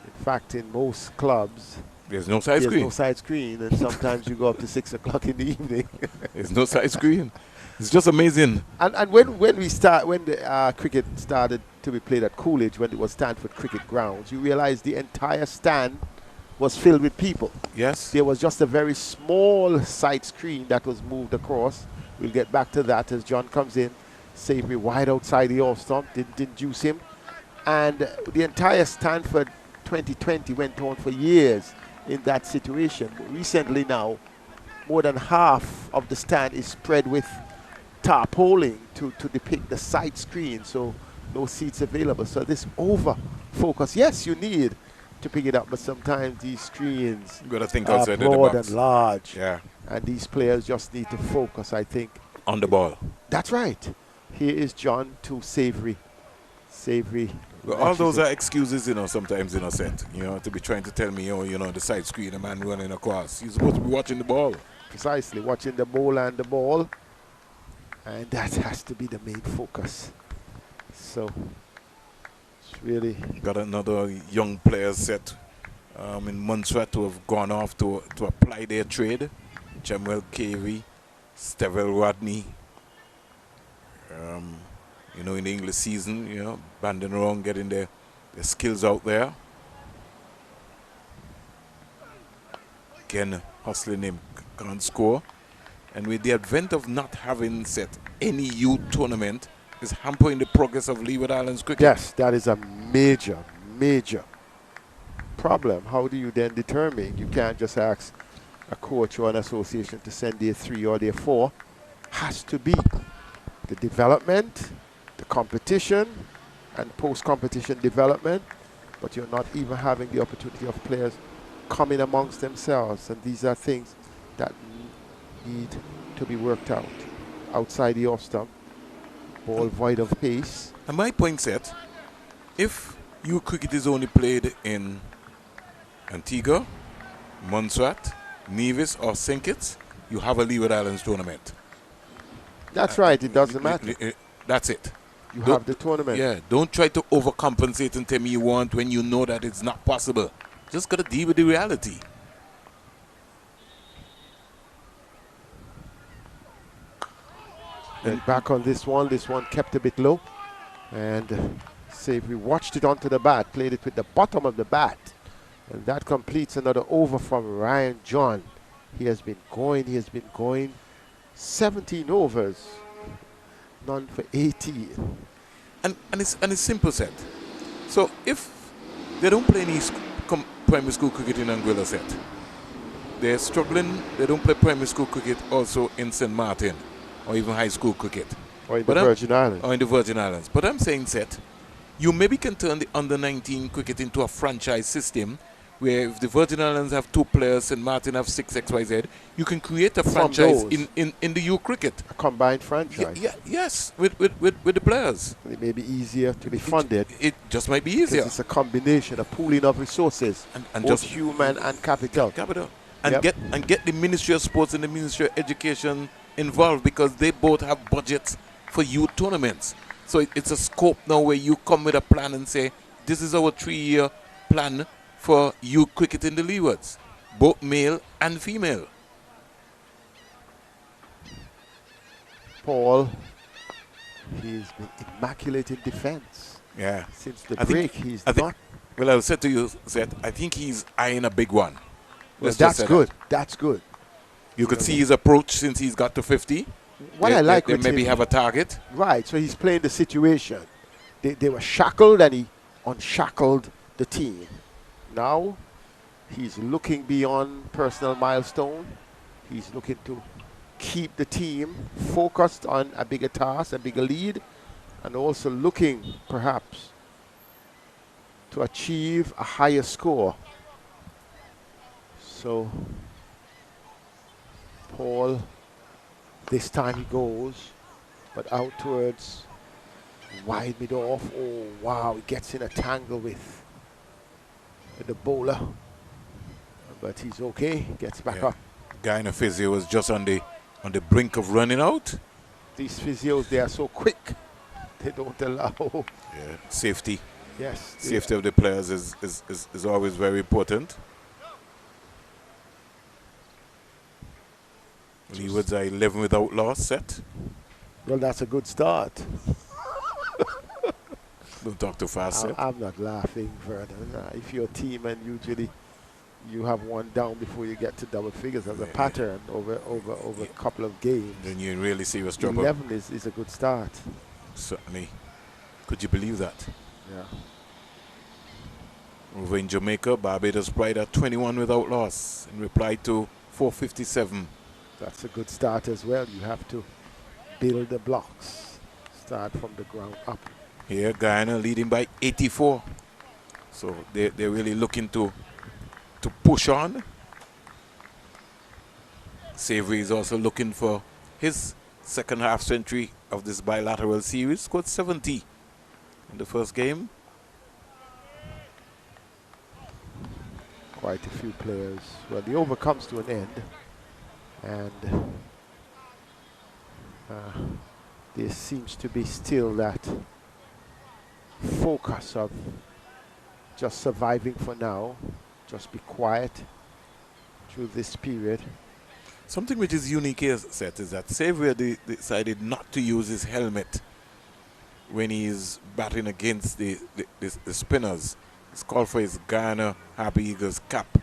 In fact, in most clubs, there's no side screen. There's no side screen, and sometimes you go up to 6 o'clock in the evening. There's no side screen. It's just amazing. And when the cricket started to be played at Coolidge, when it was Stanford Cricket Grounds, you realize the entire stand was filled with people. Yes. There was just a very small side screen that was moved across. We'll get back to that as John comes in. Savory wide outside the off stump, didn't juice him. And the entire Stanford 2020 went on for years in that situation. But recently now, more than half of the stand is spread with tarpaulin to depict the side screen, so no seats available. So this over focus, yes, you need to pick it up, but sometimes these screens are broad and large. Yeah. And these players just need to focus, I think. On the ball. That's right. Here is John to Savory. Savory. Well, all those are excuses, sometimes, set. To be trying to tell me, the side screen, a man running across. You're supposed to be watching the ball. Precisely, watching the bowl and the ball. And that has to be the main focus. So it's really got another young player set in Montserrat who have gone off to apply their trade. Jamuel Cavey, Stevel Rodney. You know, in the English season, you know, banding around, getting their skills out there. Again, hustling him, can't score. And with the advent of not having set any youth tournament, is hampering the progress of Leeward Islands cricket. Yes, that is a major, major problem. How do you then determine? You can't just ask a coach or an association to send their 3 or their 4. Has to be the development, the competition, and post-competition development, but you're not even having the opportunity of players coming amongst themselves, and these are things that need to be worked out outside the off stump. Ball void of pace. And my point set, if you cricket is only played in Antigua, Montserrat, Nevis or St. Kitts, you have a Leeward Islands tournament. That's right, it doesn't matter. That's it. You have the tournament. Yeah, don't try to overcompensate and tell me you want when you know that it's not possible. Just got to deal with the reality. And back on this one kept a bit low. And say we watched it onto the bat, played it with the bottom of the bat. And that completes another over from Ryan John. He has been going 17 overs, none for 18. And it's simple set. So if they don't play any primary school cricket in Anguilla set, they're struggling, they don't play primary school cricket also in St. Martin or even high school cricket. Or in the Virgin Islands. Or in the Virgin Islands. But I'm saying set, you maybe can turn the under-19 cricket into a franchise system where if the Virgin Islands have 2 players and Martin have 6 XYZ, you can create a franchise in the U cricket. A combined franchise. Yes, with the players. It may be easier to be funded. It just might be easier. It's a combination, a pooling of resources, and both just human and capital. And get the Ministry of Sports and the Ministry of Education involved, because they both have budgets for youth tournaments. So it's a scope now where you come with a plan and say, this is our 3-year plan for youth cricket in the Leewards, both male and female. Paul, he's been immaculate in defense. Yeah. Since the break, he's not. Well, I'll say to you, Seth, I think he's eyeing a big one. Well, that's good. That's good. You could see his approach since he's got to 50. What I like with him, maybe have a target. Right, so he's playing the situation. They were shackled and he unshackled the team. Now he's looking beyond personal milestone. He's looking to keep the team focused on a bigger task, a bigger lead, and also looking perhaps to achieve a higher score. So Paul, this time he goes, but out towards wide mid-off. Oh wow, he gets in a tangle with the bowler, but he's okay, gets back up. Guyana physio was just on the brink of running out. These physios, they are so quick, they don't allow. Yeah, safety. Yes. Safety of the players is always very important. Leewards are 11 without loss set. Well, that's a good start. Don't talk too fast. I'm not laughing, Vernon. If you're a team and usually you have one down before you get to double figures as a pattern over a couple of games, then you really serious trouble. 11 is a good start. Certainly. Could you believe that? Yeah. Over in Jamaica, Barbados Pride at 21 without loss in reply to 457. That's a good start as well. You have to build the blocks. Start from the ground up. Here, Guyana leading by 84. So they're really looking to push on. Savory is also looking for his second half century of this bilateral series. Scored 70 in the first game. Quite a few players. Well, the over comes to an end. And there seems to be still that focus of just surviving for now, just be quiet through this period. Something which is unique here, Seth, is that Xavier decided not to use his helmet when he's batting against the spinners. It's called for his Guyana Happy Eagles cap.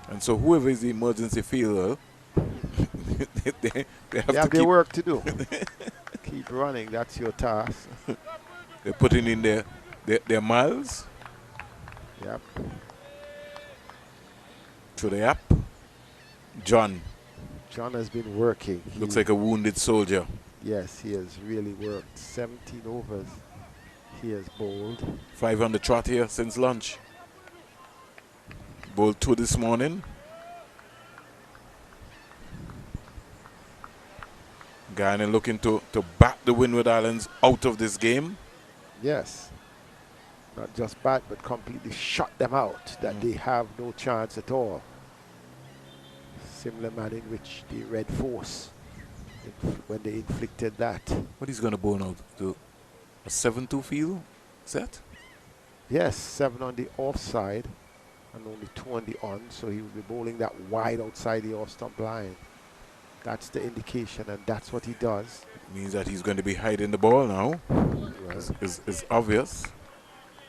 And so whoever is the emergency fielder, they have their work to do. Keep running, that's your task. They're putting in their miles. Yep. To the app. John has been working. Looks like a wounded soldier. Yes, he has really worked. 17 overs he has bowled. 5 on the trot here since lunch. Bowled 2 this morning. Guyana looking to bat the Windward Islands out of this game. Yes. Not just bat, but completely shut them out, that they have no chance at all. Similar manner in which the Red Force, when they inflicted that. What he's going to bowl now? To a 7-2 field set? Yes, 7 on the offside and only 2 on the on, so he will be bowling that wide outside the off-stump line. That's the indication, and that's what he does. It means that he's going to be hiding the ball now. It's obvious.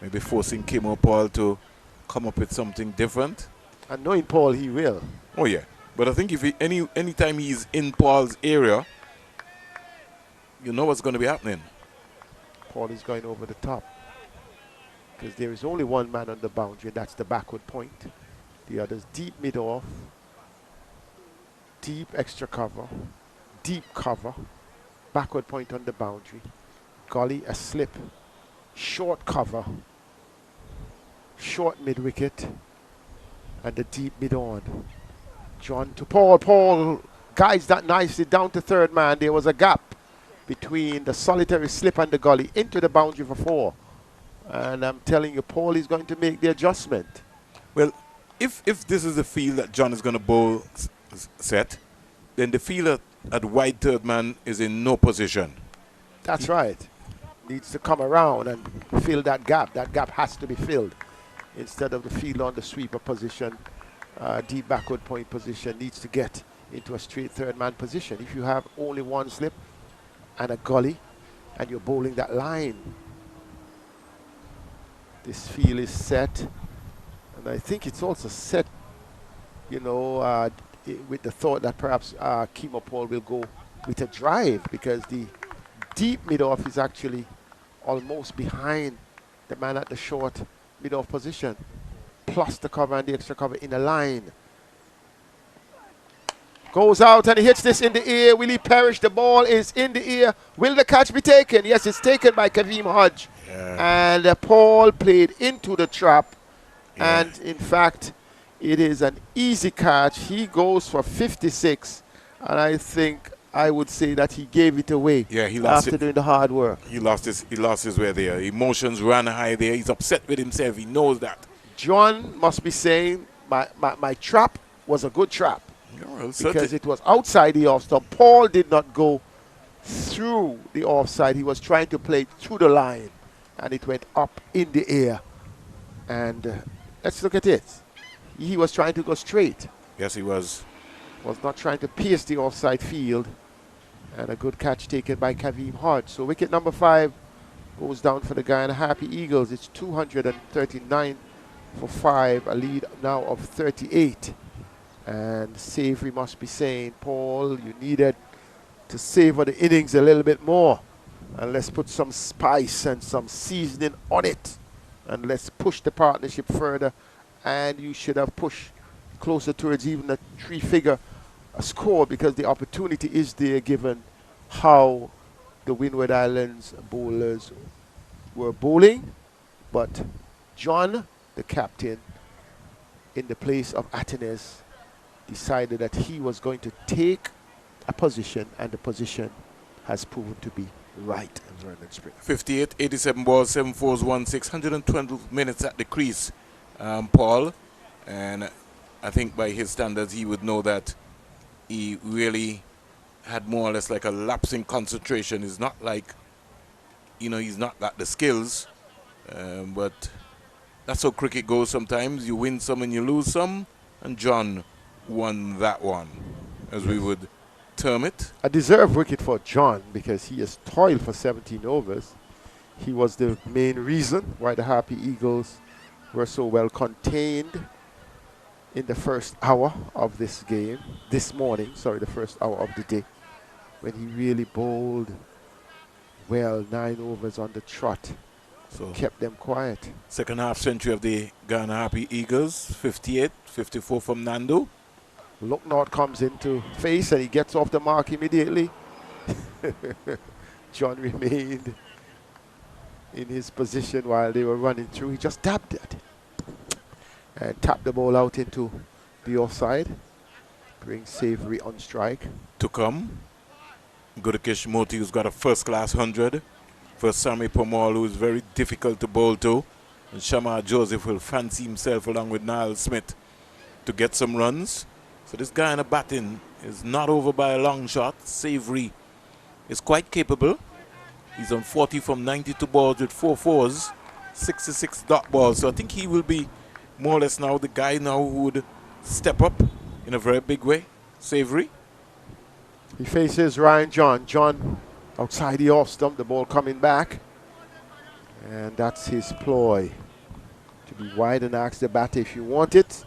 Maybe forcing Kim or Paul to come up with something different. And knowing Paul, he will. Oh, yeah. But I think if anytime he's in Paul's area, you know what's going to be happening. Paul is going over the top. Because there is only one man on the boundary, and that's the backward point. The other's deep mid-off, deep extra cover, deep cover, backward point on the boundary, gully, a slip, short cover, short mid-wicket, and the deep mid-on. John to Paul. Paul guides that nicely down to third man. There was a gap between the solitary slip and the gully into the boundary for 4. And I'm telling you, Paul is going to make the adjustment. Well, if this is the field that John is going to bowl set, then the fielder at wide third man is in no position. That's right. Needs to come around and fill that gap. That gap has to be filled. Instead of the fielder on the sweeper position, deep backward point position, needs to get into a straight third man position. If you have only one slip and a gully and you're bowling that line, this field is set. And I think it's also set, you know, with the thought that perhaps Kimo Paul will go with a drive, because the deep mid-off is actually almost behind the man at the short mid-off position, plus the cover and the extra cover in a line. Goes out and he hits this in the air. Will he perish? The ball is in the air. Will the catch be taken? Yes, it's taken by Kaveem Hodge. Yeah. And Paul played into the trap. Yeah. And in fact, it is an easy catch. He goes for 56. And I think I would say that he gave it away. Yeah, he lost after doing the hard work. He lost his way there. Emotions ran high there. He's upset with himself. He knows that. John must be saying my trap was a good trap. Well, because it was outside the off stump. Paul did not go through the offside. He was trying to play through the line, and it went up in the air. And let's look at it. He was trying to go straight. Yes, he was. Was not trying to pierce the offside field. And a good catch taken by Kaveem Hodge. So wicket number 5 goes down for the Guyana Happy Eagles. It's 239 for 5, a lead now of 38. And Savory must be saying, Paul, you needed to savor the innings a little bit more. And let's put some spice and some seasoning on it. And let's push the partnership further. And you should have pushed closer towards even a 3-figure score, because the opportunity is there given how the Windward Islands bowlers were bowling. But John, the captain, in the place of Atenes, decided that he was going to take a position, and the position has proven to be right in Vernon Spring. 58, 87 balls, 7 fours, 1 6, 112 minutes at the crease, Paul. And I think by his standards, he would know that he really had more or less like a lapse in concentration. It's not like, you know, he's not got the skills, but that's how cricket goes sometimes. You win some and you lose some, and John won that one, as we would term it. A deserved wicket for John because he has toiled for 17 overs. He was the main reason why the Happy Eagles were so well contained in the first hour of this game, this morning, sorry, the first hour of the day, when he really bowled well, 9 overs on the trot, so kept them quiet. Second half century of the Guyana Happy Eagles, 58, 54 from Nando. Lucknow comes into face and he gets off the mark immediately. John remained in his position while they were running through. He just dabbed at it and tapped the ball out into the offside. Brings Savory on strike. To come, Gudakesh Moti, who's got a first-class 100. For Sammy Pomal, who is very difficult to bowl to. And Shamar Joseph will fancy himself along with Niall Smith to get some runs. So this guy in the batting is not over by a long shot. Savory is quite capable. He's on 40 from 92 balls with 4 fours, 66 dot balls. So I think he will be more or less now the guy now who would step up in a very big way. Savory. He faces Ryan John. John outside the off stump, the ball coming back. And that's his ploy. To be wide and ask the batter, if you want it,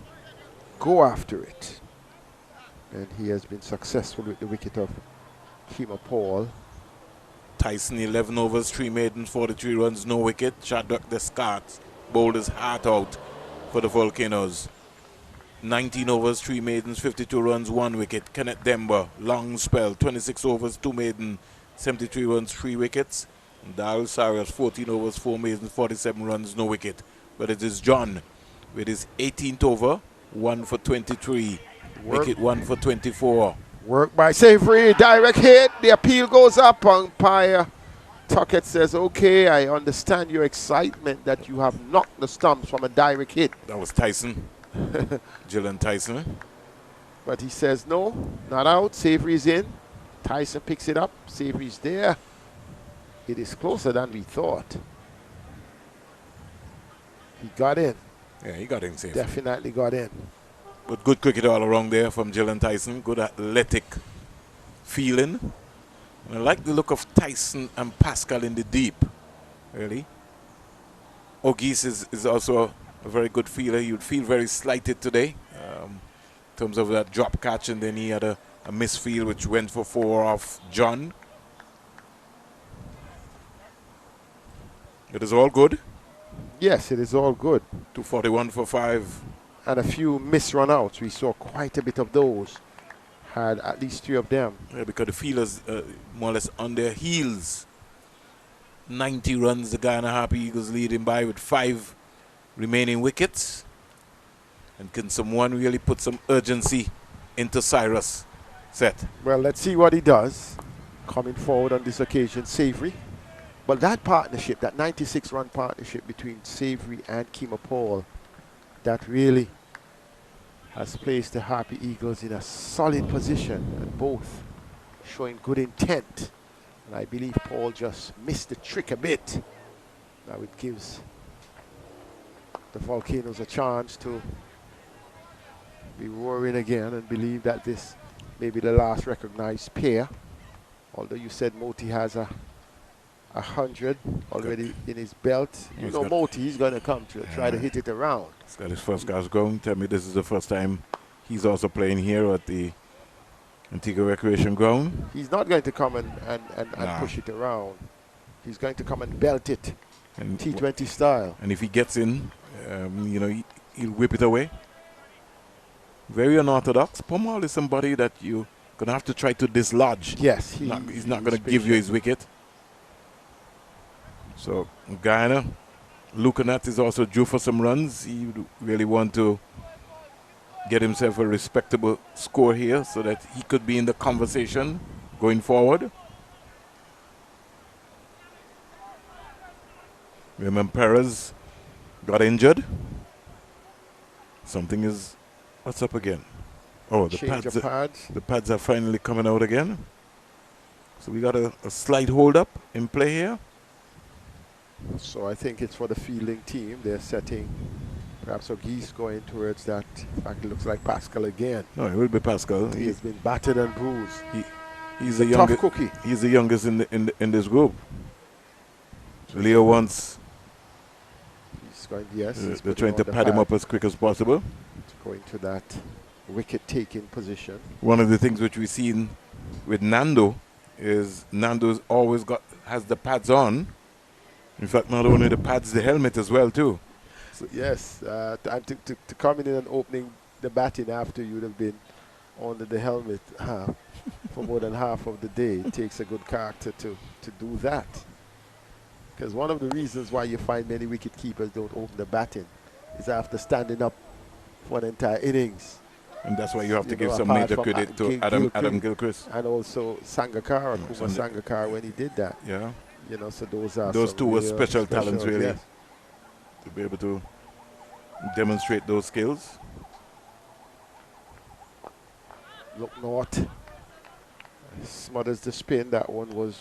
go after it. And he has been successful with the wicket of Kima Paul. Tyson, 11 overs, 3 maidens, 43 runs, no wicket. Shadrach Descartes bowled his heart out for the Volcanoes. 19 overs, 3 maidens, 52 runs, 1 wicket. Kenneth Demba, long spell, 26 overs, 2 maidens, 73 runs, 3 wickets. And Darryl Sarias, 14 overs, 4 maidens, 47 runs, no wicket. But it is John with his 18th over, 1 for 23. Wicket 1 for 24. Work by Savory, direct hit. The appeal goes up. Umpire Tuckett says, okay, I understand your excitement that you have knocked the stumps from a direct hit. That was Tyson. Gillen Tyson. But he says, no, not out. Savory's in. Tyson picks it up. Savory's there. It is closer than we thought. He got in. Yeah, he got in safe. Definitely got in. But good cricket all around there from Gillen Tyson. Good athletic feeling. And I like the look of Tyson and Pascal in the deep, really. O'Geese is also a very good feeler. You'd feel very slighted today in terms of that drop catch, and then he had a misfield which went for 4 off John. It is all good. Yes, it is all good. 241 for 5. And a few misrun outs. We saw quite a bit of those. Had at least 3 of them. Yeah, because the fielders more or less on their heels. 90 runs the Guyana Happy Eagles leading by with 5 remaining wickets. And can someone really put some urgency into Cyrus? Set. Well, let's see what he does. Coming forward on this occasion, Savory. But that partnership, that 96-run partnership between Savory and Kima Paul, that really has placed the Happy Eagles in a solid position, and both showing good intent. And I believe Paul just missed the trick a bit. Now it gives the Volcanoes a chance to be roaring again and believe that this may be the last recognized pair. Although you said Moti has a 100 already in his belt. You know Moti, he's going to come to try to hit it around. He's got his first guys going. Tell me this is the first time he's also playing here at the Antigua Recreation Ground. He's not going to come and push it around. He's going to come and belt it, and T20 style. And if he gets in, you know, he'll whip it away. Very unorthodox. Pomal is somebody that you're going to have to try to dislodge. Yes. He's not going to give you his wicket. So Guyana, Lucanat is also due for some runs. He would really want to get himself a respectable score here so that he could be in the conversation going forward. Remember, Perez got injured. Something is, what's up again? Oh, the pads are finally coming out again. So we got a slight hold up in play here. So I think it's for the fielding team. They're setting perhaps O'Geese going towards that. In fact, it looks like Pascal again. No, it will be Pascal. He has been battered and bruised. He's the the tough youngest cookie. He's the youngest in this group. Leo wants. He's going, yes. They're trying to pad him up as quick as possible. Going to that wicket-taking position. One of the things which we've seen with Nando is Nando's always has the pads on. In fact, not only the pads, the helmet as well too. So yes, and to come in and opening the batting after you'd have been under the helmet for more than half of the day. It takes a good character to do that. Because one of the reasons why you find many wicket keepers don't open the batting is after standing up for an entire innings. And that's why you have to give some major credit to Adam Gilchrist. And also Sangakkara, Kumar Sangakkara, when he did that. Yeah. You know, so those two were special talents, really, yes. to be able to demonstrate those skills. Look north. Smothers the spin. That one was,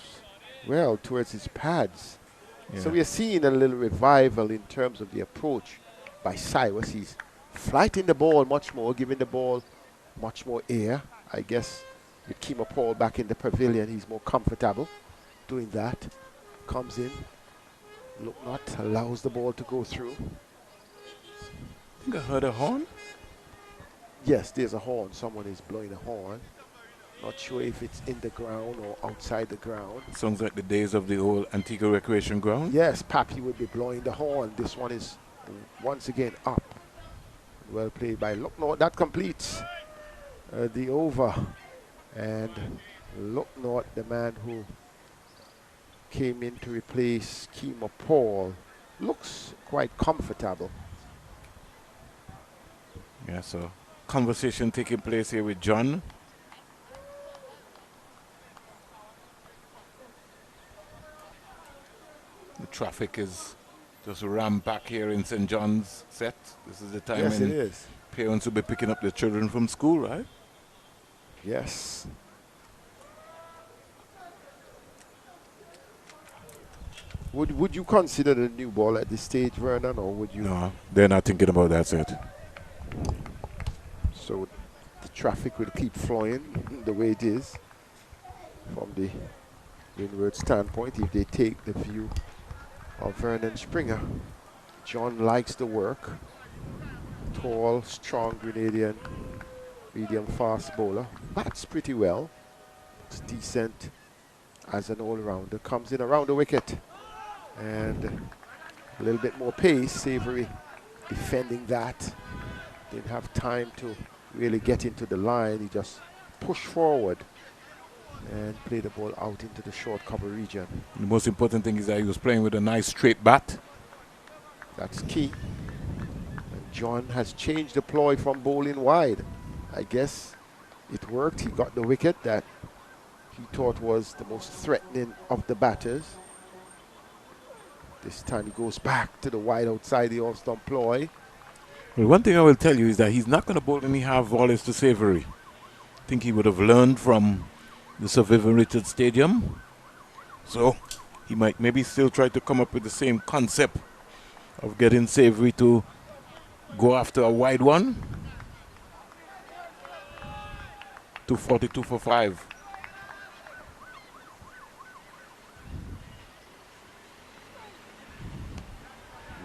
well, towards his pads. Yeah. So we are seeing a little revival in terms of the approach by Cyrus. He's flighting the ball much more, giving the ball much more air. I guess with Kemo Paul back in the pavilion, he's more comfortable doing that. Comes in, look not, allows the ball to go through. I think I heard a horn. Yes, there's a horn. Someone is blowing a horn. Not sure if it's in the ground or outside the ground. Sounds like the days of the old Antigua Recreation Ground. Yes, Pappy would be blowing the horn. This one is once again up. Well played by Lucknow. That completes the over. And Lucknow, the man who came in to replace Kemo Paul, looks quite comfortable. Yeah, so conversation taking place here with John. The traffic is just rammed back here in St. John's set. This is the time Yes, when it is. parents will be picking up their children from school, right? Yes. Would you consider the new ball at this stage, Vernon, or would you? No, they're not thinking about that set. So the traffic will keep flowing the way it is from the Windward standpoint if they take the view of Vernon Springer. John likes the work. Tall, strong Grenadian, medium fast bowler. Bats pretty well. It's decent as an all-rounder. Comes in around the wicket. And a little bit more pace. Savory defending that. Didn't have time to really get into the line. He just pushed forward and played the ball out into the short cover region. The most important thing is that he was playing with a nice straight bat. That's key. And John has changed the ploy from bowling wide. I guess it worked. He got the wicket that he thought was the most threatening of the batters. This time he goes back to the wide outside the off-stump ploy. Well, one thing I will tell you is that he's not going to bowl any half volleys to Savory. I think he would have learned from the Sir Vivian Richards Stadium. So he might maybe still try to come up with the same concept of getting Savory to go after a wide one. 242 for 5.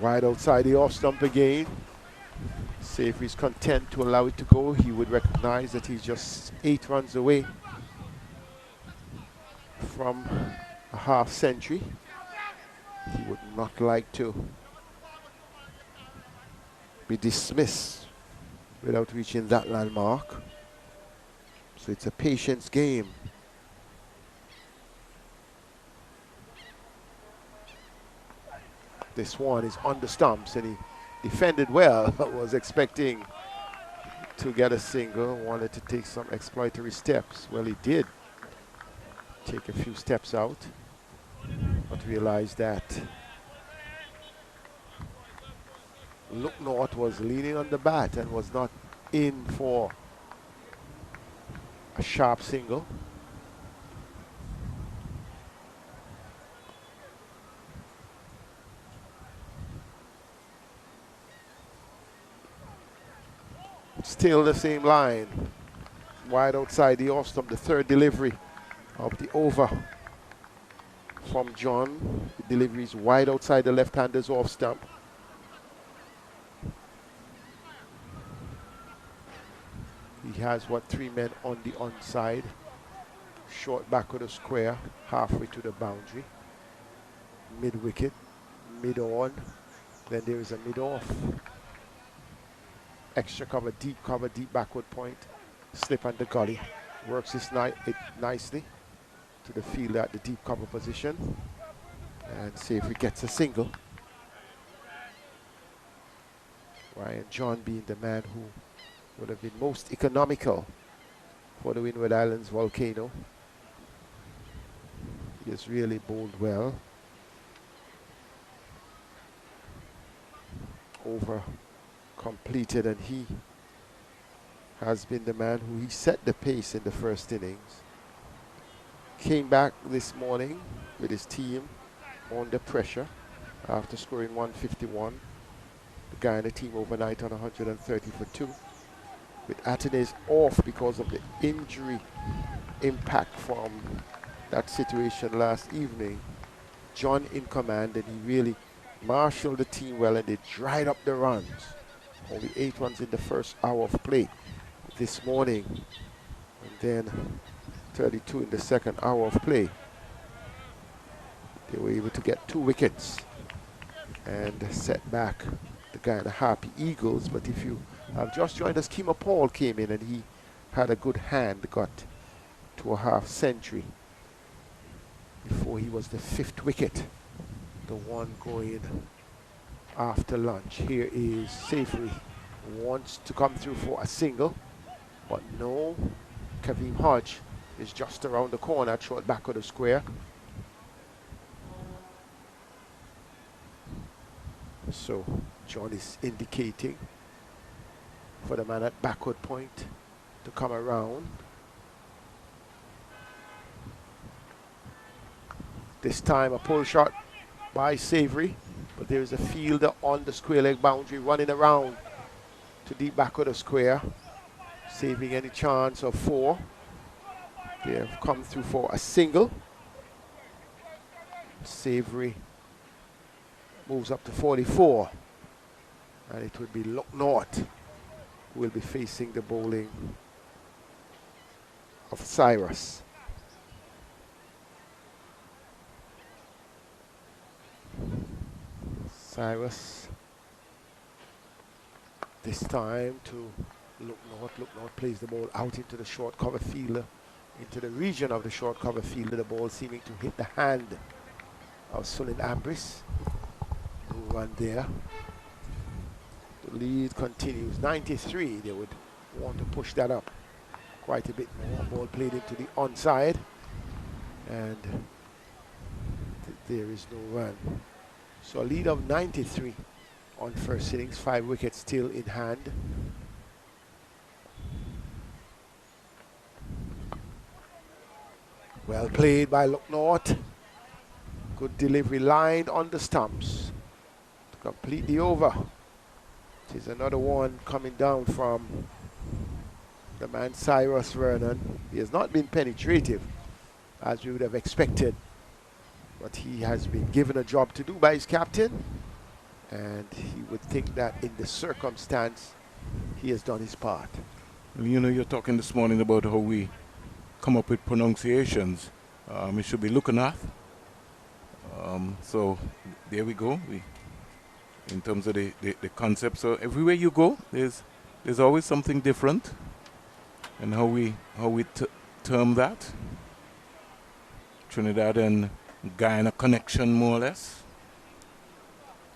Wide outside the off stump again. Savory's content to allow it to go. He would recognize that he's just 8 runs away from a half century. He would not like to be dismissed without reaching that landmark. So it's a patience game. This one is on the stumps and he defended well, but was expecting to get a single, wanted to take some exploitatory steps. Well, he did take a few steps out, but realized that Look North was leaning on the bat and was not in for a sharp single. Still the same line. Wide outside the off stump, the third delivery of the over from John. The delivery is wide outside the left-hander's off stump. He has, what, 3 men on the onside. Short back of the square, halfway to the boundary. Mid-wicket, mid-on. Then there is a mid-off. Extra cover, deep backward point. Slip and the gully. Works it nicely to the fielder at the deep cover position. And see if he gets a single. Ryan John being the man who would have been most economical for the Windward Islands Volcano. He has really bowled well. Over completed, and he has been the man who he set the pace in the first innings. Came back this morning with his team under pressure after scoring 151. The Guyana team overnight on 130 for 2. With Atenes off because of the injury impact from that situation last evening, John in command, and he really marshaled the team well, and they dried up the runs. Only 8 runs in the first hour of play this morning, and then 32 in the second hour of play. They were able to get 2 wickets and set back the Guyana Happy Eagles. But if you have just joined us, Kima Paul came in and he had a good hand, got to a half century before he was the 5th wicket, the one going after lunch. Here is Savory, wants to come through for a single, but no. Kavim Hodge is just around the corner, short back of the square. So John is indicating for the man at backward point to come around. This time a pull shot by Savory, but there is a fielder on the square leg boundary running around to deep back of the square, saving any chance of 4. They have come through for a single. Savory moves up to 44, and it would be Lucknow who will be facing the bowling of Cyrus. Cyrus this time to Lucknow. Lucknow plays the ball out into the short cover fielder, into the region of the short cover fielder. The ball seeming to hit the hand of Sulin Ambris. No run there. The lead continues. 93. They would want to push that up quite a bit more. Ball played into the onside, and there is no run. So a lead of 93 on first innings, 5 wickets still in hand. Well played by Lucknow. Good delivery, line on the stumps to complete the over. It is another one coming down from the man Cyrus Vernon. He has not been penetrative as we would have expected, but he has been given a job to do by his captain, and he would think that in the circumstance he has done his part. You know, you're talking this morning about how we come up with pronunciations. We should be looking at. So there we go. In terms of the concept, so everywhere you go, there's always something different, and how we term that. Trinidad and Guyana connection, more or less.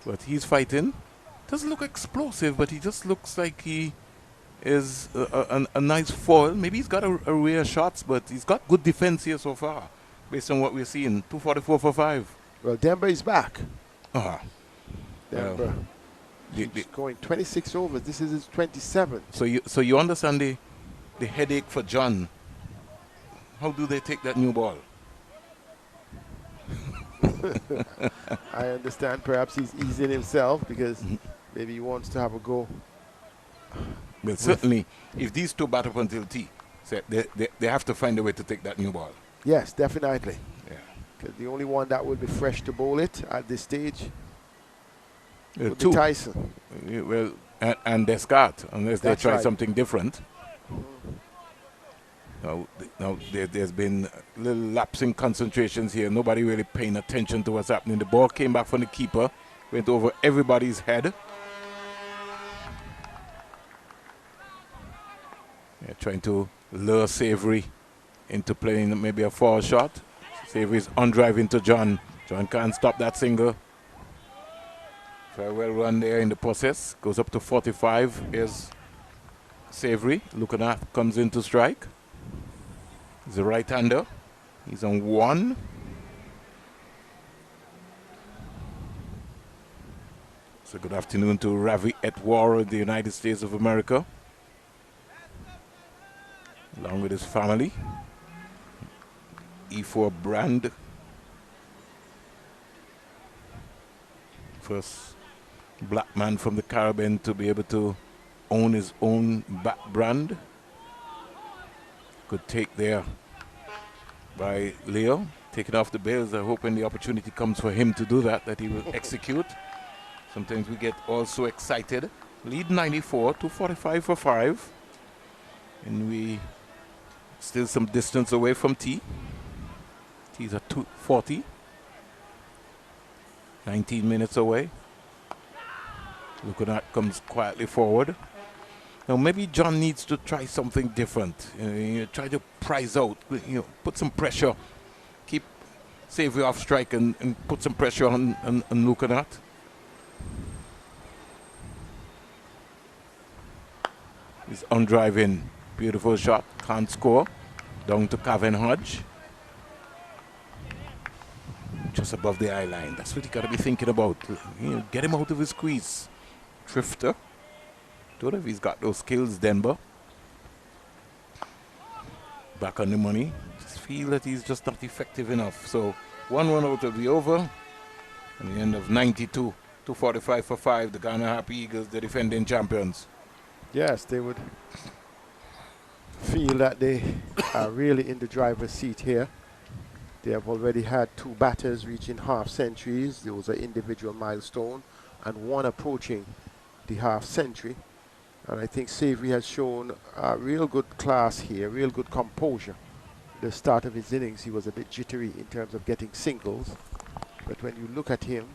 But he's fighting. Doesn't look explosive, but he just looks like he is a nice foil. Maybe he's got a rare shots, but he's got good defense here so far, based on what we're seeing. 244 for 5. Well, Denver is back. Denver. He's going 26 overs. This is his 27th. So you understand the headache for John. How do they take that new ball? I understand. Perhaps he's easing himself because maybe he wants to have a go Well, certainly, if these two bat up until tea, they have to find a way to take that new ball. Yes, definitely. Yeah. 'Cause the only one that will be fresh to bowl it at this stage would two. be Tyson. Well, and Descartes, unless they try something different. Now there's been little lapsing concentrations here. Nobody really paying attention to what's happening. The ball came back from the keeper, went over everybody's head. They're trying to lure Savory into playing maybe a foul shot. Savory's on drive into John. John can't stop that single. Very well run there in the process. Goes up to 45. Here's Savory. Looking at comes in to strike. He's a right-hander. He's on 1. So good afternoon to Ravi et War in the United States of America, along with his family. E4 brand. First black man from the Caribbean to be able to own his own bat brand. Good take there by Leo, taking off the bails. I'm hoping the opportunity comes for him to do that he will execute. Sometimes we get all so excited. Lead 94, 245 for 5. And we still some distance away from T. T's at 240. 19 minutes away. Looking at comes quietly forward. Now maybe John needs to try something different. Try to price out, put some pressure. Keep Savory off strike and put some pressure on looking at. He's on drive in. Beautiful shot. Can't score. Down to Kevin Hodge. Just above the eye line. That's what you got to be thinking about. Get him out of his squeeze. Drifter. Don't know if he's got those skills, Denver. Back on the money. Just feel that he's just not effective enough. So 1 out of the over. And the end of 92. 245 for 5. The Ghana Happy Eagles, the defending champions. Yes, they would feel that they are really in the driver's seat here. They have already had 2 batters reaching half centuries. There was an individual milestone and 1 approaching the half century. And I think Savory has shown a real good class here, real good composure. The start of his innings, he was a bit jittery in terms of getting singles. But when you look at him,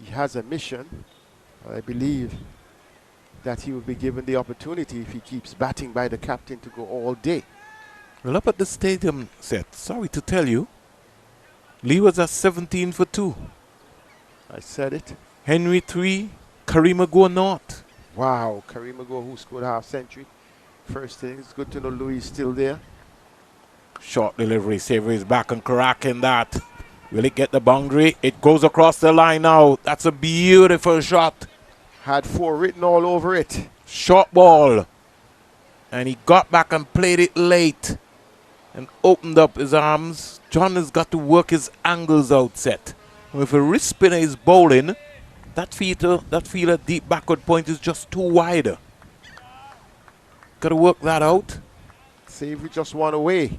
he has a mission. I believe that he will be given the opportunity if he keeps batting by the captain to go all day. Well, up at the stadium set, sorry to tell you, Lee was at 17 for 2. I said it. Henry 3, Karimago not. Wow, Karimago who scored half century. First thing, it's good to know Louis is still there. Short delivery, Savory is back and cracking that. Will it get the boundary? It goes across the line now. That's a beautiful shot. Had 4 written all over it. Short ball. And he got back and played it late. And opened up his arms. John has got to work his angles out set. And if a wrist spinner is bowling, that feeler deep backward point is just too wide. Got to work that out. Savory just 1 away.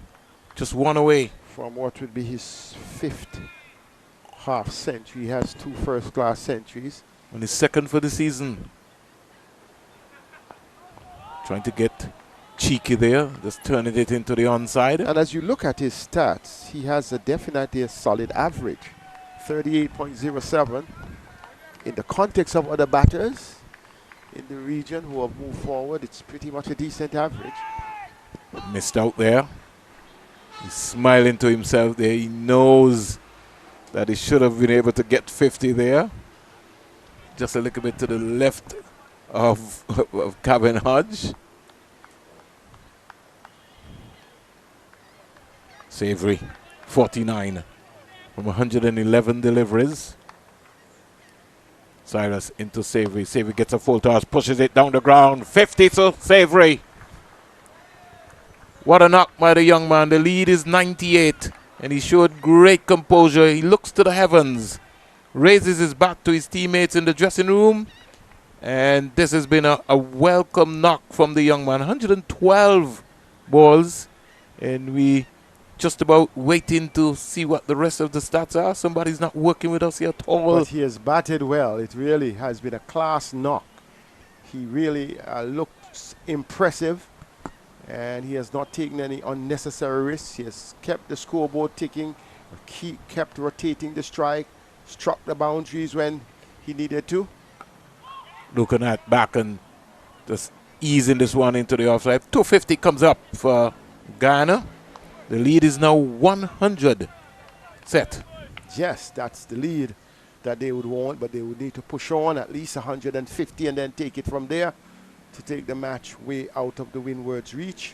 Just 1 away. From what would be his 5th half century. He has 2 first-class centuries. And his 2nd for the season. Trying to get cheeky there, just turning it into the onside. And as you look at his stats, he has definitely a solid average. 38.07. In the context of other batters in the region who have moved forward, it's pretty much a decent average. Missed out there. He's smiling to himself there. He knows that he should have been able to get 50 there. Just a little bit to the left of Kevin Hodge. Savory, 49 from 111 deliveries. Cyrus into Savory. Savory gets a full toss, pushes it down the ground. 50 to Savory. What a knock by the young man. The lead is 98. And he showed great composure. He looks to the heavens. Raises his bat to his teammates in the dressing room. And this has been a welcome knock from the young man. 112 balls. And we just about waiting to see what the rest of the stats are. Somebody's not working with us here at all. But he has batted well. It really has been a class knock. He really looks impressive. And he has not taken any unnecessary risks. He has kept the scoreboard ticking, kept rotating the strike, struck the boundaries when he needed to. Looking at back and just easing this one into the offside. 250 comes up for Guyana. The lead is now 100 set. Yes, that's the lead that they would want, but they would need to push on at least 150 and then take it from there to take the match way out of the Windward's reach.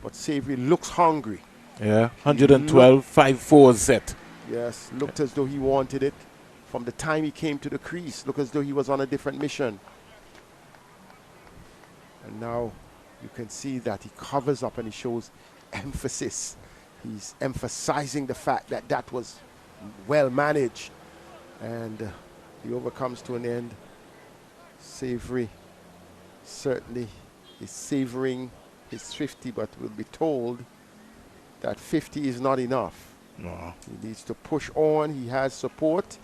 But Savory looks hungry. Yeah, 112, 5-4 set. Yes, looked as though he wanted it. From the time he came to the crease, looked as though he was on a different mission. And now you can see that he covers up and he shows emphasis. He's emphasizing the fact that that was well managed. And the over comes to an end. Savory certainly is savoring his 50, but will be told that 50 is not enough. No. He needs to push on. He has support.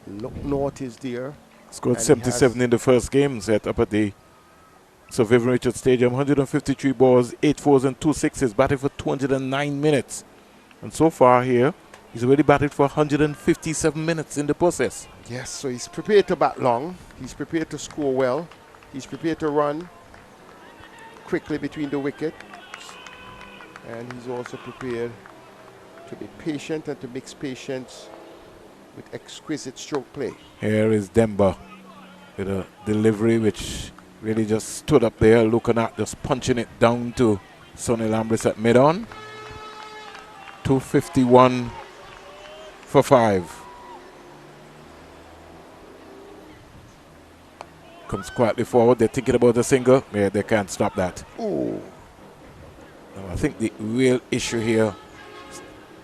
Look North is there. Scored 77 in the first game set up at the Sir Vivian Richards Stadium. 153 balls, 8 fours and 2 sixes. Batted for 209 minutes. And so far here, he's already batted for 157 minutes in the process. Yes, so he's prepared to bat long. He's prepared to score well. He's prepared to run quickly between the wickets. And he's also prepared to be patient and to mix patience with exquisite stroke play. Here is Demba with a delivery which really just stood up there, looking at just punching it down to Sonny Lambris at mid-on. 251 for 5. Comes quietly forward. They're thinking about a single. Yeah, they can't stop that. Ooh. Now, I think the real issue here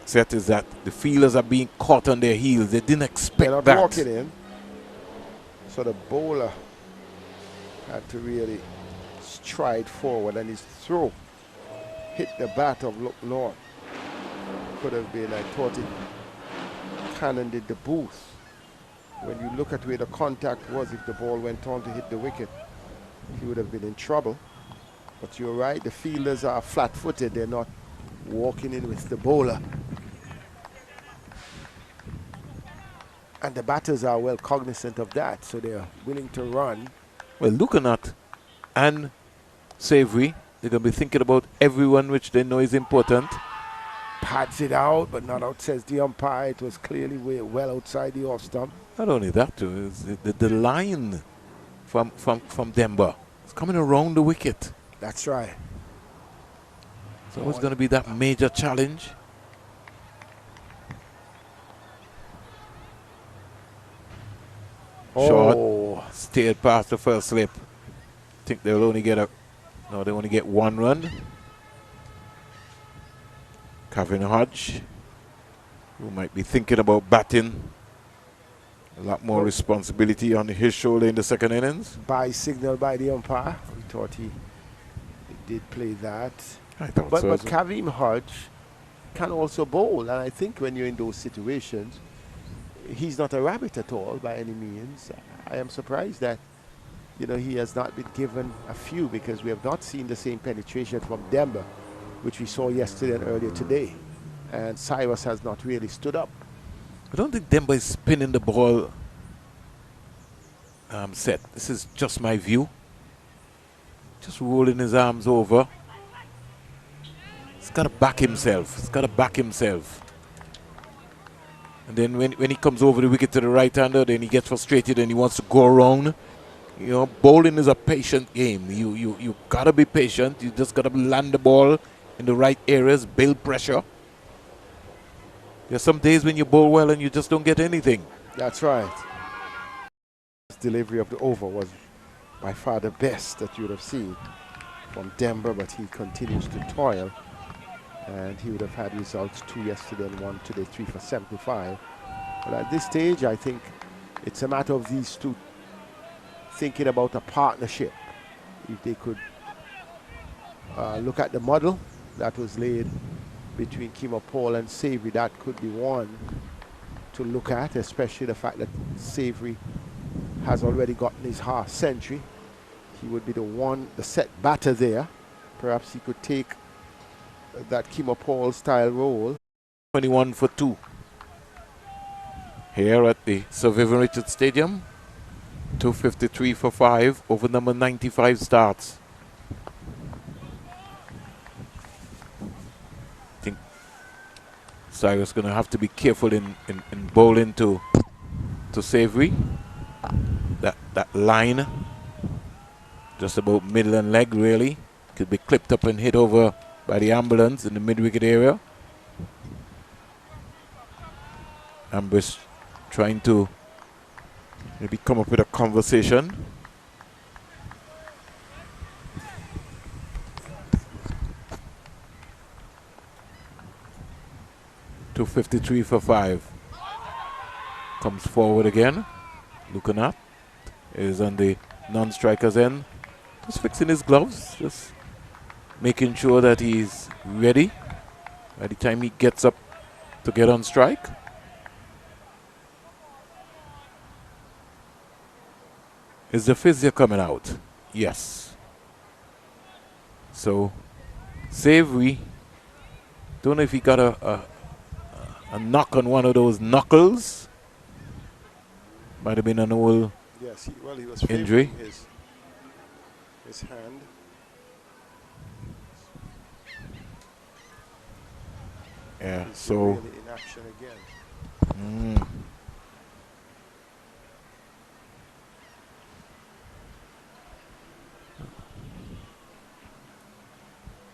set is that the fielders are being caught on their heels. They didn't expect that. Walking in. So the bowler had to really stride forward, and his throw hit the bat of Look North. Could have been, I thought it Cannon did the booth. When you look at where the contact was, if the ball went on to hit the wicket, he would have been in trouble. But you're right, the fielders are flat-footed. They're not walking in with the bowler. And the batters are well cognizant of that, so they're willing to run. Well, looking at and Savory, they're going to be thinking about everyone which they know is important. Pads it out, but not out, says the umpire. It was clearly well outside the off stump. Not only that, too, is the line from Demba. It's coming around the wicket. That's right. So it's going to be that major challenge. Short, steered past the first slip. I think they'll only get they only get 1 run. Tevin Hodge, who might be thinking about batting. A lot more responsibility on his shoulder in the second innings. By signal by the umpire. We thought he did play that. I thought but so. But Tevin Hodge can also bowl, and I think when you're in those situations, he's not a rabbit at all by any means. I am surprised that he has not been given a few, because we have not seen the same penetration from Demba, which we saw yesterday and earlier today. And Cyrus has not really stood up. I don't think Demba is spinning the ball set. This is just my view. Just rolling his arms over. He's got to back himself. He's got to back himself. And then when he comes over the wicket to the right-hander, then he gets frustrated and he wants to go around. Bowling is a patient game. You got to be patient. You just got to land the ball in the right areas, build pressure. There's some days when you bowl well and you just don't get anything. That's right. His delivery of the over was by far the best that you would have seen from Demba, but he continues to toil. And he would have had results 2 yesterday and 1 today, 3 for 75. But at this stage, I think it's a matter of these two thinking about a partnership. If they could look at the model that was laid between Kima Paul and Savory, that could be one to look at, especially the fact that Savory has already gotten his half century. He would be the set batter there. Perhaps he could take that Kima Paul style role. 21 for 2 here at the Sir Vivian Richards Stadium. 253 for 5 over number 95 starts. I think Cyrus going to have to be careful in bowling to Savory. That line just about middle and leg really could be clipped up and hit over by the ambulance in the mid-wicket area. Ambush trying to maybe come up with a conversation. .253 for 5. Comes forward again. Looking up. Is on the non-striker's end. Just fixing his gloves. Just making sure that he's ready by the time he gets up to get on strike. Is the physio coming out? Yes. So, Savory, don't know if he got a knock on one of those knuckles. Might have been an old he was injury. His hand. Yeah, He's so. really in action again.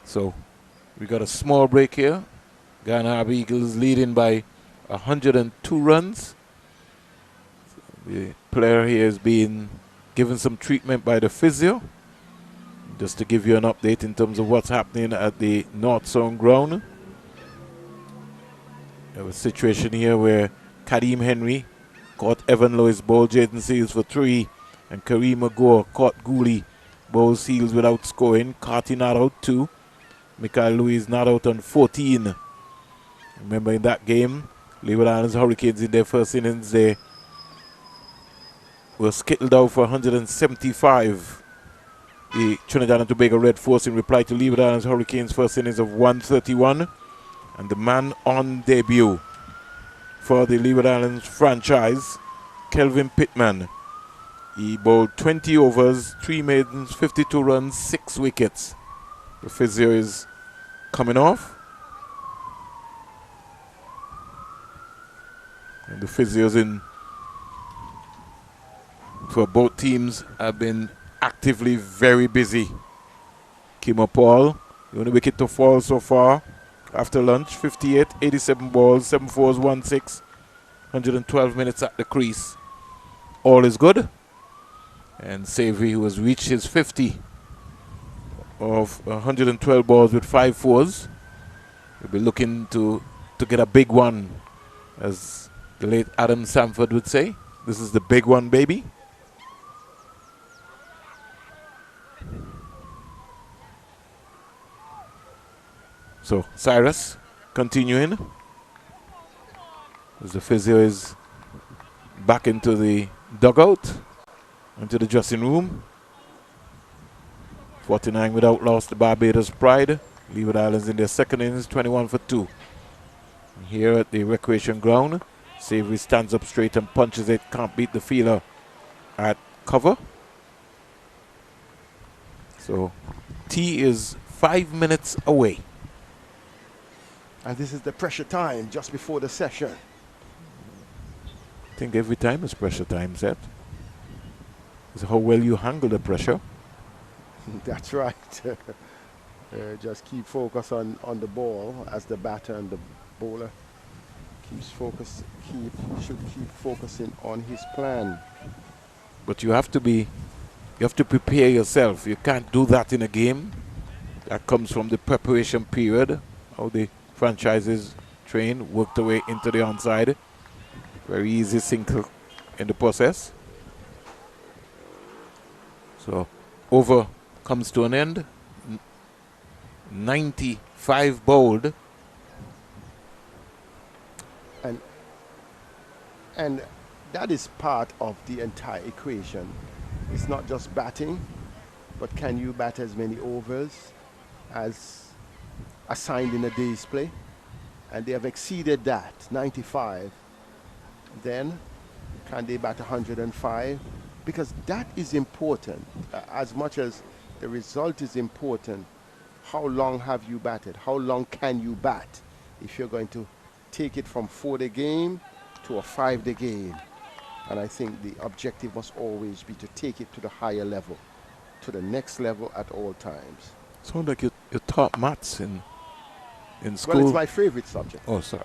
So we got a small break here. Guyana Harbour Eagles leading by 102 runs. The player here is being given some treatment by the physio. Just to give you an update in terms of what's happening at the North Zone ground. We have a situation here where Kadeem Henry caught Evan Lewis bowl Jaden Seals for 3, and Kareem Agor caught Gooley bowl Seals without scoring. Carty not out 2. Michael Louis not out on 14. Remember in that game, Leeward Islands Hurricanes in their first innings, they were skittled out for 175. The Trinidad and Tobago Red Force in reply to Leeward Islands Hurricanes' first innings of 131. And the man on debut for the Leeward Islands franchise, Kelvin Pittman. He bowled 20 overs, 3 maidens, 52 runs, 6 wickets. The physio is coming off. And the physios in for both teams have been actively very busy. Kimo Paul, the only wicket to fall so far after lunch, 58, 87 balls, 7 fours, 1 6, 112 minutes at the crease. All is good. And Savory, who has reached his 50 of 112 balls with 5 fours, will be looking to get a big one, as the late Adam Sanford would say. This is the big one, baby. So Cyrus continuing as the physio is back into the dugout, into the dressing room. 49 without loss to Barbados Pride. Leeward Islands in their second innings, 21 for 2. Here at the recreation ground, Savory stands up straight and punches it. Can't beat the fielder at cover. So tea is 5 minutes away. And this is the pressure time just before the session. I think every time is pressure time, Seth. It's how well you handle the pressure. That's right. Just keep focus on the ball as the batter and the bowler should keep focusing on his plan. But you have to prepare yourself. You can't do that in a game. That comes from the preparation period, how the franchises train, work their way into the onside. Very easy single in the process. So over comes to an end. 95 bowled. And that is part of the entire equation. It's not just batting, but can you bat as many overs as assigned in a day's play? And they have exceeded that, 95. Then can they bat 105? Because that is important. As much as the result is important, how long have you batted? How long can you bat if you're going to take it from 4-day game to a 5-day game? And I think the objective must always be to take it to the higher level, to the next level at all times. Sounds like you taught maths in school. Well, it's my favorite subject. Oh, sorry.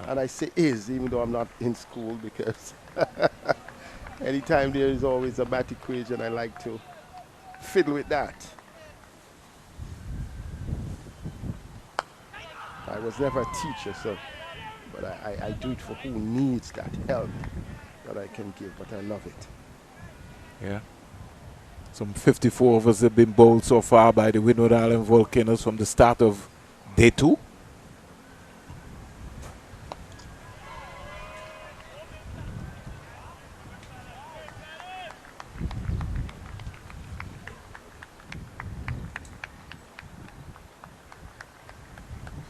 And I say is, even though I'm not in school, because anytime there is always a math equation, I like to fiddle with that. I was never a teacher, so, but I do it for who needs that help that I can give, but I love it. Yeah. Some 54 overs have been bowled so far by the Windward Island Volcanoes from the start of day 2.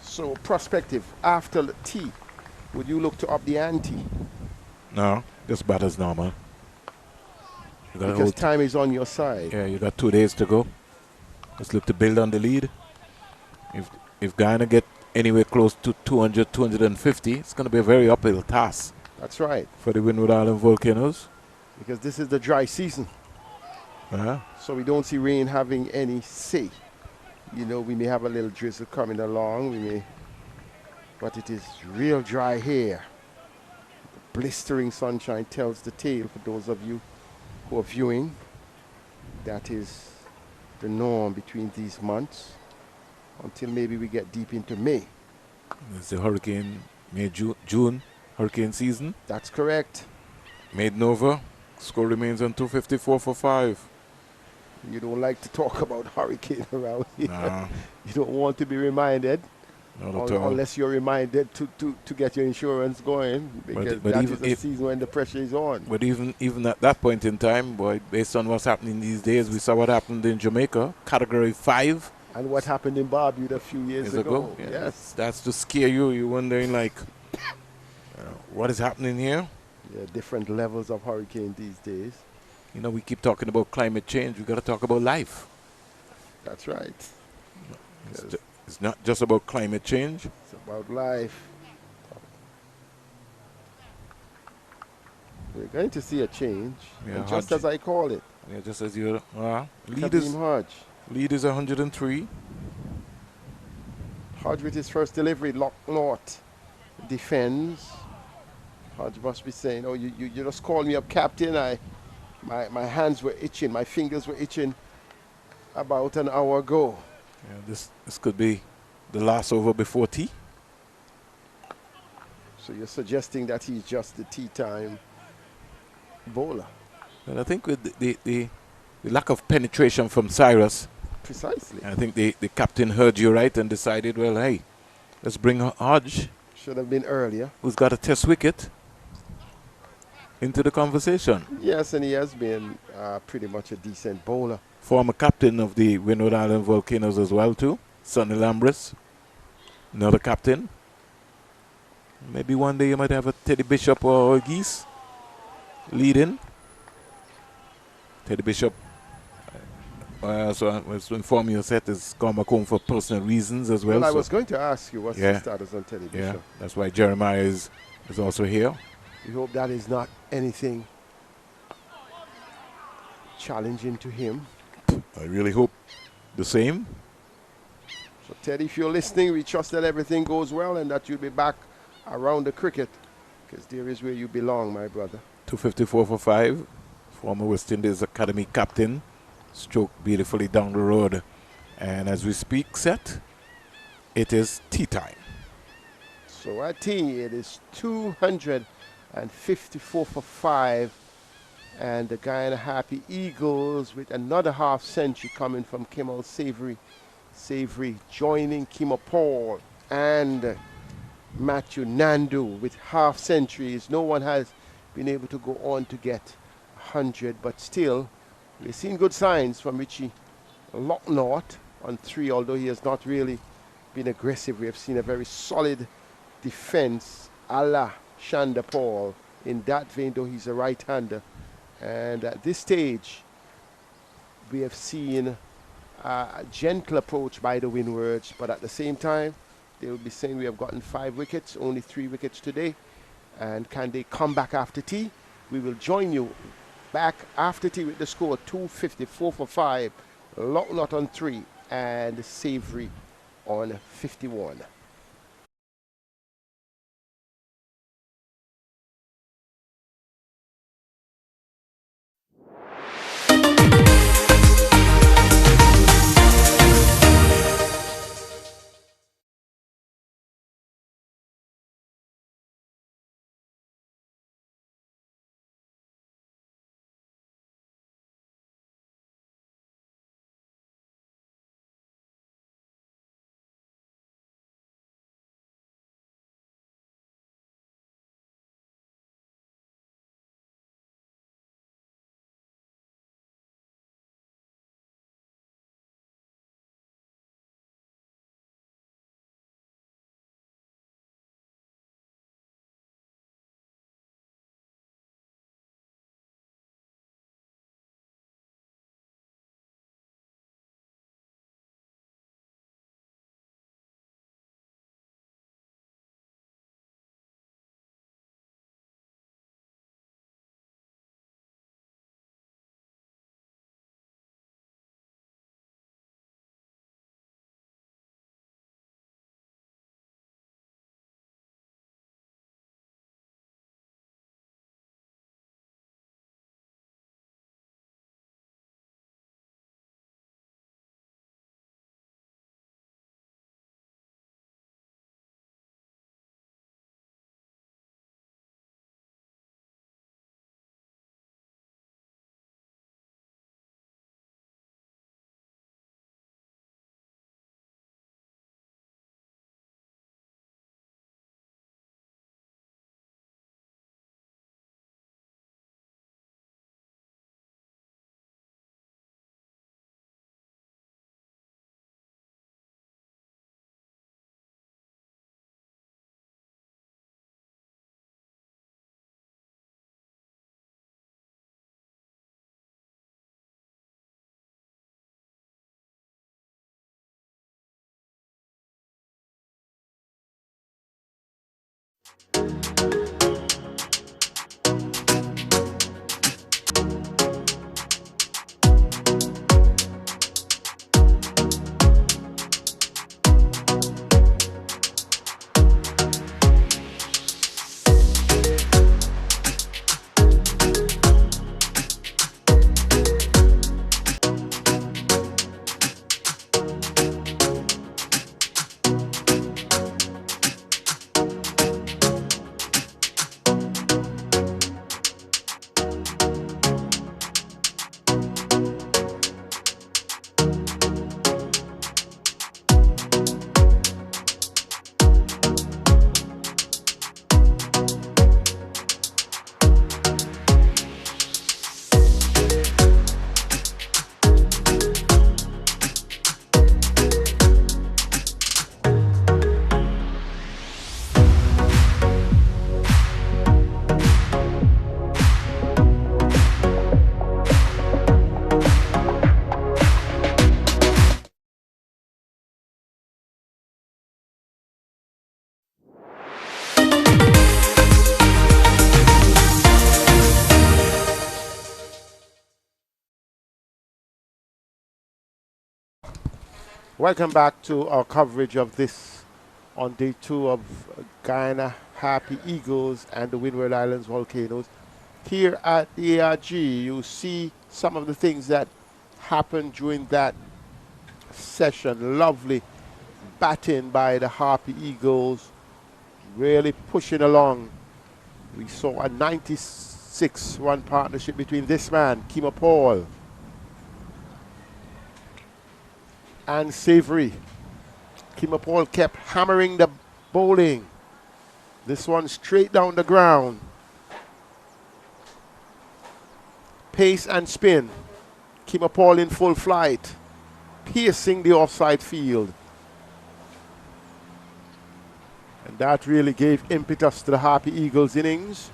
So, prospective, after the tea, would you look to up the ante? No, just bat as normal. Because time is on your side. Yeah, you got 2 days to go. Just look to build on the lead. If Guyana get anywhere close to 200, 250, it's going to be a very uphill task. That's right. For the Windward Island Volcanoes. Because this is the dry season. So we don't see rain having any say. You know, we may have a little drizzle coming along, but it is real dry here. Blistering sunshine tells the tale for those of you who are viewing. That is the norm between these months until maybe we get deep into May. It's the hurricane, June hurricane season. That's correct. Maiden over. Score remains on 254 for 5. You don't like to talk about hurricane around here. Nah. You don't want to be reminded. Not at all. Unless you're reminded to get your insurance going, because but that is a season when the pressure is on. But even at that point in time, boy, based on what's happening these days, we saw what happened in Jamaica, Category 5. And what happened in Barbuda a few years ago. Yeah, yes. That's to scare you. You're wondering, like, what is happening here? Yeah, different levels of hurricane these days. You know, we keep talking about climate change. We got to talk about life. That's right. It's not just about climate change. It's about life. We're going to see a change, Yeah, just as I call it. Yeah, just as you. Lead is 103. Hodge with his first delivery, lock north, defends. Hodge must be saying, "Oh, you just called me up, Captain. My hands were itching, my fingers were itching about an hour ago." Yeah, this could be the last over before tea. So you're suggesting that he's just the tea time bowler? And I think with the lack of penetration from Cyrus. Precisely. I think the captain heard you right and decided, well, hey, let's bring Hodge. Should have been earlier. Who's got a test wicket into the conversation. Yes, and he has been pretty much a decent bowler. Former captain of the Windward Island Volcanoes as well, too. Sonny Lambris, another captain. Maybe one day you might have a Teddy Bishop or Geese leading. Teddy Bishop, so I was to inform you, set is gone back home for personal reasons as well. Well, I was going to ask you, what's the status on Teddy Bishop? Yeah, that's why Jeremiah is also here. We hope that is not anything challenging to him. I really hope the same. So, Teddy, if you're listening, we trust that everything goes well and that you'll be back around the cricket, because there is where you belong, my brother. 254 for 5. Former West Indies Academy captain. Stroked beautifully down the road. And as we speak, set, it is tea time. So at tea, it is 254 for 5. And the Guyana Happy Eagles with another half century coming from Kimmel Savory. Savory joining Kimo Paul and Matthew Nandu with half centuries. No one has been able to go on to get 100, but still we're seeing good signs from Richie Locknott on 3, although he has not really been aggressive. We have seen a very solid defense a la Shanda Paul in that vein, though he's a right-hander. And at this stage, we have seen a gentle approach by the Windwards, but at the same time, they will be saying we have gotten 5 wickets, only 3 wickets today. And can they come back after tea? We will join you back after tea with the score 254 for 5, Locknott on 3, and Savory on 51. Welcome back to our coverage of this on day 2 of Guyana Happy Eagles and the Windward Islands Volcanoes. Here at the ARG, you see some of the things that happened during that session. Lovely batting by the Harpy Eagles, really pushing along. We saw a 96 6-1 partnership between this man, Kima Paul, and Savory. Kima Paul kept hammering the bowling. This one straight down the ground. Pace and spin. Kima Paul in full flight, piercing the offside field. And that really gave impetus to the Harpy Eagles innings.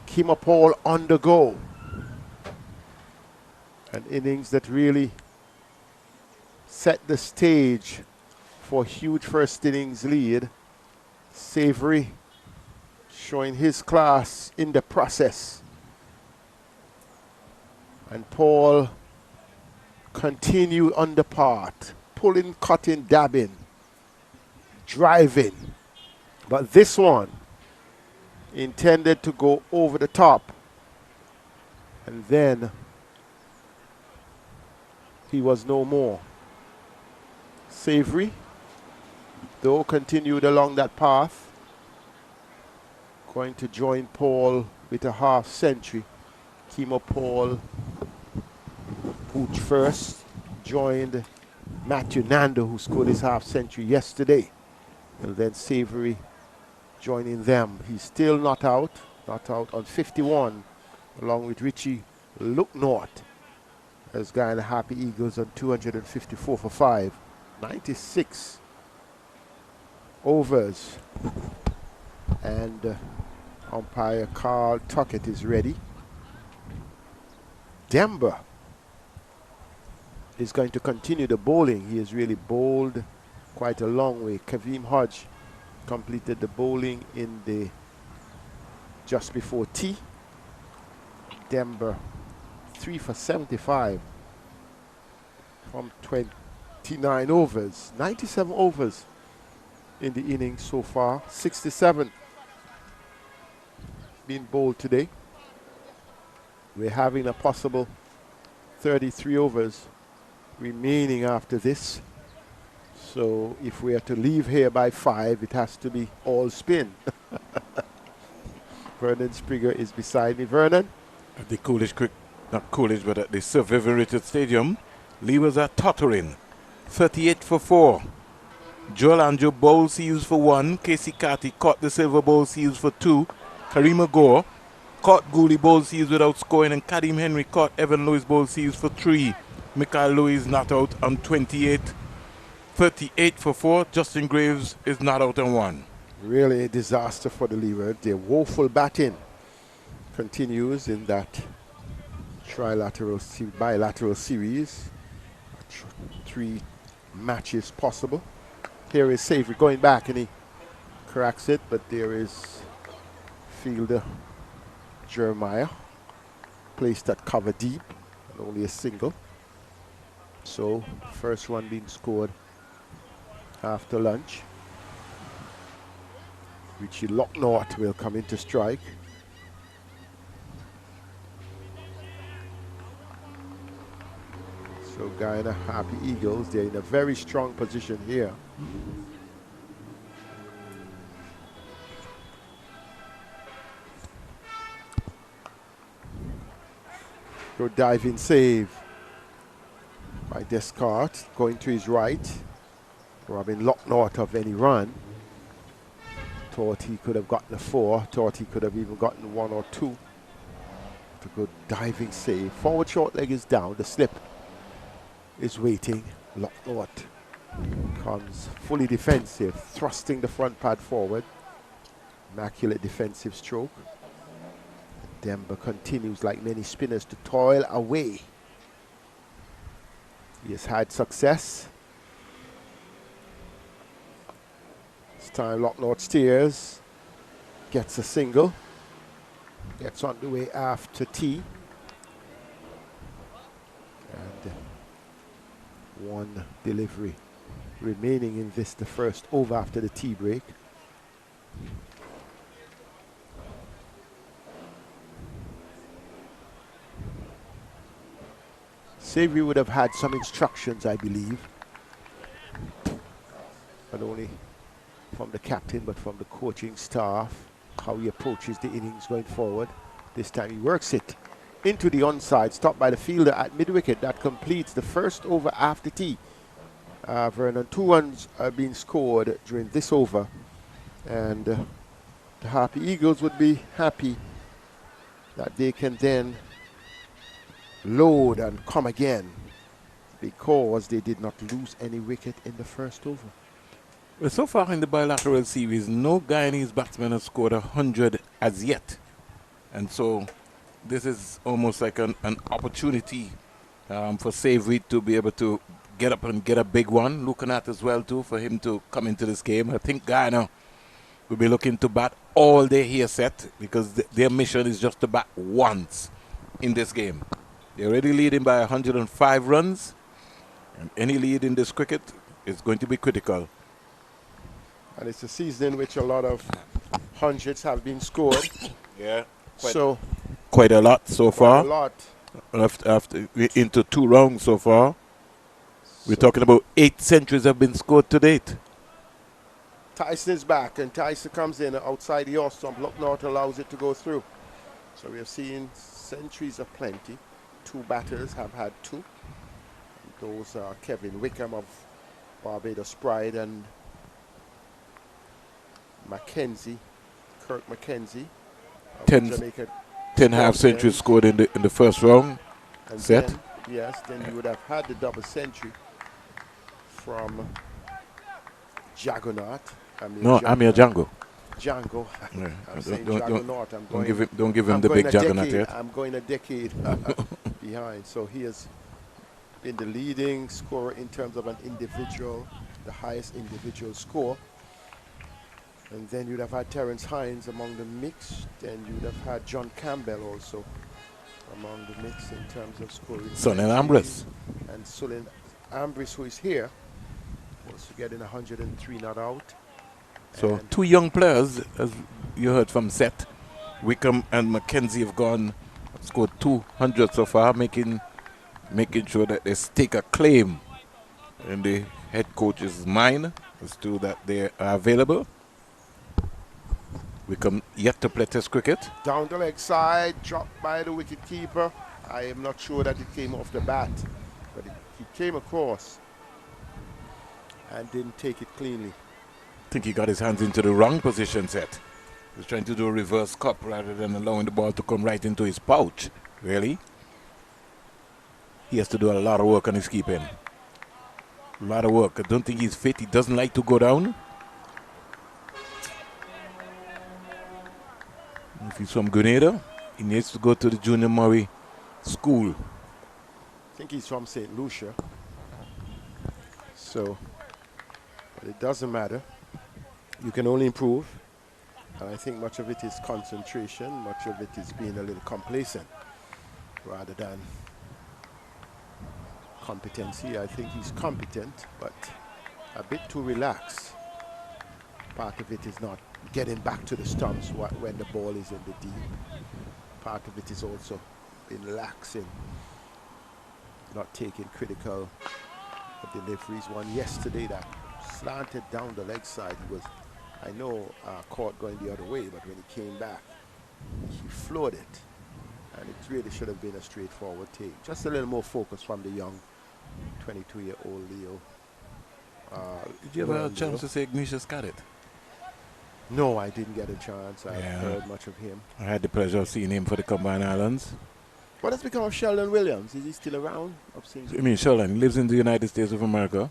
Kima Paul on the go. An innings that really set the stage for a huge first innings lead. Savory showing his class in the process. And Paul continued on the part, pulling, cutting, dabbing, driving. But this one intended to go over the top. And then he was no more. Savory, though, continued along that path, going to join Paul with a half century. Kima Paul, Pooch first, joined Matthew Nando, who scored his half century yesterday. And then Savory joining them. He's still not out on 51, along with Richie Looknort, as Guyana Happy Eagles on 254 for 5. 96 overs. And umpire Carl Tuckett is ready. Demba is going to continue the bowling. He has really bowled quite a long way. Kaveem Hodge completed the bowling in the just before tea. Demba 3 for 75 from 29 overs. 97 overs in the innings so far. 67 being bowled today. We're having a possible 33 overs remaining after this. So if we are to leave here by 5, it has to be all spin. Vernon Springer is beside me. Vernon? At the Coolidge not Coolidge, but at the Sir Vivian Richards Stadium, Lee was at tottering. 38 for 4. Joel Andrew bowled Seals for 1. Casey Carty caught the silver bowl Seals for 2. Karima Gore caught Gooley bowl Seals without scoring, and Kadim Henry caught Evan Lewis bowl Seals for 3. Michael Lewis not out on 28. 38 for 4. Justin Graves is not out on 1. Really a disaster for the Leeward. Their woeful batting continues in that bilateral series. 3 matches possible. Here is Savory going back, and he cracks it, but there is fielder Jeremiah placed that cover deep, and only a single. So first one being scored after lunch. Richie Locknort will come into strike. So Guyana Happy Eagles, they're in a very strong position here. Good diving save by Descartes, going to his right. Robin Locknort of any run. Thought he could have gotten a 4, thought he could have even gotten 1 or 2. A good diving save. Forward short leg is down, the slip is waiting. Locknort comes fully defensive, thrusting the front pad forward. Immaculate defensive stroke. Demba continues, like many spinners, to toil away. He has had success. This time Locknort steers, gets a single, gets on the way after tea. And 1 delivery remaining in this, the first over after the tea break. Savory would have had some instructions, I believe, not only from the captain but from the coaching staff. how he approaches the innings going forward. This time he works it into the onside, stopped by the fielder at mid-wicket. That completes the first over after tea. Vernon, 2 runs are being scored during this over, and the Happy Eagles would be happy that they can then load and come again, because they did not lose any wicket in the first over. Well, so far in the bilateral series, no Guyanese batsman has scored 100 as yet. And so this is almost like an opportunity for Savory to be able to get up and get a big one. Looking at as well, too, for him to come into this game. I think Guyana will be looking to bat all day here set, because their mission is just to bat once in this game. They're already leading by 105 runs. And any lead in this cricket is going to be critical. And it's a season in which a lot of hundreds have been scored. Yeah. Quite a lot so far. A lot. After into 2 rounds so far. We're talking about 8 centuries have been scored to date. Tyson is back, and Tyson comes in outside the off stump. Look North allows it to go through. So we have seen centuries of plenty. 2 batters have had 2. Those are Kevin Wickham of Barbados Pride and Kirk Mackenzie. 10 half centuries scored in the first round set. Then you would have had the double century from Juggernaut. Amir Django. Django. Yeah. I'm saying Juggernaut. Don't give him the big Juggernaut yet. I'm going a decade behind. So he has been the leading scorer in terms of an individual, the highest individual score. And then you'd have had Terence Hines among the mix. Then you'd have had John Campbell also among the mix in terms of scoring. Sunil Ambrose. And Sunil Ambrose, who is here, also getting 103 not out. So 2 young players, as you heard from Seth. Wickham and Mackenzie have scored 200 so far, making sure that they stake a claim in the head coach's mind as to that they are available. Wickham yet to play Test cricket. Down the leg side, dropped by the wicket keeper. I am not sure that it came off the bat, but he came across and didn't take it cleanly. I think he got his hands into the wrong position set. He was trying to do a reverse cup rather than allowing the ball to come right into his pouch. Really? He has to do a lot of work on his keeping. A lot of work. I don't think he's fit. He doesn't like to go down. If he's from Grenada, he needs to go to the Junior Murray School. I think he's from St. Lucia. So, but it doesn't matter. You can only improve. And I think much of it is concentration. Much of it is being a little complacent rather than competency. I think he's competent, but a bit too relaxed. Part of it is not getting back to the stumps when the ball is in the deep. Part of it is also in lax in not taking critical deliveries. One yesterday that slanted down the leg side, he was, I know, caught going the other way, but when he came back, he floored it. And it really should have been a straightforward take. Just a little more focus from the young 22-year-old Leo. Did you ever have a chance to say Ignatius got it? No, I didn't get a chance. I heard much of him. I had the pleasure of seeing him for the Combined Islands. What has become of Sheldon Williams? Is he still around? Sheldon lives in the United States of America.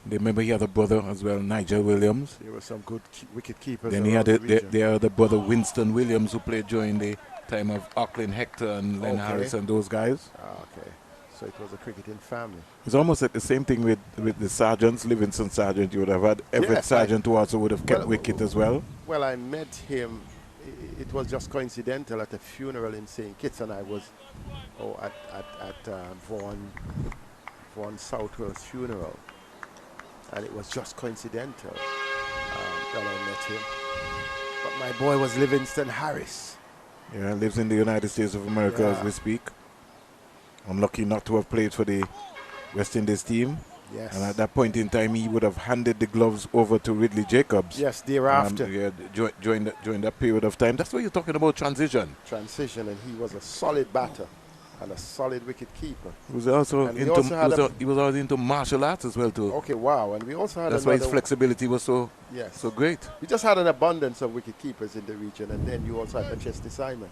Remember he had a brother as well, Nigel Williams. There were some good wicket keepers. Then he had the other brother, Winston Williams, who played during the time of Auckland Hector and Len Harris and those guys. Okay. So it was a cricketing family. It's almost like the same thing with the Sargents, Livingston Sargent. You would have had Everett Sargent, who also would have kept wicket as well. Well, I met him. It was just coincidental at a funeral in St. Kitts, and I was at Vaughan Southwell's funeral. And it was just coincidental that I met him. But my boy was Livingston Harris. Yeah, lives in the United States of America as we speak. I'm lucky not to have played for the West Indies team. Yes. And at that point in time, he would have handed the gloves over to Ridley Jacobs. Yes, thereafter. During that period of time. That's what you're talking about, transition. Transition, and he was a solid batter and a solid wicket keeper. He was also into martial arts as well too. Okay, wow. And we also had That's why his flexibility was so great. We just had an abundance of wicket keepers in the region, and then you also had Chesney Simon.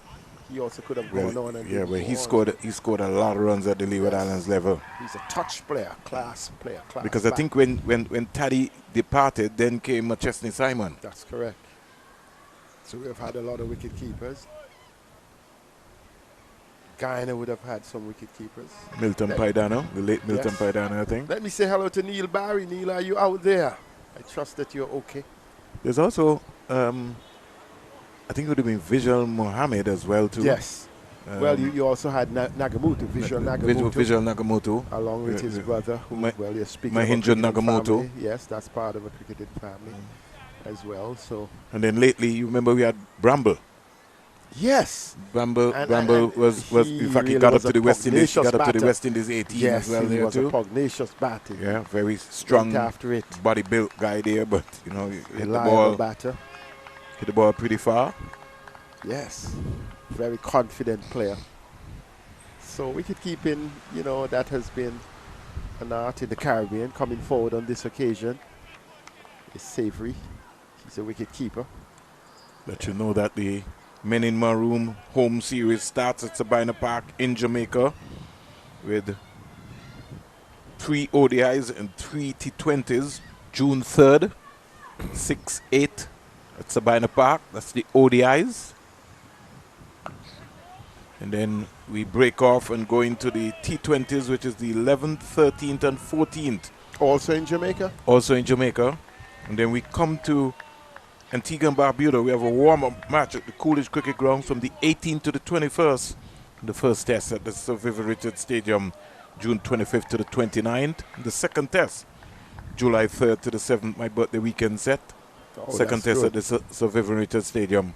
He also could have gone on and he scored a lot of runs at the Leeward Islands level. He's a touch player, class player, class. Because I think when Taddy departed, then came Chesney Simon. That's correct. So we have had a lot of wicket keepers. Guyana would have had some wicket keepers. Milton Paidano, the late Milton Paidano, I think. Let me say hello to Neil Barry. Neil, are you out there? I trust that you're okay. There's also, I think it would have been Visual Mohammed as well too. Yes. Well, you also had Nagamutu, Visual Nagamutu. Along with his brother, who, you're speaking Mahendra Nagamutu. Family. Yes, that's part of a cricketing family as well. So. And then lately, you remember we had Bramble. Yes. Bramble was in fact, he got up to the West Indies. He got up to the West Indies 18 as well. He was too. a pugnacious batter. Yeah, very strong, after it. body built guy there, but you know, hit the ball pretty far. Yes, very confident player. So wicket keeping, you know, that has been an art in the Caribbean. Coming forward on this occasion is Savory. He's a wicket keeper. Let you know that the Men in Maroon home series starts at Sabina Park in Jamaica with 3 ODIs and 3 T20s. June 3rd, 6-8 at Sabina Park. That's the ODIs. And then we break off and go into the T20s, which is the 11th, 13th, and 14th. Also in Jamaica? Also in Jamaica. And then we come to Antigua and Barbuda. We have a warm-up match at the Coolidge Cricket Ground from the 18th to the 21st. The first test at the Sir Vivian Richards Stadium, June 25th to the 29th. The second test, July 3rd to the 7th, my birthday weekend set. Second test at the Sir Vivian Richards Stadium.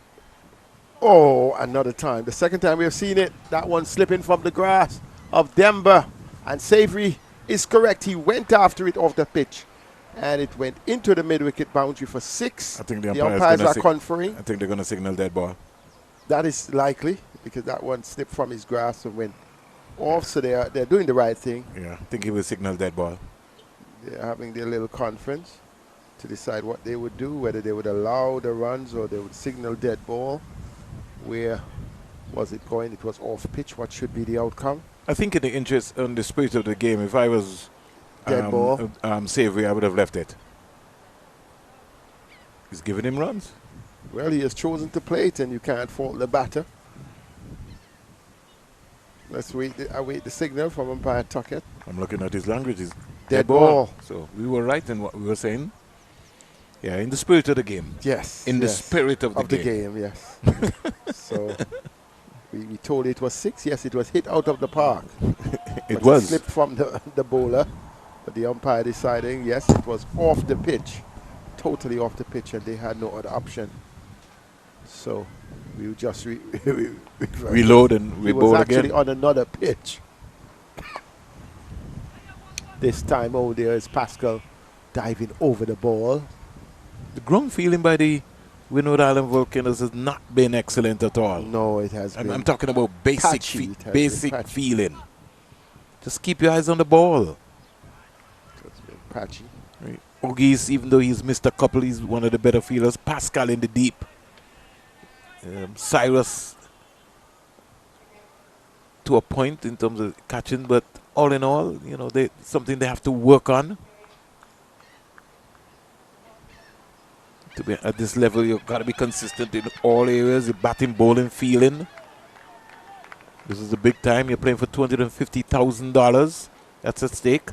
Oh, another time. The second time we have seen it. That one slipping from the grass of Denver. And Savory is correct. He went after it off the pitch. And it went into the mid-wicket boundary for 6. I think the umpires are conferring. I think they're going to signal dead ball. That is likely, because that one slipped from his grasp and went off. So they're doing the right thing. Yeah, I think he will signal dead ball. They're having their little conference to decide what they would do, whether they would allow the runs or they would signal dead ball. Where was it going? It was off pitch. What should be the outcome? I think in the interest and the spirit of the game, if I was dead ball, Savory, I would have left it. He's giving him runs. Well, he has chosen to play it, and you can't fault the batter. Let's await the signal from umpire Tuckett. I'm looking at his language. He's dead ball. So we were right in what we were saying. Yeah, in the spirit of the game. Yes. In the spirit of the game. Yes. So we told it was 6. Yes, it was hit out of the park. It was. It slipped from the bowler. But the umpire deciding, yes, it was off the pitch. Totally off the pitch, and they had no other option. So we would just reload and we bowl again. He was actually on another pitch. This time, there is Pascal diving over the ball. The ground feeling by the Windward Island Volcanoes has not been excellent at all. No, it has been. I'm talking about basic feeling. Just keep your eyes on the ball. It's been patchy. Right. Ogies, even though he's missed a couple, he's one of the better fielders. Pascal in the deep. Cyrus to a point in terms of catching, but all in all, you know, something they have to work on. To be at this level, you've got to be consistent in all areas, the batting, bowling, fielding. This is a big time. You're playing for $250,000. That's at stake.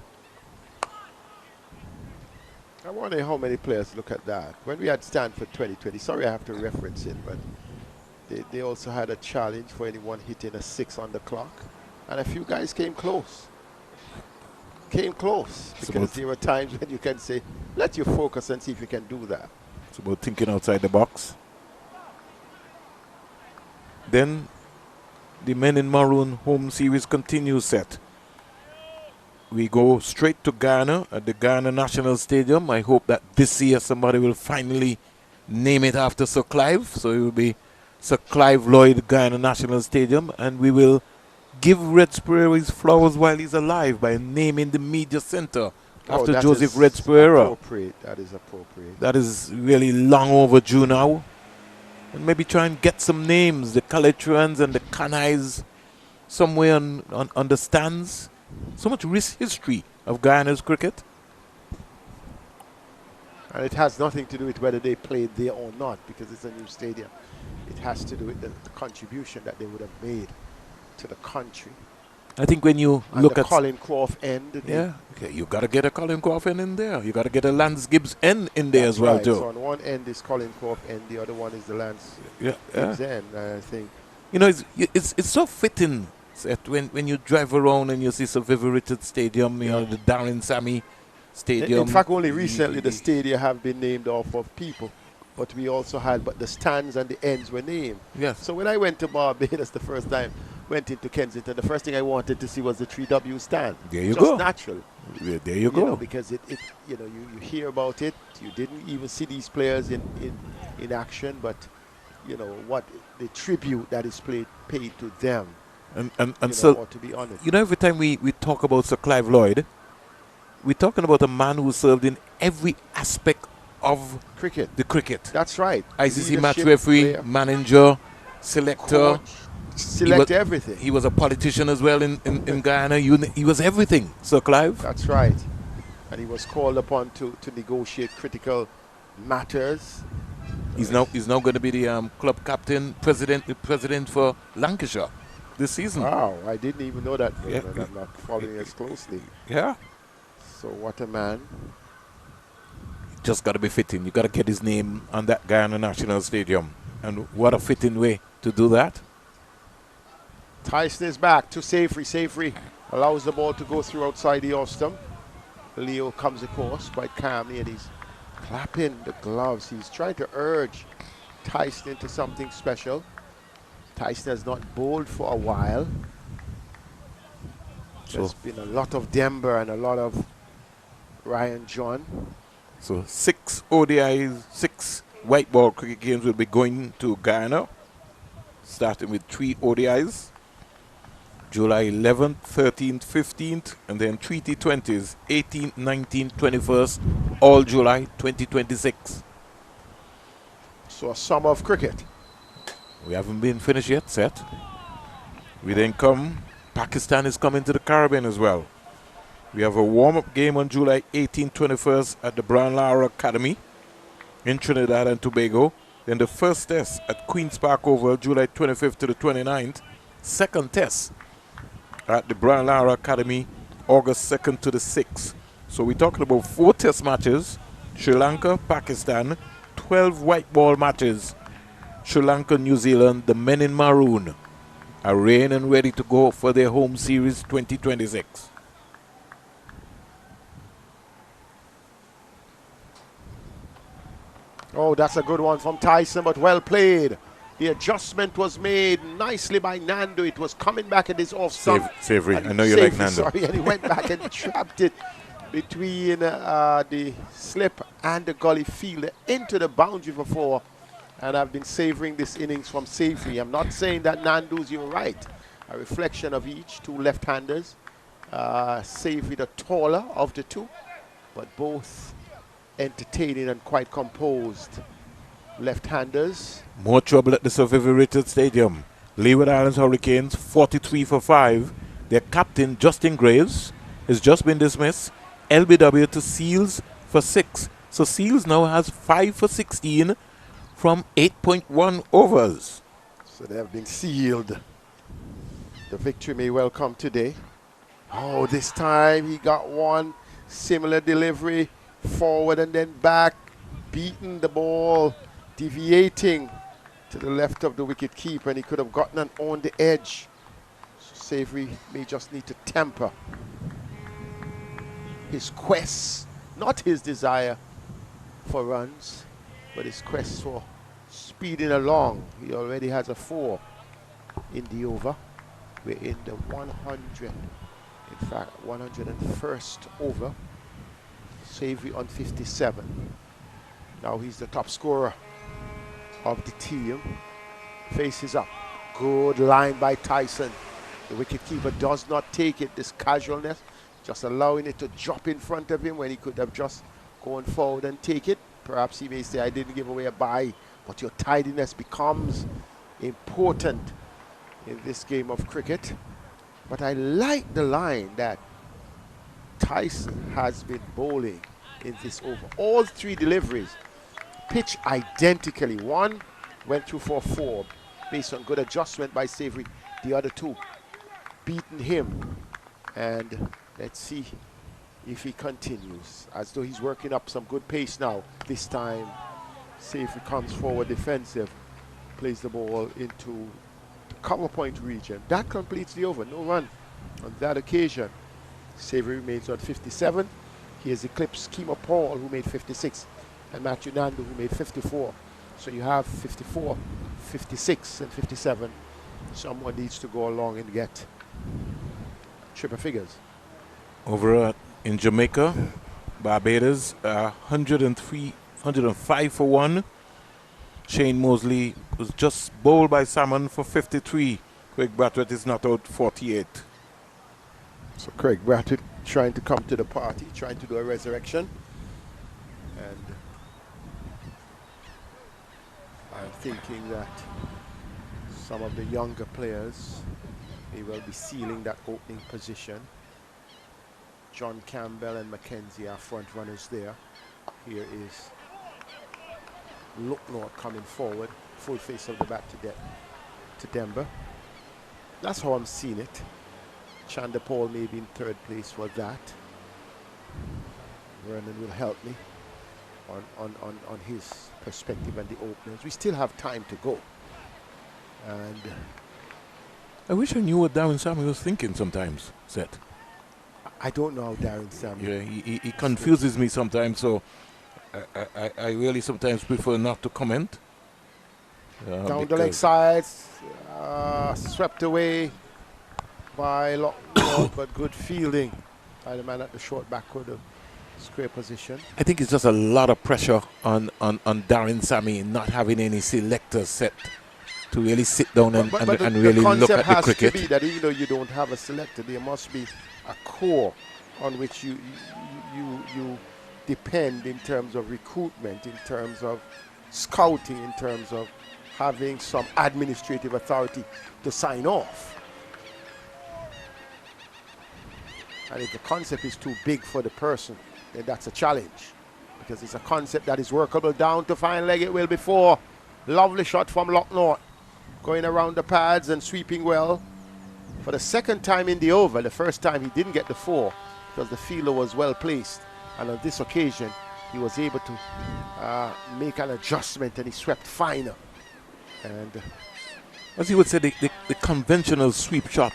I wonder how many players look at that. When we had Stanford 2020, sorry I have to reference it, but they also had a challenge for anyone hitting a 6 on the clock. And a few guys came close. Because there were times when you can say, let you focus and see if you can do that. It's about thinking outside the box. Then the Men in Maroon home series continues set. we go straight to Guyana at the Guyana National Stadium. I hope that this year somebody will finally name it after Sir Clive. So it will be Sir Clive Lloyd Guyana National Stadium, and we will give Red Spurrier his flowers while he's alive by naming the media center after Joseph Red Spurrier. Appropriate. That is appropriate. That is really long overdue now. And maybe try and get some names, the Calitrans and the Canais, somewhere on the stands. So much rich history of Guyana's cricket. And it has nothing to do with whether they played there or not, because it's a new stadium. It has to do with the contribution that they would have made to the country. I think when you and look the at Colin Croft end. Yeah, okay, you got to get a Colin Croft end in there. You got to get a Lance Gibbs end in there as well, right. too. So on one end is Colin Croft end, the other one is the Lance Gibbs end, I think. You know, it's so fitting that when you drive around and you see Sir Vivian Richards Stadium, you know, the Darren Sammy Stadium. In fact, only recently the stadia have been named off of people. But we also had, but the stands and the ends were named. Yes. So when I went to Barbados the first time, went into Kensington, the first thing I wanted to see was the 3W stand. There you Just go. Naturally. Yeah, there you go. Know, because it you know, you hear about it. You didn't even see these players in action, but you know what the tribute that is paid to them. And so, to be honest, you know, every time we talk about Sir Clive Lloyd, we're talking about a man who served in every aspect of cricket. The cricket. That's right. ICC match referee, manager, selector. Coach, select everything. He was a politician as well in Guyana. He was everything, Sir Clive. That's right. And he was called upon to negotiate critical matters. He's now going to be the club captain, president for Lancashire this season. Wow, I didn't even know that. Yeah. I'm not following as closely. Yeah. So what a man. Just got to be fitting. You got to get his name on that Guyana National Stadium. And what a fitting way to do that. Tyson is back to Safri. Safri allows the ball to go through outside the off stump. Leo comes across quite calmly and he's clapping the gloves. He's trying to urge Tyson into something special. Tyson has not bowled for a while. There's been a lot of Denver and a lot of Ryan John. So 6 ODIs, 6 white ball cricket games will be going to Guyana, starting with 3 ODIs. July 11th, 13th, 15th, and then 3 T20s, 18th, 19th, 21st, all July 2026. So a summer of cricket. We haven't been finished yet, Seth. We then come, Pakistan is coming to the Caribbean as well. We have a warm-up game on July 18th, 21st at the Brown Lara Academy in Trinidad and Tobago. Then the first test at Queen's Park Oval, July 25th to the 29th. Second test at the Brown Lara Academy, August 2nd to the 6th. So we're talking about 4 test matches, Sri Lanka, Pakistan, 12 white ball matches. Sri Lanka, New Zealand, the men in maroon are ready and ready to go for their home series 2026. Oh, that's a good one from Tyson, but well played. The adjustment was made nicely by Nando. It was coming back at his off stump. Savory. I know you like Nando. Sorry, and he went back and trapped it between the slip and the gully fielder into the boundary for 4. And I've been savoring this innings from Savory. I'm not saying that Nando's, you're right. A reflection of each, 2 left-handers. Savory the taller of the 2, but both entertaining and quite composed left-handers. More trouble at the Sir Vivian Richards Stadium. Leeward Islands Hurricanes 43 for 5. Their captain Justin Graves has just been dismissed. LBW to Seals for 6. So Seals now has 5 for 16 from 8.1 overs. So they have been sealed. The victory may well come today. Oh, this time he got one similar delivery, forward and then back, beating the ball, deviating to the left of the wicket keeper, and he could have gotten an on the edge. So Savory may just need to temper his quest, not his desire for runs, but his quest for speeding along. He already has a 4 in the over. We're in the In fact, 101st over. Savory on 57. Now he's the top scorer of the team. Faces up. Good line by Tyson. The wicketkeeper does not take it, this casualness, just allowing it to drop in front of him when he could have just gone forward and take it. Perhaps he may say, I didn't give away a bye, but your tidiness becomes important in this game of cricket. But I like the line that Tyson has been bowling in this over. All three deliveries pitch identically. One went through for 4 based on good adjustment by Savory. The other 2 beaten him. And let's see if he continues, as though he's working up some good pace now. This time Savory comes forward defensive, plays the ball into the cover point region. That completes the over. No run on that occasion. Savory remains on 57. He has eclipsed Kemo Paul, who made 56, and Matthew Nandu, who made 54. So you have 54, 56, and 57. Someone needs to go along and get triple figures. Over in Jamaica, Barbados, 105 for 1. Shane Mosley was just bowled by Salmon for 53. Craig Brathwaite is not out 48. So Craig Brathwaite trying to come to the party, trying to do a resurrection. And I'm thinking that some of the younger players may well be sealing that opening position. John Campbell and Mackenzie are front runners there. Here is Lucknow coming forward, full face of the bat to Denver. That's how I'm seeing it. Chanda Paul may be in 3rd place for that. Vernon will help me on his perspective and the openers. We still have time to go. And I wish I knew what Darren Samuel was thinking sometimes, Seth. I don't know how Darren Samuel. Yeah, he confuses me sometimes, so I really sometimes prefer not to comment. Down the leg sides, swept away by Lockwood, but good fielding by the man at the short backward of square position. I think it's just a lot of pressure on Darren Sammy not having any selectors set to really sit down and really look at the cricket. The concept has to be that even though you don't have a selector, there must be a core on which you depend in terms of recruitment, in terms of scouting, in terms of having some administrative authority to sign off. And if the concept is too big for the person, then that's a challenge, because it's a concept that is workable down to fine leg. It will be 4. Lovely shot from Lucknow, going around the pads and sweeping well for the 2nd time in the over. The first time he didn't get the 4 because the fielder was well placed, and on this occasion he was able to make an adjustment and he swept finer. And as you would say, the conventional sweep shot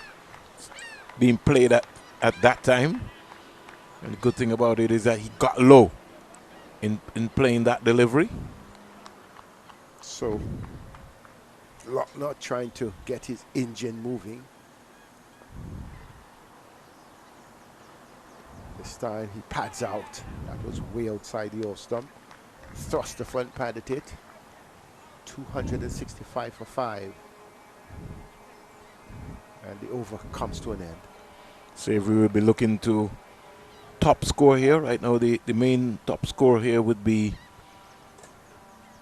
being played at that time, and the good thing about it is that he got low in playing that delivery. So not trying to get his engine moving. This time he pads out. That was way outside the off stump. Thrust the front pad at it. 265 for 5. And the over comes to an end. Savory will be looking to top score here. Right now the main top score here would be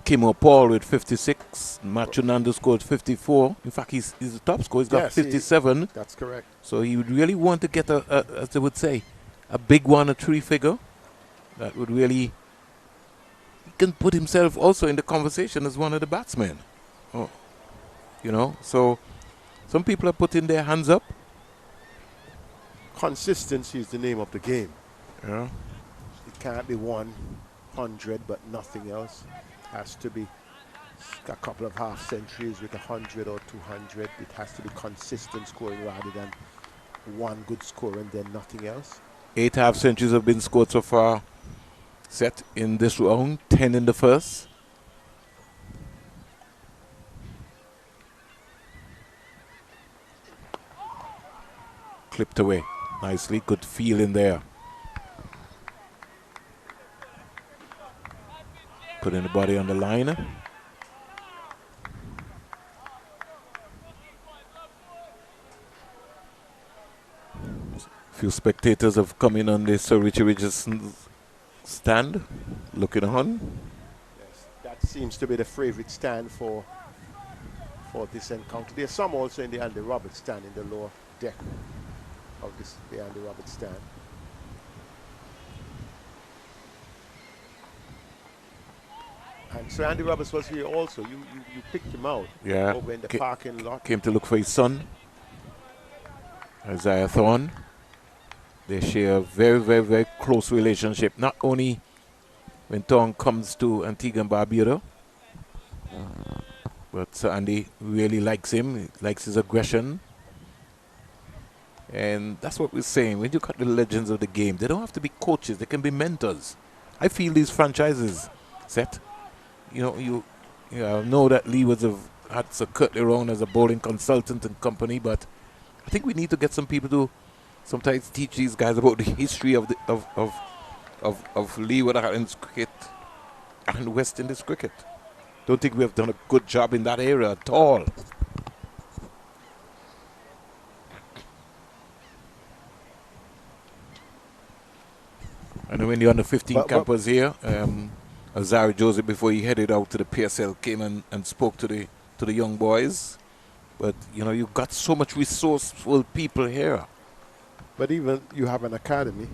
Kemo Paul with 56. Matthew Nandu scored 54. In fact, he's the top scorer. He's got 57. That's correct. So he would really want to get as they would say, a big one, a 3 figure. That would really, he can put himself also in the conversation as one of the batsmen. Oh, you know, so some people are putting their hands up. Consistency is the name of the game. Yeah. It can't be 100 but nothing else. Has to be a couple of half centuries with 100 or 200. It has to be consistent scoring rather than one good score and then nothing else. 8 half centuries have been scored so far, set in this round, 10 in the first. Clipped away. nicely. Good feel in there. Putting the body on the line. Few spectators have come in on the Sir Richie Richardson's stand, looking on. Yes, that seems to be the favorite stand for this encounter. There's some also in the Andy Roberts stand in the lower deck of the Andy Roberts stand. And so Andy Roberts was here also. You picked him out. Yeah. Over in the parking lot. Came to look for his son, Isaiah Thorne. They share a very, very, very close relationship. Not only when Thorne comes to Antigua and Barbuda, but Sir Andy really likes him. He likes his aggression. And that's what we're saying. When you cut the legends of the game, they don't have to be coaches. They can be mentors. I feel these franchises, Seth, you know that Lee had Sir Kurt around as a bowling consultant and company, but I think we need to get some people to sometimes teach these guys about the history of Leeward Islands cricket and West Indies cricket. Don't think we have done a good job in that area at all. And when the under 15 campers here, Azari Joseph, before he headed out to the PSL, came and spoke to the young boys. But you've got so much resourceful people here. But even you have an academy,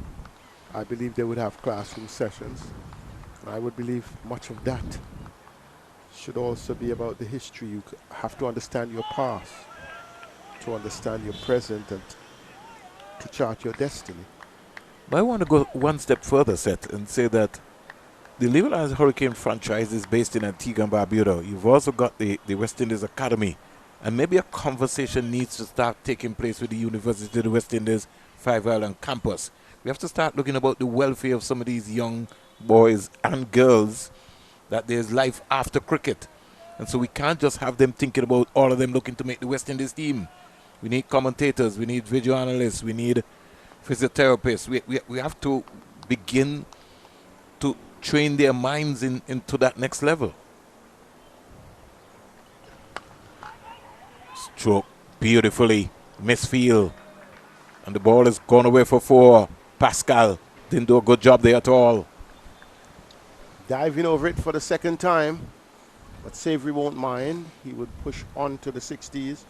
I believe they would have classroom sessions. And I would believe much of that should also be about the history. You have to understand your past, to understand your present, and to chart your destiny. But I want to go one step further, Seth, and say that the Leeward Islands Hurricane franchise is based in Antigua and Barbuda. You've also got the West Indies Academy. And maybe a conversation needs to start taking place with the University of the West Indies Five Island campus. We have to start looking about the welfare of some of these young boys and girls, that there's life after cricket. And so we can't just have them thinking about all of them looking to make the West Indies team. We need commentators, we need video analysts, we need physiotherapists. We have to begin to train their minds into that next level. Stroke beautifully, misfield, and the ball has gone away for 4. Pascal didn't do a good job there at all. Diving over it for the second time, but Savory won't mind. He would push on to the 60s.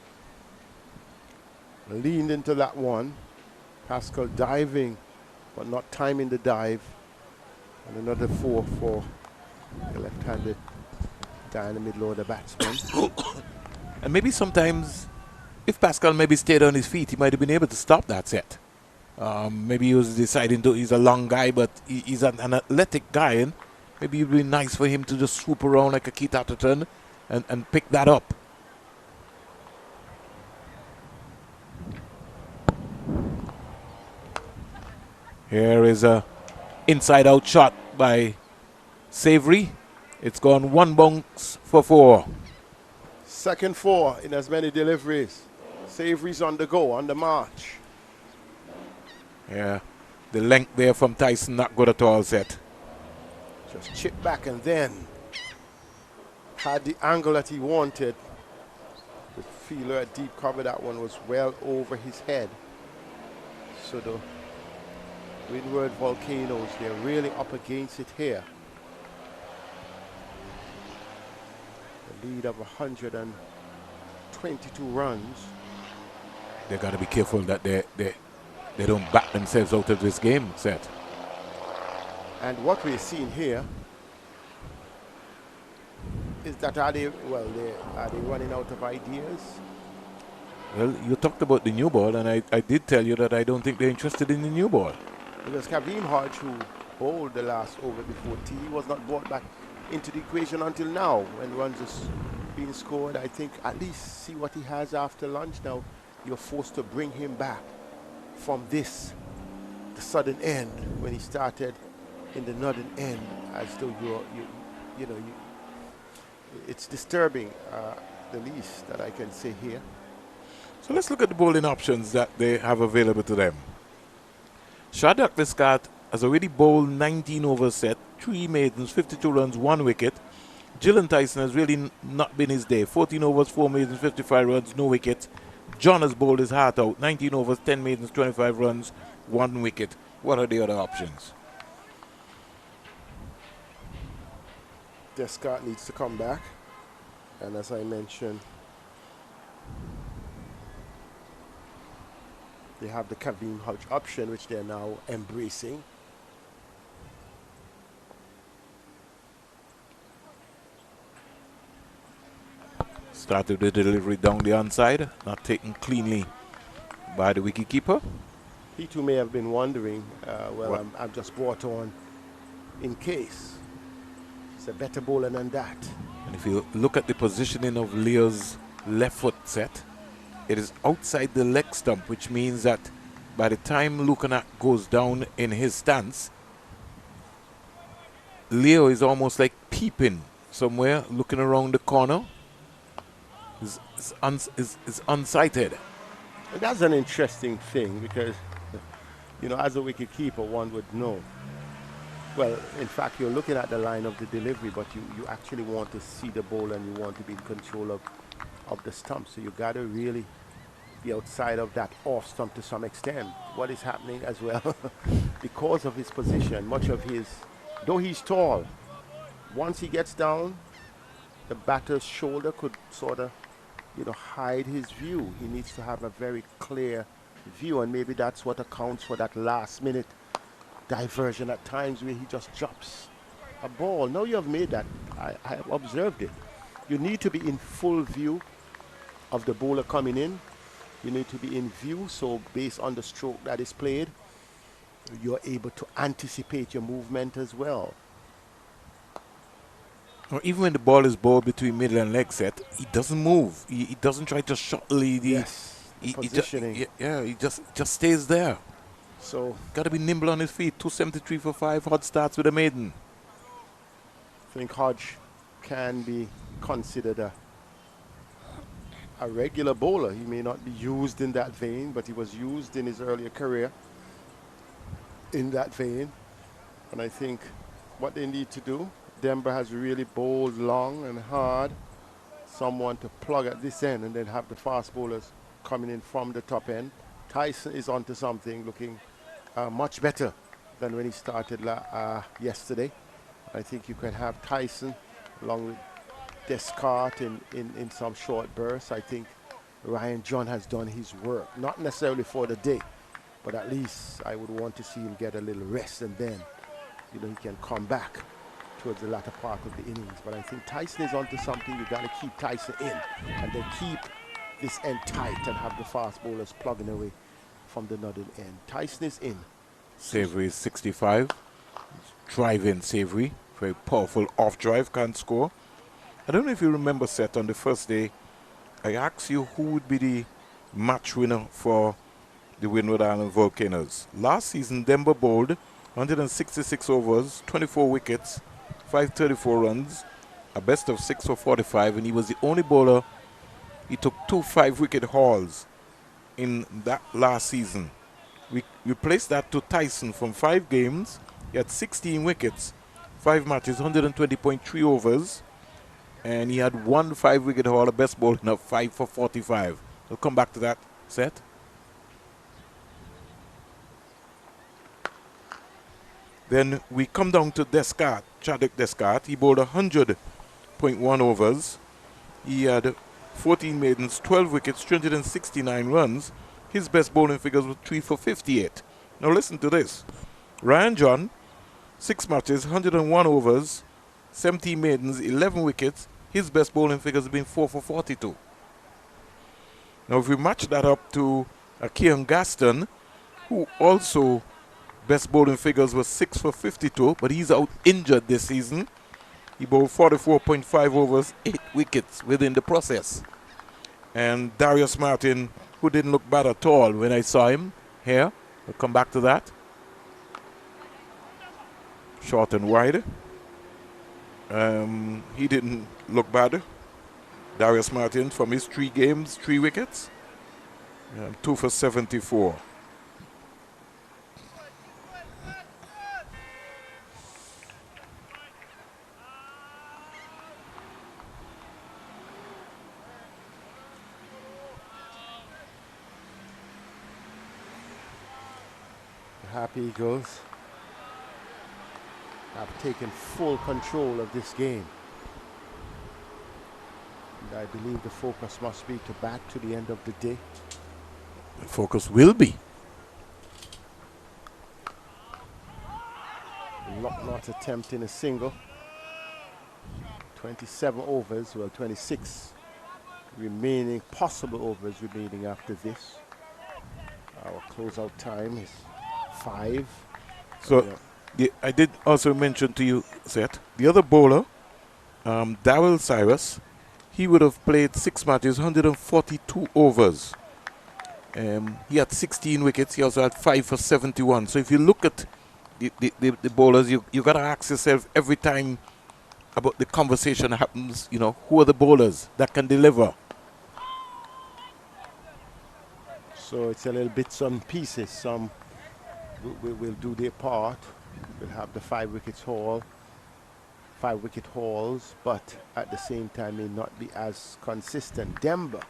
Leaned into that one. Pascal diving, but not timing the dive. And another 4 for the left-handed guy in the middle order batsman. And maybe sometimes, if Pascal maybe stayed on his feet, he might have been able to stop that set. Maybe he was deciding he's a long guy, but he's an athletic guy, and maybe it would be nice for him to just swoop around like a Keith Atherton and pick that up. Here is a inside-out shot by Savory. It's gone 1 bounce for 4. Second 4 in as many deliveries. Savory's on the go, on the march. Yeah, the length there from Tyson, not good at all, Seth. Just chip back and then had the angle that he wanted. The feeler at deep cover, that one was well over his head. So the Windward Volcanoes, they're really up against it here. The lead of 122 runs. They got to be careful that they don't back themselves out of this game, Seth. And what we're seeing here is that are they running out of ideas? Well, you talked about the new ball, and I did tell you that I don't think they're interested in the new ball. Because Kareem Hodge, who bowled the last over before tea, was not brought back into the equation until now, when runs is being scored. I think at least see what he has after lunch. Now you're forced to bring him back from the southern end, when he started in the northern end, as though it's disturbing, the least that I can say here. So let's look at the bowling options that they have available to them. Shadrach Descartes has already bowled 19 overs set, 3 maidens, 52 runs, 1 wicket. Gillen Tyson has really not been his day. 14 overs, 4 maidens, 55 runs, no wicket. John has bowled his heart out. 19 overs, 10 maidens, 25 runs, 1 wicket. What are the other options? Descartes needs to come back. And as I mentioned, they have the Kavim Hodge option, which they're now embracing. Started the delivery down the onside, not taken cleanly by the wicketkeeper. He too may have been wondering, I'm just brought on in case. He's a better bowler than that. And if you look at the positioning of Leo's left foot set, it is outside the leg stump, which means that by the time Lukanak goes down in his stance, Leo is almost like peeping somewhere, looking around the corner. Is unsighted. And that's an interesting thing because, you know, as a wicket keeper, one would know. Well, in fact, you're looking at the line of the delivery, but you actually want to see the ball and you want to be in control of the stump. So you got to really be outside of that off stump to some extent. What is happening as well, because of his position, much of his, though he's tall, once he gets down, the batter's shoulder could sort of, you know, hide his view. He needs to have a very clear view, and maybe that's what accounts for that last minute diversion at times where he just drops a ball. Now you have made that. I have observed it. You need to be in full view of the bowler coming in. You need to be in view, so based on the stroke that is played, you're able to anticipate your movement as well. Or even when the ball is bowled between middle and leg set, he doesn't move. He doesn't try to shuttle the positioning. He just stays there. So got to be nimble on his feet. 273 for 5. Hodge starts with a maiden. I think Hodge can be considered a regular bowler. He may not be used in that vein, but he was used in his earlier career in that vein. And I think what they need to do, Denver has really bowled long and hard. Someone to plug at this end and then have the fast bowlers coming in from the top end. Tyson is onto something, looking much better than when he started yesterday. I think you can have Tyson along with Descartes in some short bursts. I think Ryan John has done his work, not necessarily for the day, but at least I would want to see him get a little rest, and then, you know, he can come back towards the latter part of the innings. But I think Tyson is onto something. You got to keep Tyson in and then keep this end tight and have the fast bowlers plugging away from the northern end. Tyson is in. Savory is 65. Drive-in Savory. Very powerful off-drive, can't score. I don't know if you remember, Seth, on the first day, I asked you who would be the match winner for the Windward Island Volcanoes. Last season, Denver bowled 166 overs, 24 wickets, 534 runs, a best of 6 for 45, and he was the only bowler. He took 2 5-wicket hauls in that last season. We replaced that to Tyson from 5 games. He had 16 wickets, 5 matches, 120.3 overs, and he had 1 5-wicket haul, a best bowler of 5 for 45. We'll come back to that, Seth. Then we come down to Descartes, Chadwick Descartes. He bowled 100.1 overs. He had 14 maidens, 12 wickets, 369 runs. His best bowling figures were 3 for 58. Now listen to this. Ryan John, 6 matches, 101 overs, 17 maidens, 11 wickets. His best bowling figures have been 4 for 42. Now if we match that up to Kean Gaston, who also best bowling figures were 6 for 52, but he's out injured this season. He bowled 44.5 overs, 8 wickets within the process. And Darius Martin, who didn't look bad at all when I saw him here. We'll come back to that. Short and wide. He didn't look bad. Darius Martin, from his 3 games, 3 wickets. 2 for 74. Happy Eagles have taken full control of this game. And I believe the focus must be to bat to the end of the day. The focus will be. Not attempting a single. 27 overs, well 26 remaining, possible overs remaining after this. Our closeout time is 5. So I did also mention to you, Seth, the other bowler, Darryl Cyrus, he would have played 6 matches, 142 overs. He had 16 wickets. He also had 5 for 71. So if you look at the bowlers, you got to ask yourself every time about the conversation happens, you know, who are the bowlers that can deliver? So it's a little bits and pieces. Some will do their part. We'll have the 5 wicket hauls, but at the same time may not be as consistent. Demba,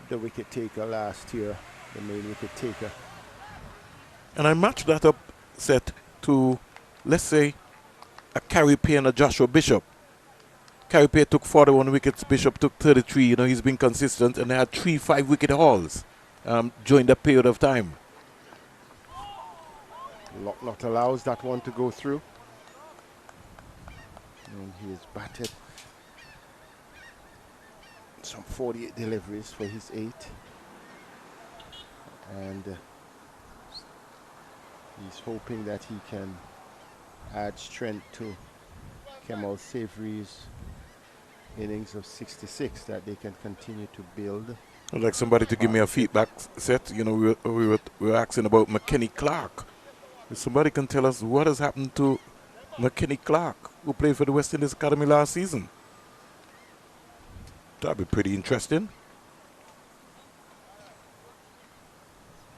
the wicket taker last year, the main wicket taker. And I matched that up, Seth, to, let's say, a Carey Pay and a Joshua Bishop. Carey Pay took 41 wickets, Bishop took 33. You know, he's been consistent, and they had 3 5-wicket hauls during that period of time. Not allows that one to go through. And he has batted some 48 deliveries for his 8. And he's hoping that he can add strength to Kemal Savory's innings of 66, that they can continue to build. I'd like somebody to give me a feedback set. You know, we were asking about McKinney Clark. If somebody can tell us what has happened to McKinney Clark, who played for the West Indies Academy last season. That'd be pretty interesting.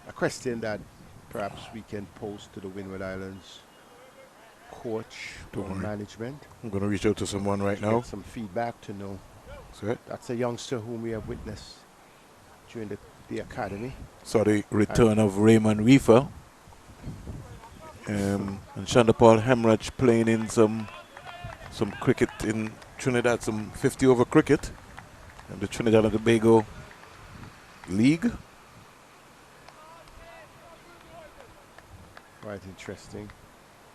A question that perhaps we can pose to the Windward Islands coach or management. I'm going to reach out to someone right now. Get some feedback to know. Right. That's a youngster whom we have witnessed during the academy. So the return of Raymond Reefer. And Chandapal Hemraj playing in some cricket in Trinidad, some 50-over cricket. And the Trinidad and Tobago League. Quite interesting.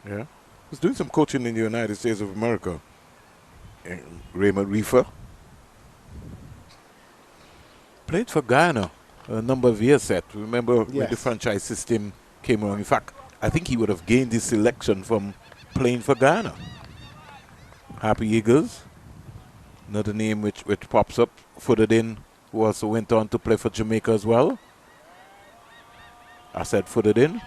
Yeah. He's doing some coaching in the United States of America. And Raymond Reefer played for Guyana a number of years, Seth. Remember when the franchise system came around? In fact, I think he would have gained his selection from playing for Guyana. Happy Eagles, another name which pops up. Footed in, who also went on to play for Jamaica as well. I said footed in.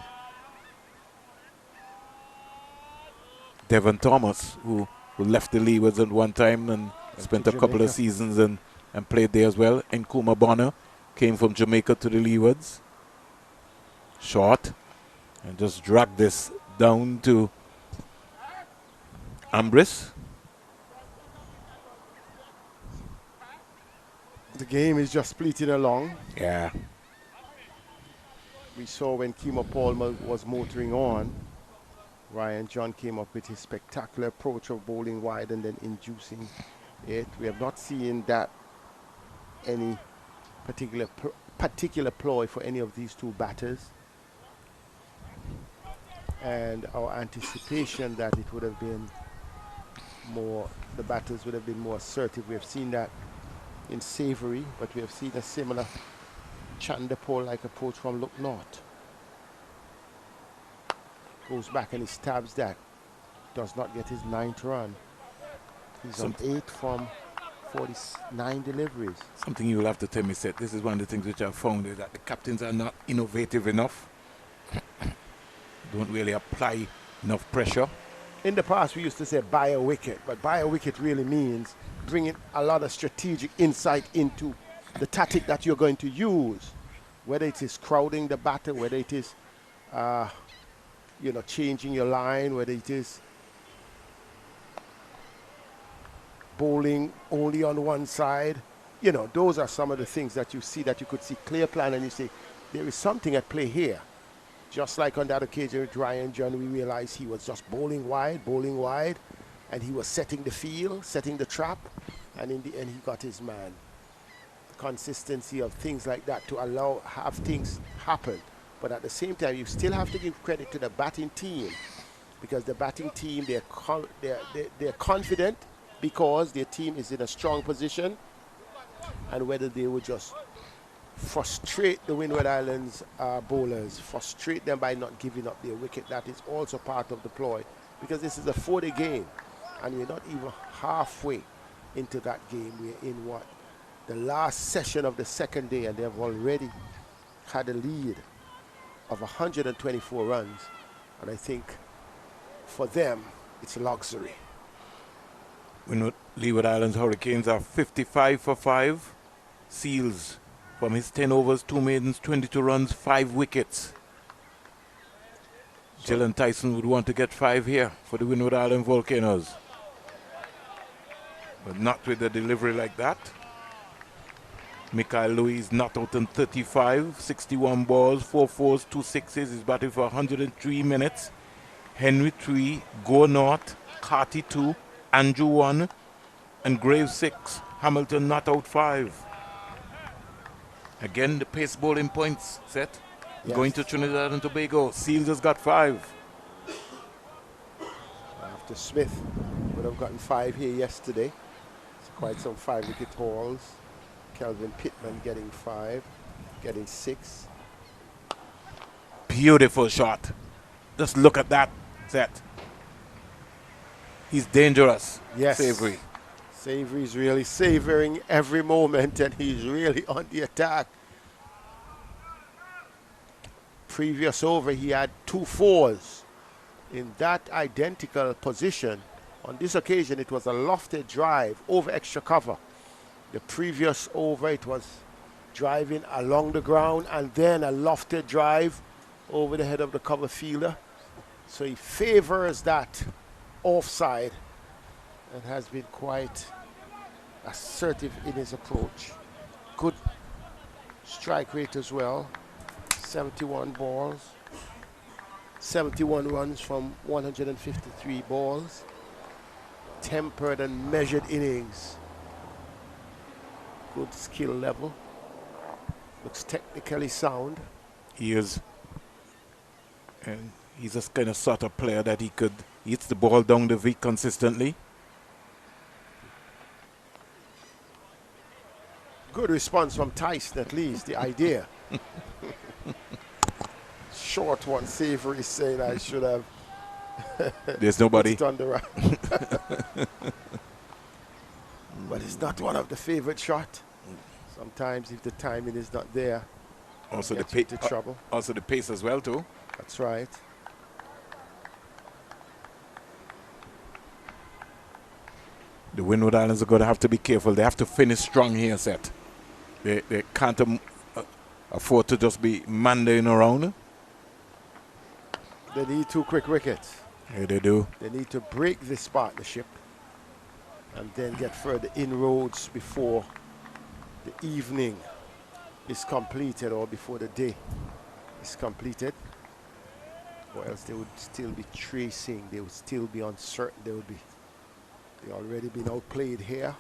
Devon Thomas, who left the Leewards at one time and spent a couple of seasons and played there as well. Nkrumah Bonner came from Jamaica to the Leewards. Short. And just dragged this down to Ambris. The game is just spleeting along. Yeah. We saw when Kemo Paul was motoring on, Ryan John came up with his spectacular approach of bowling wide and then inducing it. We have not seen that any particular ploy for any of these 2 batters. And our anticipation that it would have been more, the batters would have been more assertive. We have seen that in Savory, but we have seen a similar Chandapal-like approach from Look North. Goes back and he stabs that. Does not get his 9th run. He's on 8 from 49 deliveries. Something you will have to tell me, Seth. This is one of the things which I've found is that the captains are not innovative enough. Don't really apply enough pressure. In the past, we used to say buy a wicket, but buy a wicket really means bringing a lot of strategic insight into the tactic that you're going to use, whether it is crowding the batter, whether it is, changing your line, whether it is bowling only on one side. You know, those are some of the things that you see, that you could see clear plan and you say, there is something at play here. Just like on that occasion with Ryan John, we realized he was just bowling wide, and he was setting the field, setting the trap, and in the end he got his man. The consistency of things like that to have things happen. But at the same time, you still have to give credit to the batting team, because the batting team, they're confident because their team is in a strong position, and whether they would just frustrate the Windward Islands bowlers, frustrate them by not giving up their wicket. That is also part of the ploy, because this is a 4-day game, and we're not even halfway into that game. We're in the last session of the second day, and they've already had a lead of 124 runs, and I think for them it's a luxury. Leeward Islands Hurricanes are 55 for 5. Seals from his 10 overs, 2 maidens, 22 runs, 5 wickets. Jalen Tyson would want to get 5 here for the Windward Island Volcanoes, but not with a delivery like that. Mikhail Louis not out in 35, 61 balls, 4 fours, 2 sixes. He's batting for 103 minutes. Henry 3, Go North, Carty 2, Andrew 1, and Graves 6. Hamilton not out 5. Again, the pace bowling points set. Yes. Going to Trinidad and Tobago. Seals has got 5. After Smith would have gotten 5 here yesterday. It's quite some 5-wicket hauls. Kelvin Pittman getting 5, getting 6. Beautiful shot. Just look at that set. He's dangerous. Yes. Savory. Savory's really savoring every moment, and he's really on the attack. Previous over, he had 2 4s in that identical position. On this occasion, it was a lofted drive over extra cover. The previous over, it was driving along the ground and then a lofted drive over the head of the cover fielder. So he favors that offside and has been quite assertive in his approach. Good strike rate as well. 71 balls. 71 runs from 153 balls. Tempered and measured innings. Good skill level. Looks technically sound. He is. And he's a kind of sort of player that he hits the ball down the V consistently. Good response from Tyson, at least, the idea. Short one, Savory saying I should have. There's nobody. Turned around. But it's not one of the favorite shots. Sometimes if the timing is not there, also the pace, trouble. Also the pace as well too. That's right. The Windward Islands are going to have to be careful. They have to finish strong here, set. They can't afford to just be manding around. They need 2 quick wickets. Yeah, they do. They need to break this partnership and then get further inroads before the evening is completed, or before the day is completed, or else they would still be tracing. They would still be uncertain. They already been outplayed here.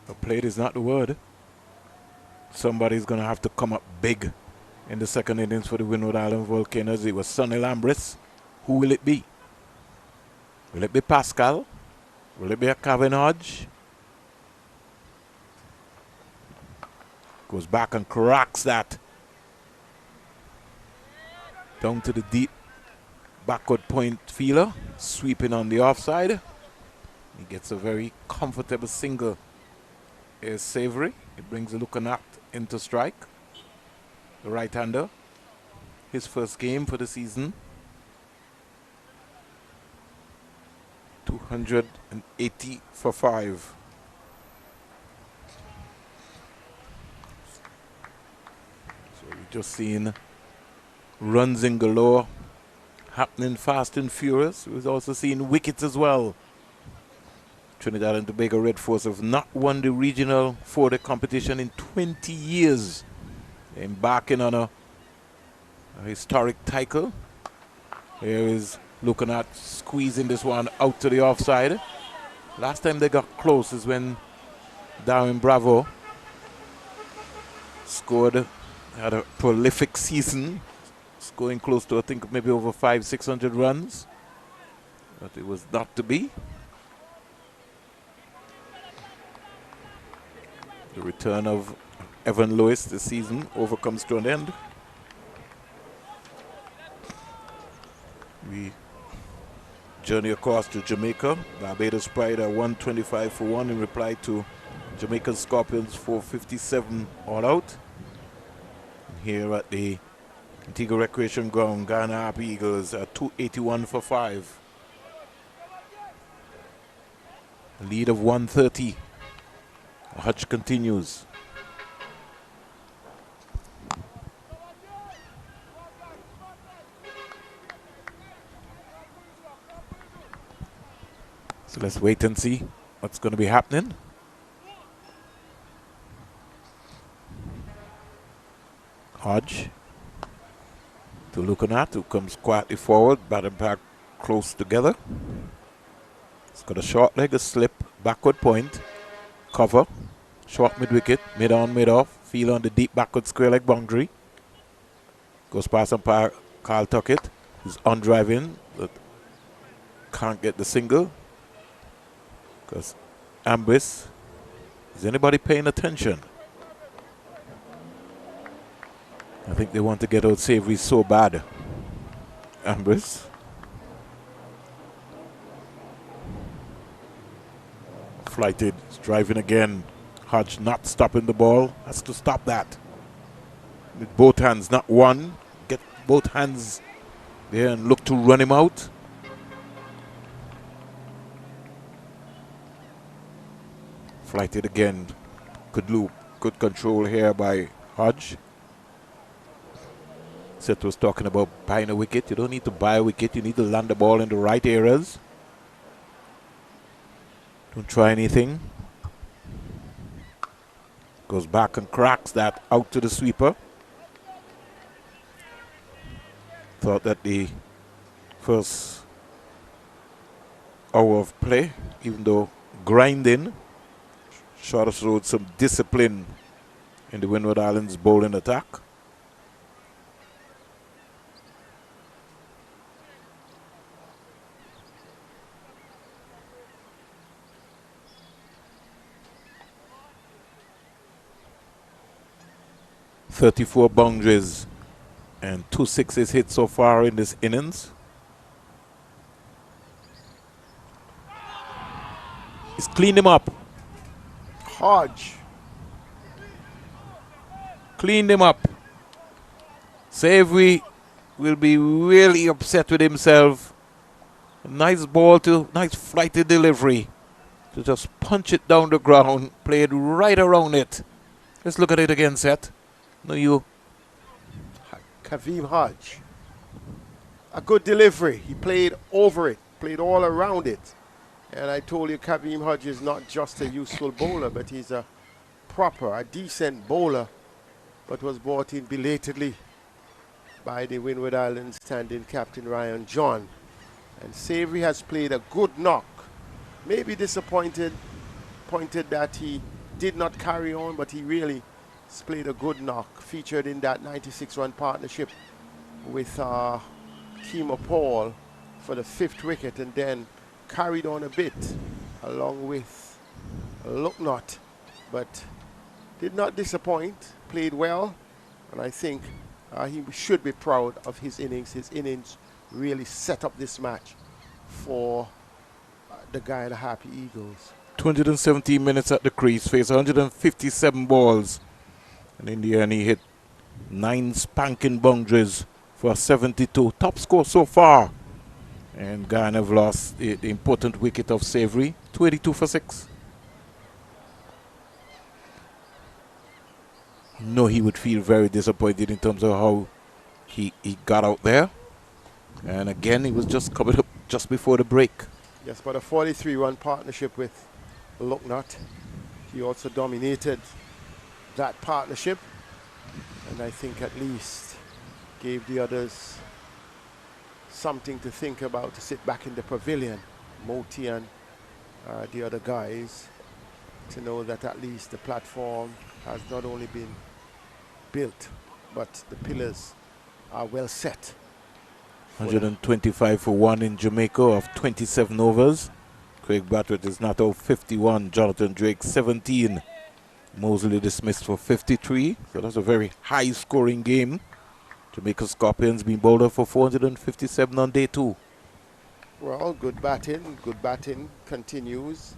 Outplayed is not the word. Somebody's going to have to come up big in the second innings for the Windward Island Volcanoes. It was Sonny Lambris. Who will it be? Will it be Pascal? Will it be a Kevin Hodge? Goes back and cracks that down to the deep backward point fielder, sweeping on the offside. He gets a very comfortable single. Is Savory. It brings a Lukanat into strike. The right-hander. His first game for the season. 280 for 5. So we've just seen runs in galore happening fast and furious. We've also seen wickets as well. Trinidad and Tobago Red Force have not won the regional 4-day competition in 20 years. They're embarking on a A historic tackle. Here is looking at squeezing this one out to the offside. Last time they got close is when Darwin Bravo scored, had a prolific season, scoring close to, I think, maybe over 500-600 runs. But it was not to be. The return of Evan Lewis this season overcomes to an end. We journey across to Jamaica. Barbados Pride are 125 for 1 in reply to Jamaican Scorpions 457 all out. Here at the Antigua Recreation Ground, Guyana Happy Eagles are 281 for 5. A lead of 130. Hutch continues. So let's wait and see what's going to be happening. Hodge to Lucanat, who comes quietly forward, bat and pack close together. It's got a short leg, a slip, backward point, cover, short mid wicket, mid on, mid off, feel on the deep backward square leg boundary. Goes past umpire Carl Tuckett, who's on driving, but can't get the single. Because Ambris, is anybody paying attention? I think they want to get out Savory so bad. Ambris. Flighted, is driving again. Hodge not stopping the ball, has to stop that. With both hands, not one. Get both hands there and look to run him out. Flighted again. Good loop, good control here by Hodge. Seth was talking about buying a wicket. You don't need to buy a wicket. You need to land the ball in the right areas. Don't try anything. Goes back and cracks that out to the sweeper. Thought that the first hour of play, even though grinding, showed some discipline in the Windward Islands bowling attack. .34 boundaries and 2 sixes hit so far in this innings. He's cleaned him up. Hodge. Cleaned him up. Savory will be really upset with himself. A nice ball to, nice flighted delivery to just punch it down the ground, played right around it. Let's look at it again, Seth. No, you. Kaveem Hodge. A good delivery. He played over it, played all around it. And I told you Kaveem Hodge is not just a useful bowler, but he's a proper, a decent bowler, but was brought in belatedly by the Windward Islands standing captain Ryan John. And Savory has played a good knock. Maybe disappointed that he did not carry on, but he really played a good knock. Featured in that 96-run partnership with Kemo Paul for the 5th wicket, and then carried on a bit along with Lucknott, but did not disappoint, played well, and I think he should be proud of his innings. His innings really set up this match for the Guyana Happy Eagles. 217 minutes at the crease, faced 157 balls, and in the end he hit 9 spanking boundaries for 72. Top score so far. And Guyana have lost the important wicket of Savory, 282 for 6. No, he would feel very disappointed in terms of how he got out there. And again, he was just coming up just before the break. Yes, but a 43-run partnership with Lucknott. He also dominated that partnership. And I think at least gave the others something to think about, to sit back in the pavilion, Moti and the other guys, to know that at least the platform has not only been built, but the pillars are well set. 125 for 1 in Jamaica of 27 overs. Craig Bartlett is not out 51, Jonathan Drake 17. Mosley dismissed for 53, so that's a very high scoring game. Jamaica Scorpions being bowled up for 457 on day 2. Well, good batting continues.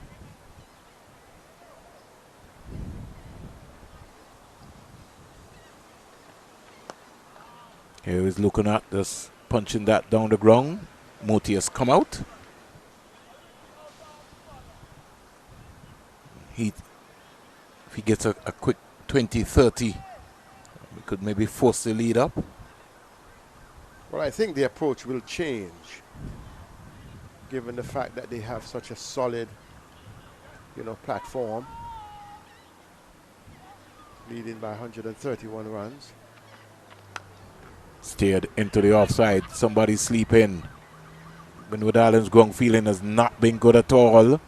Here he's looking at this, punching that down the ground. Moti has come out. If he gets a quick 20-30, we could maybe force the lead up. Well, I think the approach will change, given the fact that they have such a solid, platform, leading by 131 runs. Steered into the offside. Somebody sleeping. Windward Island's ground feeling has not been good at all.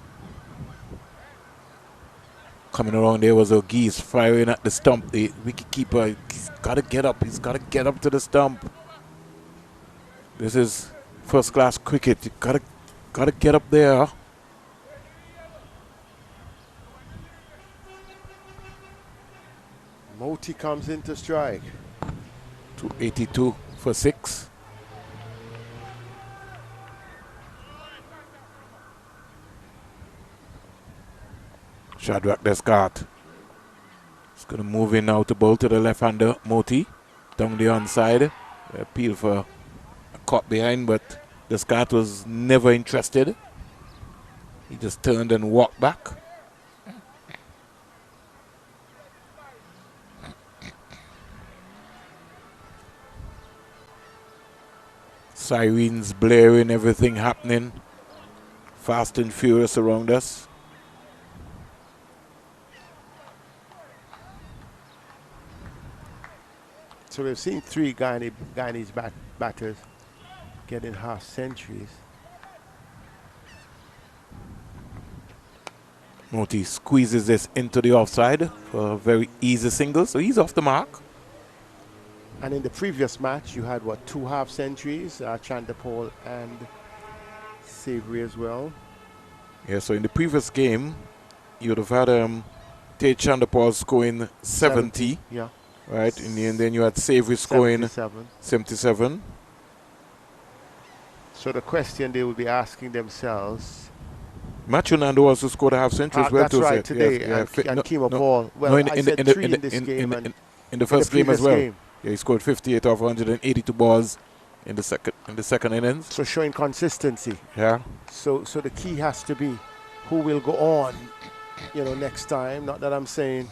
Coming around there was O'Gee's firing at the stump. The wicketkeeper, he's got to get up. He's got to get up to the stump. This is first-class cricket. You gotta get up there. Moti comes into strike. 282 for 6. Shadrach Descartes. He's going to move in now to bowl to the left-hander, Moti. Down the onside. Appeal for a caught behind, but Descartes was never interested. He just turned and walked back. Sirens blaring, everything happening. Fast and furious around us. So we've seen 3 Guyanese batters getting half centuries. Moti squeezes this into the offside for a very easy single, so he's off the mark. And in the previous match, you had, 2 half centuries, Chandapol and Savory as well. Yeah, so in the previous game, you would have had Tej Chandapol scoring 70. Yeah. Right, and then you had Savory scoring 77. So the question they will be asking themselves. Matthew Nando also scored a half century as well. That's right, today. Yes, and Kimo Paul. Well, in the first game as well. Yeah, he scored 58 off 182 balls in the second innings. So showing consistency. Yeah. So the key has to be who will go on, next time. Not that I'm saying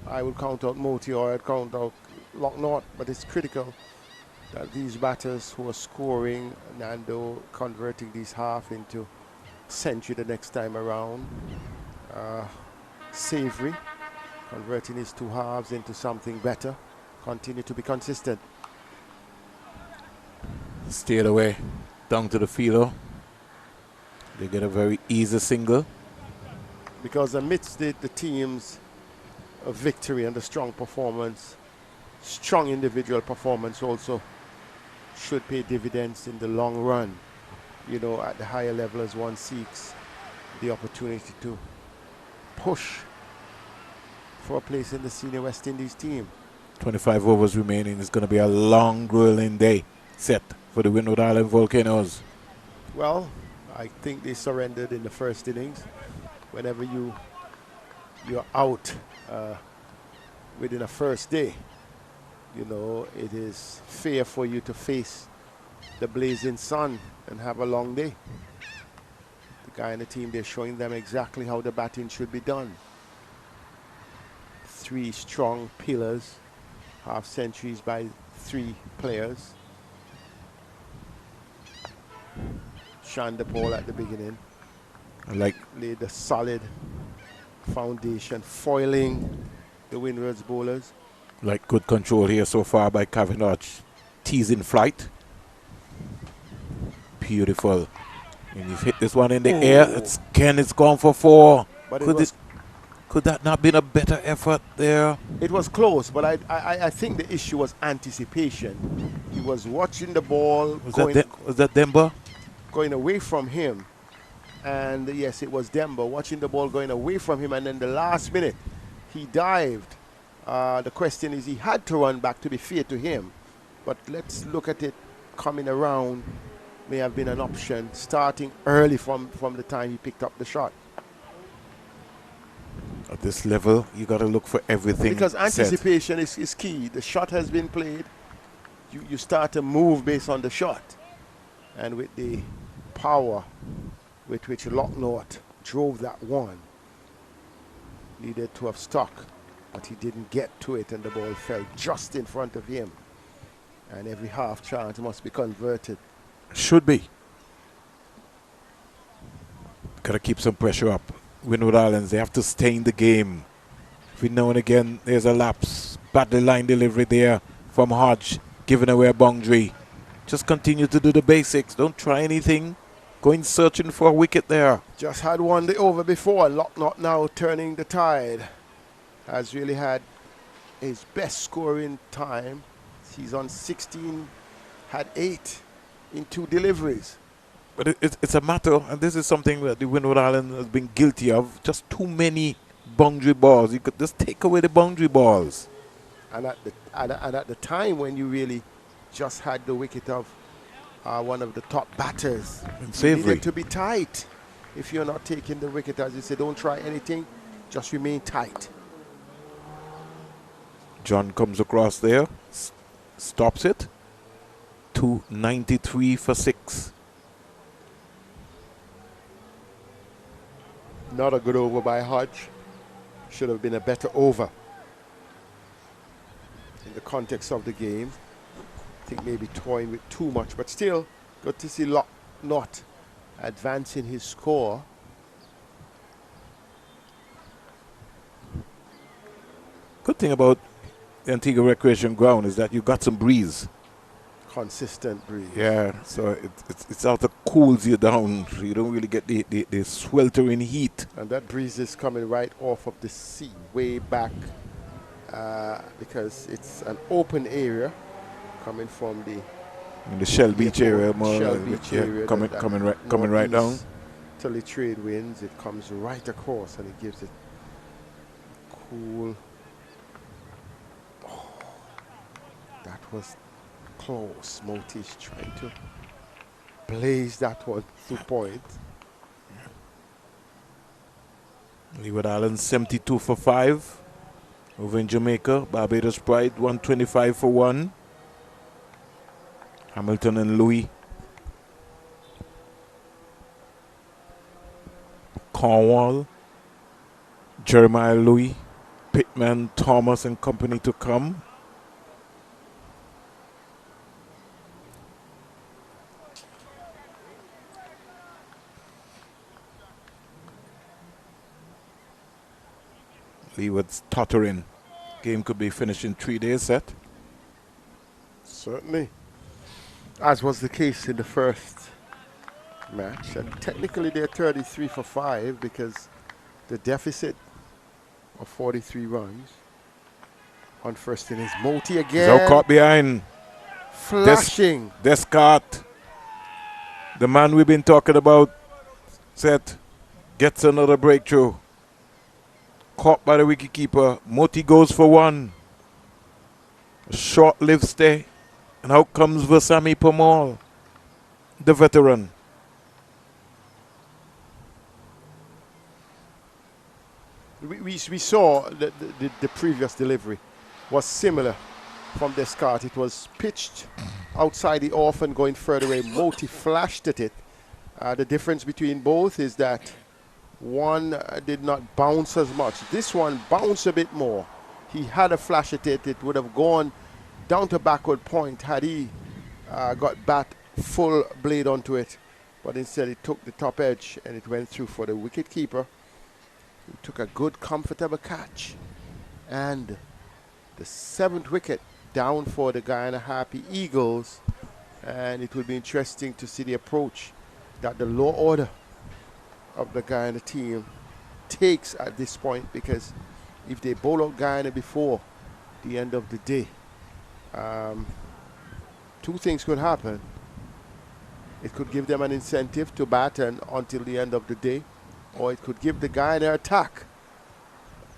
I will count out Moti or I'd count out Locknott, but it's critical that these batters who are scoring, Nando converting these half into century the next time around. Savory converting his 2 halves into something better. Continue to be consistent. Steered away down to the fielder. They get a very easy single. Because amidst the team's victory and the strong performance, strong individual performance also should pay dividends in the long run. At the higher level as one seeks the opportunity to push for a place in the senior West Indies team. 25 overs remaining. It's going to be a long, grueling day set for the Windward Island Volcanoes. Well, I think they surrendered in the first innings. Whenever you're out within a first day, it is fair for you to face the blazing sun and have a long day. The Guyana team, they're showing them exactly how the batting should be done. 3 strong pillars, half centuries by 3 players. Chandapol at the beginning. Laid a solid foundation, foiling the Windward's bowlers. Like good control here so far by Cavendish. teasing flight. Beautiful. And you've hit this one in the air. It's gone for 4. But could that not been a better effort there? It was close, but I think the issue was anticipation. He was watching the ball. Was that Denver? Going away from him. And yes, it was Denver watching the ball going away from him. And then the last minute, he dived. The question is, he had to run back, to be fair to him. But let's look at it coming around. May have been an option starting early from the time he picked up the shot. At this level, you got to look for everything. Because anticipation is key. The shot has been played. You start to move based on the shot. And with the power with which Locknott drove that one, needed to have stuck, but he didn't get to it, and the ball fell just in front of him. And every half chance must be converted. Should be. Got to keep some pressure up. Windward Islands, they have to stay in the game. Every now and again, there's a lapse. Badly line delivery there from Hodge, giving away a boundary. Just continue to do the basics. Don't try anything. Going searching for a wicket there. Just had one the over before. Locknott now turning the tide. Has really had his best scoring time. He's on 16, had 8 in 2 deliveries. But it's a matter, and this is something that the Windward Island has been guilty of, just too many boundary balls. You could just take away the boundary balls. And at the time when you really just had the wicket of one of the top batters, you needed to be tight. If you're not taking the wicket, as you say, don't try anything, just remain tight. John comes across there, stops it. 293 for 6. Not a good over by Hodge. Should have been a better over in the context of the game. I think maybe toying with too much, but still good to see Locknott advancing his score. Good thing about the Antigua Recreation Ground is that you got some breeze. Consistent breeze. Yeah, so it sort of cools you down. So you don't really get the sweltering heat. And that breeze is coming right off of the sea, way back, because it's an open area coming from the Shell Beach area. Shell Beach area. Coming right down. Till trade winds, it comes right across and it gives it cool. Oh, that was close. Moti's trying to blaze that one through point. Leeward Islands 72 for 5 over in Jamaica. Barbados Pride 125 for 1. Hamilton and Louis. Cornwall. Jeremiah Louis. Pittman, Thomas and company to come. Leeward's tottering. Game could be finished in 3 days set. Certainly. As was the case in the first match. And technically they're 33 for 5 because the deficit of 43 runs on first innings. Moti again. So caught behind. Flashing. Descartes. The man we've been talking about, Seth, gets another breakthrough. Caught by the wicketkeeper. Moti goes for 1. A short-lived stay. And out comes Vasami Pamal, the veteran. We saw the previous delivery was similar from Descartes. It was pitched outside the off and going further away. Moti flashed at it. The difference between both is that one did not bounce as much. This one bounced a bit more. He had a flash at it. It would have gone down to backward point had he got bat full blade onto it. But instead it took the top edge and it went through for the wicket keeper. He took a good, comfortable catch. And the 7th wicket down for the Guyana Happy Eagles, and it will be interesting to see the approach that the low order of the Guyana team takes at this point, because if they bowl out Guyana before the end of the day, two things could happen. It could give them an incentive to bat until the end of the day, or it could give the Guyana attack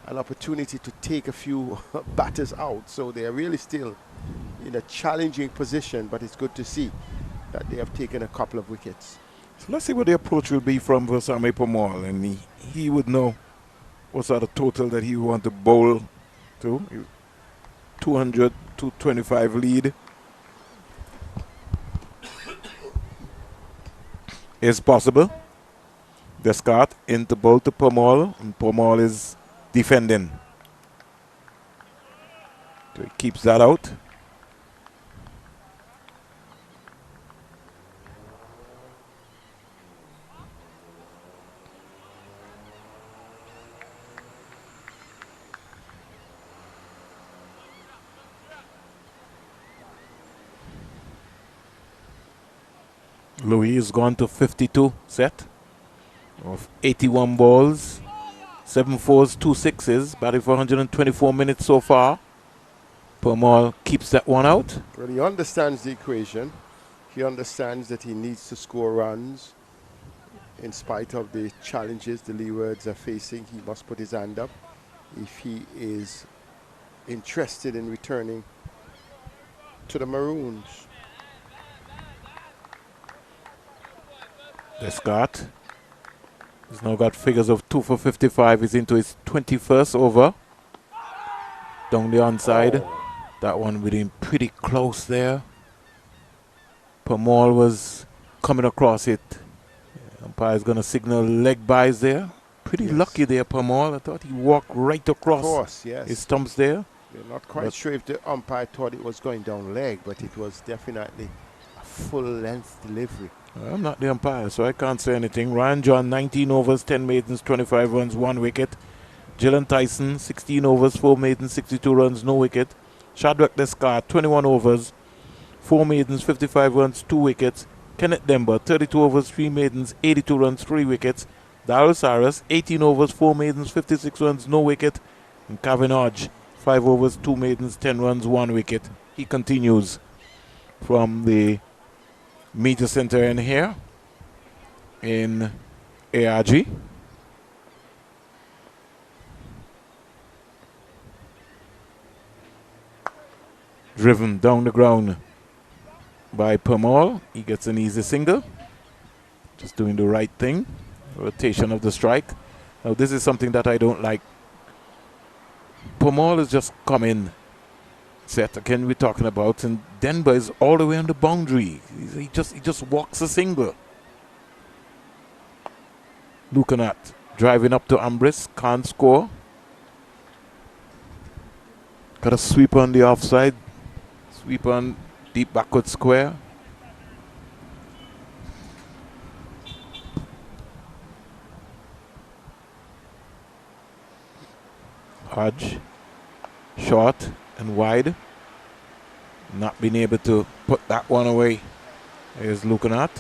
an opportunity to take a few batters out. So they are really still in a challenging position, but it's good to see that they have taken a couple of wickets. So let's see what the approach will be from Versame Pamal, and he would know what sort of total that he would want to bowl to. 200, 225 lead is possible. Descartes into bowl to Pamal, and Pamal is defending. So he keeps that out. Louis has gone to 52 set of 81 balls, 7 fours, 2 sixes, batted for 124 minutes so far. Pamal keeps that one out. Well, he understands the equation. He understands that he needs to score runs. In spite of the challenges the Leewards are facing, he must put his hand up if he is interested in returning to the Maroons. Descartes has now got figures of 2 for 55. He's into his 21st over. Down the onside. That one within pretty close there. Pamal was coming across it. Umpire's going to signal leg buys there. Pretty lucky there, Pamal. I thought he walked right across his stumps there. We're not quite sure if the umpire thought it was going down leg, but it was definitely a full-length delivery. I'm not the umpire, so I can't say anything. Ryan John, 19 overs, 10 maidens, 25 runs, 1 wicket. Gillen Tyson, 16 overs, 4 maidens, 62 runs, no wicket. Shadrach Descartes, 21 overs, 4 maidens, 55 runs, 2 wickets. Kenneth Demba, 32 overs, 3 maidens, 82 runs, 3 wickets. Darryl Cyrus, 18 overs, 4 maidens, 56 runs, no wicket. And Kevin Hodge, 5 overs, 2 maidens, 10 runs, 1 wicket. He continues from the meter center in here in ARG. Driven down the ground by Pamal. He gets an easy single. Just doing the right thing. Rotation of the strike. Now this is something that I don't like. Pamal has just come in. Set again we're talking about, and Denver is all the way on the boundary. He just walks a single. Lucanat driving up to Ambris, can't score. Got a sweep on the offside. Sweep on deep backward square. Hodge, short and wide. Not being able to put that one away. Here's Lucanat.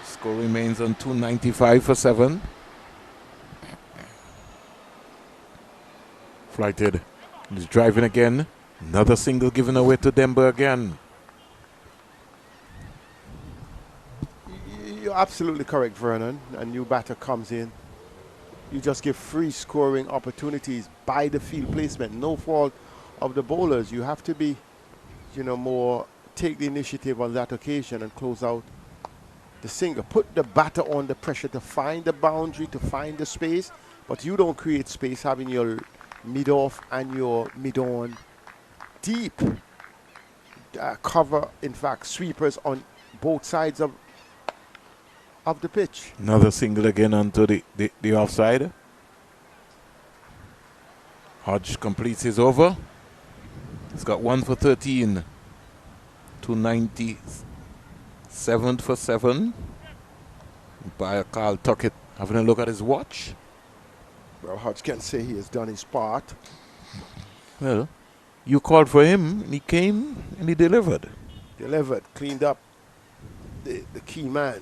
Score remains on 295 for 7. Flighted. He's driving again. Another single given away to Denver again. You're absolutely correct, Vernon. A new batter comes in. You just give free scoring opportunities by the field placement. No fault of the bowlers. You have to be, more take the initiative on that occasion and close out the single. Put the batter on the pressure to find the boundary, to find the space, but you don't create space having your mid-off and your mid-on deep cover, in fact, sweepers on both sides of the pitch. Another single again onto the offside. Hodge completes his over. He's got 1 for 13. 297 for 7. Umpire Carl Tuckett having a look at his watch. Well, Hodge can say he has done his part. Well, you called for him, and he came, and he delivered. Delivered, cleaned up the key man.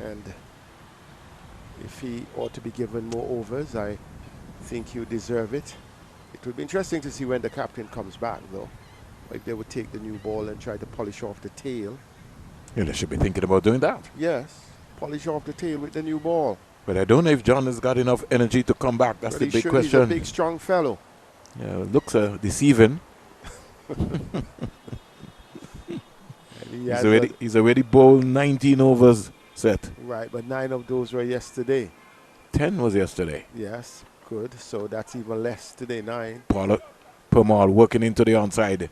And if he ought to be given more overs, I think he would deserve it. It would be interesting to see when the captain comes back, though. If they would take the new ball and try to polish off the tail. Yeah, they should be thinking about doing that. Yes, polish off the tail with the new ball. But I don't know if John has got enough energy to come back. That's the big question. He's a big, strong fellow. Yeah, it looks deceiving. He's already bowled 19 overs set. Right, but 9 of those were yesterday. 10 was yesterday. Yes, good. So that's even less today, 9. Permal working into the onside.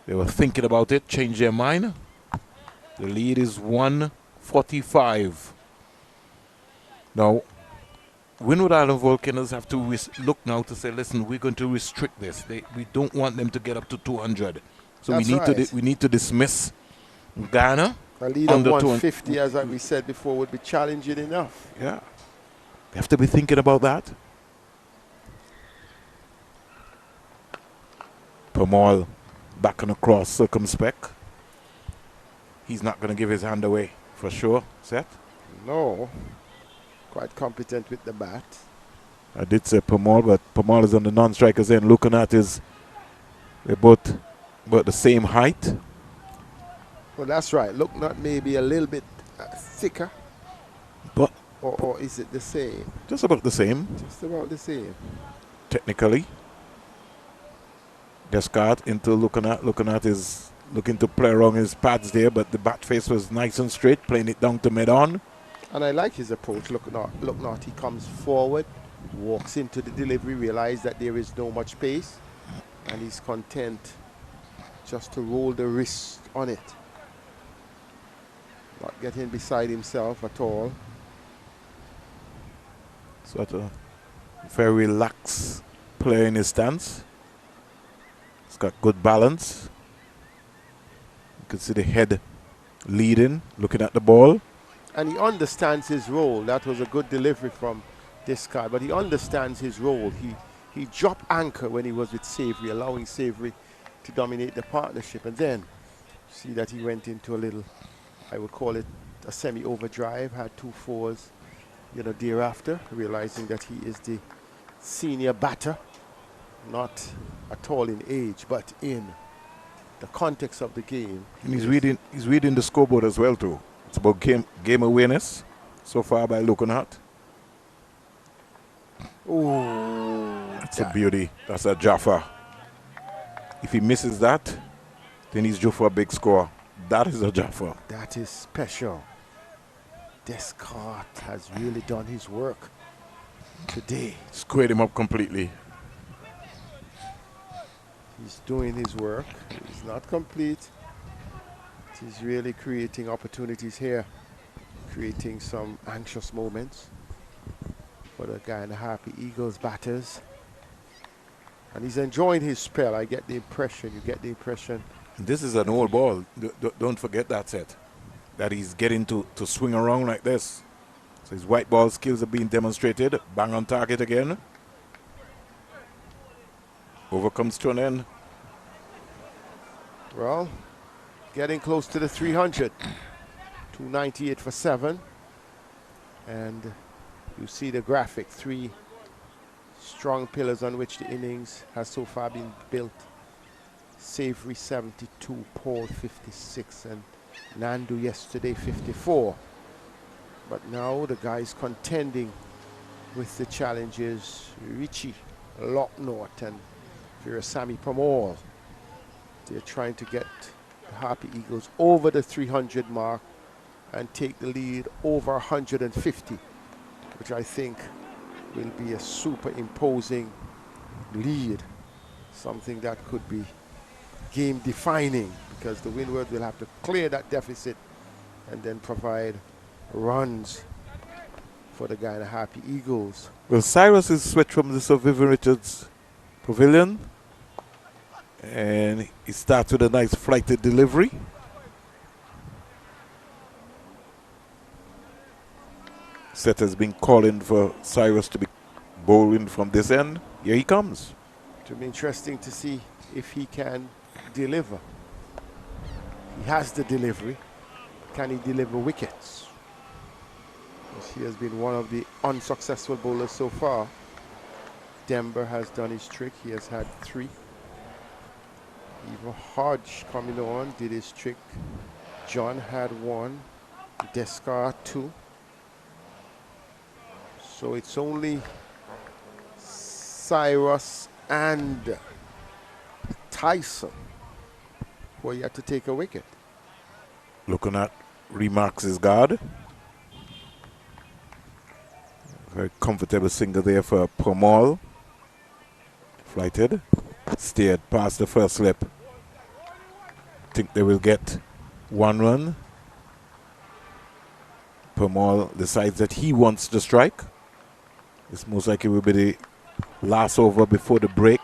They were thinking about it, changed their mind. The lead is 145. Now, Windward Island Volcanoes have to look now to say, listen, we're going to restrict this. We don't want them to get up to 200. So we need to dismiss Guyana. A lead of 150, as we said before, would be challenging enough. Yeah. They have to be thinking about that. Permal back on the cross, circumspect. He's not going to give his hand away, for sure. Set? No. Quite competent with the bat. I did say Permal, but Permal is on the non-strikers end. Looking at they're both about the same height. Well, that's right. Look, not maybe a little bit thicker. But or is it the same? Just about the same. Just about the same. Technically. Descartes into looking to play around his pads there, but the bat face was nice and straight, playing it down to mid-on. And I like his approach. Look not, he comes forward, walks into the delivery, realizes that there is no much pace, and he's content just to roll the wrist on it. Not getting beside himself at all. Sort of very relaxed player in his stance. He's got good balance. You can see the head leading, looking at the ball. And he understands his role. That was a good delivery from this guy, but he understands his role. He dropped anchor when he was with Savory, allowing Savory to dominate the partnership. And then see that he went into a little, I would call it a semi-overdrive, had 2 fours, thereafter, realizing that he is the senior batter, not at all in age, but in the context of the game. And he's reading the scoreboard as well too. It's about game awareness so far by looking at. Oh, that's a beauty. That's a Jaffa. If he misses that, then he's due for a big score. That is a Jaffa. That is special. Descartes has really done his work today. Squared him up completely. He's doing his work. He's not complete. He's really creating opportunities here, creating some anxious moments for the Guyana Happy Eagles batters. And he's enjoying his spell. I get the impression, you get the impression. This is an old ball. Don't forget that set. That he's getting to swing around like this. So his white ball skills are being demonstrated. Bang on target again. Over comes to an end. Well, getting close to the 300. 298 for 7. And you see the graphic. 3 strong pillars on which the innings has so far been built. Savory 72, Paul 56, and Nandu yesterday 54. But now the guys contending with the challenges, Richie Locknort and Virasamy Permal. They're trying to get the Happy Eagles over the 300 mark and take the lead over 150, which I think will be a super imposing lead, something that could be game defining, because the Windward will have to clear that deficit and then provide runs for the Guyana Happy Eagles. Well, Cyrus is switched from the Sir Vivian Richards Pavilion, and he starts with a nice flighted delivery. Set has been calling for Cyrus to be bowling from this end. Here he comes. It will be interesting to see if he can deliver. He has the delivery. Can he deliver wickets? He has been one of the unsuccessful bowlers so far. Denver has done his trick. He has had 3. Even Hodge coming on did his trick. John had 1. Descar 2. So it's only Cyrus and Tyson who yet to take a wicket. Looking at Remarks' guard. Very comfortable single there for Pomal. Flighted. Steered past the first slip. Think they will get 1 run. Pomal decides that he wants to strike. It's most likely will be the last over before the break.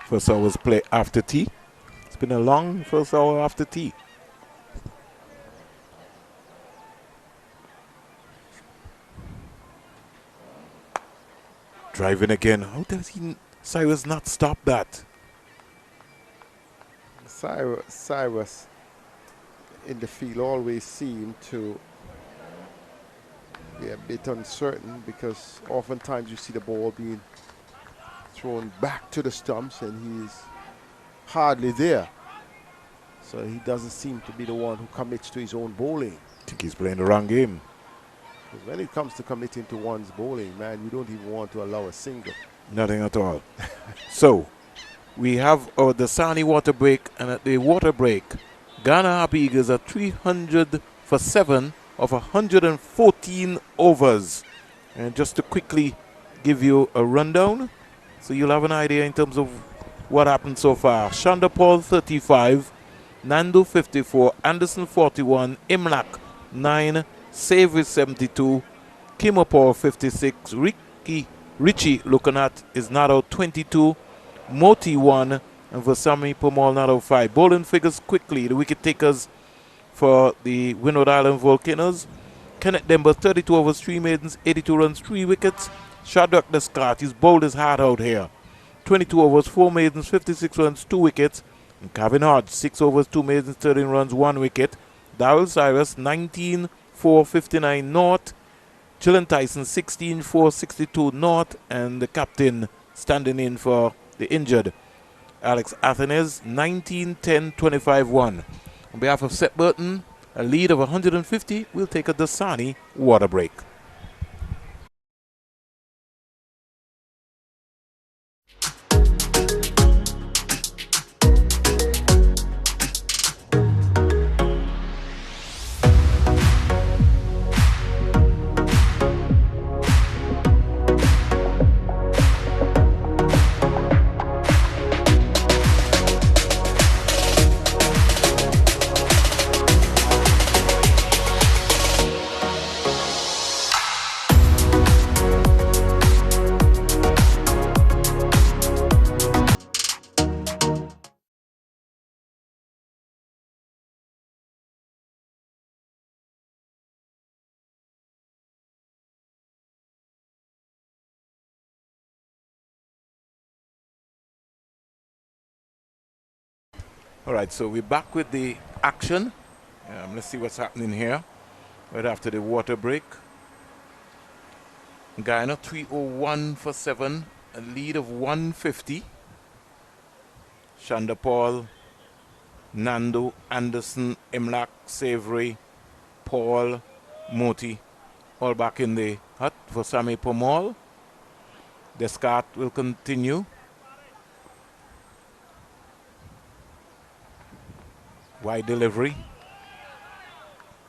First hour's play after tea. It's been a long first hour after tea. Driving again. How does Cyrus not stop that? Cyrus in the field always seemed to be a bit uncertain, because oftentimes you see the ball being thrown back to the stumps and he's hardly there. So he doesn't seem to be the one who commits to his own bowling. I think he's playing the wrong game. Because when it comes to committing to one's bowling, man, you don't even want to allow a single. Nothing at all. So, we have our Dasani water break, and at the water break, Ghana Happy Eagles are 300 for 7 of 114 overs. And just to quickly give you a rundown, so you'll have an idea in terms of what happened so far. Shanda Paul 35, Nando 54, Anderson 41, Imlach 9, Savory 72, Kimopor 56, Richie looking at is not out 22, Moti 1, and Vasami Pomal not out 5. Bowling figures quickly. The wicket takers for the Windward Island Volcanoes. Kenneth Denver 32 overs, 3 maidens, 82 runs, 3 wickets. Shadrach Descartes, he's bowled his heart out here. 22 overs, 4 maidens, 56 runs, 2 wickets. And Kevin Hodge 6 overs, 2 maidens, 13 runs, 1 wicket. Darryl Cyrus 19 4 59 naught. Chillen Tyson 16 4 62 naught, and the captain standing in for the injured Alex Athenes 19 10 25 1. On behalf of Seth Burton, a lead of 150, we'll take a Dasani water break. All right, so we're back with the action. Let's see what's happening here right after the water break. Guyana 301 for 7, a lead of 150. Shanda Paul, Nando, Anderson, Imlach, Savory, Paul, Moti, all back in the hut for Sami Pomal. Descartes will continue. Wide delivery.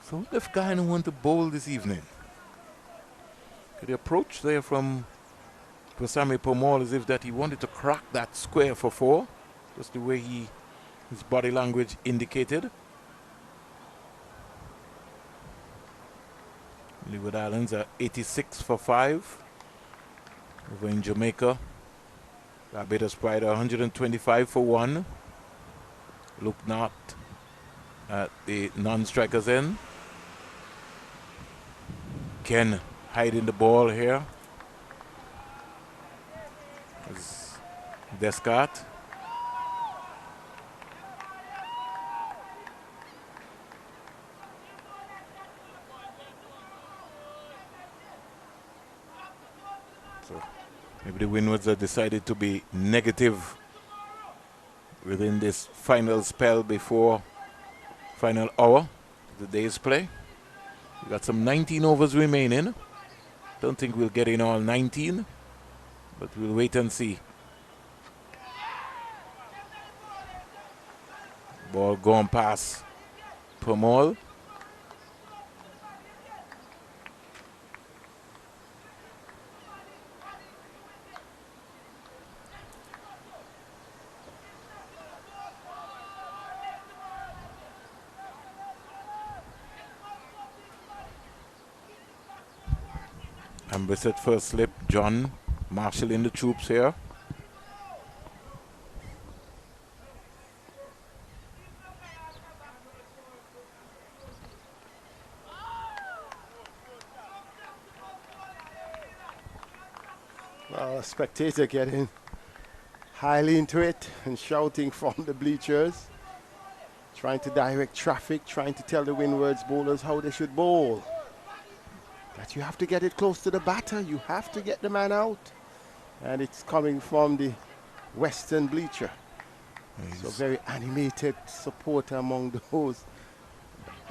So what if Guyana want to bowl this evening? The approach there from Sami Pomal as if that he wanted to crack that square for 4. Just the way his body language indicated. Leeward Islands are 86 for 5. Over in Jamaica, Barbados Pride are 125 for 1. Look not at the non-strikers end. Ken hiding the ball here. As Descartes. So maybe the Windwards have decided to be negative within this final spell before final hour of the day's play. We got some 19 overs remaining. Don't think we'll get in all 19, but we'll wait and see. Ball going past Permol. Ambrose at first slip. John marshalling the troops here. Well, a spectator getting highly into it and shouting from the bleachers, trying to direct traffic, trying to tell the Windward's bowlers how they should bowl. That you have to get it close to the batter, you have to get the man out. And it's coming from the western bleacher. Nice. So very animated supporter among those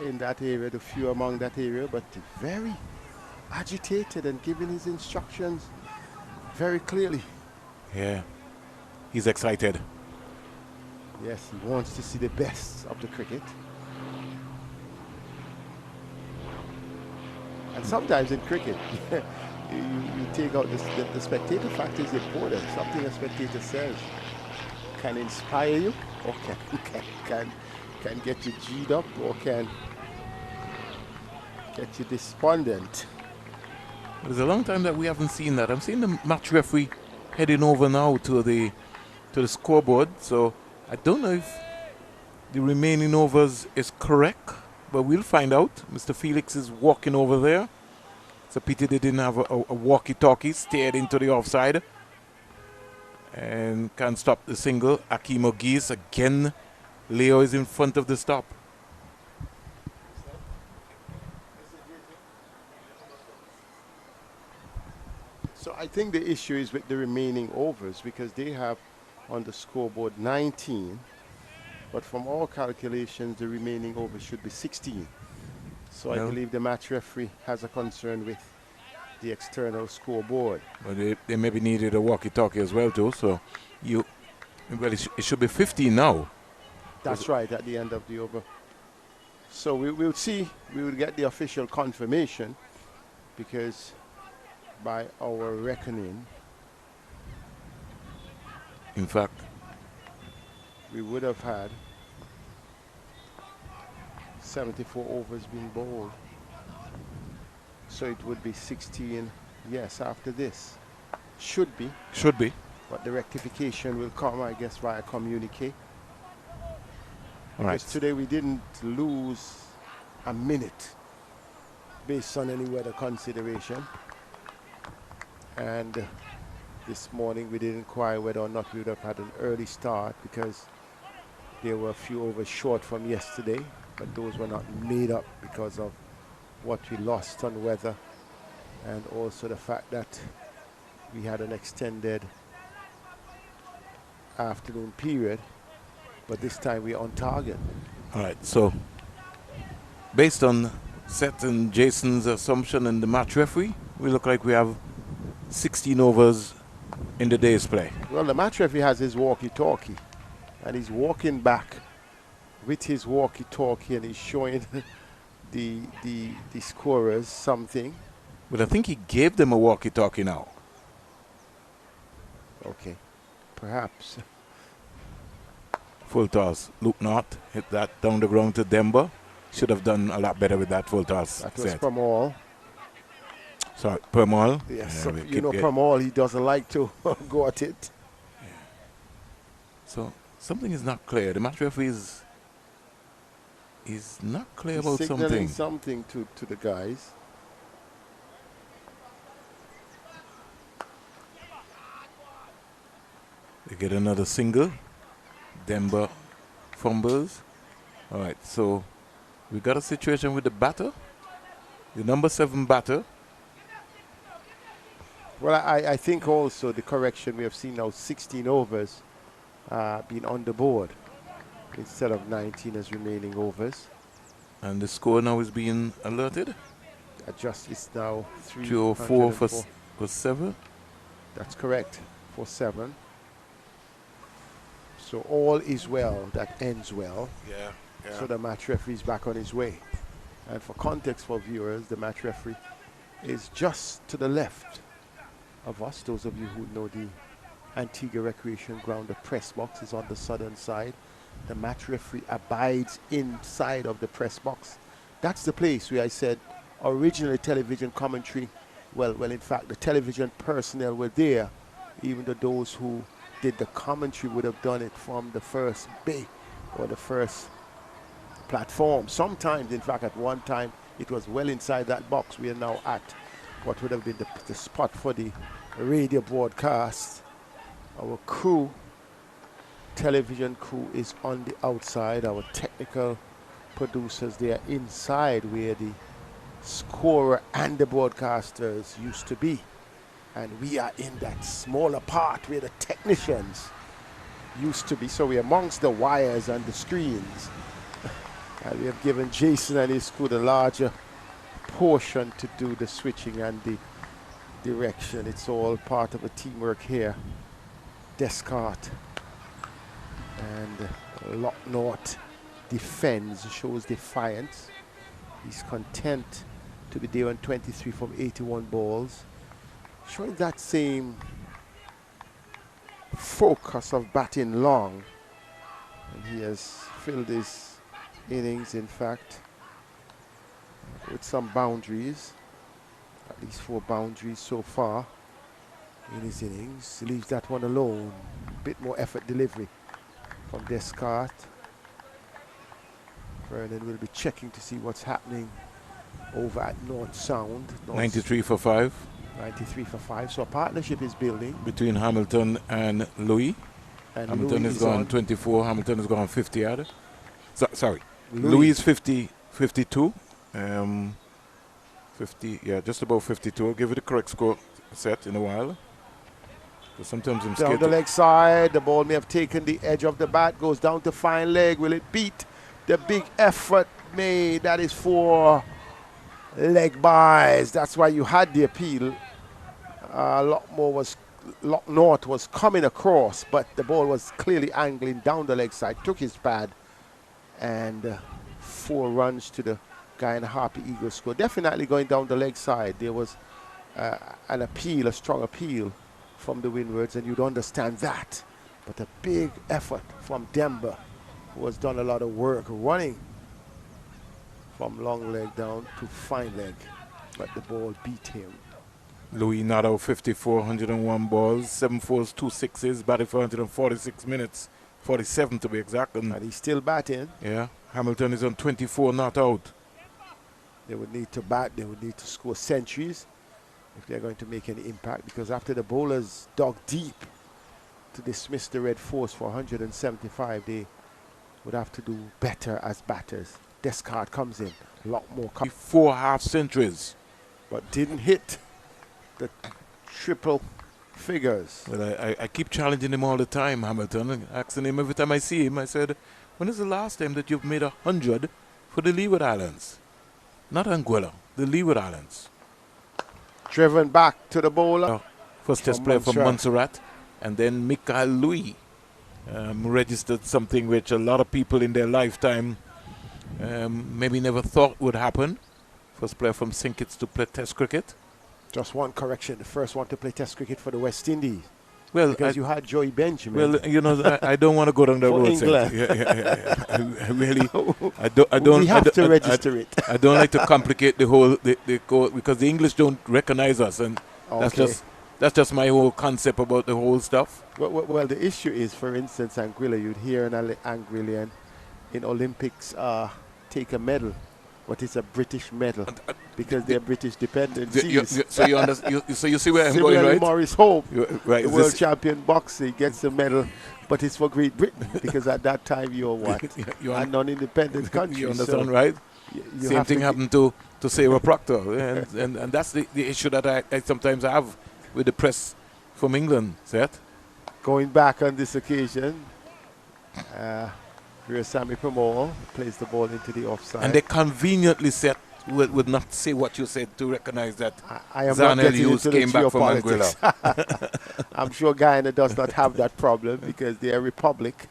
in that area, the few among that area, but very agitated and giving his instructions very clearly. Yeah, he's excited. Yes, he wants to see the best of the cricket. And sometimes in cricket, you take out the spectator factor is important. Something a spectator says can inspire you, or can get you G'd up, or can get you despondent. It's a long time that we haven't seen that. I'm seeing the match referee heading over now to the scoreboard. So I don't know if the remaining overs is correct, but we'll find out. Mr. Felix is walking over there. It's a pity they didn't have a walkie-talkie. Steered into the offside and can't stop the single. Akeem Ogis again. Leo is in front of the stop. So I think the issue is with the remaining overs, because they have on the scoreboard 19, but from all calculations the remaining overs should be 16. So I believe the match referee has a concern with the external scoreboard. But they maybe needed a walkie-talkie as well too. So it should be 15 now. That's right, at the end of the over. So we'll see. We will get the official confirmation, because by our reckoning, in fact, we would have had 74 overs being bowled. So it would be 16, yes, after this. Should be. Should be. But the rectification will come, I guess, via communique. All right. Because today we didn't lose a minute based on any weather consideration. And this morning we didn't inquire whether or not we would have had an early start, because there were a few overs short from yesterday, but those were not made up because of what we lost on weather, and also the fact that we had an extended afternoon period, but this time we're on target. All right, so based on Seth and Jason's assumption and the match referee, we look like we have 16 overs in the day's play. Well, the match referee has his walkie-talkie, and he's walking back with his walkie-talkie, and he's showing the scorers something. But I think he gave them a walkie-talkie now. Okay, perhaps. Full toss. Luke Knott hit that down the ground to Demba. Should have done a lot better with that full toss. That was Permol. Sorry, Permol. Yes, so you know Permol, he doesn't like to go at it. Yeah. So something is not clear. The match referee is not clear about something. Something to the guys. They get another single. Denver fumbles. All right, so we got a situation with the batter, the number 7 batter. Well, I think also the correction we have seen now 16 overs being on the board instead of 19 as remaining overs. And the score now is being alerted. Adjust is now 304 for 7. That's correct, for 7. So all is well that ends well. Yeah. So the match referee is back on his way. And for context for viewers, the match referee is just to the left of us. Those of you who know the Antigua Recreation Ground, the press box is on the southern side. The match referee abides inside of the press box. That's the place where I said originally television commentary, well, in fact, the television personnel were there. Even though those who did the commentary would have done it from the first bay or the first platform. Sometimes, in fact, at one time, it was well inside that box. We are now at what would have been the spot for the radio broadcast. Our crew, television crew, is on the outside. Our technical producers, they are inside where the scorer and the broadcasters used to be. And we are in that smaller part where the technicians used to be. So we're amongst the wires and the screens. And we have given Jason and his crew the larger portion to do the switching and the direction. It's all part of a teamwork here. Descartes and Locknort defends, shows defiance. He's content to be there on 23 from 81 balls. Showing that same focus of batting long. And he has filled his innings, in fact, with some boundaries. At least 4 boundaries so far in his innings. Leaves that one alone. Bit more effort delivery from Descartes. Vernon will be checking to see what's happening over at North Sound. 93 for 5. 93 for 5. So a partnership is building between Hamilton and Louis. And Hamilton Louis is gone on 24. Hamilton is gone 50 yard. Sorry. Louis. Louis is 52. 50, yeah, just about 52. I'll give it the correct score set in a while. But sometimes I'm scared. Down the leg side, the ball may have taken the edge of the bat, goes down to fine leg. Will it beat the big effort made? That is for leg buys. That's why you had the appeal. Locknort was coming across, but the ball was clearly angling down the leg side. Took his pad, and 4 runs to the Guyana Harpy Eagles score. Definitely going down the leg side. There was an appeal, a strong appeal from the Windwards, and you'd understand that. But a big effort from Denver, who has done a lot of work running from long leg down to fine leg, but the ball beat him. Louis not out 54, 101 balls, 7 fours, 2 sixes, batted for 146 minutes, 47 to be exact. And he's still batting. Yeah, Hamilton is on 24 not out. They would need to bat, they would need to score centuries if they're going to make any impact, because after the bowlers dug deep to dismiss the Red Force for 175, they would have to do better as batters. Descartes comes in, a lot more. 4 half centuries. But didn't hit the triple figures. Well, I keep challenging him all the time, Hamilton, asking him every time I see him. I said, when is the last time that you've made 100 for the Leeward Islands? Not Anguilla, the Leeward Islands. Driven back to the bowler. First test player from Montserrat. And then Michael Louis registered something which a lot of people in their lifetime maybe never thought would happen. First player from St. Kitts to play test cricket. Just one correction. The first one to play test cricket for the West Indies. Well, because you had Joey Benjamin. Well, you know, I don't want to go down that road. Yeah. I really, I don't. We have to register it. I don't like to complicate the whole, because the English don't recognize us, and that's just my whole concept about the whole stuff. Well, the issue is, for instance, Anguilla. You'd hear an Anguillian in Olympics take a medal but it's a British medal because they're British dependencies. So you see where I'm Similarly, going, right? Maurice Hope, right, the world champion boxer, gets the medal, but it's for Great Britain because at that time you're what? A non-independent country. You understand, right? Same thing happened to Sarah Proctor, and that's the issue that I sometimes have with the press from England, Seth. Going back on this occasion, Sammy Pramol plays the ball into the offside. And they conveniently said would not say what you said to recognize that I am not getting into came back from geopolitics. Anguilla. I'm sure Guyana does not have that problem because they're a republic.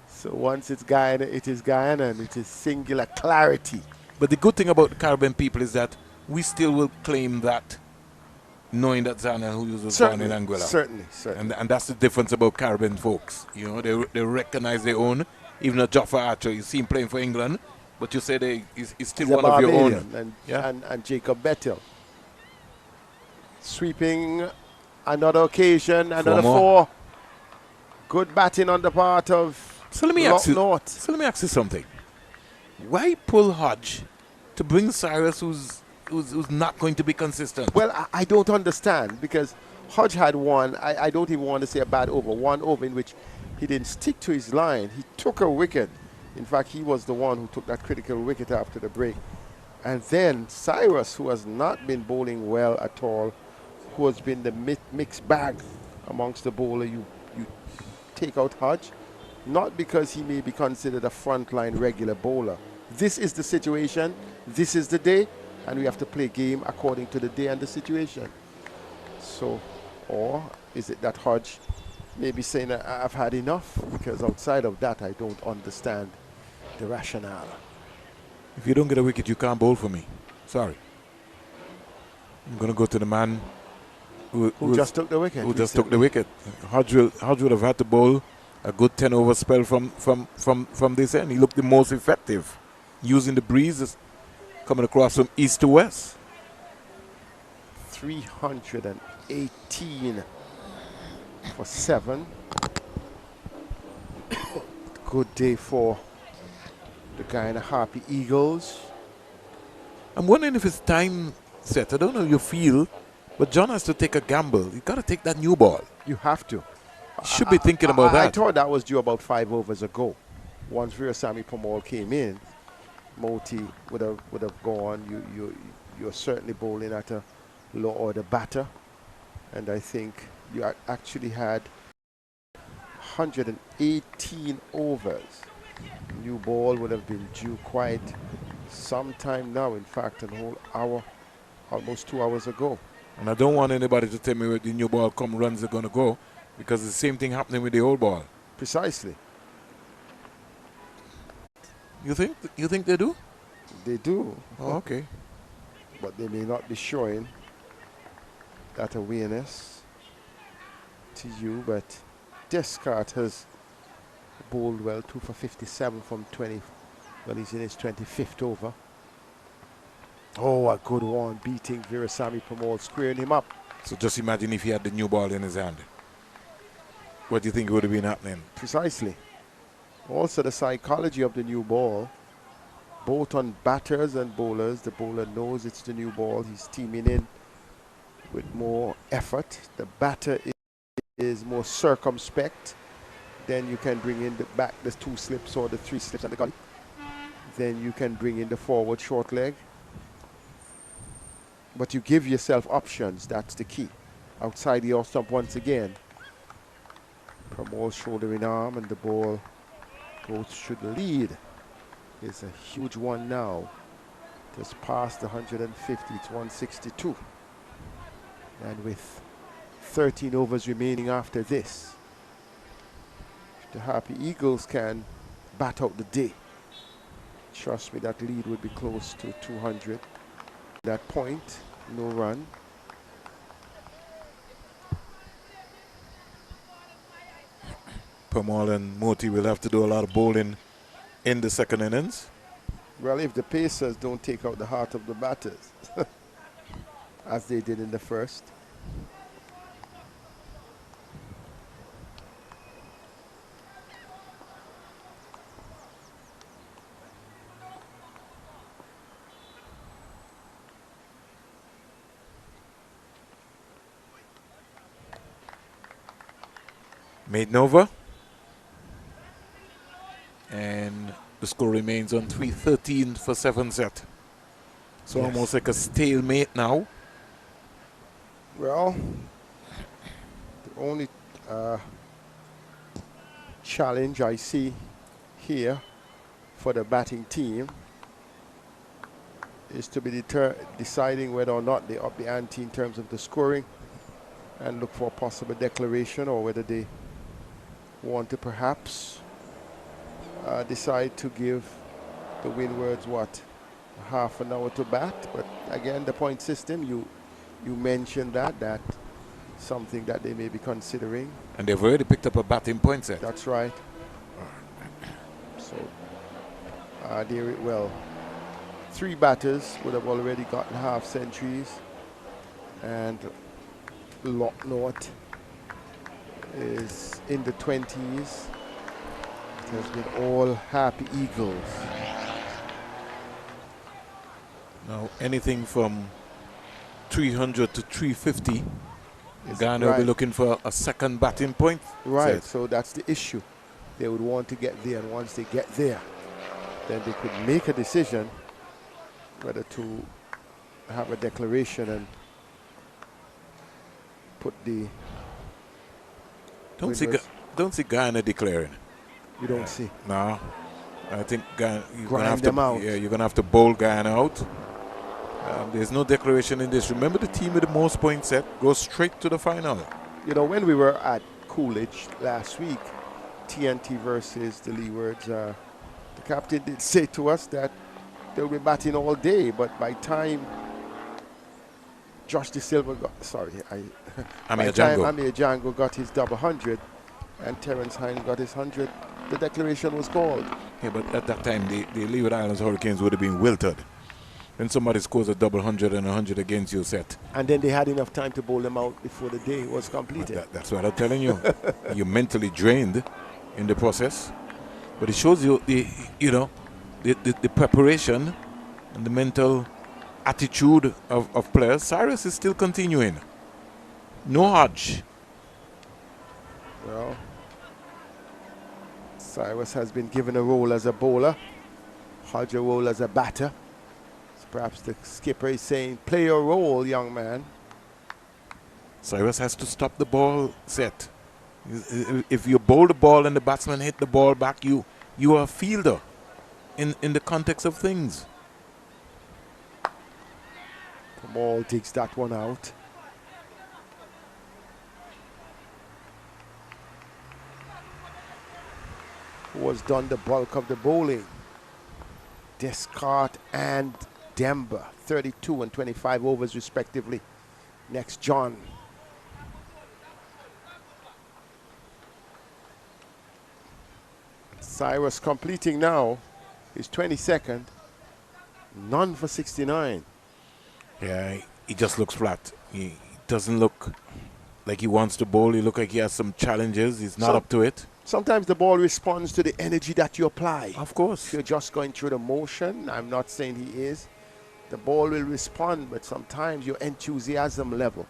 So once it's Guyana, it is Guyana, and it is singular clarity. But the good thing about the Caribbean people is that we still will claim that, knowing that Zana Hughes was born in Anguilla. Certainly. And that's the difference about Caribbean folks. You know, they recognize their own. Even though Joffa Archer, you see him playing for England, but you say he's still one of your own. And Jacob Bettel. Sweeping another occasion, another four. Good batting on the part of North. So let me ask you something. Why pull Hodge to bring Cyrus who's not going to be consistent? Well, I don't understand because Hodge had one, I don't even want to say a bad over, one over in which he didn't stick to his line. He took a wicket. In fact, he was the one who took that critical wicket after the break. And then Cyrus, who has not been bowling well at all, who has been the mixed bag amongst the bowler, you take out Hodge, not because he may be considered a frontline regular bowler. This is the situation, this is the day, and we have to play game according to the day and the situation. So, or is it that Hodge may be saying I've had enough? Because outside of that, I don't understand the rationale. If you don't get a wicket, you can't bowl for me. Sorry. I'm going to go to the man who just took the wicket. Who just took the wicket. Hodge would have had to bowl a good 10-over spell from this end. He looked the most effective, using the breezes coming across from east to west. 318 for 7. Good day for the Guyana Harpy Eagles. I'm wondering if it's time set. I don't know how you feel, but John has to take a gamble. You got to take that new ball. You have to. Should be thinking about that. I thought that was due about 5 overs ago. Once Sammy Pramol came in, Moti would have gone. You're certainly bowling at a low order batter, and I think you actually had 118 overs. New ball would have been due quite some time now. In fact, a whole hour, almost 2 hours ago. And I don't want anybody to tell me where the new ball runs are going to go, because the same thing happening with the old ball. Precisely. You think they do? They do. Oh, okay. But they may not be showing that awareness to you. But Descartes has bowled well, 2 for 57 from 20. Well, he's in his 25th over. Oh, a good one, beating Virasamy Pramol, squaring him up. So just imagine if he had the new ball in his hand. What do you think would have been happening? Precisely. Also, the psychology of the new ball, both on batters and bowlers. The bowler knows it's the new ball. He's teaming in with more effort. The batter is more circumspect. Then you can bring in the 2 slips or the 3 slips and the gully. Then you can bring in the forward short leg. But you give yourself options. That's the key. Outside the off stump once again. Pramol shouldering arm, and the ball goes to the lead. It's a huge one now. Just past the 150, it's 162. And with 13 overs remaining after this, if the Harpy Eagles can bat out the day, trust me, that lead would be close to 200. That point, no run. Pramol and Moti will have to do a lot of bowling in the second innings. Well, if the Pacers don't take out the heart of the batters, as they did in the first. Maiden over. And the score remains on 3-13 for 7th set. So Yes. almost like a stalemate now. Well, the only challenge I see here for the batting team is to be deciding whether or not they up the ante in terms of the scoring and look for a possible declaration, or whether they want to perhaps decide to give the Windwards half an hour to bat. But again, the point system, you mentioned that's something that they may be considering. And they've already picked up a batting point set. That's right. So, three batters would have already gotten half centuries, and Locknort is in the 20s. It has been all happy Eagles. Now, anything from 300 to 350, Guyana will be right. looking for a second batting point. Right, set. so that's the issue. They would want to get there, and once they get there, then they could make a decision whether to have a declaration and put the Don't see Guyana declaring. You don't see? No. I think Guyana, you're Grind gonna have them to. out. Yeah, you're gonna have to bowl Guyana out. There's no declaration in this. Remember, the team with the most points set goes straight to the final. You know, when we were at Coolidge last week, TNT versus the Leewards, the captain did say to us that they'll be batting all day, but by time Josh De Silva got, Amir Django got his double 100 and Terence Hine got his 100, the declaration was called. Yeah, but at that time, the Leeward Islands Hurricanes would have been wilted. When somebody scores a double 100 and 100 against you set. And then they had enough time to bowl them out before the day was completed. That's what I'm telling you. You're mentally drained in the process. But it shows you the preparation and the mental attitude of players. Cyrus is still continuing. No Hodge. Well, Cyrus has been given a role as a bowler, Hodge a role as a batter. So perhaps the skipper is saying, play your role, young man. Cyrus has to stop the ball set. If you bowl the ball and the batsman hit the ball back, you are a fielder in the context of things. The ball digs that one out. Who has done the bulk of the bowling? Descartes and Demba, 32 and 25 overs respectively. Next, John. Cyrus completing now his 22nd, none for 69. Yeah, he just looks flat. He doesn't look like he wants to bowl. He looks like he has some challenges. He's not up to it. Sometimes the ball responds to the energy that you apply. Of course. If you're just going through the motion, I'm not saying he is. The ball will respond, but sometimes your enthusiasm level,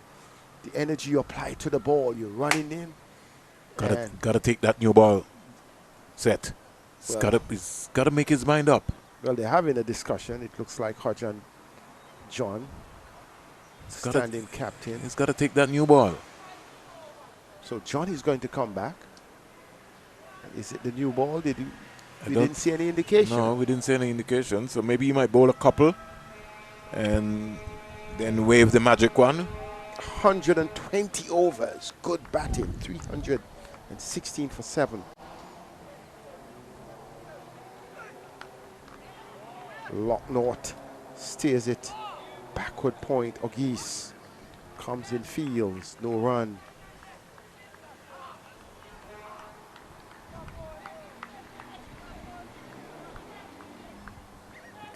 the energy you apply to the ball, you're running in. Gotta take that new ball set. He's gotta make his mind up. Well, they're having a discussion. It looks like Hodge and John, standing captain. He's gotta take that new ball. So John is going to come back. Is it the new ball? We didn't see any indication. No, we didn't see any indication. So maybe he might bowl a couple and then wave the magic one. 120 overs. Good batting. 316 for 7. Locknort steers it. Backward point. Ogis comes in fields. No run.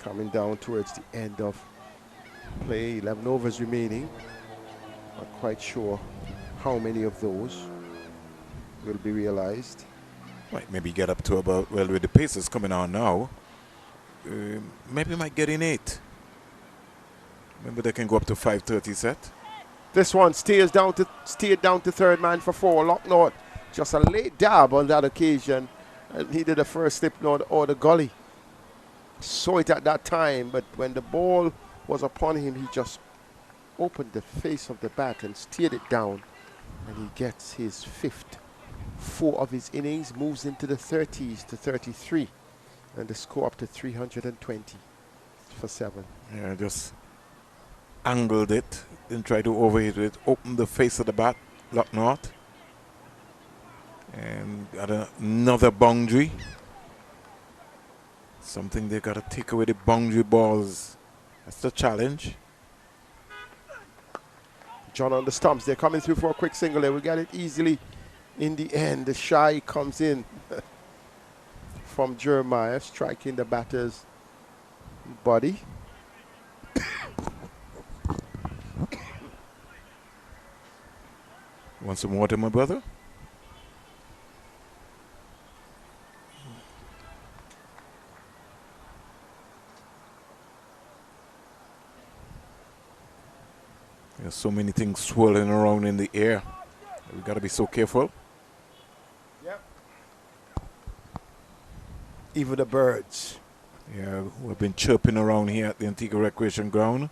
Coming down towards the end of play, 11 overs remaining. Not quite sure how many of those will be realized. Might maybe get up to about, well, with the paces coming on now, maybe might get in 8. Remember, they can go up to 5:30 set. This one steered down to third man for 4. Locknort Just a late dab on that occasion. And he did the first slip or the gully. Saw it at that time, but when the ball was upon him, he just opened the face of the bat and steered it down. And he gets his 5th 4 of his innings, moves into the 30s to 33. And the score up to 320 for 7. Yeah, just angled it, didn't try to overhit it, opened the face of the bat, lock north. And got another boundary. Something they got to take away the boundary balls. That's the challenge. John on the stumps. They're coming through for a quick single. They will get it easily in the end. The shy comes in from Jeremiah, striking the batter's body. Want some water, my brother? There's so many things swirling around in the air. We got to be so careful. Yep. Even the birds. Yeah, we've been chirping around here at the Antigua Recreation Ground.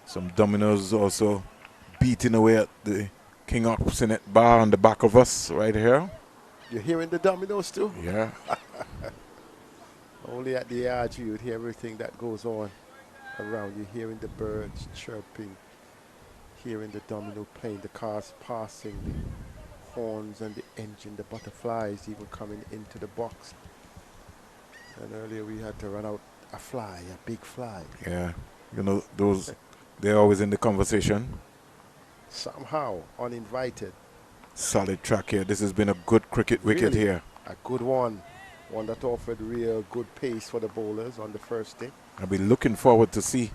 Some dominoes also beating away at the King Obstinate bar on the back of us right here. You're hearing the dominoes too? Yeah. Only at the yard you would hear everything that goes on around. You're hearing the birds chirping, hearing the domino playing, the cars passing, the horns and the engine, the butterflies even coming into the box. And earlier we had to run out a fly, a big fly. Yeah, you know, those, they're always in the conversation. Somehow, uninvited. Solid track here. This has been a good cricket wicket Really, here. a good one. One that offered real good pace for the bowlers on the first day. I'll be looking forward to see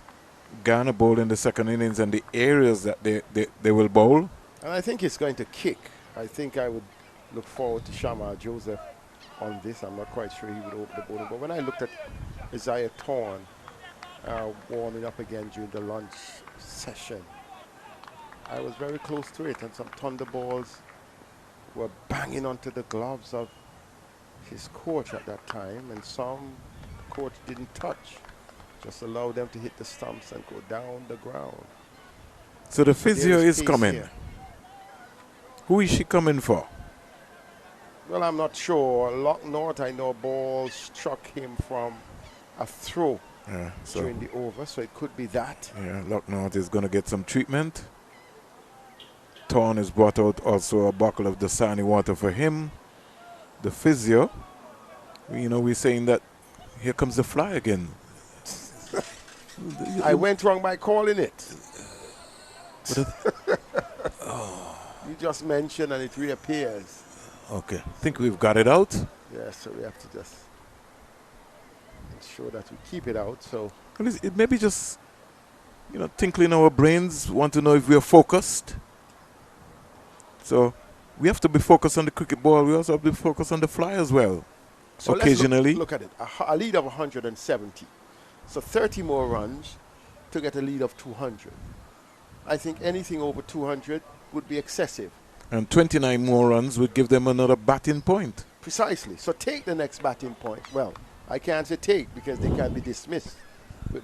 Guyana bowl in the second innings and the areas that they will bowl. And I think it's going to kick. I think I would look forward to Shamar Joseph on this. I'm not quite sure he would open the bowling. But when I looked at Isaiah Thorne warming up again during the lunch session, I was very close to it. And some thunderballs were banging onto the gloves of his coach at that time. And some coach didn't touch. Just allow them to hit the stumps and go down the ground. So the physio is coming. Here. Who is she coming for? Well, I'm not sure. Lock North, I know ball struck him from a throw during the over, so it could be that. Yeah, Lock North is going to get some treatment. Thorne has brought out also a bottle of Dasani water for him. The physio, you know, we're saying that here comes the fly again. I went wrong by calling it. You just mentioned and it reappears. Okay, I think we've got it out. Yeah, so we have to just ensure that we keep it out. So it may be just, you know, tinkling our brains, want to know if we are focused. So we have to be focused on the cricket ball. We also have to be focused on the fly as well. So occasionally. Let's look at it. A lead of 170. So 30 more runs to get a lead of 200. I think anything over 200 would be excessive. And 29 more runs would give them another batting point. Precisely. So take the next batting point. Well, I can't say take because they can be dismissed.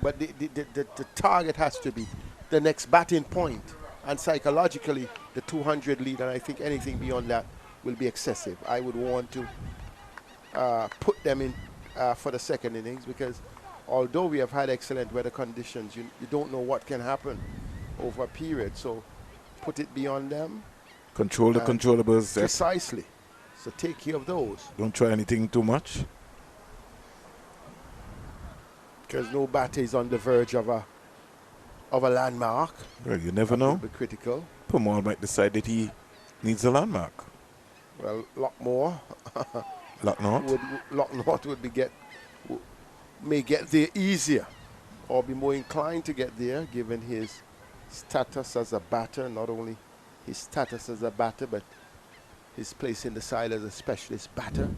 But the target has to be the next batting point. And psychologically, the 200 lead, and I think anything beyond that will be excessive. I would want to put them in for the second innings because although we have had excellent weather conditions, you don't know what can happen over a period. So put it beyond them. Control the controllables. Precisely. So take care of those. Don't try anything too much. Because no batter is on the verge of a landmark. Well, you never know. Be critical. Pamal might decide that he needs a landmark. Well, Lockmore. Lock North. Lock North may get there easier or be more inclined to get there given his status as a batter, not only his status as a batter, but his place in the side as a specialist batter.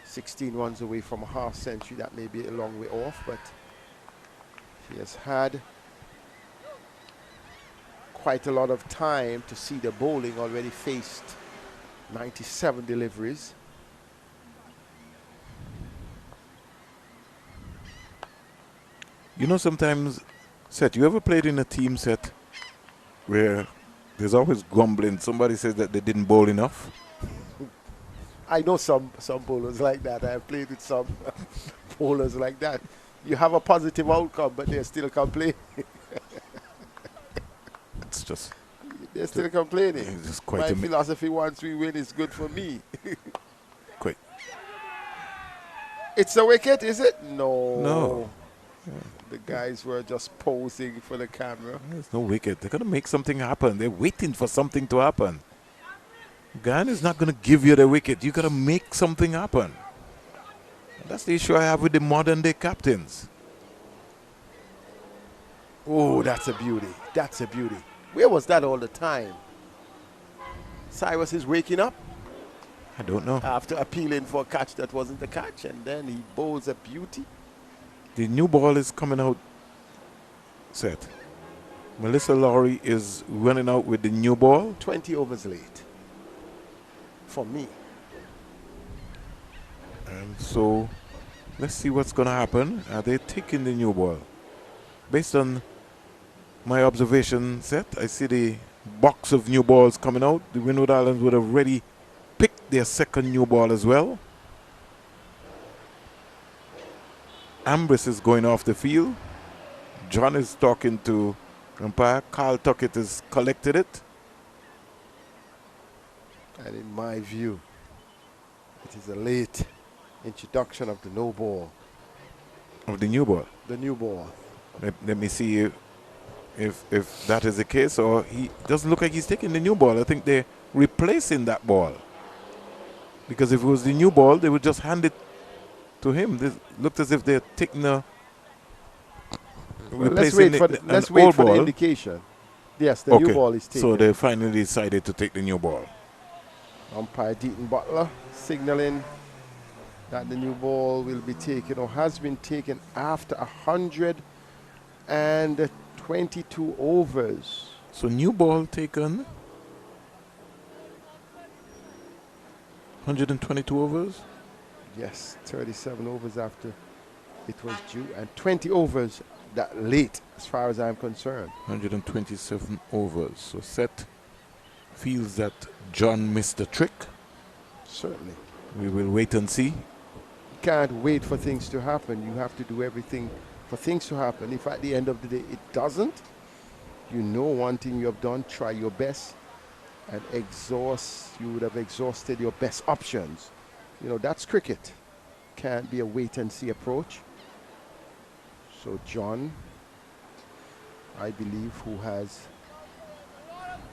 16 runs away from a half century, that may be a long way off, but he has had quite a lot of time to see the bowling, already faced 97 deliveries. You know, sometimes, Seth, you ever played in a team set where there's always grumbling? Somebody says that they didn't bowl enough. I know some bowlers like that. I've played with some bowlers like that. You have a positive outcome, but they're still complaining. It's just... They're still complaining. It's just quite My philosophy, once we win, is good for me. Quite. It's a wicket, is it? No. No. The guys were just posing for the camera. There's no wicket. They're going to make something happen. They're waiting for something to happen. Guyana is not going to give you the wicket. You got to make something happen. And that's the issue I have with the modern day captains. Oh, that's a beauty. That's a beauty. Where was that all the time? Cyrus is waking up. I don't know. After appealing for a catch that wasn't a catch, and then he bowls a beauty. The new ball is coming out, Seth. Melissa Lowry is running out with the new ball. 20 overs late. For me. And so, let's see what's going to happen. Are they taking the new ball? Based on my observation, Seth, I see the box of new balls coming out. The Windward Islands would have already picked their second new ball as well. Ambrose is going off the field. John is talking to umpire. Carl Tuckett has collected it. And in my view, it is a late introduction of the no ball. Of the new ball? The new ball. Let me see if that is the case, or he doesn't look like he's taking the new ball. I think they're replacing that ball. Because if it was the new ball, they would just hand it to him. This looked as if they're taking a... Well, let's wait for the indication. Yes, the new ball is taken. So they finally decided to take the new ball. Umpire Deaton Butler signaling that the new ball will be taken, or has been taken, after 122 overs. So new ball taken. 122 overs? Yes, 37 overs after it was due, and 20 overs that late, as far as I'm concerned. 127 overs. So Seth feels that John missed the trick. Certainly. We will wait and see. You can't wait for things to happen. You have to do everything for things to happen. If at the end of the day it doesn't, you know one thing you have done, try your best and you would have exhausted your best options. You know, that's cricket. Can't be a wait and see approach. So John, I believe, who has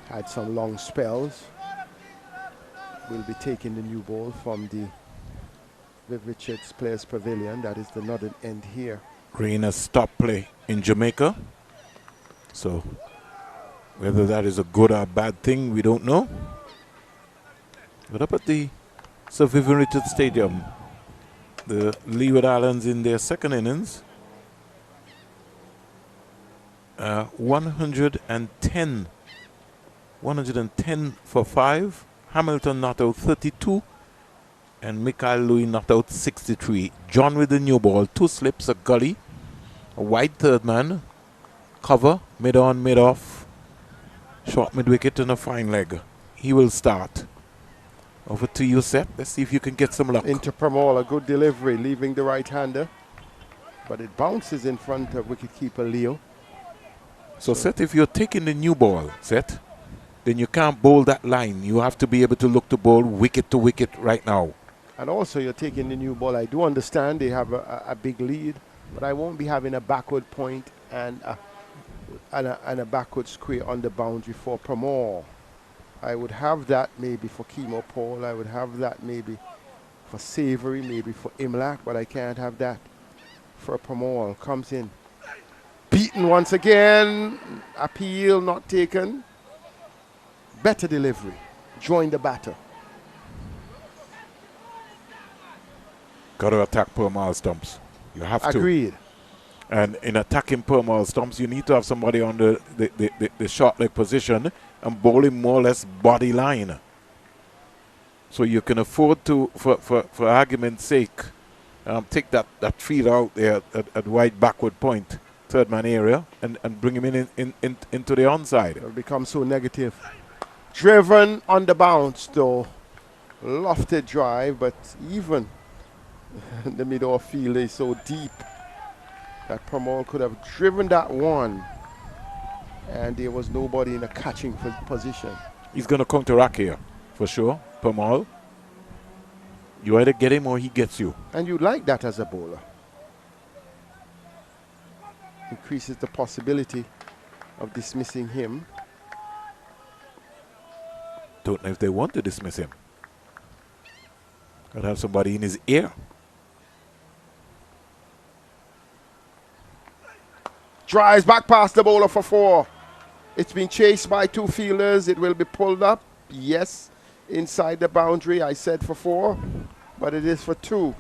had some long spells, will be taking the new ball from the Viv Richards Players Pavilion. That is the northern end here. Rain has stopped play in Jamaica. So whether that is a good or bad thing, we don't know. But up at the Sir Vivian Richards Stadium, the Leeward Islands in their second innings, 110 for 5. Hamilton not out 32, and Mikhail Louis not out 63. John with the new ball, 2 slips, a gully, a wide third man, cover, mid on, mid off, short mid wicket, and a fine leg. He will start. Over to you, Seth. Let's see if you can get some luck. Into Pramal, a good delivery, leaving the right-hander, but it bounces in front of wicketkeeper Leo. So Seth, if you're taking the new ball, Seth, then you can't bowl that line. You have to be able to look to bowl wicket to wicket right now. And also you're taking the new ball. I do understand they have a big lead, but I won't be having a backward point and a backward square on the boundary for Pramal. I would have that maybe for Chemo Paul. I would have that maybe for Savory, maybe for Imlach, but I can't have that for Pramal. Comes in. Beaten once again. Appeal not taken. Better delivery. Join the batter. Got to attack Pramal stumps. You have to. Agreed. And in attacking Pramal stumps, you need to have somebody on the short leg position and bowl him more or less body line. So you can afford to, for argument's sake, take that fielder out there at wide backward point, third man area, and bring him into the onside. It'll become so negative. Driven on the bounce though. Lofted drive, but even the middle field is so deep that Pramol could have driven that one, and there was nobody in a catching position. He's going to counteract here, for sure, Pramol. You either get him or he gets you. And you like that as a bowler. Increases the possibility of dismissing him. Don't know if they want to dismiss him. Could have somebody in his ear. Drives back past the bowler for 4. It's been chased by 2 fielders. It will be pulled up. Yes, inside the boundary. I said for 4, but it is for 2.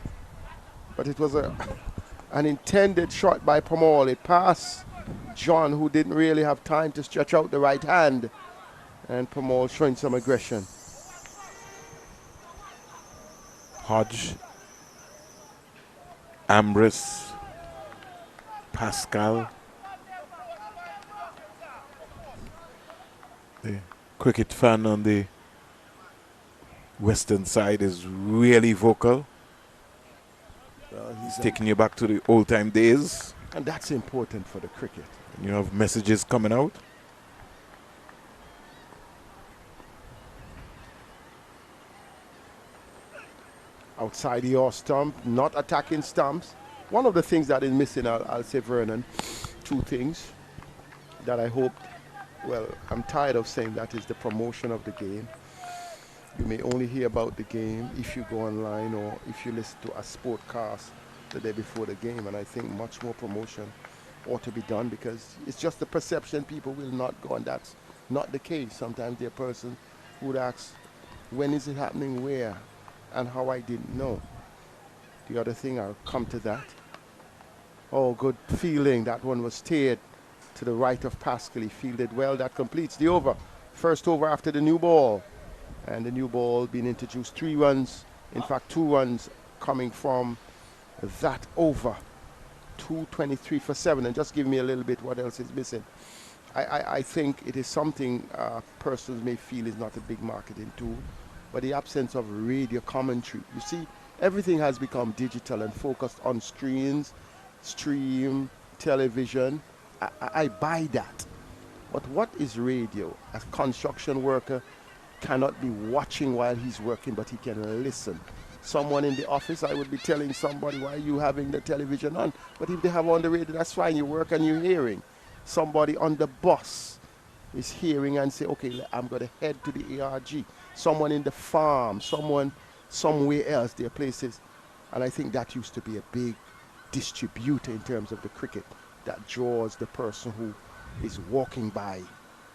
But it was an intended shot by Pramol. It passed John, who didn't really have time to stretch out the right hand. And Pramol showing some aggression. Hodge, Ambrose, Pascal. The cricket fan on the western side is really vocal. He's taking you back to the old-time days. And that's important for the cricket. You have messages coming out. Outside your stump, not attacking stumps. One of the things that is missing, I'll say, Vernon, 2 things that I hope, well, I'm tired of saying that, is the promotion of the game. You may only hear about the game if you go online or if you listen to a sportcast the day before the game, and I think much more promotion ought to be done, because it's just the perception people will not go, and that's not the case. Sometimes there are persons who would ask, when is it happening, where, and how I didn't know. The other thing, I'll come to that. Oh, good fielding. That one was steered to the right of Pascal. He fielded well. That completes the over. First over after the new ball. And the new ball being introduced. 3 runs, in fact 2 runs coming from that over. 223 for 7. And just give me a little bit what else is missing. I think it is something persons may feel is not a big marketing tool, but the absence of radio commentary. You see, everything has become digital and focused on screens, stream, television. I buy that. But what is radio? A construction worker cannot be watching while he's working, but he can listen. Someone in the office, I would be telling somebody, why are you having the television on? But if they have on the radio, that's fine. You work and you're hearing. Somebody on the bus is hearing and say, okay, I'm going to head to the ARG. Someone in the farm, someone somewhere else, there are places. And I think that used to be a big distributor in terms of the cricket that draws the person who is walking by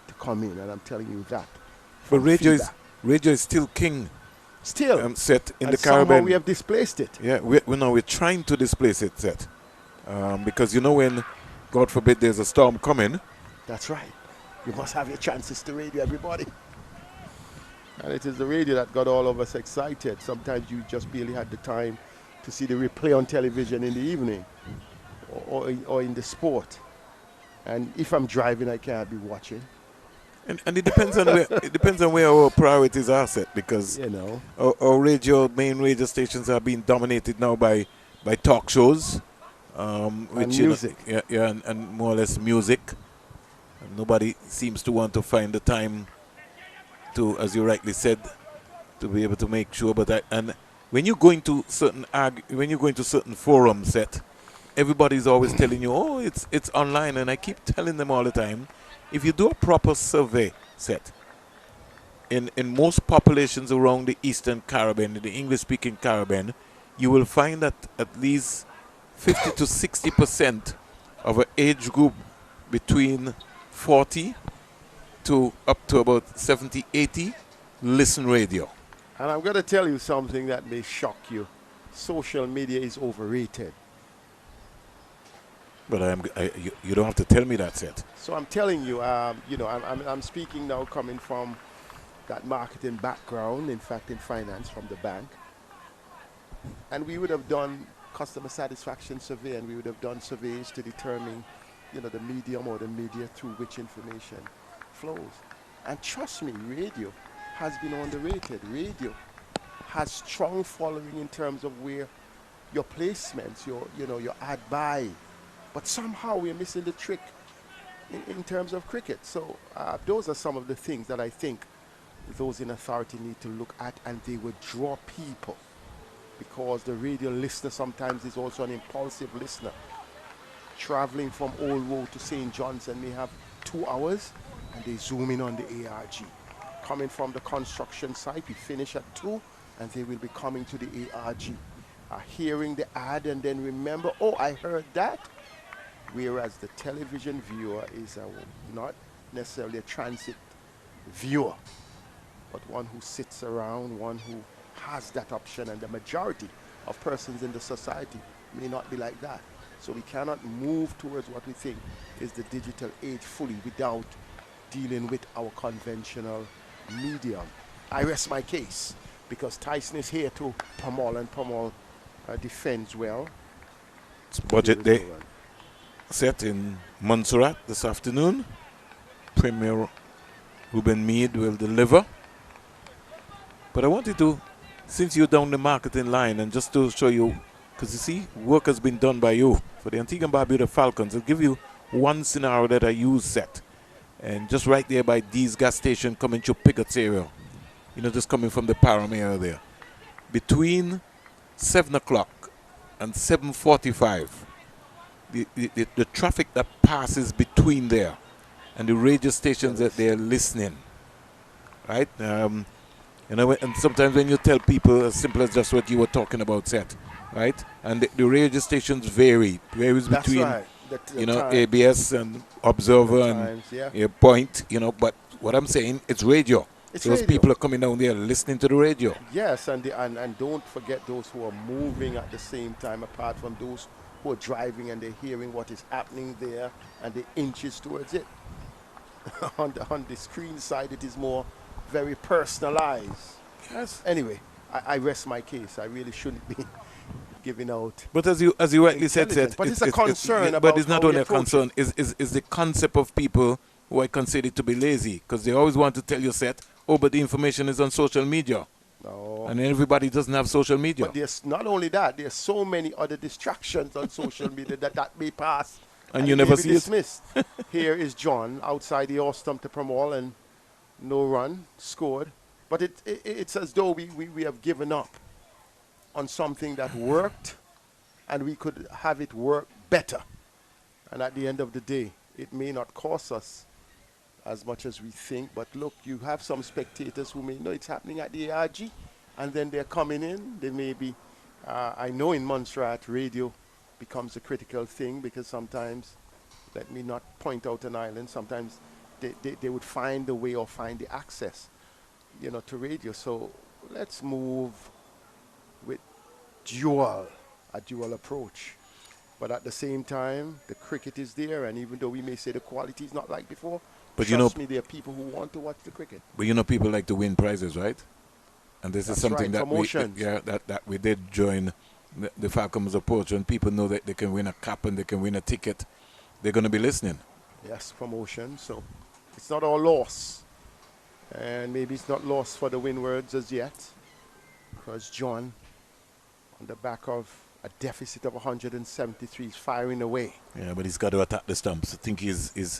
to come in. And I'm telling you that. But radio is still king. Still. Set in and the Caribbean. Somehow we have displaced it. Yeah, we're trying to displace it, Set. Because you know when, God forbid, there's a storm coming. That's right. You must have your chances to radio, everybody. And it is the radio that got all of us excited. Sometimes you just barely had the time to see the replay on television in the evening or in the sport. And if I'm driving, I can't be watching. And it depends on where it depends on where our priorities are set, because you know our main radio stations are being dominated now by talk shows, which music. And more or less music. And nobody seems to want to find the time to, as you rightly said, to be able to make sure. But and when you go into certain forums, Set, everybody's always telling you, oh, it's online, and I keep telling them all the time. If you do a proper survey, Set, in most populations around the Eastern Caribbean, the English-speaking Caribbean, you will find that at least 50 to 60% of an age group between 40 to up to about 70, 80 listen radio. And I'm going to tell you something that may shock you. Social media is overrated. But you don't have to tell me that, Set. So I'm telling you, I'm speaking now coming from that marketing background, in fact, in finance from the bank. And we would have done customer satisfaction survey, and we would have done surveys to determine, the medium or the media through which information flows. And trust me, radio has been underrated. Radio has strong following in terms of where your placements, your ad buy. But somehow we're missing the trick in terms of cricket. So those are some of the things that I think those in authority need to look at, and they would draw people, because the radio listener sometimes is also an impulsive listener. Traveling from Old Road to St. John's and may have 2 hours, and they zoom in on the ARG. Coming from the construction site, we finish at 2, and they will be coming to the ARG. Hearing the ad and then remember, oh, I heard that. Whereas the television viewer is not necessarily a transit viewer, but one who sits around, one who has that option, and the majority of persons in the society may not be like that. So we cannot move towards what we think is the digital age fully without dealing with our conventional medium. I rest my case, because Tyson is here to Pamal, and Pamal defends well. It's budget day set in Montserrat this afternoon. Premier Ruben Meade will deliver. But I wanted to, since you're down the marketing line, and just to show you, because you see, work has been done by you. For the Antigua and Barbuda Falcons, I'll give you one scenario that I use set. And just right there by Dee's gas station coming to Pigot's area. Just coming from the Param area there. Between 7 o'clock and 7:45, the traffic that passes between there and the radio stations that they're listening, right? And sometimes when you tell people as simple as just what you were talking about, Seth, right? And the radio stations varies between, right. ABS and Observer and Point, but what I'm saying, it's radio. Those radio. People are coming down there listening to the radio. Yes, and don't forget those who are moving at the same time, apart from those who are driving and they're hearing what is happening there and they inches towards it. on the screen side, it is more very personalized. Yes. Anyway, I rest my case. I really shouldn't be giving out. But as you rightly said, but it's a concern. But it's not only a concern. Is the concept of people who I consider to be lazy, because they always want to tell you, but the information is on social media. No. And everybody doesn't have social media. But there's not only that, there's so many other distractions on social media that may pass. And you never see dismissed. Here is John outside the off-stump to Pramal, and no run, scored. But it's as though we have given up on something that worked, and we could have it work better. And at the end of the day, it may not cost us as much as we think, but look, you have some spectators who may know it's happening at the ARG, and then they're coming in. They may be, I know in Montserrat, radio becomes a critical thing, because sometimes, let me not point out an island, sometimes they would find the way or find the access, to radio. So let's move with a dual approach. But at the same time, the cricket is there, and even though we may say the quality is not like before, but trust me, there are people who want to watch the cricket. But people like to win prizes, right? And this is something that we did join the Falcons approach. When people know that they can win a cap and they can win a ticket, they're going to be listening. Yes, promotion. So it's not all loss. And maybe it's not lost for the Windwards as yet, because John, on the back of a deficit of 173, is firing away. Yeah, but he's got to attack the stumps. I think he's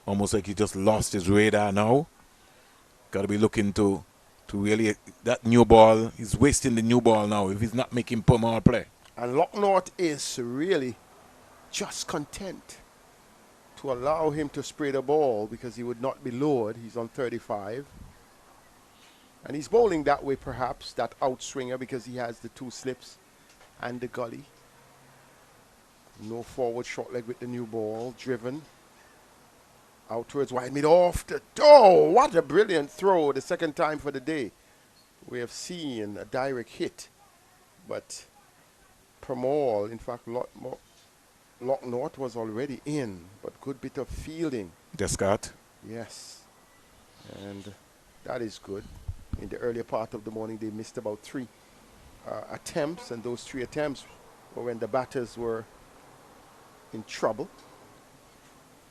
almost like he just lost his radar now. Got to be looking to really, that new ball, he's wasting the new ball now if he's not making Pamal play. And Locknott is really just content to allow him to spray the ball, because he would not be lowered. He's on 35. And he's bowling that way, perhaps, that outswinger, because he has the 2 slips and the gully. No forward short leg with the new ball, driven. Out towards wide mid, off the door. What a brilliant throw, the second time for the day. We have seen a direct hit. But Pramal, in fact, Locknott was already in, but good bit of fielding. Descart. Yes. And That is good. In the earlier part of the morning, they missed about 3 attempts, and those 3 attempts were when the batters were in trouble.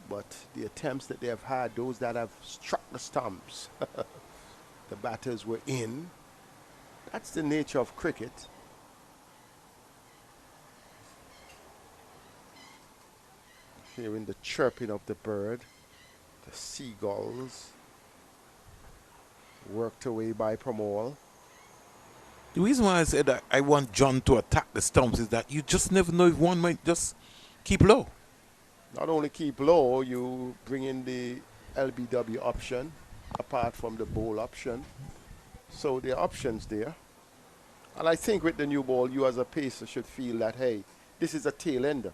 But the attempts that they have had, those that have struck the stumps, the batters were in. That's the nature of cricket. Hearing the chirping of the bird, the seagulls worked away by Pramod. The reason why I said that I want John to attack the stumps is that you just never know if one might just keep low. Not only keep low, you bring in the LBW option apart from the bowl option. So there are options there. And I think with the new ball, you as a pacer should feel that, hey, this is a tail ender.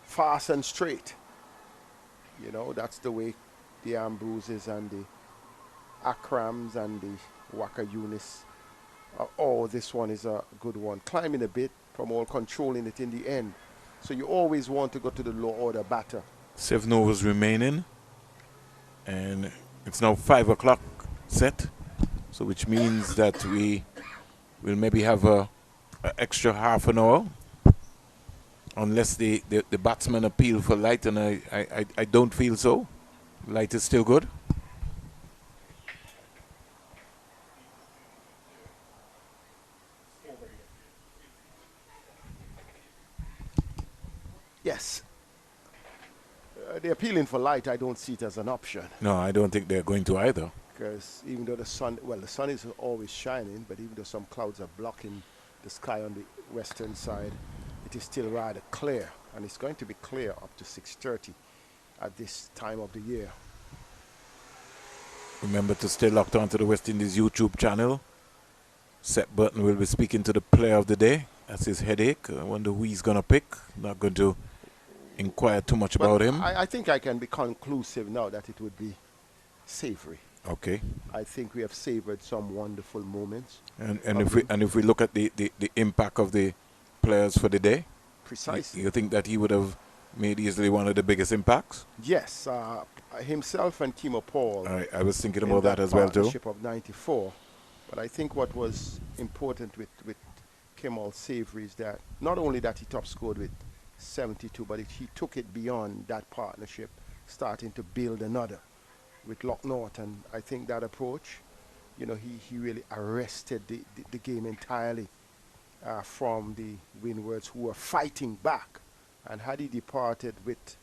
Fast and straight. You know, that's the way the Ambruses and the Akrams and the Waka Yunis. Oh, this one is a good one. Climbing a bit, Pramod controlling it in the end. So you always want to go to the low order batter. 7 overs remaining. And it's now 5 o'clock set. So which means that we will maybe have a extra half an hour. Unless the batsmen appeal for light, and I don't feel so. Light is still good. Yes. They're appealing for light. I don't see it as an option. No, I don't think they're going to either. Because even though the sun is always shining, but even though some clouds are blocking the sky on the western side, it is still rather clear, and it's going to be clear up to 6:30 at this time of the year. Remember to stay locked onto the West Indies YouTube channel. Seth Burton will be speaking to the player of the day. That's his headache. I wonder who he's going to pick. Not going to inquire too much about him. I think I can be conclusive now that it would be Savory. Okay. I think we have savored some wonderful moments. And if we look at the impact of the players for the day, precisely, you think that he would have made easily one of the biggest impacts? Yes, himself and Kimo Paul. I was thinking about that as well too. Partnership of '94, but I think what was important with Kemal Savory is that not only that he top scored with 72, but he took it beyond that partnership, starting to build another with Locknott, and I think that approach, you know, he really arrested the game entirely from the Windwards, who were fighting back. And had he departed with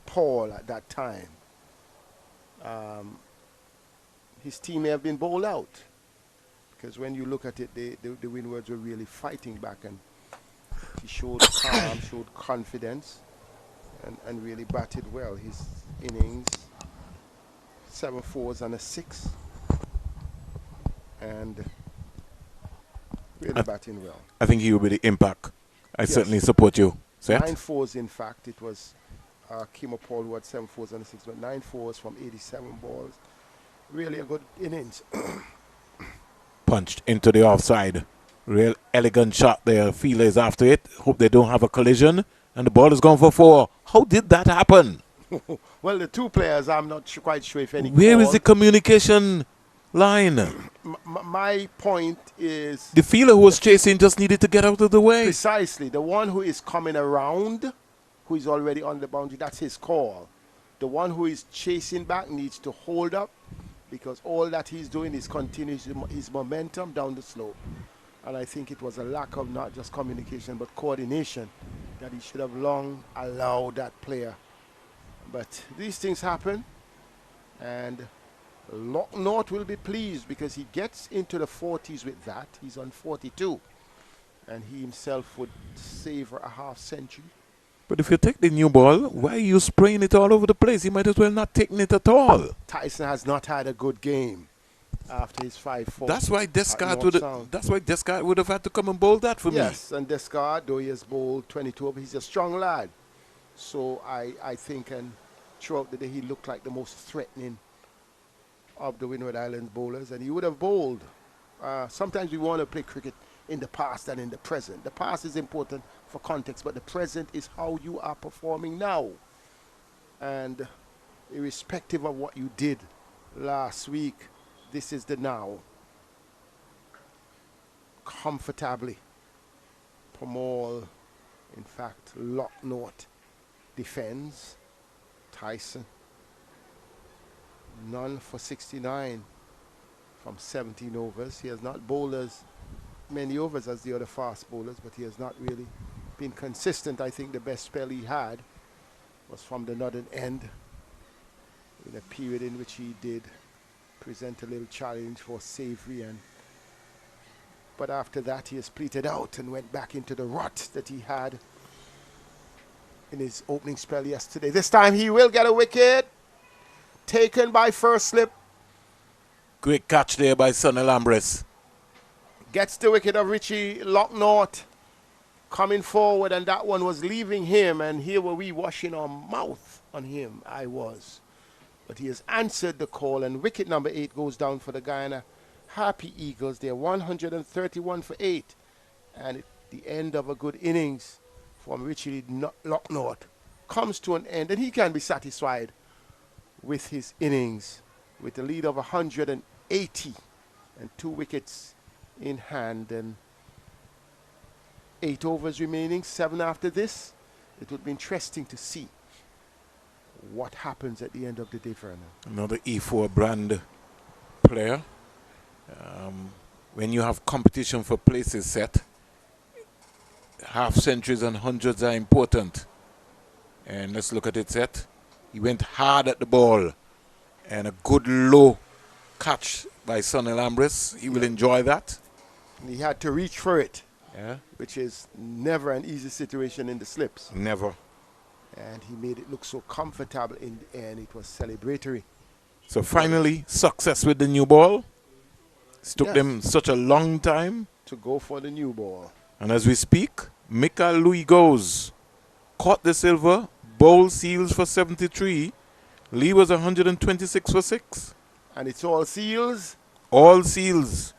Paul at that time, his team may have been bowled out. Because when you look at it, the Windwards were really fighting back, and he showed calm, showed confidence, and really batted well. His innings, 7 4s and a 6, and really batting well. I think he will be the impact. I certainly support you. Seth? 9 4s, in fact. It was Kimo Paul who had 7 4s and a 6, but 9 4s from 87 balls. Really a good innings. Punched into the offside. Real elegant shot there. Fielder is after it. Hope they don't have a collision. And the ball is gone for 4. How did that happen? Well, the two players, I'm not quite sure if any. Where is the communication line? My point is, the fielder who was chasing just needed to get out of the way. Precisely. The one who is coming around, who is already on the boundary, that's his call. The one who is chasing back needs to hold up, because all that he's doing is continuing his momentum down the slope. And I think it was a lack of not just communication but coordination that he should have long allowed that player. But these things happen, and Locknott will be pleased because he gets into the 40s with that. He's on 42, and he himself would savor a half century. But if you take the new ball, why are you spraying it all over the place? You might as well not taking it at all. Tyson has not had a good game after his 5-4. That's why Descart would have had to come and bowl that for me. Yes, and Descart, though he has bowled 22, but he's a strong lad. So I think, and throughout the day, he looked like the most threatening of the Windward Islands bowlers, and he would have bowled. Sometimes we want to play cricket in the past and in the present. The past is important for context, but the present is how you are performing now. And irrespective of what you did last week. This is the now. Comfortably. Pamal, in fact, Locknote defends. Tyson. None for 69 from 17 overs. He has not bowled as many overs as the other fast bowlers, but he has not really been consistent. I think the best spell he had was from the northern end, in a period in which he did present a little challenge for Savory, but after that he has pleated out and went back into the rut that he had in his opening spell yesterday. This time he will get a wicket, taken by first slip. Great catch there by Sonny Lambris. Gets the wicket of Richie Locknote coming forward, and that one was leaving him, and here were we washing our mouth on him. I was. But he has answered the call, and wicket number 8 goes down for the Guyana Happy Eagles. They're 131 for 8, and at the end of a good innings from Richie Locknote comes to an end, and he can be satisfied with his innings with a lead of 180 and 2 wickets in hand, and 8 overs remaining, 7 after this. It would be interesting to see what happens at the end of the day, Vernon. Another E4 brand player. When you have competition for places set, half centuries and hundreds are important. And let's look at it set. He went hard at the ball, and a good low catch by Sonny Lambris. He will enjoy that. He had to reach for it, yeah, which is never an easy situation in the slips. Never. And he made it look so comfortable in the end. It was celebratory. So finally, success with the new ball. It took them such a long time to go for the new ball. And as we speak, Mika Louis goes. Caught the silver, bowl seals for 73. Lee was 126 for 6. And it's all seals? All seals.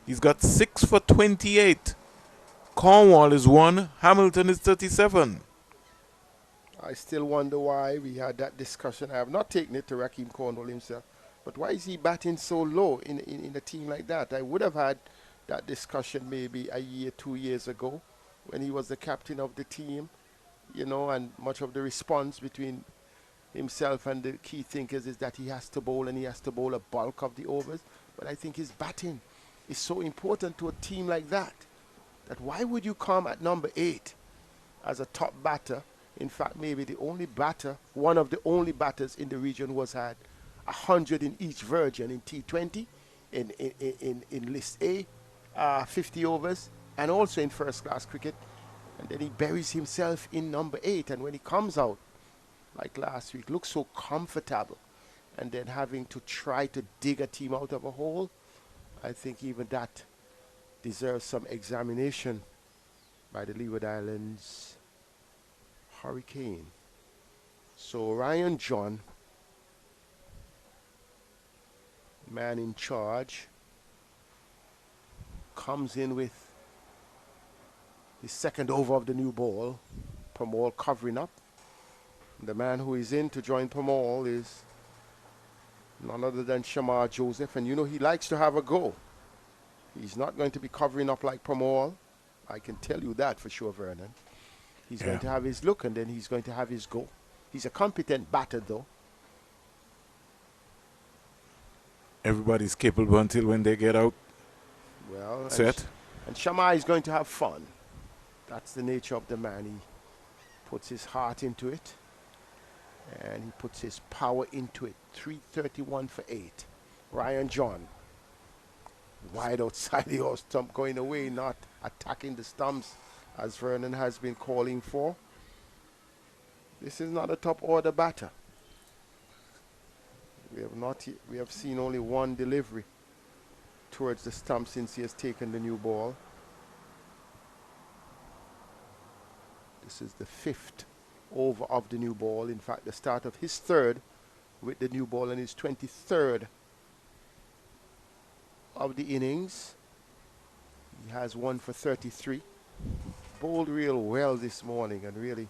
He's got 6 for 28. Cornwall is 1. Hamilton is 37. I still wonder why we had that discussion. I have not taken it to Raheem Cornwall himself. But why is he batting so low in a team like that? I would have had that discussion maybe a year, 2 years ago when he was the captain of the team, you know, and much of the response between himself and the key thinkers is that he has to bowl, and he has to bowl a bulk of the overs. But I think his batting is so important to a team like that, that why would you come at number 8 as a top batter? In fact, maybe the only batter, one of the only batters in the region who has had 100 in each version in T20, in List A, 50 overs, and also in first-class cricket. And then he buries himself in number 8. And when he comes out, like last week, looks so comfortable. And then having to try to dig a team out of a hole, I think even that deserves some examination by the Leeward Islands Hurricane. So Ryan John, man in charge, comes in with his second over of the new ball. Pamal covering up. The man who is in to join Pamal is none other than Shamar Joseph, and you know he likes to have a go. He's not going to be covering up like Pamal. I can tell you that for sure, Vernon. He's going to have his look, and then he's going to have his go. He's a competent batter, though. Everybody's capable until when they get out. Well, set. And Shamar is going to have fun. That's the nature of the man. He puts his heart into it, and he puts his power into it. 331 for 8. Ryan John, wide outside the off stump, going away, not attacking the stumps as Vernon has been calling for. This is not a top order batter. We have seen only one delivery towards the stump since he has taken the new ball. This is the 5th over of the new ball. In fact, the start of his 3rd with the new ball, and his 23rd of the innings. He has 1 for 33. Bowled real well this morning and really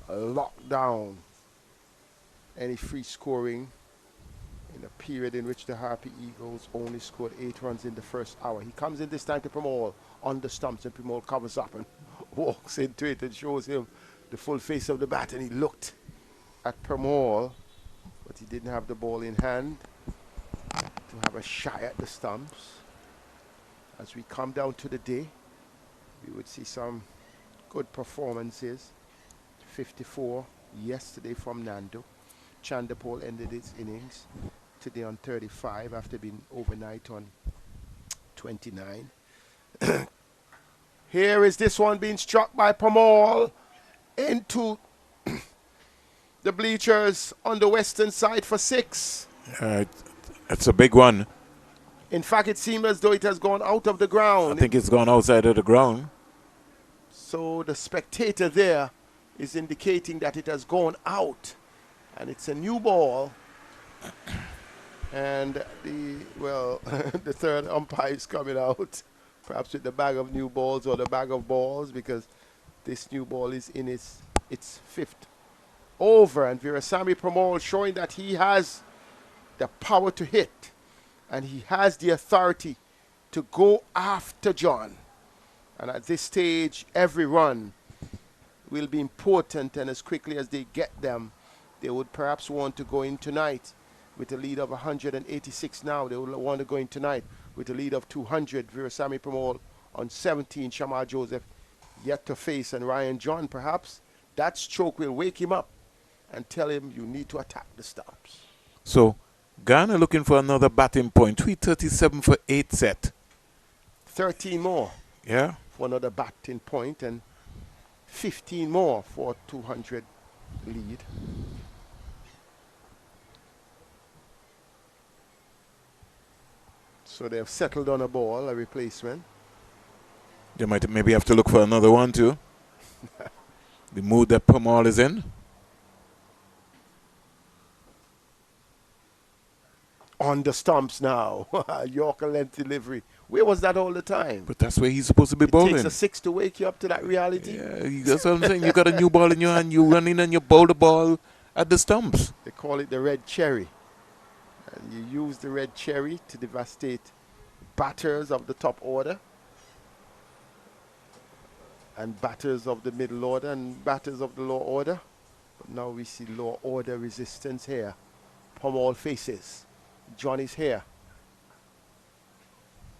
locked down any free scoring in a period in which the Harpy Eagles only scored 8 runs in the first hour. He comes in this time to Pramol on the stumps, and Pramol covers up and walks into it and shows him the full face of the bat, and he looked at Pramol, but he didn't have the ball in hand to have a shy at the stumps. As we come down to the day, we would see some good performances. 54 yesterday from Nando. Chandapol ended its innings today on 35 after being overnight on 29. Here is this one being struck by Pramol into the bleachers on the western side for 6. It's a big one. In fact, it seems as though it has gone out of the ground. I think it's gone outside of the ground. So the spectator there is indicating that it has gone out. And it's a new ball. And the third umpire is coming out, perhaps with the bag of new balls or the bag of balls, because this new ball is in its 5th over. And Virasamy Pramol showing that he has the power to hit, and he has the authority to go after John. And at this stage, every run will be important, and as quickly as they get them, they would perhaps want to go in tonight with a lead of 186 now. They would want to go in tonight with a lead of 200. Virasamy Pramol on 17. Shamar Joseph yet to face, and Ryan John, perhaps that stroke will wake him up and tell him you need to attack the stumps. So Guyana looking for another batting point. 337 for 8 set. 13 more. Yeah. For another batting point, and 15 more for 200 lead. So they have settled on a ball, a replacement. They might maybe have to look for another one too. The mood that Pramol is in. On the stumps now. Yorker length delivery. Where was that all the time? But that's where he's supposed to be bowling. It takes a 6 to wake you up to that reality. Yeah, that's what I'm saying. You got a new ball in your hand, you run in and you bowl the ball at the stumps. They call it the red cherry. And you use the red cherry to devastate batters of the top order, and batters of the middle order, and batters of the lower order. But now we see lower order resistance here. Pramol faces. John is here.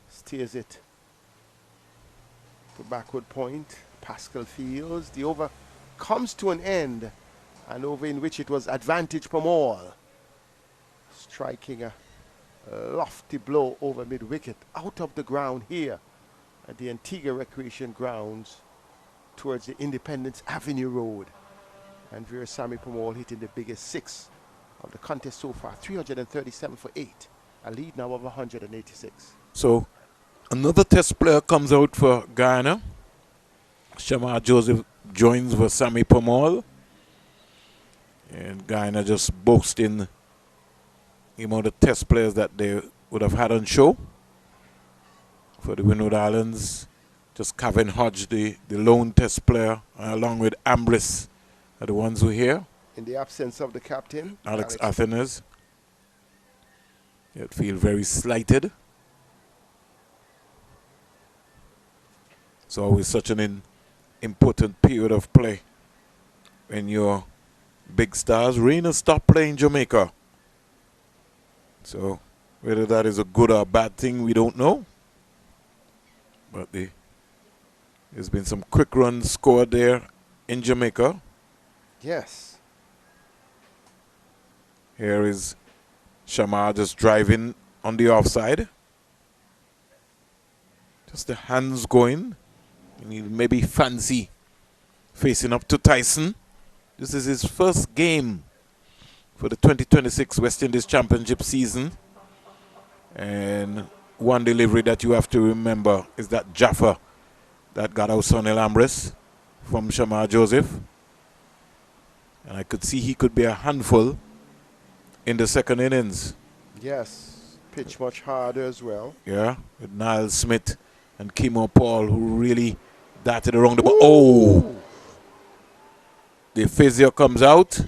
Steers it to backward point. Pascal Fields. The over comes to an end. An over in which it was advantage Pramol. Striking a lofty blow over mid-wicket. Out of the ground here at the Antigua Recreation Grounds towards the Independence Avenue Road. And Virasamy Pramol hitting the biggest 6 of the contest so far. 337 for 8. A lead now of 186. So another test player comes out for Guyana. Shamar Joseph joins Virasamy Pramol. And Guyana just boasting the amount of test players that they would have had on show. For the Windward Islands, just Kevin Hodge, the lone test player, along with Ambriss, are the ones who are here. In the absence of the captain, Alex Athenas. You'd feel very slighted. It's always such an important period of play when your big stars. Reina stopped playing Jamaica. So whether that is a good or a bad thing, we don't know. But there's been some quick runs scored there in Jamaica. Yes. Here is Shamar just driving on the offside. Just the hands going. And he maybe fancy facing up to Tyson. This is his first game for the 2026 West Indies Championship season. And one delivery that you have to remember is that Jaffa that got out Sonny Ambriss from Shamar Joseph. And I could see he could be a handful in the second innings. Yes, pitch much harder as well. Yeah, with Niall Smith and Kimo Paul, who really darted around the ball. Oh! The physio comes out.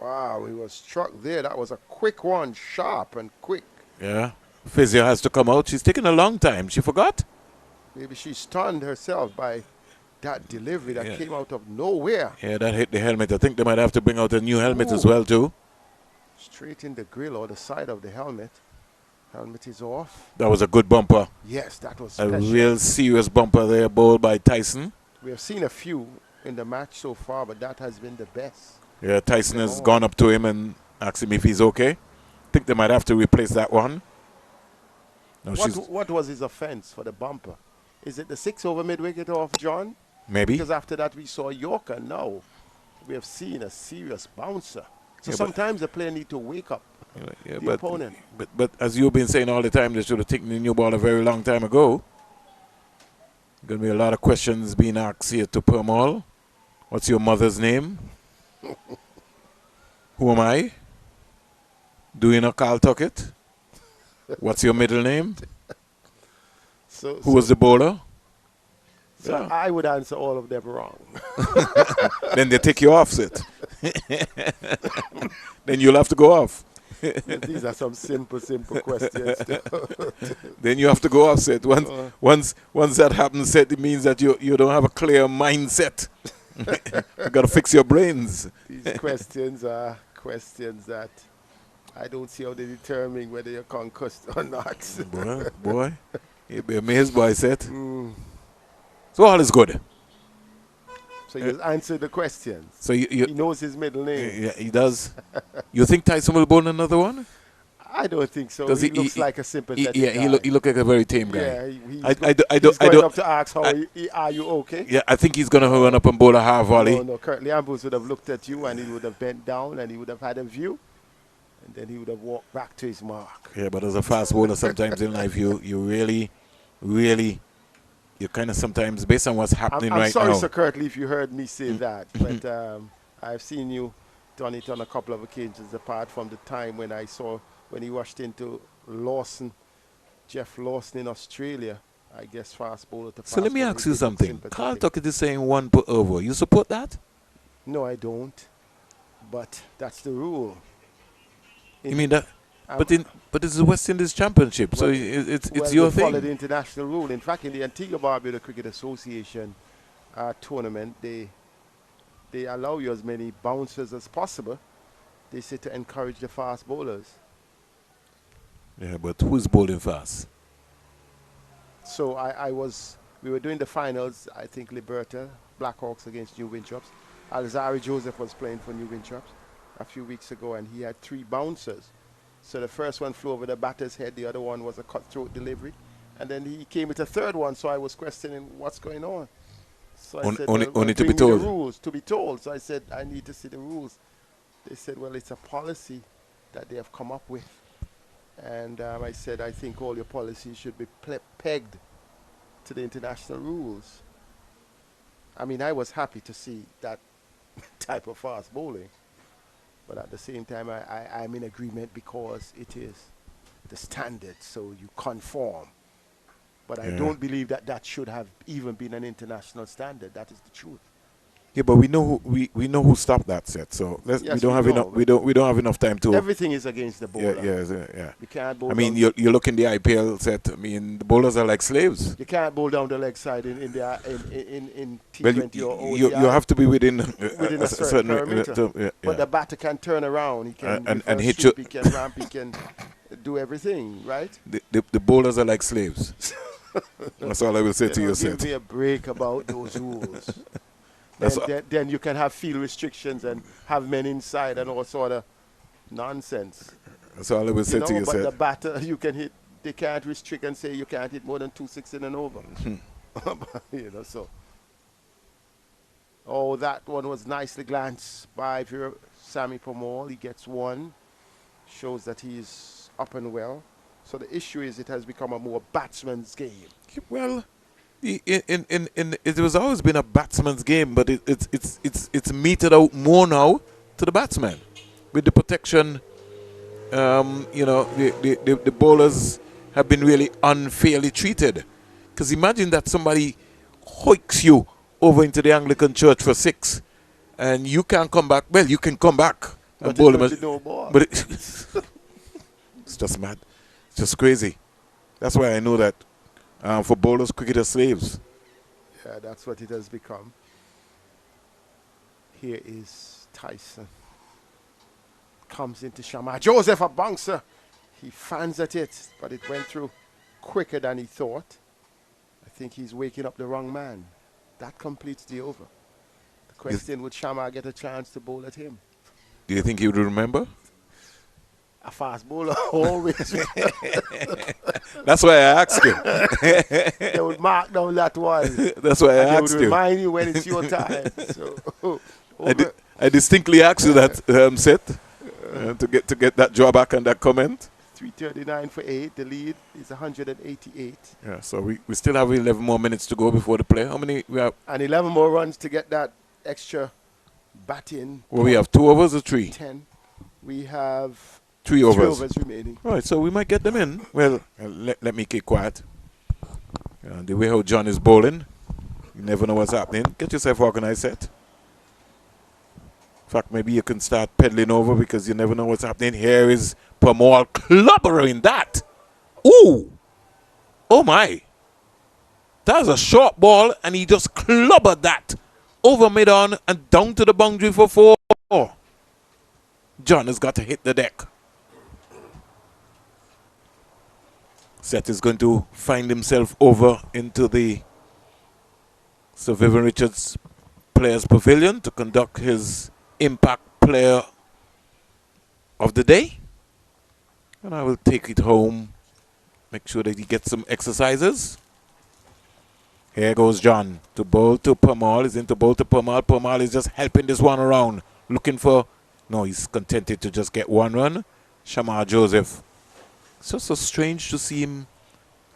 Wow, he was struck there. That was a quick one, sharp and quick. Yeah. Physio has to come out. She's taking a long time. She forgot? Maybe she stunned herself by that delivery that came out of nowhere. Yeah, that hit the helmet. I think they might have to bring out a new helmet as well, too. Straight in the grill or the side of the helmet. Helmet is off. That was a good bumper. Yes, that was a special. real serious bumper there, bowled by Tyson. We have seen a few in the match so far, but that has been the best. Yeah, Tyson has gone up to him and asked him if he's okay. I think they might have to replace that one. No, what was his offense for the bumper? Is it the 6 over mid-wicket off John? Maybe. Because after that we saw Yorker. Now we have seen a serious bouncer. So sometimes the player need to wake up the opponent. But as you've been saying all the time, they should have taken the new ball a very long time ago. Going to be a lot of questions being asked here to Permal. What's your mother's name? Who am I? Do you know Carl Tuckett? What's your middle name? Who was the bowler? So I would answer all of them wrong. Then they take you off, Sid. Then you'll have to go off. These are some simple questions. Then you have to go off, Sid. Once that happens, Sid, it means that you don't have a clear mindset. You got to fix your brains. These questions are questions that I don't see how they determine whether you're concussed or not. boy. You'd be amazed, boy, Sid. So all is good. So you answered the questions. So he knows his middle name. Yeah, he does. You think Tyson will bowl another one? I don't think so. He looks like a sympathetic guy. He look like a very tame guy. Yeah, he's going up to ask are you okay? Yeah, I think he's going to run up and bowl a half volley. No, Curtly Ambrose would have looked at you and he would have bent down and he would have had a view. And then he would have walked back to his mark. Yeah, but as a fast bowler, sometimes in life, you really, you kind of sometimes, based on what's happening right now. I'm sorry, Sir Curtly, if you heard me say that. But I've seen you done it on a couple of occasions, apart from the time when I saw when he rushed into Jeff Lawson in Australia. I guess fast bowler to fast. So let me ask you something. Carl Tuckett is saying 1 per over. You support that? No, I don't. But that's the rule. You mean that? But it's the West Indies Championship, so it's your thing. Follow the international rule. In fact, in the Antigua Barbuda Cricket Association tournament, they allow you as many bouncers as possible. They say to encourage the fast bowlers. Yeah, but who's bowling fast? So we were doing the finals, I think Liberta, Blackhawks against New Wintraps. Alzari Joseph was playing for New Wintraps a few weeks ago, and he had 3 bouncers. So the first one flew over the batter's head, the other one was a cutthroat delivery, and then he came with a third one, so I was questioning what's going on. So I said, only to be told. The rules, to be told. So I said, I need to see the rules. They said, well, it's a policy that they have come up with. And I said, I think all your policies should be pegged to the international rules. I mean, I was happy to see that type of fast bowling. But at the same time, I'm in agreement because it is the standard, so you conform. But I don't believe that should have even been an international standard. That is the truth. Yeah, but we know who stopped that set. So we don't have enough time to. Everything is against the bowler. Yeah. You can't bowl. I mean, you look in the IPL set. I mean, the bowlers are like slaves. You can't bowl down the leg side in T20 or ODI. You have to be within a certain perimeter. But the batter can turn around. He can and hit you. He can ramp. He can do everything. Right. The bowlers are like slaves. That's all I will say to you, Give me a break about those rules. Then you can have field restrictions and have men inside and all sort of nonsense. That's all I will say to you, But the batter, you can hit. They can't restrict and say you can't hit more than 260 and over. So. Oh, that one was nicely glanced by Sammy Permal. He gets 1. Shows that he's up and well. So the issue is it has become a more batsman's game. Well, it was always been a batsman's game, but it's meted out more now to the batsman with the protection. The bowlers have been really unfairly treated. Because imagine that somebody hoiks you over into the Anglican church for 6, and you can't come back. Well, you can come back, But bowled it's him no ball. But it's just mad. It's just crazy. That's why I know that for bowlers, cricket are slaves. Yeah, that's what it has become. Here is Tyson. Comes into Shamar Joseph, a bouncer. He fans at it, but it went through quicker than he thought. I think he's waking up the wrong man. That completes the over. The question, would Shamar get a chance to bowl at him? Do you think he would remember? A fast bowler, always. That's why I asked you. They would mark down that one. That's why I asked you. They would remind you when it's your time. So, I distinctly asked you that, Seth, to get that draw back and that comment. 3:39 for 8. The lead is 188. Yeah, so we still have 11 more minutes to go before the play. How many we have? And 11 more runs to get that extra batting. Well, we have 2 overs or 3? 10. We have 3 overs. 3 overs remaining. All right, so we might get them in. Well, let me keep quiet. The way how John is bowling, you never know what's happening. Get yourself organized, Seth. In fact, maybe you can start pedaling over because you never know what's happening. Here is Pamal clobbering that. Ooh. Oh, my. That was a short ball, and he just clobbered that over mid-on and down to the boundary for 4. John has got to hit the deck. Seth is going to find himself over into the Sir Vivian Richards Players Pavilion to conduct his Impact Player of the Day. And I will take it home, make sure that he gets some exercises. Here goes John to bowl to Pamal. He's into bowl to Pamal. Pamal is just helping this one around, looking for... No, he's contented to just get 1 run. Shamar Joseph. It's just so strange to see him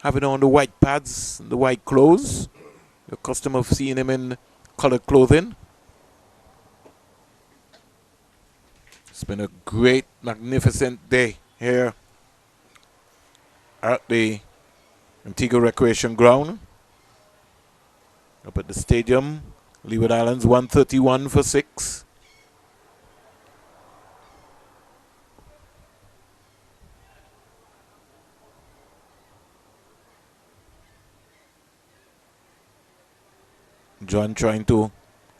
having on the white pads and the white clothes. You're accustomed of seeing him in colored clothing. It's been a great, magnificent day here at the Antigua Recreation Ground. Up at the stadium, Leeward Islands 131 for 6. John trying to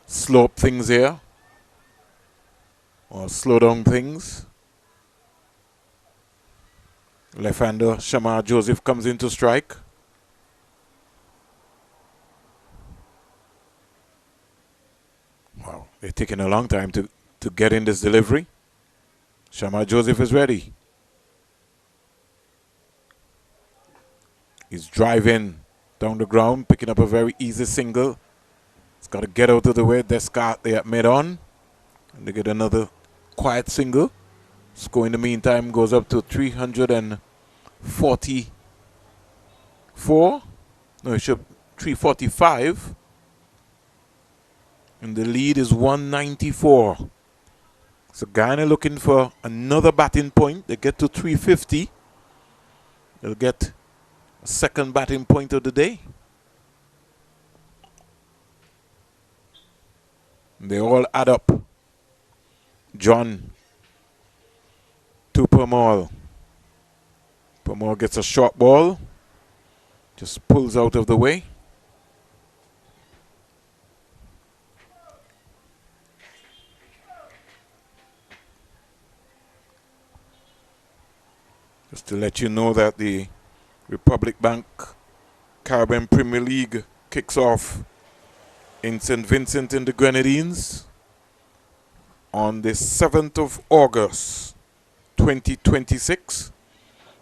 slow up things here, or slow down things. Left-hander Shamar Joseph comes in to strike. Wow, they're taking a long time to get in this delivery. Shamar Joseph is ready. He's driving down the ground, picking up a very easy single. He's got to get out of the way. Descartes there at mid-on. And they get another quiet single. Score in the meantime goes up to 344. No, it should 345. And the lead is 194. So Guyana looking for another batting point. They get to 350. They'll get a second batting point of the day. They all add up. John to Pamal. Pamal gets a short ball. Just pulls out of the way. Just to let you know that the Republic Bank Caribbean Premier League kicks off in St. Vincent in the Grenadines on the 7th of August 2026.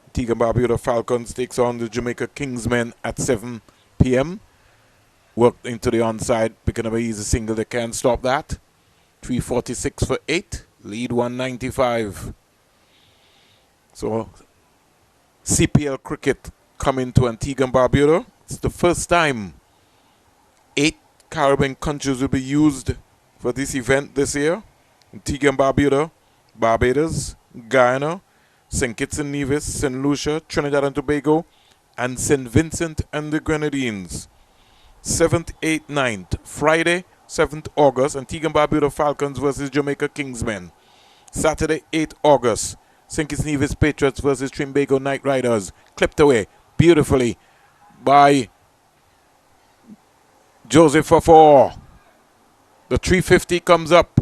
Antigua and Barbuda Falcons takes on the Jamaica Kingsmen at 7 p.m. Worked into the onside, picking up an easy single. They can't stop that. 346 for 8, lead 195. So CPL cricket coming to Antigua and Barbuda. It's the first time 8 Caribbean countries will be used for this event this year. Antigua and Barbuda, Barbados, Guyana, St. Kitts and Nevis, St. Lucia, Trinidad and Tobago, and St. Vincent and the Grenadines. 7th, 8th, 9th, Friday, 7th August, Antigua and Barbuda Falcons versus Jamaica Kingsmen. Saturday, 8 August. St. Kitts Nevis Patriots versus Trinbago Knight Riders. Clipped away beautifully by Joseph for 4. The 350 comes up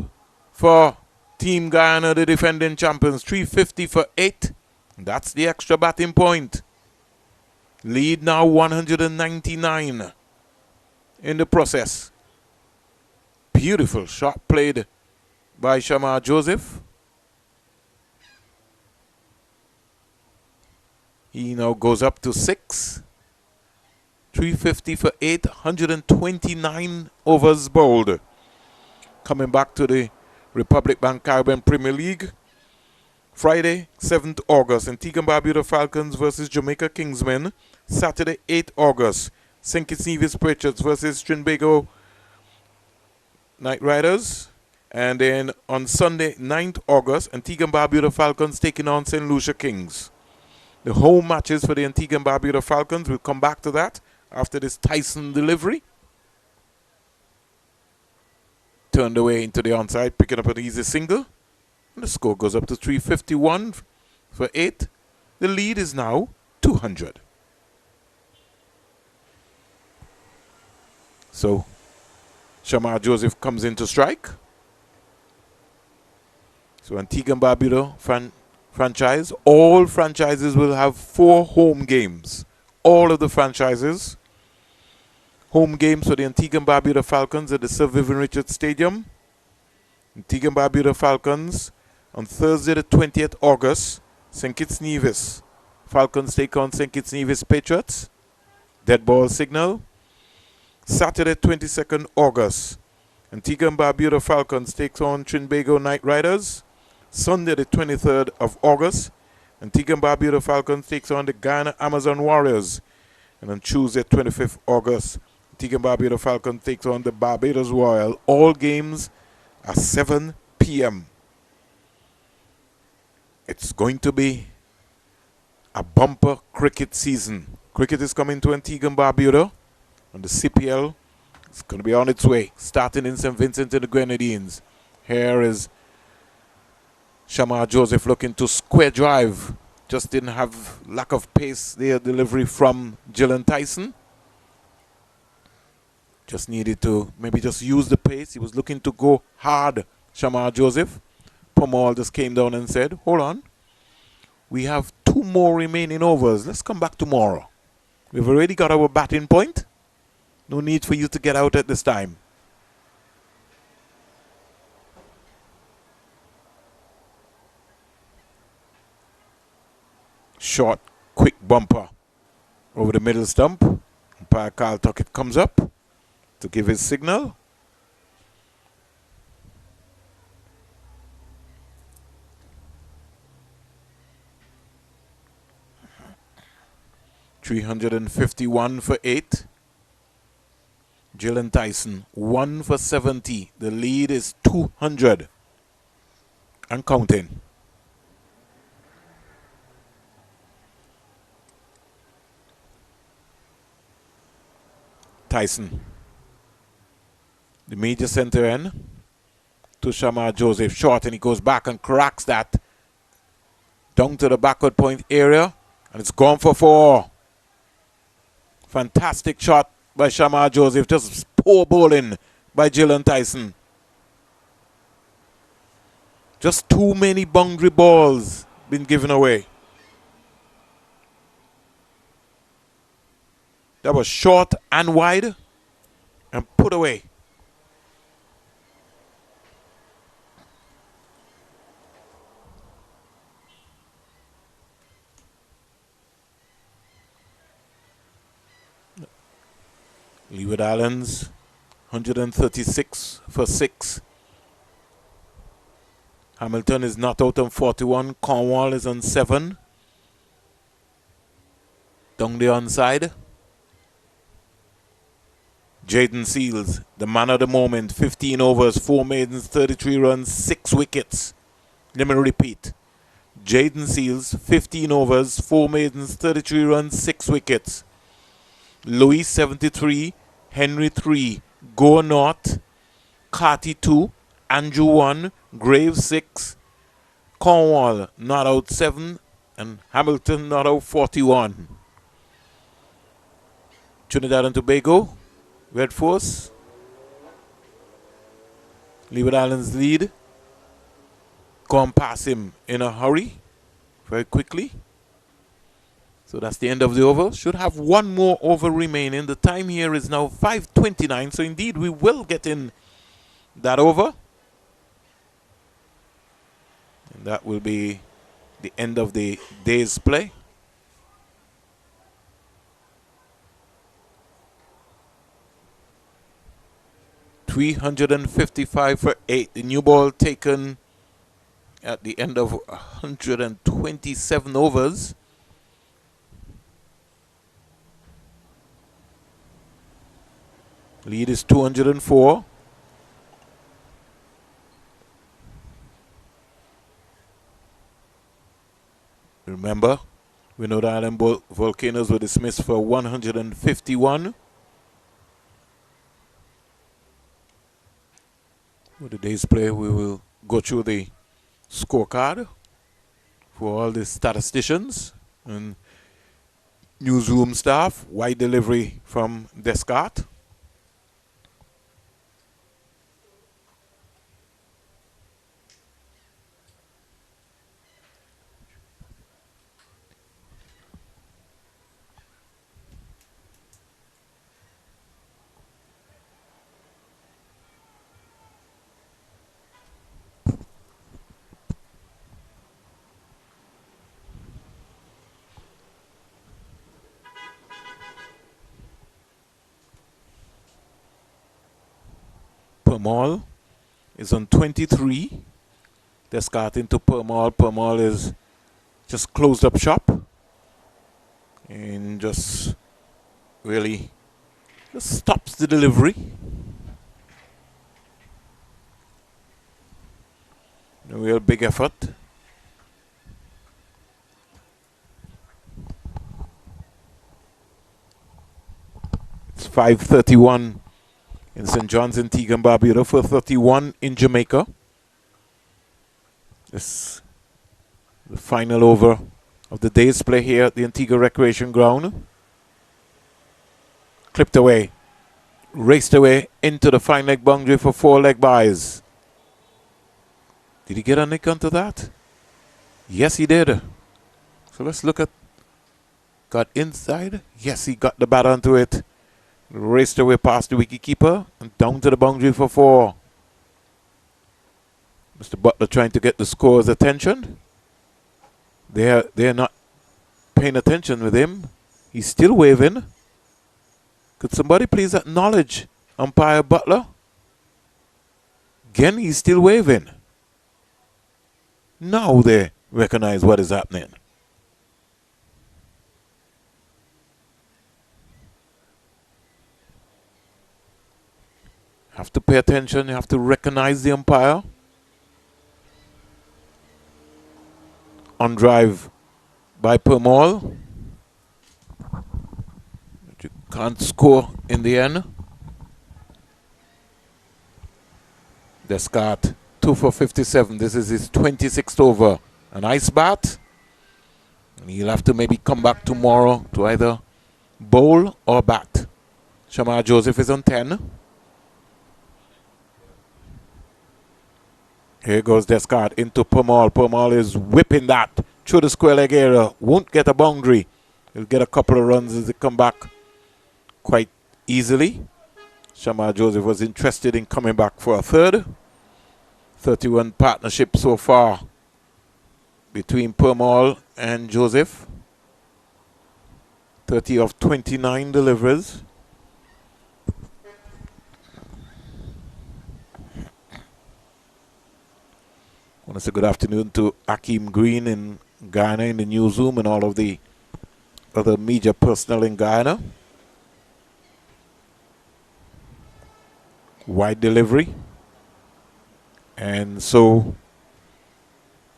for Team Guyana, the defending champions. 350 for 8. That's the extra batting point. Lead now 199 in the process. Beautiful shot played by Shamar Joseph. He now goes up to 6. 350 for 8, 129 overs bowled. Coming back to the Republic Bank Caribbean Premier League. Friday, 7th August, Antigua and Barbuda Falcons versus Jamaica Kingsmen. Saturday, 8th August, St. Kitts Nevis Patriots versus Trinbago Knight Riders. And then on Sunday, 9th August, Antigua and Barbuda Falcons taking on St. Lucia Kings. The home matches for the Antigua and Barbuda Falcons, we'll come back to that after this Tyson delivery. Turned away into the onside, picking up an easy single. And the score goes up to 351 for 8. The lead is now 200. So, Shamar Joseph comes in to strike. So, Antigua and Barbuda franchise. All franchises will have 4 home games. All of the franchises. Home games for the Antigua and Barbuda Falcons at the Sir Vivian Richards Stadium. Antigua and Barbuda Falcons on Thursday the 20th August. St. Kitts Nevis Falcons take on St. Kitts Nevis Patriots. Dead ball signal. Saturday 22nd August. Antigua and Barbuda Falcons takes on Trinbago Knight Riders. Sunday the 23rd of August. Antigua and Barbuda Falcons takes on the Guyana Amazon Warriors. And on Tuesday 25th August, Antigua and Barbuda Falcons takes on the Barbados Royal. All games at 7 p.m. It's going to be a bumper cricket season. Cricket is coming to Antigua and Barbuda, and the CPL is going to be on its way, starting in St. Vincent and the Grenadines. Here is Shamar Joseph looking to square drive. Just didn't have lack of pace there. Delivery from Gillen Tyson. Just needed to maybe just use the pace. He was looking to go hard, Shamar Joseph. Pomal just came down and said, hold on. We have 2 more remaining overs. Let's come back tomorrow. We've already got our batting point. No need for you to get out at this time. Short, quick bumper over the middle stump. Umpire Carl Tuckett comes up to give his signal. $351 for 8. Gillen Tyson 1 for 70. The lead is 200 and counting. Tyson, the major center end to Shamar Joseph, short, and he goes back and cracks that down to the backward point area, and it's gone for 4. Fantastic shot by Shamar Joseph, just poor bowling by Gillen Tyson. Just too many boundary balls been given away. That was short and wide and put away. Leeward Islands, 136 for 6. Hamilton is not out on 41. Cornwall is on 7. Down the onside. Jaden Seals, the man of the moment, 15 overs, 4 maidens, 33 runs, 6 wickets. Let me repeat. Jaden Seals, 15 overs, 4 maidens, 33 runs, 6 wickets. Louis, 73, Henry, 3, Goa North, Carty, 2, Andrew, 1, Graves, 6, Cornwall not out 7 and Hamilton not out 41. Trinidad and Tobago, Red Force. Leeward Islands lead. Gone past him in a hurry, very quickly. So that's the end of the over. Should have one more over remaining. The time here is now 5:29. So indeed we will get in that over. And that will be the end of the day's play. $355 for 8. The new ball taken at the end of 127 overs. Lead is 204. Remember, Windward Island Volcanoes were dismissed for 151. With the day's play, we will go through the scorecard for all the statisticians and newsroom staff. Wide delivery from Descartes. Permal is on 23. Descartes into Permal. Permal is just closed up shop and just really just stops the delivery. A real big effort. It's 5:31 in St. John's, Antigua and Barbuda, 4:31 in Jamaica. This the final over of the day's play here at the Antigua Recreation Ground. Clipped away, raced away into the fine leg boundary for 4 leg byes. Did he get a nick onto that? Yes, he did. So let's look at, got inside. Yes, he got the bat onto it. Raced away past the wicketkeeper and down to the boundary for 4. Mr. Butler trying to get the scorer's attention. They're not paying attention with him. He's still waving. Could somebody please acknowledge umpire Butler? Again, he's still waving. Now they recognize what is happening. Have to pay attention. You have to recognize the umpire. On drive by Permal. But you can't score in the end. Descartes 2 for 57. This is his 26th over. A nice bat. And he'll have to maybe come back tomorrow to either bowl or bat. Shamar Joseph is on 10. Here goes Descartes into Permal. Permal is whipping that through the square leg area. Won't get a boundary. He'll get a couple of runs as they come back quite easily. Shamar Joseph was interested in coming back for a third. 31 partnership so far between Permal and Joseph. 30 of 29 deliveries. I want to say good afternoon to Akeem Green in Guyana in the newsroom and all of the other media personnel in Guyana. Wide delivery. And so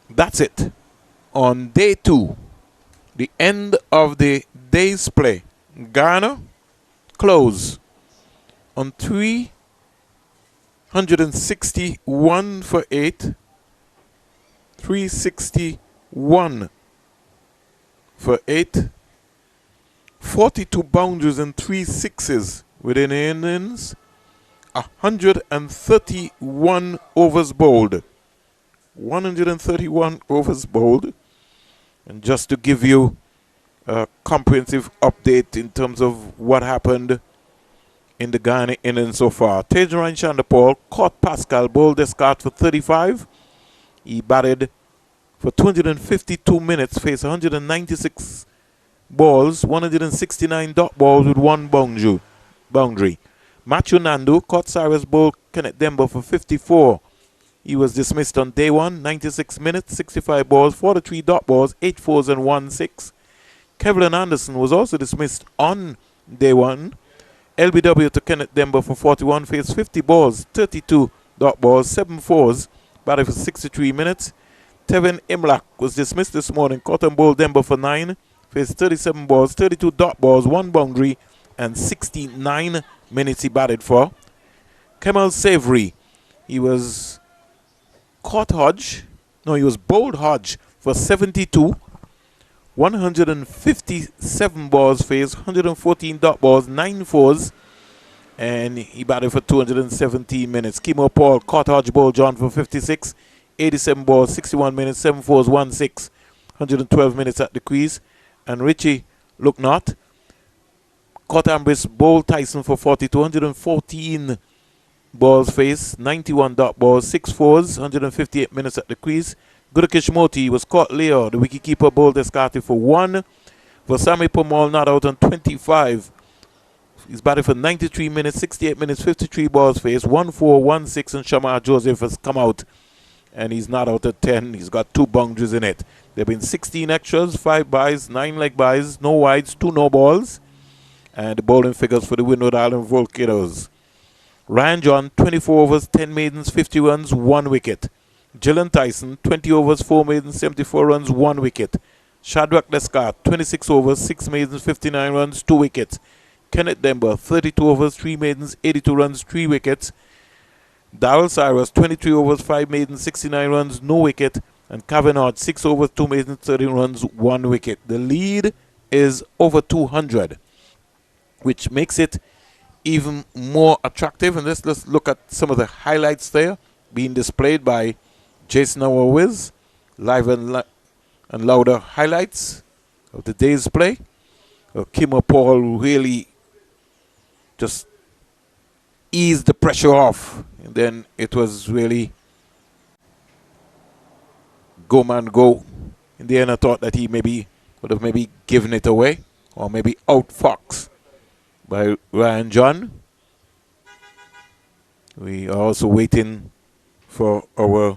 that's it. On day 2, the end of the day's play. Guyana close on 361 for 8. 361 for 8. 42 boundaries and 3 sixes within the innings. 131 overs bowled. 131 overs bowled. And just to give you a comprehensive update in terms of what happened in the Guyana innings so far. Tejan Chandapal caught Pascal, bowled Descartes for 35. He batted for 252 minutes, faced 196 balls, 169 dot balls with 1 boundary. Matthew Nandu caught Cyrus, bowled Kenneth Demba for 54. He was dismissed on day 1, 96 minutes, 65 balls, 43 dot balls, 8 fours and 1 6. Kevlin Anderson was also dismissed on day 1. LBW to Kenneth Demba for 41, faced 50 balls, 32 dot balls, 7 fours, batted for 63 minutes. Tevin Imlach was dismissed this morning, caught and bowled Demba for 9, faced 37 balls, 32 dot balls, 1 boundary, and 69 minutes he batted for. Kemal Savory, he was bowled Hodge for 72, 157 balls faced, 114 dot balls, 9 fours, and he batted for 217 minutes. Kimo Paul caught Hodge, bowled John for 56, 87 balls, 61 minutes, 7 fours, 1 6, 112 minutes at the crease. And Richie Looknott caught Ambris, bowled Tyson for 40, 214 balls faced, 91 dot balls, 6 fours, 158 minutes at the crease. Gudakish Moti was caught Leo, the wicketkeeper, bowled Descartes for 1. Vasami Pomal not out on 25. He's batted for 93 minutes, 68 minutes, 53 balls faced, 1 4, 1 6, and Shamar Joseph has come out. And he's not out at 10. He's got 2 boundaries in it. There have been 16 extras, 5 byes, 9 leg byes, no wides, 2 no balls. And the bowling figures for the Windward Island Volcanoes. Ryan John, 24 overs, 10 maidens, 50 runs, 1 wicket. Gillen Tyson, 20 overs, 4 maidens, 74 runs, 1 wicket. Shadrach Descartes, 26 overs, 6 maidens, 59 runs, 2 wickets. Kenneth Demba, 32 overs, 3 maidens, 82 runs, 3 wickets. Darrell Cyrus, 23 overs, 5 maidens, 69 runs, no wicket. And Kevin Hodge, 6 overs, 2 maidens, 13 runs, 1 wicket. The lead is over 200, which makes it even more attractive. And let's look at some of the highlights there being displayed by Jason Wiz. Live and louder highlights of the day's play. Kimo Paul really just eased the pressure off, and then it was really go man go. In the end, I thought that he would have given it away, or maybe outfoxed by Ryan John. We are also waiting for our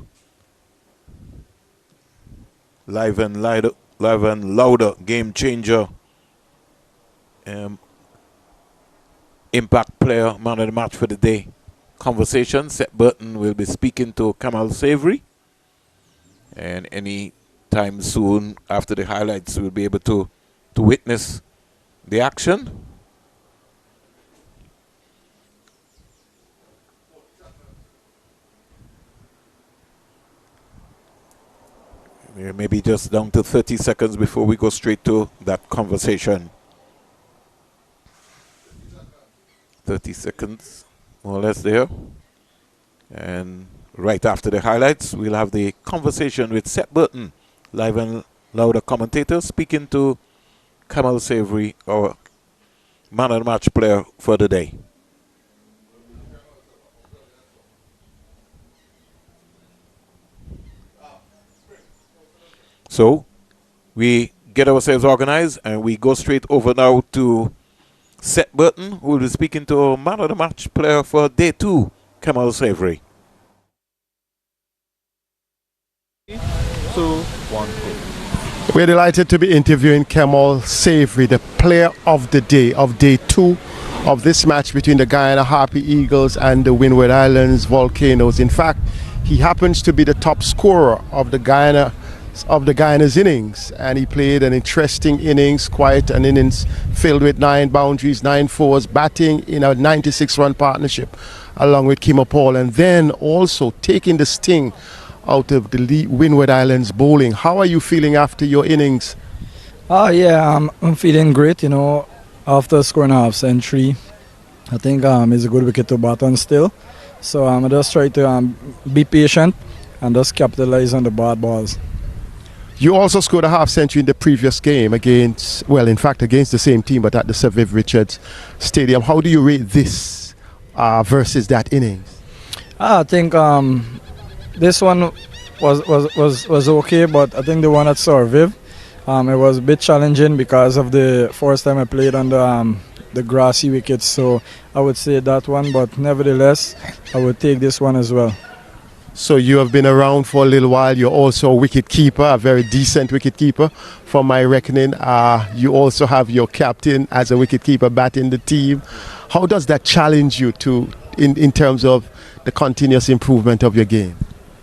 live and louder game changer, impact player, man of the match for the day conversation. Seth Burton will be speaking to Kamal Savory, and any time soon after the highlights we'll be able to witness the action. We're maybe just down to 30 seconds before we go straight to that conversation. 30 seconds, more or less there. And right after the highlights, we'll have the conversation with Seth Burton, live and louder commentator, speaking to Kamal Savory, our man of the match player for the day. So we get ourselves organized and we go straight over now to Seth Burton, who will be speaking to our man of the match player for day 2, Kamal Savory. 2, 1, go. We're delighted to be interviewing Kamal Savory, the player of the day, of day 2 of this match between the Guyana Harpy Eagles and the Windward Islands Volcanoes. In fact, he happens to be the top scorer of the Guyana's innings, and he played an interesting innings, quite an innings filled with 9 boundaries, 9 fours, batting in a 96-run partnership along with Kimo Paul, and then also taking the sting out of the Windward Islands bowling. How are you feeling after your innings? Yeah, I'm feeling great, you know, after scoring a half century. I think it's a good wicket to bat on still. So I just try to be patient and just capitalize on the bad balls. You also scored a half century in the previous game against, well, in fact, against the same team, but at the Sir Viv Richards Stadium. How do you rate this versus that innings? I think this one was okay, but I think the one at Sir Viv, it was a bit challenging because of the first time I played on the grassy wickets. So I would say that one, but nevertheless, I would take this one as well. So you have been around for a little while. You're also a wicket keeper, a very decent wicket keeper. From my reckoning, you also have your captain as a wicket keeper batting the team. How does that challenge you in terms of the continuous improvement of your game?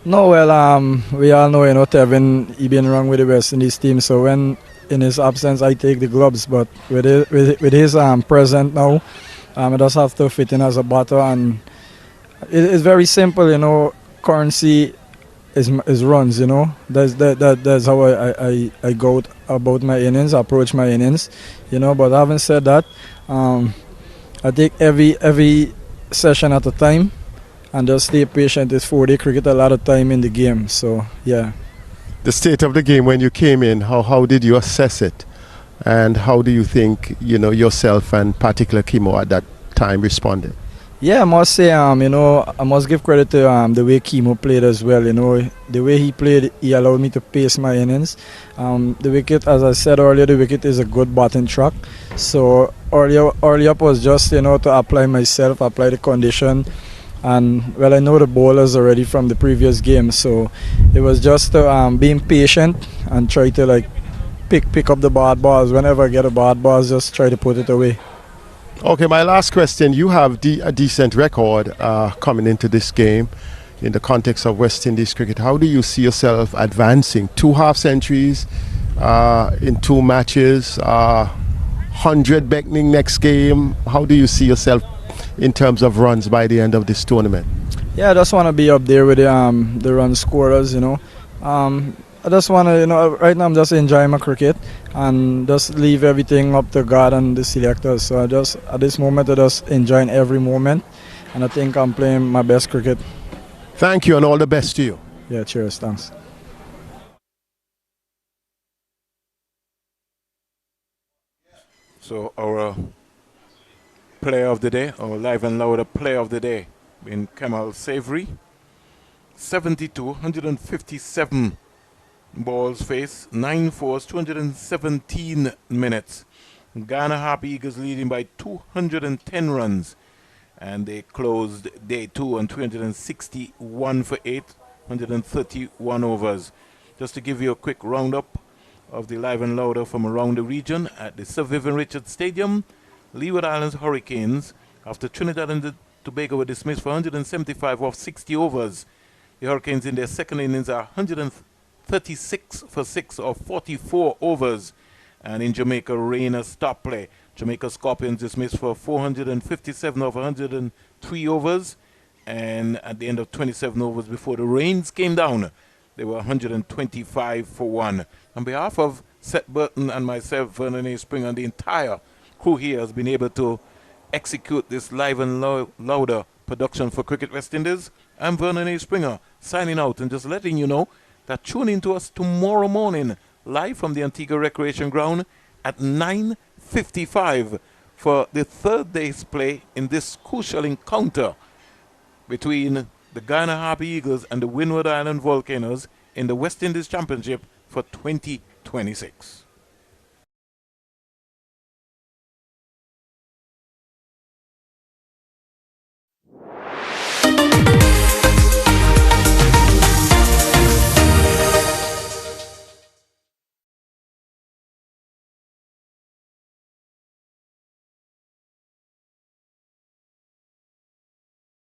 No, well, we all know, you know, Tevin, he been wrong with the West Indies team. So when in his absence, I take the gloves. But with his present now, I just have to fit in as a batter, and it's very simple, you know. Currency is runs, you know. That's how I go about my innings, approach my innings, you know. But having said that, I take every session at a time and just stay patient. It's 4-day cricket, a lot of time in the game, so yeah. The state of the game when you came in, how did you assess it, and how do you think, you know, yourself and particular Kimo at that time responded? Yeah, I must say, you know, I must give credit to the way Kimo played as well. You know, the way he played, he allowed me to pace my innings. The wicket, as I said earlier, the wicket is a good batting track. So early up was just, you know, to apply myself, apply the condition. And, well, I know the bowlers already from the previous game. So it was just being patient and try to, like, pick up the bad balls. Whenever I get a bad ball, just try to put it away. Okay, my last question. You have a decent record coming into this game in the context of West Indies cricket. How do you see yourself advancing? 2 half centuries in 2 matches, 100 beckoning next game. How do you see yourself in terms of runs by the end of this tournament? Yeah, I just want to be up there with the run scorers, you know. I just want to, you know, right now I'm just enjoying my cricket and just leave everything up to God and the selectors. So I just, at this moment, I just enjoying every moment, and I think I'm playing my best cricket. Thank you, and all the best to you. Yeah, cheers, thanks. So our player of the day, our live and louder player of the day, in Kamal Savory, 72, 157 balls faced, 9 fours, 217 minutes. Guyana Harp Eagles leading by 210 runs, and they closed day 2 on 361 for 8, 131 overs. Just to give you a quick roundup of the live and louder from around the region at the Sir Vivian Richards Stadium, Leeward Islands Hurricanes, after Trinidad and Tobago were dismissed for 175 off 60 overs. The Hurricanes in their second innings are 136 for 6 of 44 overs. And in Jamaica, rain a stop play. Jamaica Scorpions dismissed for 457 of 103 overs. And at the end of 27 overs before the rains came down, they were 125 for 1. On behalf of Seth Burton and myself, Vernon A. Springer, and the entire crew here has been able to execute this live and louder production for Cricket West Indies. I'm Vernon A. Springer, signing out and just letting you know that tune in to us tomorrow morning, live from the Antigua Recreation Ground at 9:55 for the third day's play in this crucial encounter between the Guyana Harp Eagles and the Windward Island Volcanoes in the West Indies Championship for 2026.